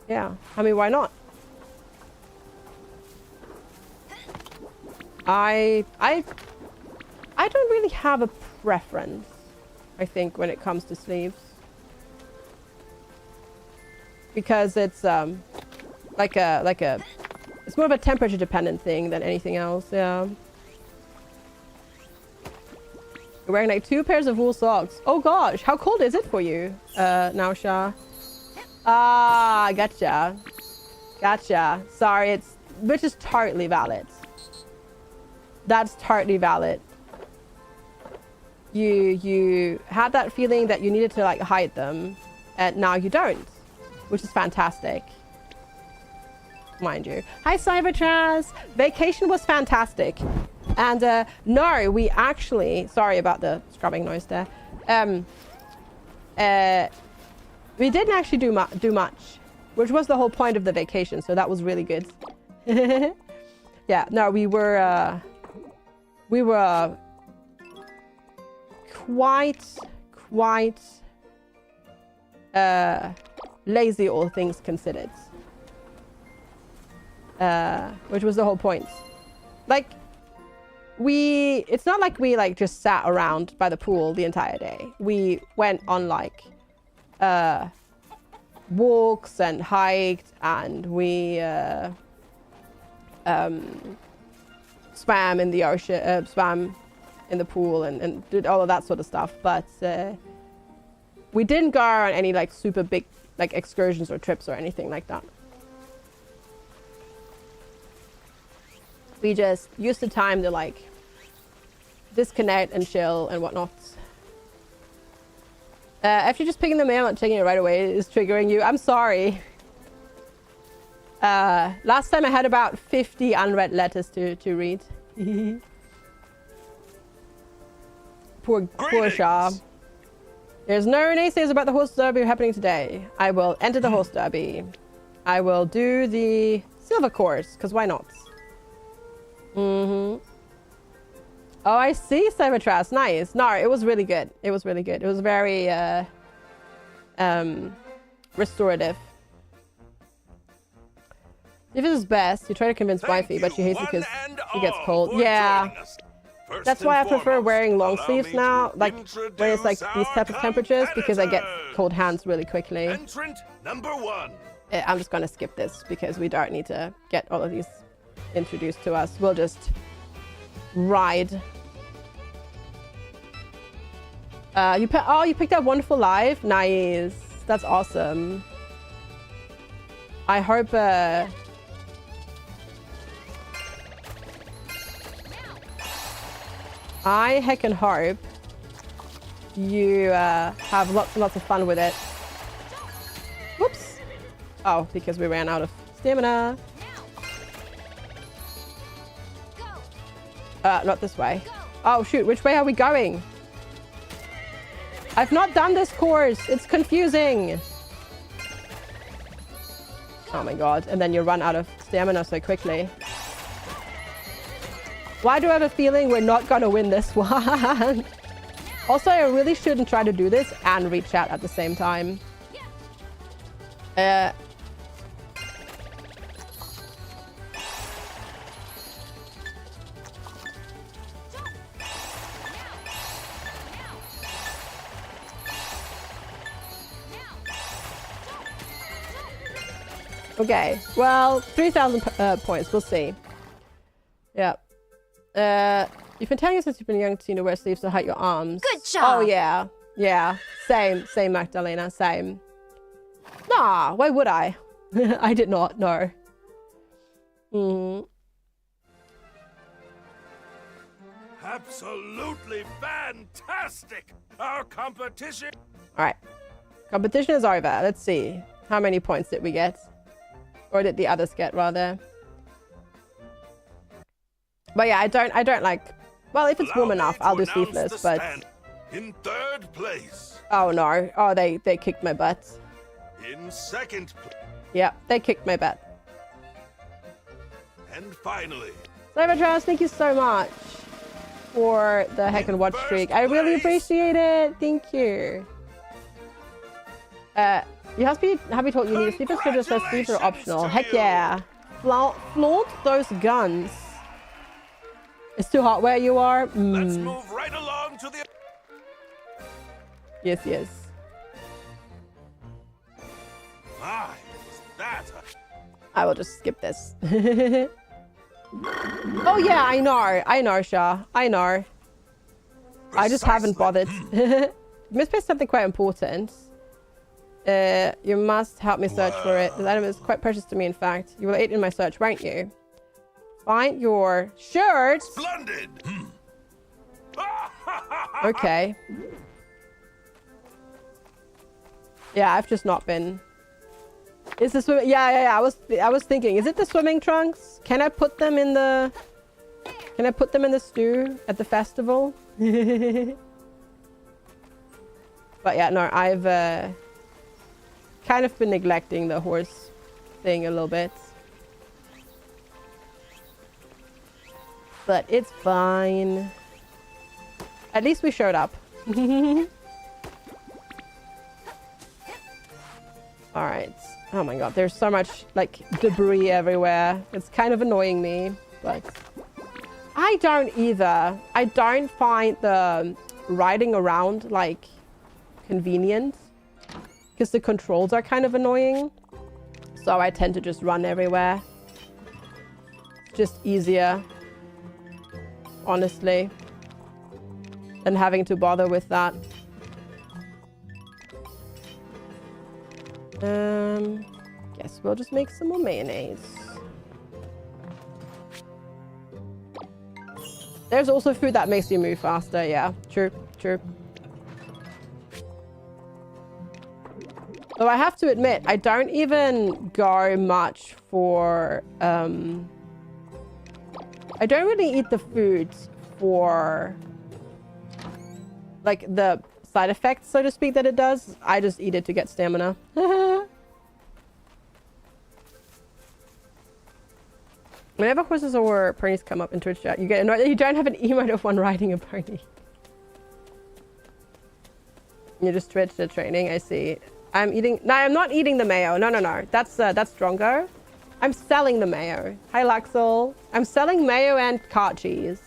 A: Yeah, I mean, why not? I don't really have a preference, I think, when it comes to sleeves. Because it's like a it's more of a temperature dependent thing than anything else, yeah. You're wearing like 2 pairs of wool socks. Oh gosh, how cold is it for you, now, Shah? Ah, gotcha. Sorry, which is totally valid. That's totally valid. You had that feeling that you needed to like hide them, and now you don't, which is fantastic. Mind you. Hi, Cybertrans. Vacation was fantastic, and no, we actually. Sorry about the scrubbing noise there. We didn't actually do much, which was the whole point of the vacation. So that was really good. Yeah. No, we were quite lazy, all things considered. Which was the whole point. Like, it's not like we like just sat around by the pool the entire day. We went on like walks and hiked, and we swam in the ocean, swam in the pool, and did all of that sort of stuff. But we didn't go on any like super big like excursions or trips or anything like that. We just used the time to like disconnect and chill and whatnot. If you're just picking the mail and checking it right away is triggering you, I'm sorry. Last time I had about 50 unread letters to read. Poor Shah. There's no naysayers about the horse derby happening today. I will enter the horse derby. I will do the silver course, because why not? Oh, I see, Cybertrash. Nice. No, it was really good. It was really good. It was very restorative. If it is best, you try to convince wifey, but she hates it because she gets cold. Yeah. That's why I prefer wearing long sleeves now, like when it's like these type of temperatures, because I get cold hands really quickly.
D: Entrant number 1.
A: I'm just gonna skip this because we don't need to get all of these introduced to us. We'll just ride. You picked up Wonderful Life. Nice. That's awesome. I hope I heckin' hope you have lots and lots of fun with it. Whoops. Oh, because we ran out of stamina. Not this way. Oh shoot, which way are we going? I've not done this course. It's confusing. Oh my god. And then you run out of stamina so quickly. Why do I have a feeling we're not gonna win this one? Also, I really shouldn't try to do this and read chat at the same time. Okay, well, 3,000 points. We'll see. Yeah. You've been telling us since you've been young to wear sleeves to hide your arms.
I: Good job.
A: Oh, yeah. Yeah. Same, Magdalena. Same. Nah, why would I? I did not, no.
D: Absolutely fantastic! Our competition...
A: Alright. Competition is over. Let's see. How many points did we get? Or did the others get, rather? But yeah, I don't like... Well, if it's warm enough, I'll do sleeveless, but...
D: In third place.
A: Oh, no. Oh, they kicked my butt.
D: In second place.
A: Yeah, they kicked my butt.
D: And finally...
A: Cybertrash, thank you so much for the heck and watch streak. I really appreciate it. Thank you. You have to be told you need a sleeper, so just says sleeper optional. Heck yeah. Flaunt those guns. It's too hot where you are.
D: Let's move right along to the...
A: Yes, yes.
D: My, was that
A: I will just skip this. Oh yeah, I know, Shah. I know. I just haven't bothered. Misplaced something quite important. You must help me search for it. This item is quite precious to me, in fact. You will aid in my search, won't you? Find your shirt.
D: Splendid!
A: Okay. Yeah, I've just not been. Is the swim? Yeah. I was thinking, is it the swimming trunks? Can I put them in the? Can I put them in the stew at the festival? But yeah, no, I've kind of been neglecting the horse thing a little bit. But it's fine. At least we showed up. Alright. Oh my god, there's so much, like, debris everywhere. It's kind of annoying me, but... I don't either. I don't find the riding around, like, convenient. Because the controls are kind of annoying. So I tend to just run everywhere. It's just easier. Honestly. Than having to bother with that. Guess we'll just make some more mayonnaise. There's also food that makes you move faster. Yeah, true. Though I have to admit, I don't even go much for... I don't really eat the foods for... like, the side effects, so to speak, that it does. I just eat it to get stamina. Whenever horses or ponies come up in Twitch chat, you get annoyed that you don't have an emote of one riding a pony. You just Twitch the training, I see. I'm eating... No, I'm not eating the mayo. No. That's Drongo. I'm selling the mayo. Hi, Luxel. I'm selling mayo and cart cheese.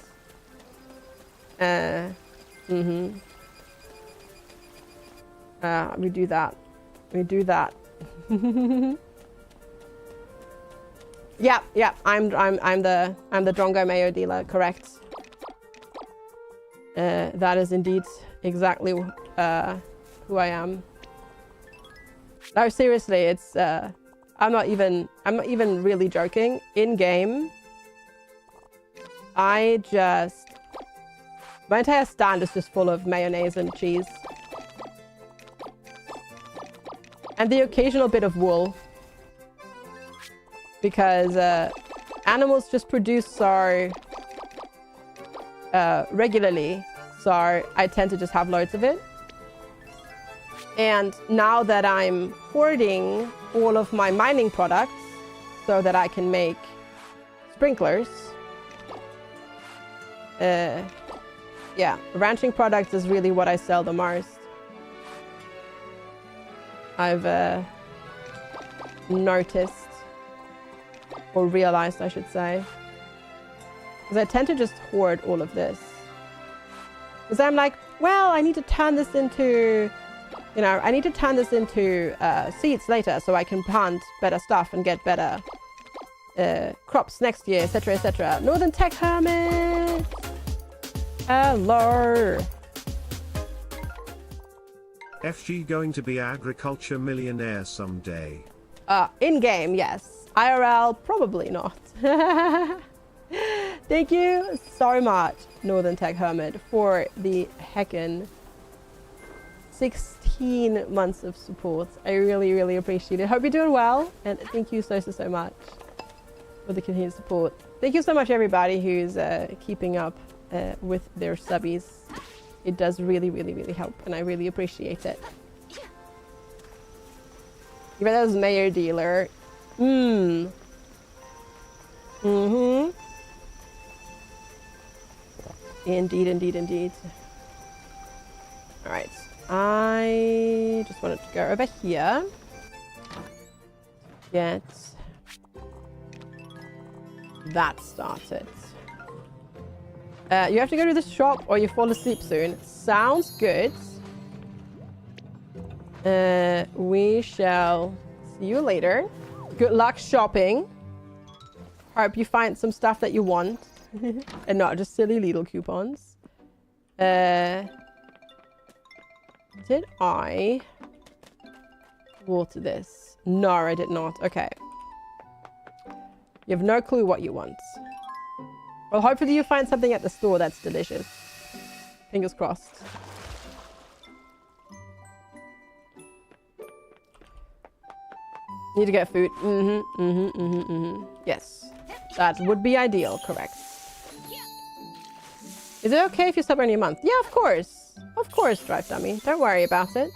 A: We do that. Yeah. I'm the Drongo mayo dealer. Correct. That is indeed exactly who I am. No, seriously, it's I'm not even really joking. In game, my entire stand is just full of mayonnaise and cheese. And the occasional bit of wool. Because animals just produce so regularly, so I tend to just have loads of it. And now that I'm hoarding all of my mining products so that I can make sprinklers, yeah, ranching products is really what I sell the most. I've noticed, or realized, I should say, because I tend to just hoard all of this. Because I'm like, well, I need to turn this into, you know, I need to turn this into seeds later so I can plant better stuff and get better crops next year, etc., etc. Northern Tech Hermit! Hello.
B: FG going to be agriculture millionaire someday.
A: In-game, yes. IRL, probably not. Thank you so much, Northern Tech Hermit, for the heckin' 16 months of support. I really, really appreciate it. Hope you're doing well, and thank you so much for the continued support. Thank you so much, everybody who's keeping up with their subbies. It does really, really, really help, and I really appreciate it. You bet that was Mayor Dealer. Indeed, indeed, indeed. Alright. I just wanted to go over here. Get that started. You have to go to the shop or you fall asleep soon. Sounds good. We shall see you later. Good luck shopping. Hope you find some stuff that you want. And not just silly Lidl coupons. Did I water this? No, I did not. Okay. You have no clue what you want. Well, hopefully you find something at the store that's delicious. Fingers crossed. Need to get food. Yes. That would be ideal, correct. Is it okay if you stop earning a month? Yeah, of course. Of course, Drive Dummy. Don't worry about it.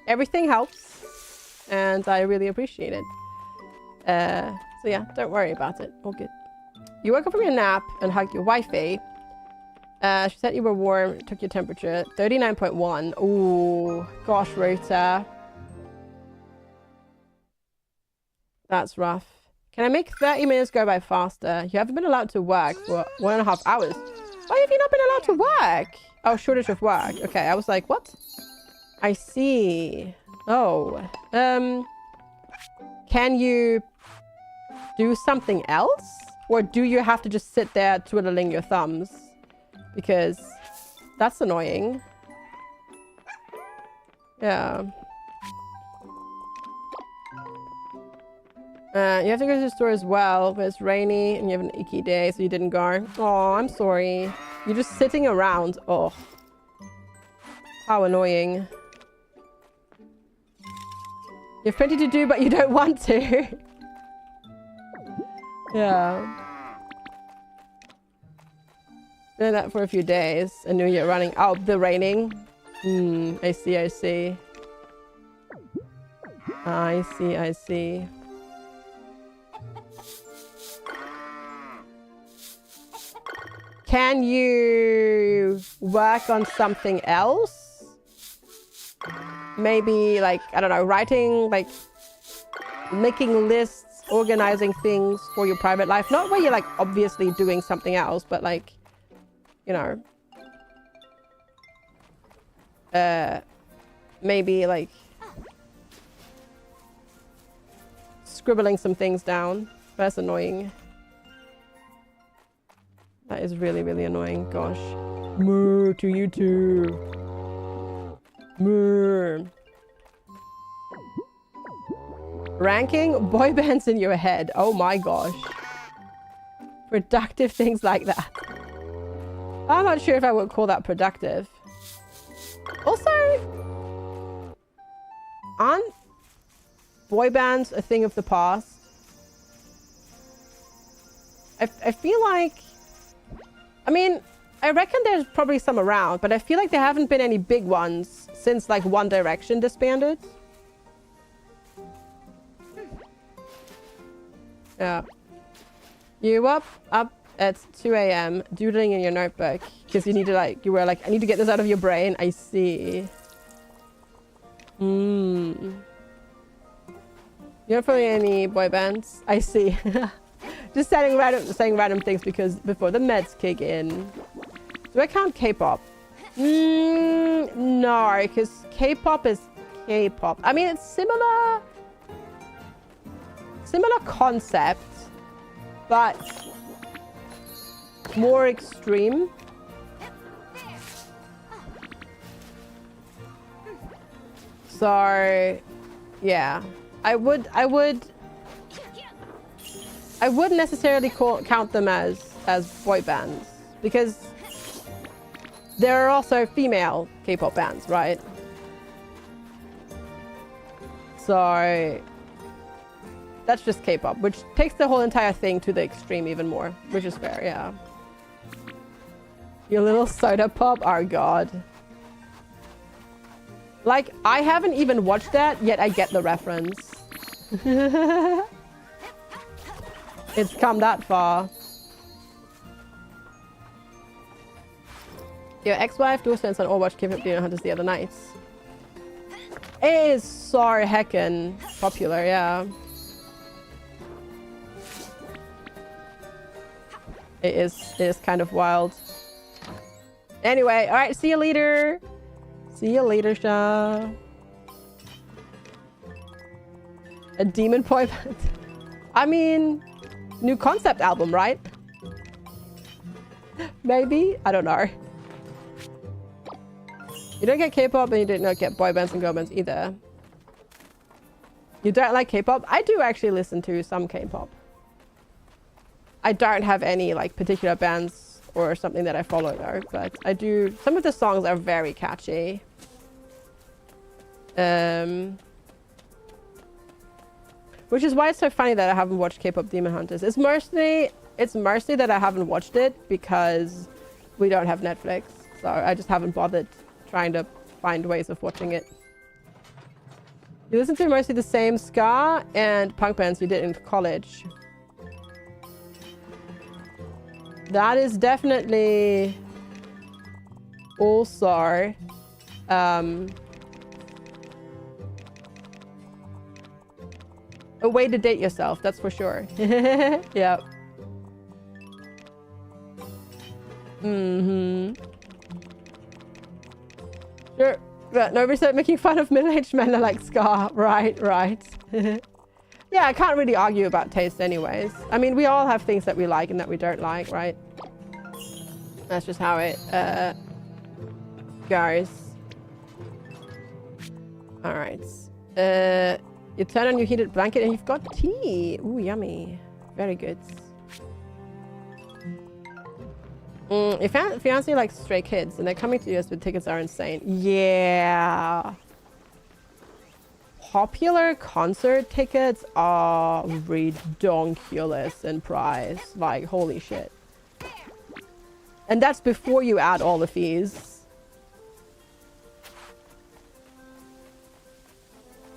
A: Everything helps. And I really appreciate it. So yeah, don't worry about it. All good. You woke up from your nap and hugged your wifey. She said you were warm, took your temperature. 39.1. Ooh, gosh, Rota. That's rough. Can I make 30 minutes go by faster? You haven't been allowed to work for 1.5 hours. Why have you not been allowed to work? Oh, shortage of work. Okay, I was like, what? I see. Oh. Can you do something else? Or do you have to just sit there twiddling your thumbs? Because that's annoying. Yeah. You have to go to the store as well, but it's rainy and you have an icky day, so you didn't go. Oh, I'm sorry. You're just sitting around. Oh. How annoying. You have plenty to do, but you don't want to. Yeah. Been that for a few days. I knew you're running out. The raining. I see, I see. I see, I see. Can you work on something else? Maybe like, I don't know, writing, like making lists, organizing things for your private life. Not where you're like obviously doing something else, but like, you know, maybe like scribbling some things down. That's annoying. That is really, really annoying. Gosh. Moo to you too. Moo. Ranking boy bands in your head. Oh my gosh. Productive things like that. I'm not sure if I would call that productive. Also, aren't boy bands a thing of the past? I feel like... I mean, I reckon there's probably some around, but I feel like there haven't been any big ones since like One Direction disbanded. Yeah. You up at 2 a.m. doodling in your notebook because you need to like, you were like, I need to get this out of your brain. I see. You don't follow any boy bands? I see. Just saying random things because before the meds kick in. Do I count K-pop? No, because K-pop is K-pop. I mean, it's similar concept, but more extreme. So, yeah, I wouldn't necessarily count them as boy bands, because there are also female K-pop bands, right? So that's just K-pop, which takes the whole entire thing to the extreme even more, which is fair, yeah. Your little soda pop, oh god. Like, I haven't even watched that, yet I get the reference. It's come that far. Your ex-wife DualSense on Overwatch K-pop Demon Hunters the other night. It is so heckin' popular, yeah. It is kind of wild. Anyway, alright, see you later. See you later, Sha. A demon boy band. I mean, new concept album, right? Maybe? I don't know. You don't get K-pop and you did not get boy bands and girl bands either. You don't like K-pop? I do actually listen to some K-pop. I don't have any like particular bands or something that I follow though, but I do. Some of the songs are very catchy. Which is why it's so funny that I haven't watched K-pop Demon Hunters. It's mostly that I haven't watched it because we don't have Netflix, so I just haven't bothered trying to find ways of watching it. You listen to mostly the same ska and punk bands you did in college. That is definitely also a way to date yourself, that's for sure. Yeah. Sure. Yeah, nobody started making fun of middle-aged men that like ska. Right, right. Yeah, I can't really argue about taste anyways. I mean, we all have things that we like and that we don't like, right? That's just how it goes. All right. You turn on your heated blanket and you've got tea. Ooh, yummy. Very good. Your fiance likes Stray Kids and they're coming to US with tickets are insane. Yeah. Popular concert tickets are redonkulous in price. Like, holy shit. And that's before you add all the fees.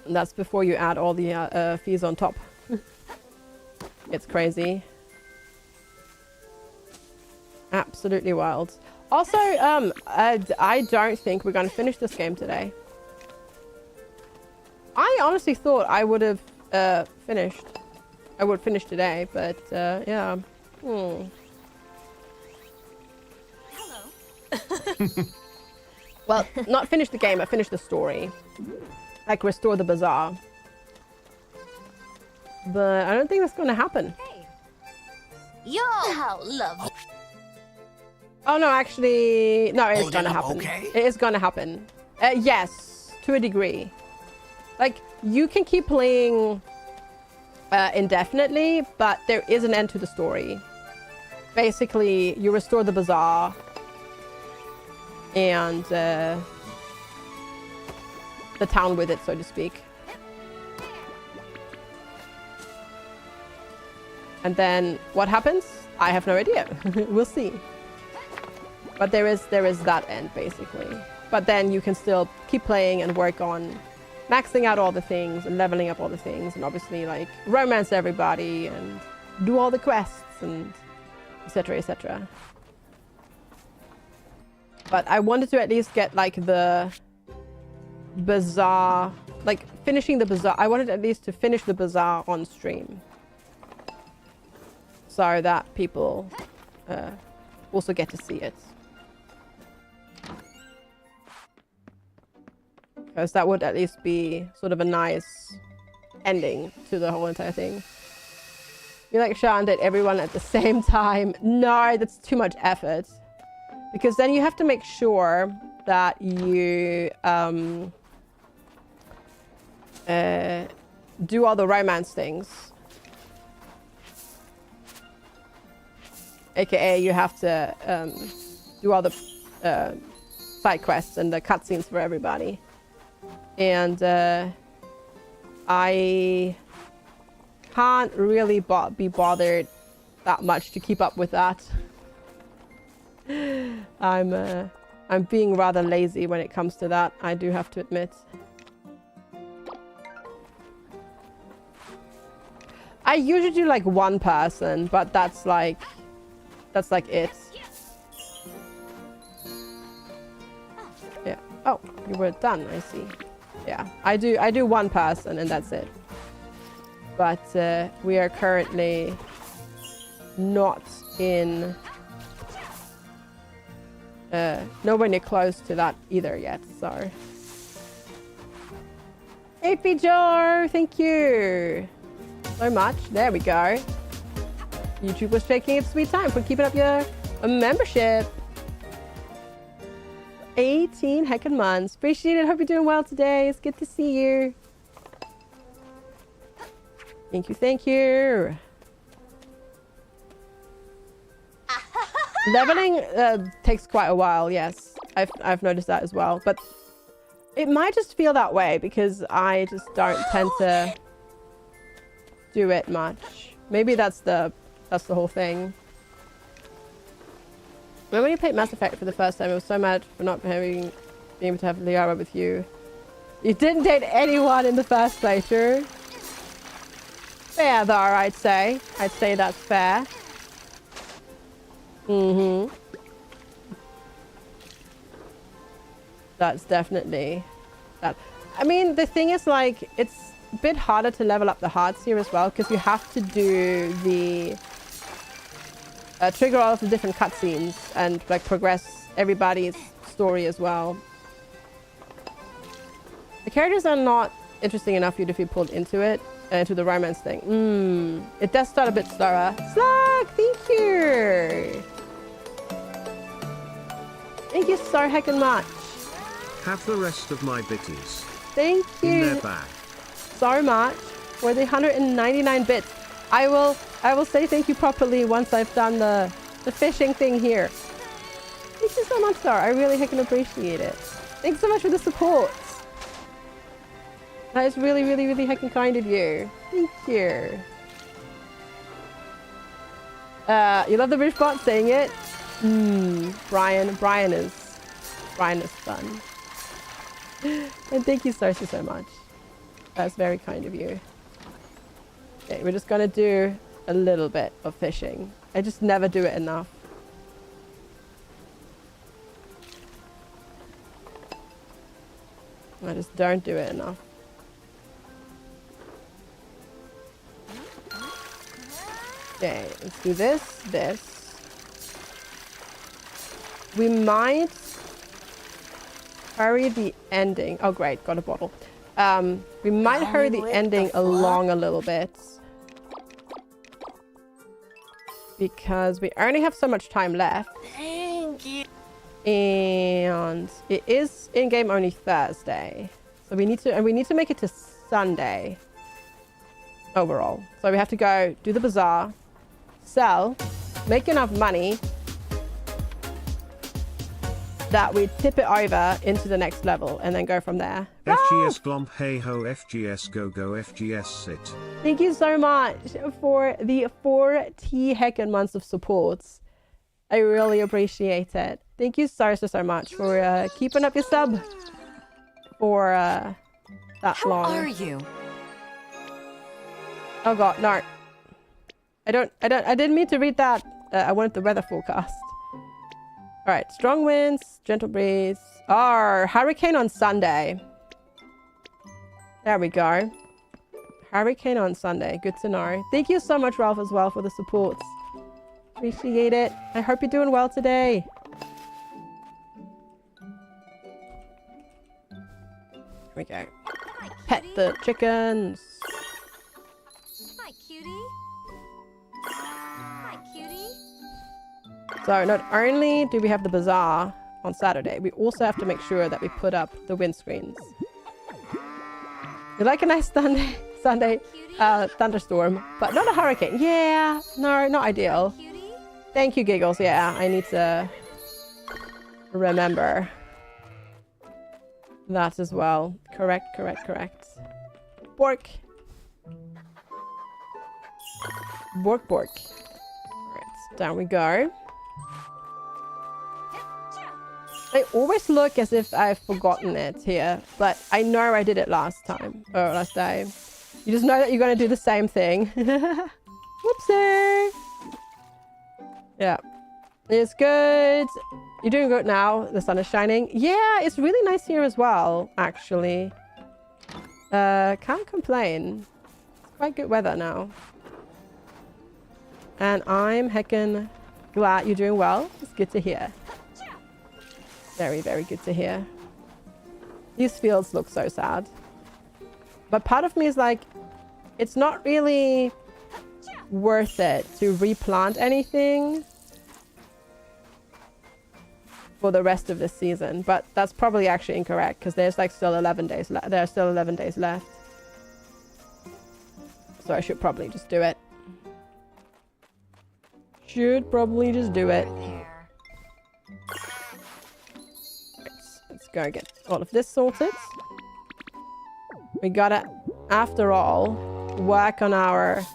A: And that's before you add all the fees on top. It's crazy. Absolutely wild. Also, I don't think we're going to finish this game today. I honestly thought I would have finished. I would finish today, but yeah.
I: Hello.
A: Well, not finish the game, I finished the story. Like restore the bazaar. But I don't think that's going to happen.
I: Hey. Yo, how lovely.
A: Oh no, actually, no, it is going to happen.
E: Okay?
A: It is going to happen. Yes, to a degree. Like, you can keep playing indefinitely, but there is an end to the story. Basically, you restore the bazaar and the town with it, so to speak. And then what happens? I have no idea. We'll see. But there is that end, basically. But then you can still keep playing and work on maxing out all the things and leveling up all the things and obviously like romance everybody and do all the quests and etc, etc. But I wanted to at least get like the bazaar, like finishing the bazaar. I wanted at least to finish the bazaar on stream so that people also get to see it. Because that would at least be sort of a nice ending to the whole entire thing. You like Sha and date everyone at the same time? No, that's too much effort. Because then you have to make sure that you do all the romance things. AKA, you have to do all the side quests and the cutscenes for everybody. And I can't really be bothered that much to keep up with that. I'm being rather lazy when it comes to that, I do have to admit. I usually do like one person, but that's like it. Yeah. Oh, you were done, I see. Yeah, I do one person and that's it. But we are currently not in nowhere near close to that either yet, so. AP Joe, thank you so much. There we go. YouTube was taking its sweet time for keeping up your membership. 18 heckin' months. Appreciate it. Hope you're doing well today. It's good to see you. Thank you, thank you. Leveling takes quite a while, yes. I've noticed that as well. But it might just feel that way because I just don't tend to do it much. Maybe that's the whole thing. But when you played Mass Effect for the first time, I was so mad for not being able to have Liara with you. You didn't date anyone in the first playthrough. Fair though, I'd say. I'd say that's fair. Mm-hmm. That's definitely that. I mean, the thing is, like, it's a bit harder to level up the hearts here as well because you have to do the trigger all of the different cutscenes and like progress everybody's story as well. The characters are not interesting enough for you to be pulled into it, into the romance thing. It does start a bit slower. Slug, thank you. Thank you so heckin' much.
B: Have the rest of my bitties.
A: Thank you.
B: In their bag.
A: So much for the 199 bits. I will say thank you properly once I've done the fishing thing here. Thank you so much, Star. I really heckin' appreciate it. Thanks so much for the support. That is really, really, really heckin' kind of you. Thank you. You love the British bot saying it? Brian is fun. And thank you so much. That's very kind of you. Okay, we're just gonna do a little bit of fishing. I just never do it enough. I just don't do it enough. Okay, let's do this. We might hurry the ending. Oh great, got a bottle. We might hurry the ending along a little bit. Because we only have so much time left.
I: Thank you.
A: And it is in-game only Thursday. So we need to make it to Sunday overall. So we have to go do the bazaar, sell, make enough money that we tip it over into the next level and then go from there.
B: FGS glomp hey ho, FGS go go, FGS sit.
A: Thank you so much for the 40 heckin' months of support. I really appreciate it. Thank you so much for keeping up your sub for that long.
I: How are you?
A: Oh god, no. I didn't mean to read that. I wanted the weather forecast. Alright, strong winds, gentle breeze. Hurricane on Sunday. There we go. Hurricane on Sunday. Good to know. Thank you so much, Ralph, as well, for the support. Appreciate it. I hope you're doing well today. Here we go.
C: Hi,
A: Pet
C: cutie.
A: the chickens.
C: Hi, cutie. Hi, cutie.
A: So not only do we have the bazaar on Saturday, we also have to make sure that we put up the windscreens. You like a nice Sunday thunderstorm, but not a hurricane. Yeah, no, not ideal.
C: Cutie?
A: Thank you, Giggles. Yeah, I need to remember that as well. Correct. Bork. Bork. Alright, down we go. I always look as if I've forgotten it here, but I know I did it last time. Or last day. You just know that you're going to do the same thing. Whoopsie! Yeah. It's good. You're doing good now. The sun is shining. Yeah, it's really nice here as well, actually. Can't complain. It's quite good weather now. And I'm heckin' glad you're doing well. It's good to hear. Very, very good to hear. These fields look so sad. But part of me is like, it's not really worth it to replant anything for the rest of the season. But that's probably actually incorrect because there's like still 11 days left. There are still 11 days left. So I should probably just do it. Should probably just do it. Let's go get all of this sorted. We gotta, after all, work on our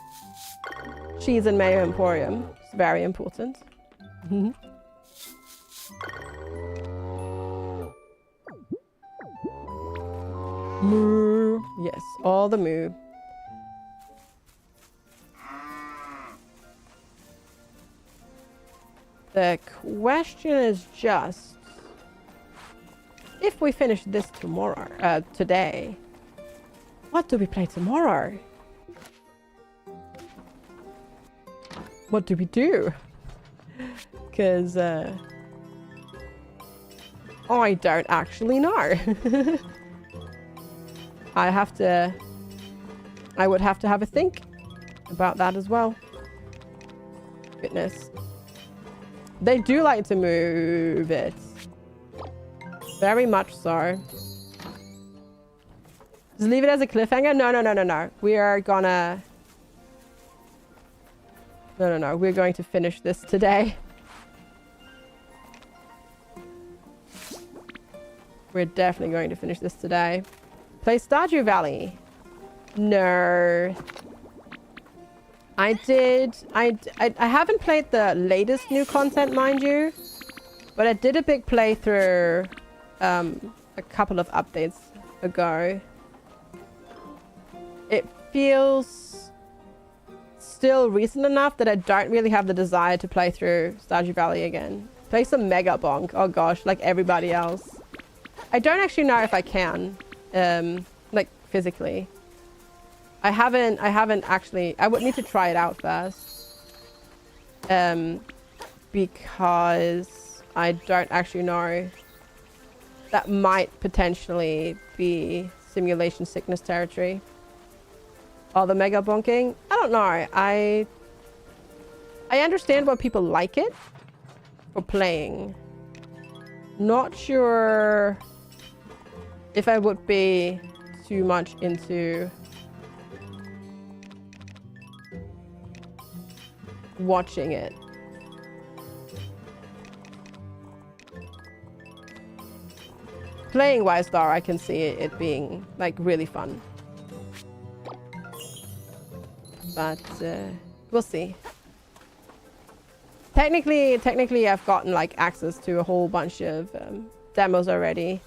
A: cheese and mayo emporium. It's very important. Moo. Yes, all the moo. The question is just, if we finish this tomorrow, today, what do we play tomorrow? What do we do? Because I don't actually know. I would have to have a think about that as well. Goodness. They do like to move it. Very much so. Just leave it as a cliffhanger? No. We are gonna... No. We're going to finish this today. We're definitely going to finish this today. Play Stardew Valley. No. I haven't played the latest new content, mind you. But I did a big playthrough a couple of updates ago. It feels still recent enough that I don't really have the desire to play through Stardew Valley again. Play some Mega Bonk. Oh gosh, like everybody else. I don't actually know if I can, like physically. I haven't actually. I would need to try it out first, because I don't actually know. That might potentially be simulation sickness territory. Oh, the Mega Bonking? I don't know. I understand why people like it for playing. Not sure if I would be too much into watching it. Playing wise though, I can see it being like really fun. But we'll see. Technically I've gotten like access to a whole bunch of demos already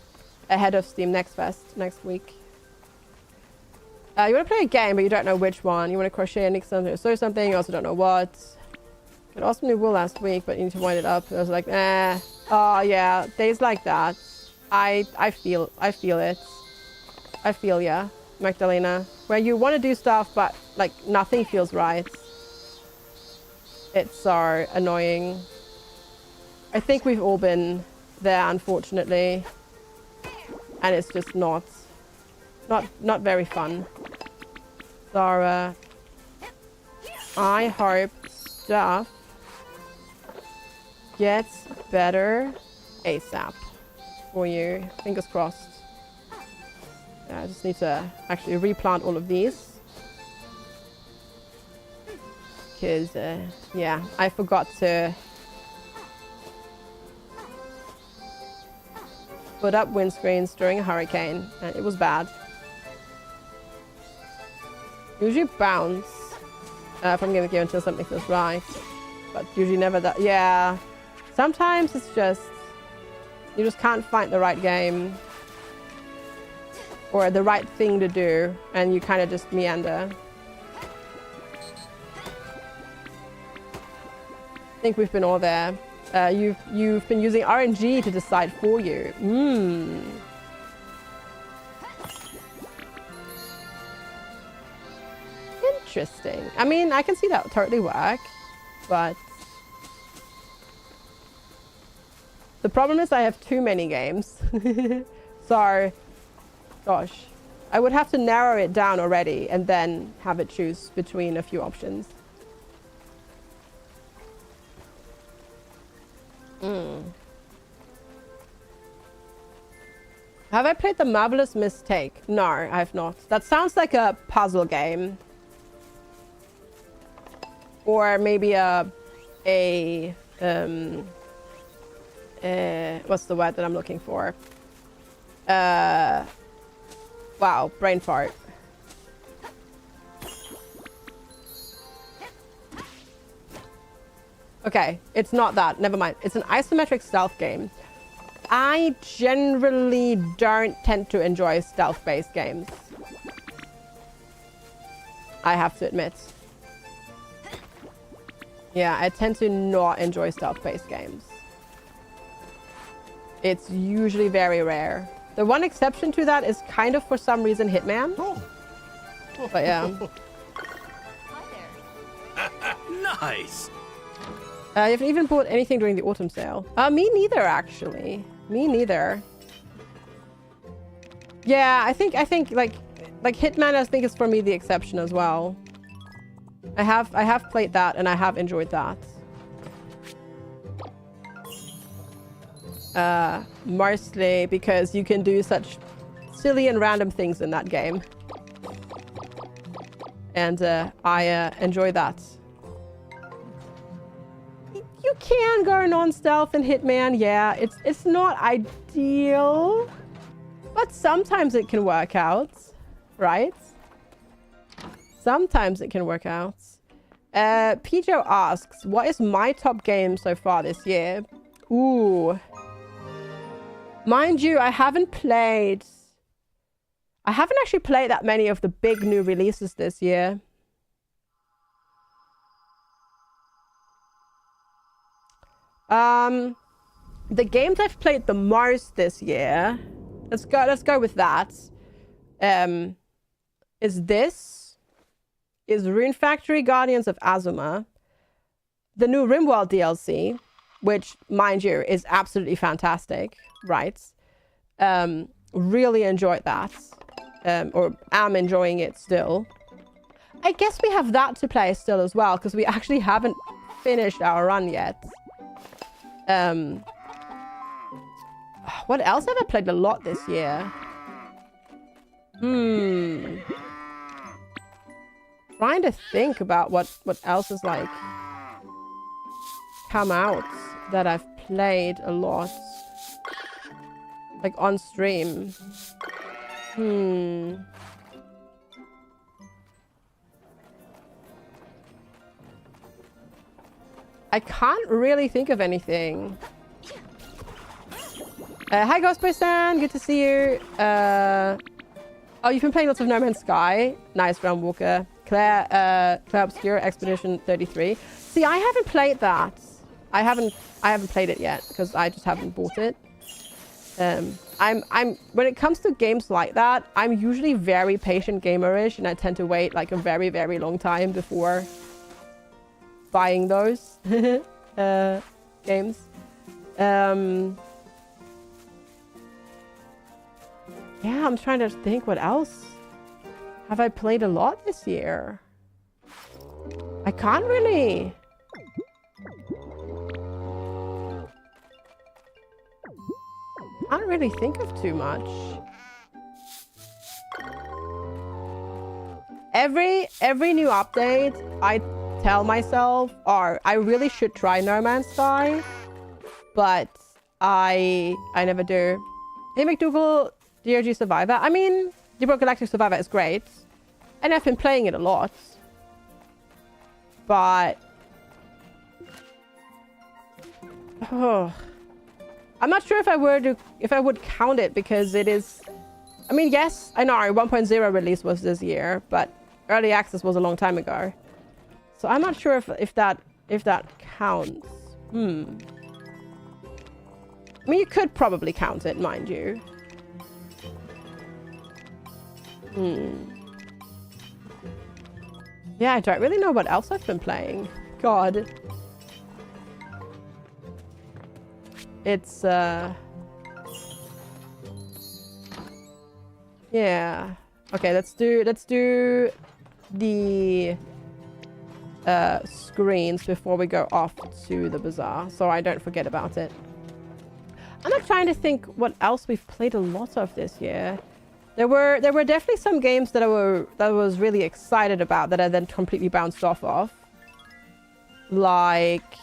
A: ahead of Steam Next Fest next week. You want to play a game but you don't know which one. You want to crochet and something or sew something, you also don't know what. It also knew wool last week, but you need to wind it up. I was like, eh. Oh yeah, days like that. I feel it. I feel ya, Magdalena. Where you want to do stuff, but like nothing feels right. It's so annoying. I think we've all been there, unfortunately, and it's just not very fun. So I hope stuff gets better ASAP for you. Fingers crossed. I just need to actually replant all of these. Because, yeah, I forgot to put up windscreens during a hurricane, and it was bad. Usually bounce if I'm gonna go until something feels right, but usually never that. Yeah, sometimes it's just you just can't find the right game or the right thing to do, and you kind of just meander. I think we've been all there. You've been using RNG to decide for you. Interesting. I mean, I can see that totally work, but the problem is I have too many games. So, gosh, I would have to narrow it down already and then have it choose between a few options. Have I played The Marvelous Mistake? No, I have not. That sounds like a puzzle game. Or maybe what's the word that I'm looking for? Wow, brain fart. Okay, it's not that. Never mind. It's an isometric stealth game. I generally don't tend to enjoy stealth-based games. I have to admit. Yeah, I tend to not enjoy stealth-based games. It's usually very rare. The one exception to that is kind of, for some reason, Hitman. But yeah.
C: Hi there.
D: Nice.
A: You haven't even bought anything during the autumn sale. Me neither, actually. Me neither. Yeah, I think like Hitman, I think is for me the exception as well. I have played that and I have enjoyed that. Mostly because you can do such silly and random things in that game. And I enjoy that. You can go non-stealth in Hitman, yeah. It's not ideal, but sometimes it can work out, right? Sometimes it can work out. Pijo asks, what is my top game so far this year? Ooh. Mind you, I haven't actually played that many of the big new releases this year. The games I've played the most this year, let's go with that. Is Rune Factory Guardians of Azuma, the new RimWorld DLC, which, mind you, is absolutely fantastic, right? Really enjoyed that, or am enjoying it still. I guess we have that to play still as well, because we actually haven't finished our run yet. What else have I played a lot this year? Trying to think about what else is like come out that I've played a lot, like on stream. I can't really think of anything. Hi Ghostboy-san, good to see you. Oh, you've been playing lots of No Man's Sky. Nice, Brown Walker. Claire Obscure Expedition 33. See, I haven't played that. I haven't played it yet because I just haven't bought it. When it comes to games like that, I'm usually very patient gamerish, and I tend to wait like a very, very long time before buying those games. Yeah, I'm trying to think what else have I played a lot this year. I can't really think of too much. every new update, I tell myself, or I really should try No Man's Sky, but I never do. Hey McDougal, DRG Survivor. I mean, Deep Galactic Survivor is great, and I've been playing it a lot, but oh, I'm not sure if I would count it, because it is. I mean, yes, I know 1.0 release was this year, but early access was a long time ago. So I'm not sure if that counts. I mean, you could probably count it, mind you. Yeah, I don't really know what else I've been playing. God. It's yeah. Okay, let's do the screens before we go off to the bazaar, so I don't forget about it. I'm not trying to think what else we've played a lot of this year. There were definitely some games that I was really excited about that I then completely bounced off of. Like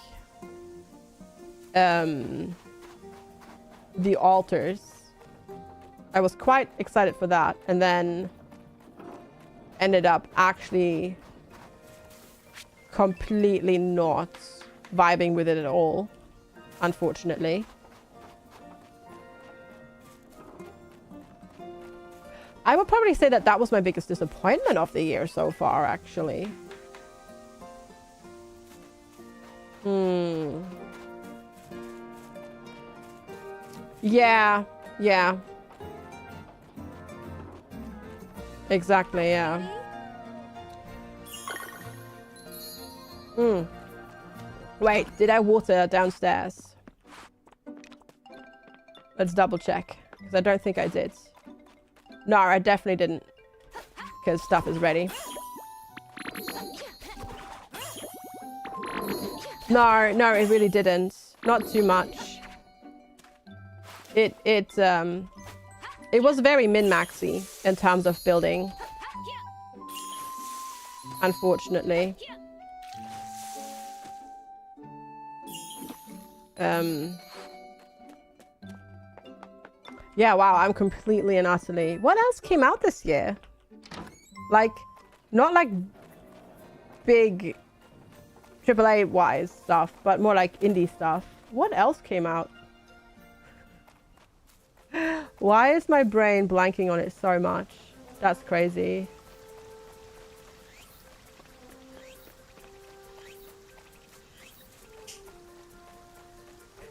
A: The Altars. I was quite excited for that, and then ended up actually completely not vibing with it at all, unfortunately. I would probably say that was my biggest disappointment of the year so far, actually. Yeah. Exactly, yeah. Wait, did I water downstairs? Let's double check, because I don't think I did. No, I definitely didn't, because stuff is ready. No, it really didn't. Not too much. It was very min-maxy in terms of building, unfortunately. Yeah, wow, I'm completely and utterly... What else came out this year? Like, not like big AAA-wise stuff, but more like indie stuff. What else came out? Why is my brain blanking on it so much? That's crazy.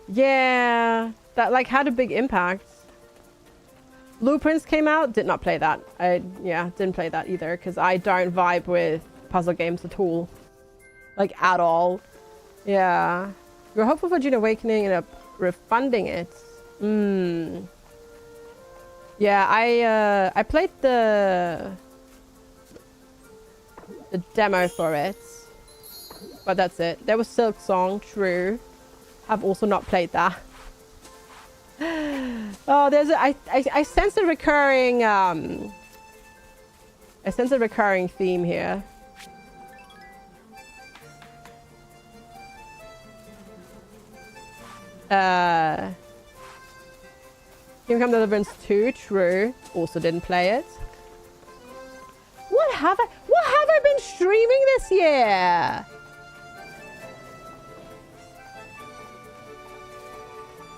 A: Yeah, that like had a big impact. Blueprints came out, did not play that. Didn't play that either, because I don't vibe with puzzle games at all. Like, at all. Yeah. We're hopeful for June Awakening and refunding it. Yeah, I played the demo for it, but that's it. There was Silk Song, true. I've also not played that. Oh, I sense a recurring theme here. Kingdom Come Deliverance 2, true. Also didn't play it. What have I been streaming this year?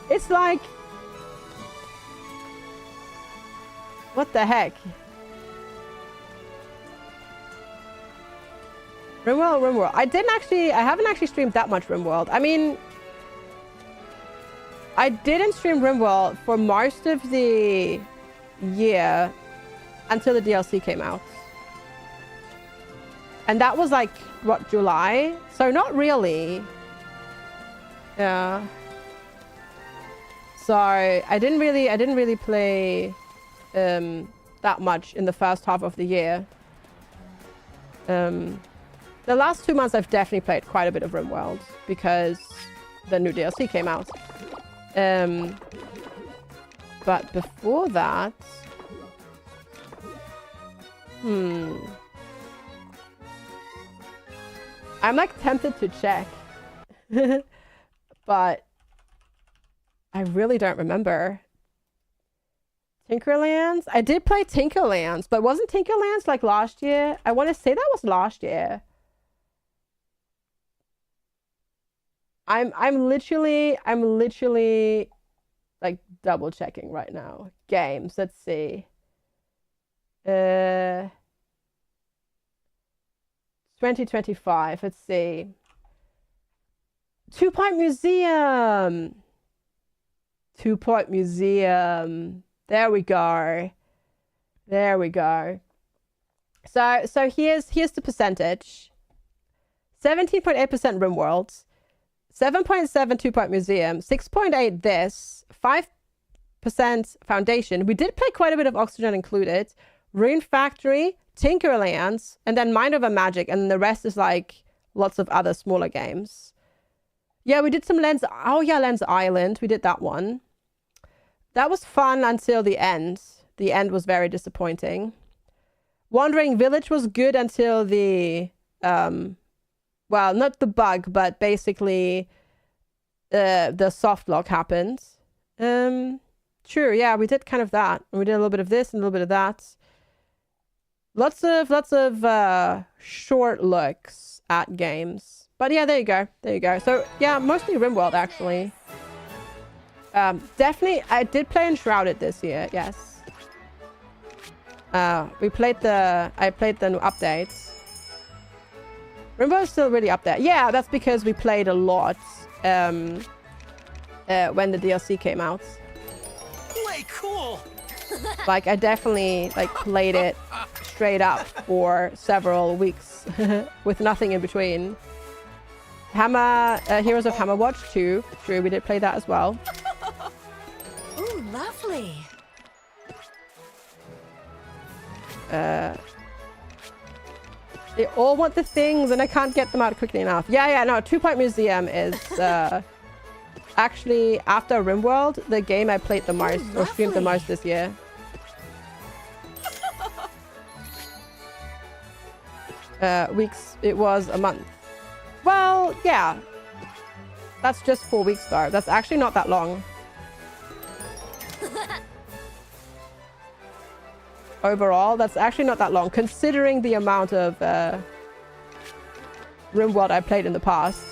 A: It's like, what the heck? RimWorld. I haven't actually streamed that much RimWorld. I mean, I didn't stream RimWorld for most of the year until the DLC came out. And that was like, what, July? So not really. Yeah. So I didn't really play that much in the first half of the year. The last 2 months I've definitely played quite a bit of RimWorld because the new DLC came out. But before that, I'm like tempted to check. But I really don't remember. Tinkerlands? I did play Tinkerlands, but wasn't Tinkerlands like last year? I want to say that was last year. I'm literally like double checking right now. Games, let's see. 2025, let's see. 2-Point Museum. 2-Point Museum. There we go. There we go. So here's the percentage. 17.8% RimWorld, 7.7 2-Point Museum, 6.8 this, 5% Foundation. We did play quite a bit of Oxygen Included, Rune Factory, Tinkerlands, and then Mind Over Magic, and the rest is like lots of other smaller games. Yeah, we did some Lens. Oh yeah, Lens Island. We did that one. That was fun until the end. The end was very disappointing. Wandering Village was good until the well, not the bug, but basically the soft lock happened. Sure, yeah, we did kind of that. We did a little bit of this and a little bit of that. Lots of short looks at games. But yeah, there you go. There you go. So yeah, mostly RimWorld actually. Definitely, I did play Enshrouded this year. Yes. I played the new updates. RimWorld is still really up there. Yeah, that's because we played a lot when the DLC came out.
H: Way cool.
A: Like I definitely like played it straight up for several weeks with nothing in between. Hammer, Heroes of Hammerwatch 2. True, we did play that as well.
I: Ooh, lovely.
A: They all want the things and I can't get them out quickly enough. Yeah, no, 2-Point Museum is actually, after RimWorld, the game I played the most, or streamed the most this year. Weeks, it was a month. Well, yeah. That's just 4 weeks though. That's actually not that long. Overall, that's actually not that long, considering the amount of RimWorld I played in the past.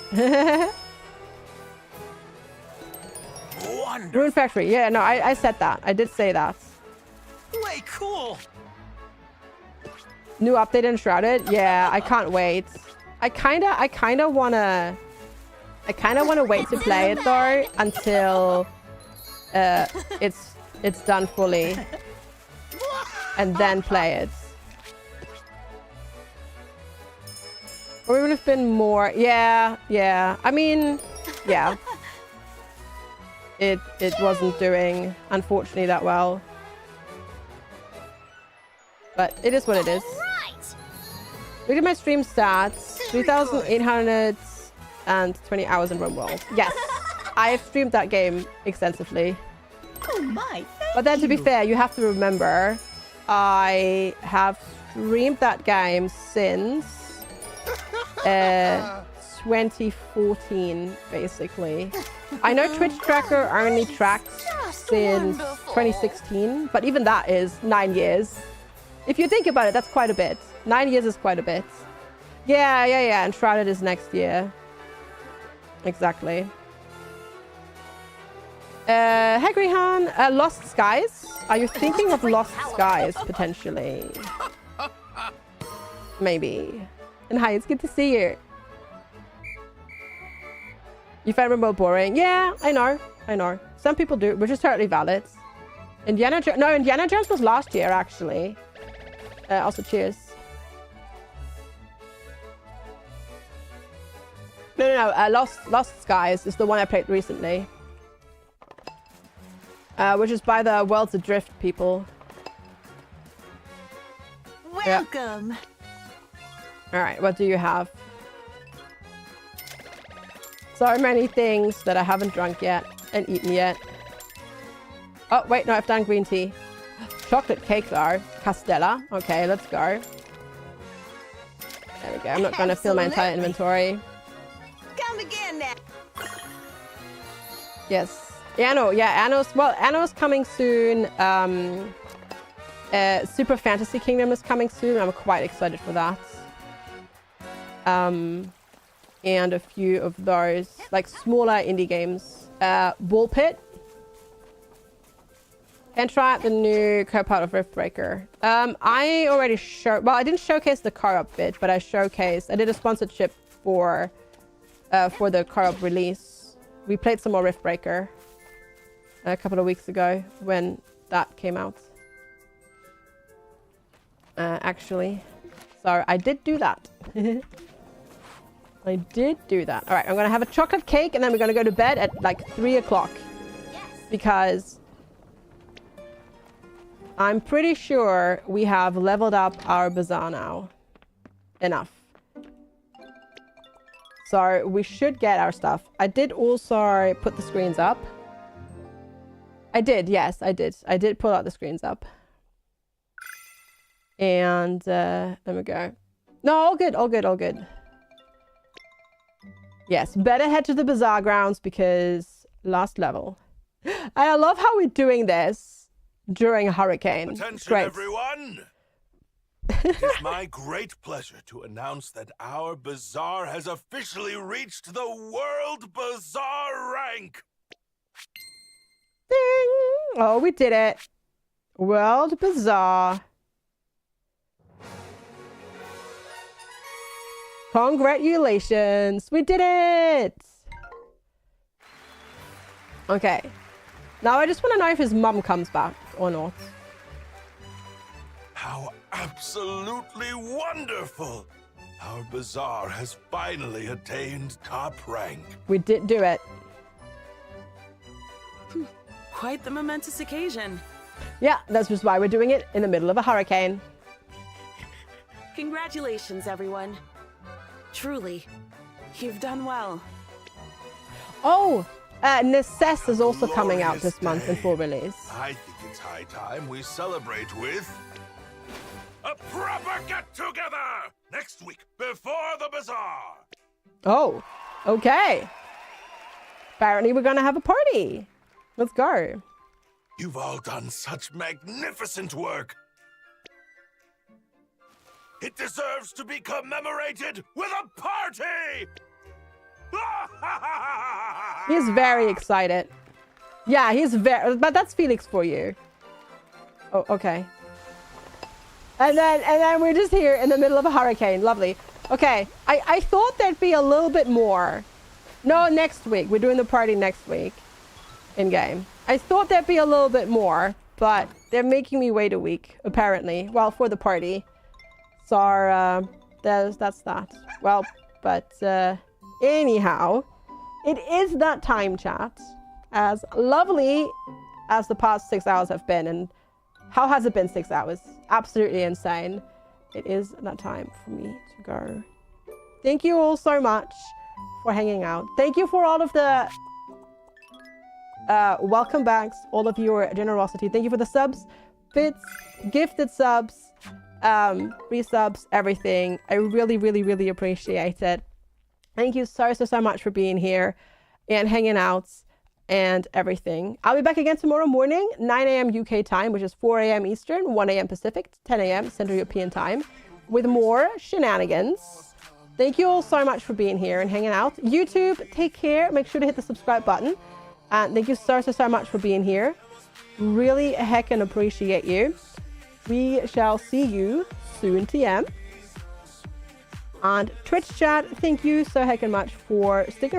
A: Rune Factory. Yeah, no, I said that. I did say that.
H: Way cool.
A: New update Enshrouded. Yeah, I can't wait. I kinda wanna wait to play it though until it's done fully, and then play it. Or it would have been more. Yeah. I mean, yeah. It wasn't doing, unfortunately, that well. But it is what it is. Look at my stream stats. 3,820 hours in RimWorld. Yes, I've streamed that game extensively.
I: Oh my,
A: but then to be fair, you have to remember, I have streamed that game since 2014, basically. I know Twitch Tracker only tracks since 2016, but even that is 9 years. If you think about it, that's quite a bit. 9 years is quite a bit. Yeah. And Enshrouded is next year. Exactly. Hegrihan, Lost Skies? Are you thinking of Lost Skies, potentially? Maybe. And hi, it's good to see you. You find RimWorld boring? Yeah, I know. Some people do, which is totally valid. Indiana Jones was last year, actually. Also, cheers. No. Lost Skies is the one I played recently. Which is by the Worlds Adrift people.
I: Welcome.
A: Yeah. Alright, what do you have? So many things that I haven't drunk yet and eaten yet. Oh, wait, no, I've done green tea. Chocolate cake, though. Castella. Okay, let's go. There we go. I'm not going to fill my entire inventory.
I: Come again now.
A: Yes. Anno. Yeah, Anno's... Well, Anno's coming soon. Super Fantasy Kingdom is coming soon. I'm quite excited for that. And a few of those, like, smaller indie games. Ball Pit. And try out the new co-pilot of Riftbreaker. I already showed... Well, I didn't showcase the co-op bit, but I did a sponsorship for the co-op release. We played some more Riftbreaker a couple of weeks ago when that came out. Actually. So I did do that. I did do that. All right, I'm going to have a chocolate cake and then we're going to go to bed at like 3 o'clock.
C: Yes.
A: Because I'm pretty sure we have leveled up our Bazaar now. Enough. So we should get our stuff. I did also put the screens up. I did, yes, I did. I did pull out the screens up. And there we go. No, all good, all good, all good. Yes, better head to the Bazaar grounds because last level. I love how we're doing this during a hurricane.
D: Attention,
A: Great.
D: everyone! It is my great pleasure to announce that our Bazaar has officially reached the World Bazaar rank!
A: Ding! Oh, we did it. World Bazaar. Congratulations. We did it. Okay. Now I just want to know if his mum comes back or not.
D: How absolutely wonderful! Our Bazaar has finally attained top rank.
A: We did do it.
J: Quite the momentous occasion.
A: Yeah, that's just why we're doing it in the middle of a hurricane.
J: Congratulations, everyone. Truly, you've done well.
A: Oh, Necess is also coming out
D: Glorious
A: this month in
D: day.
A: full release.
D: I think it's high time we celebrate with a proper get-together next week before the Bazaar.
A: Oh, okay. Apparently we're going to have a party. Let's go.
D: You've all done such magnificent work. It deserves to be commemorated with a party!
A: He's very excited. Yeah, he's very... But that's Felix for you. Oh, okay. And then we're just here in the middle of a hurricane. Lovely. Okay, I thought there'd be a little bit more. No, next week. We're doing the party next week. In-game. I thought there'd be a little bit more, but they're making me wait a week, apparently. Well, for the party. So, that's that. Well, but, anyhow, it is that time, chat. As lovely as the past 6 hours have been, and how has it been 6 hours? Absolutely insane. It is that time for me to go. Thank you all so much for hanging out. Thank you for all of the welcome backs, all of your generosity. Thank you for the subs, bits, gifted subs, resubs, everything. I really, really, really appreciate it. Thank you so much for being here and hanging out and everything. I'll be back again tomorrow morning, 9 a.m. UK time, which is 4 a.m. Eastern, 1 a.m. Pacific, 10 a.m. Central European time, with more shenanigans. Thank you all so much for being here and hanging out. YouTube, take care. Make sure to hit the subscribe button. And thank you so much for being here. Really heckin' appreciate you. We shall see you soon, TM. And Twitch chat, thank you so heckin' much for sticking around.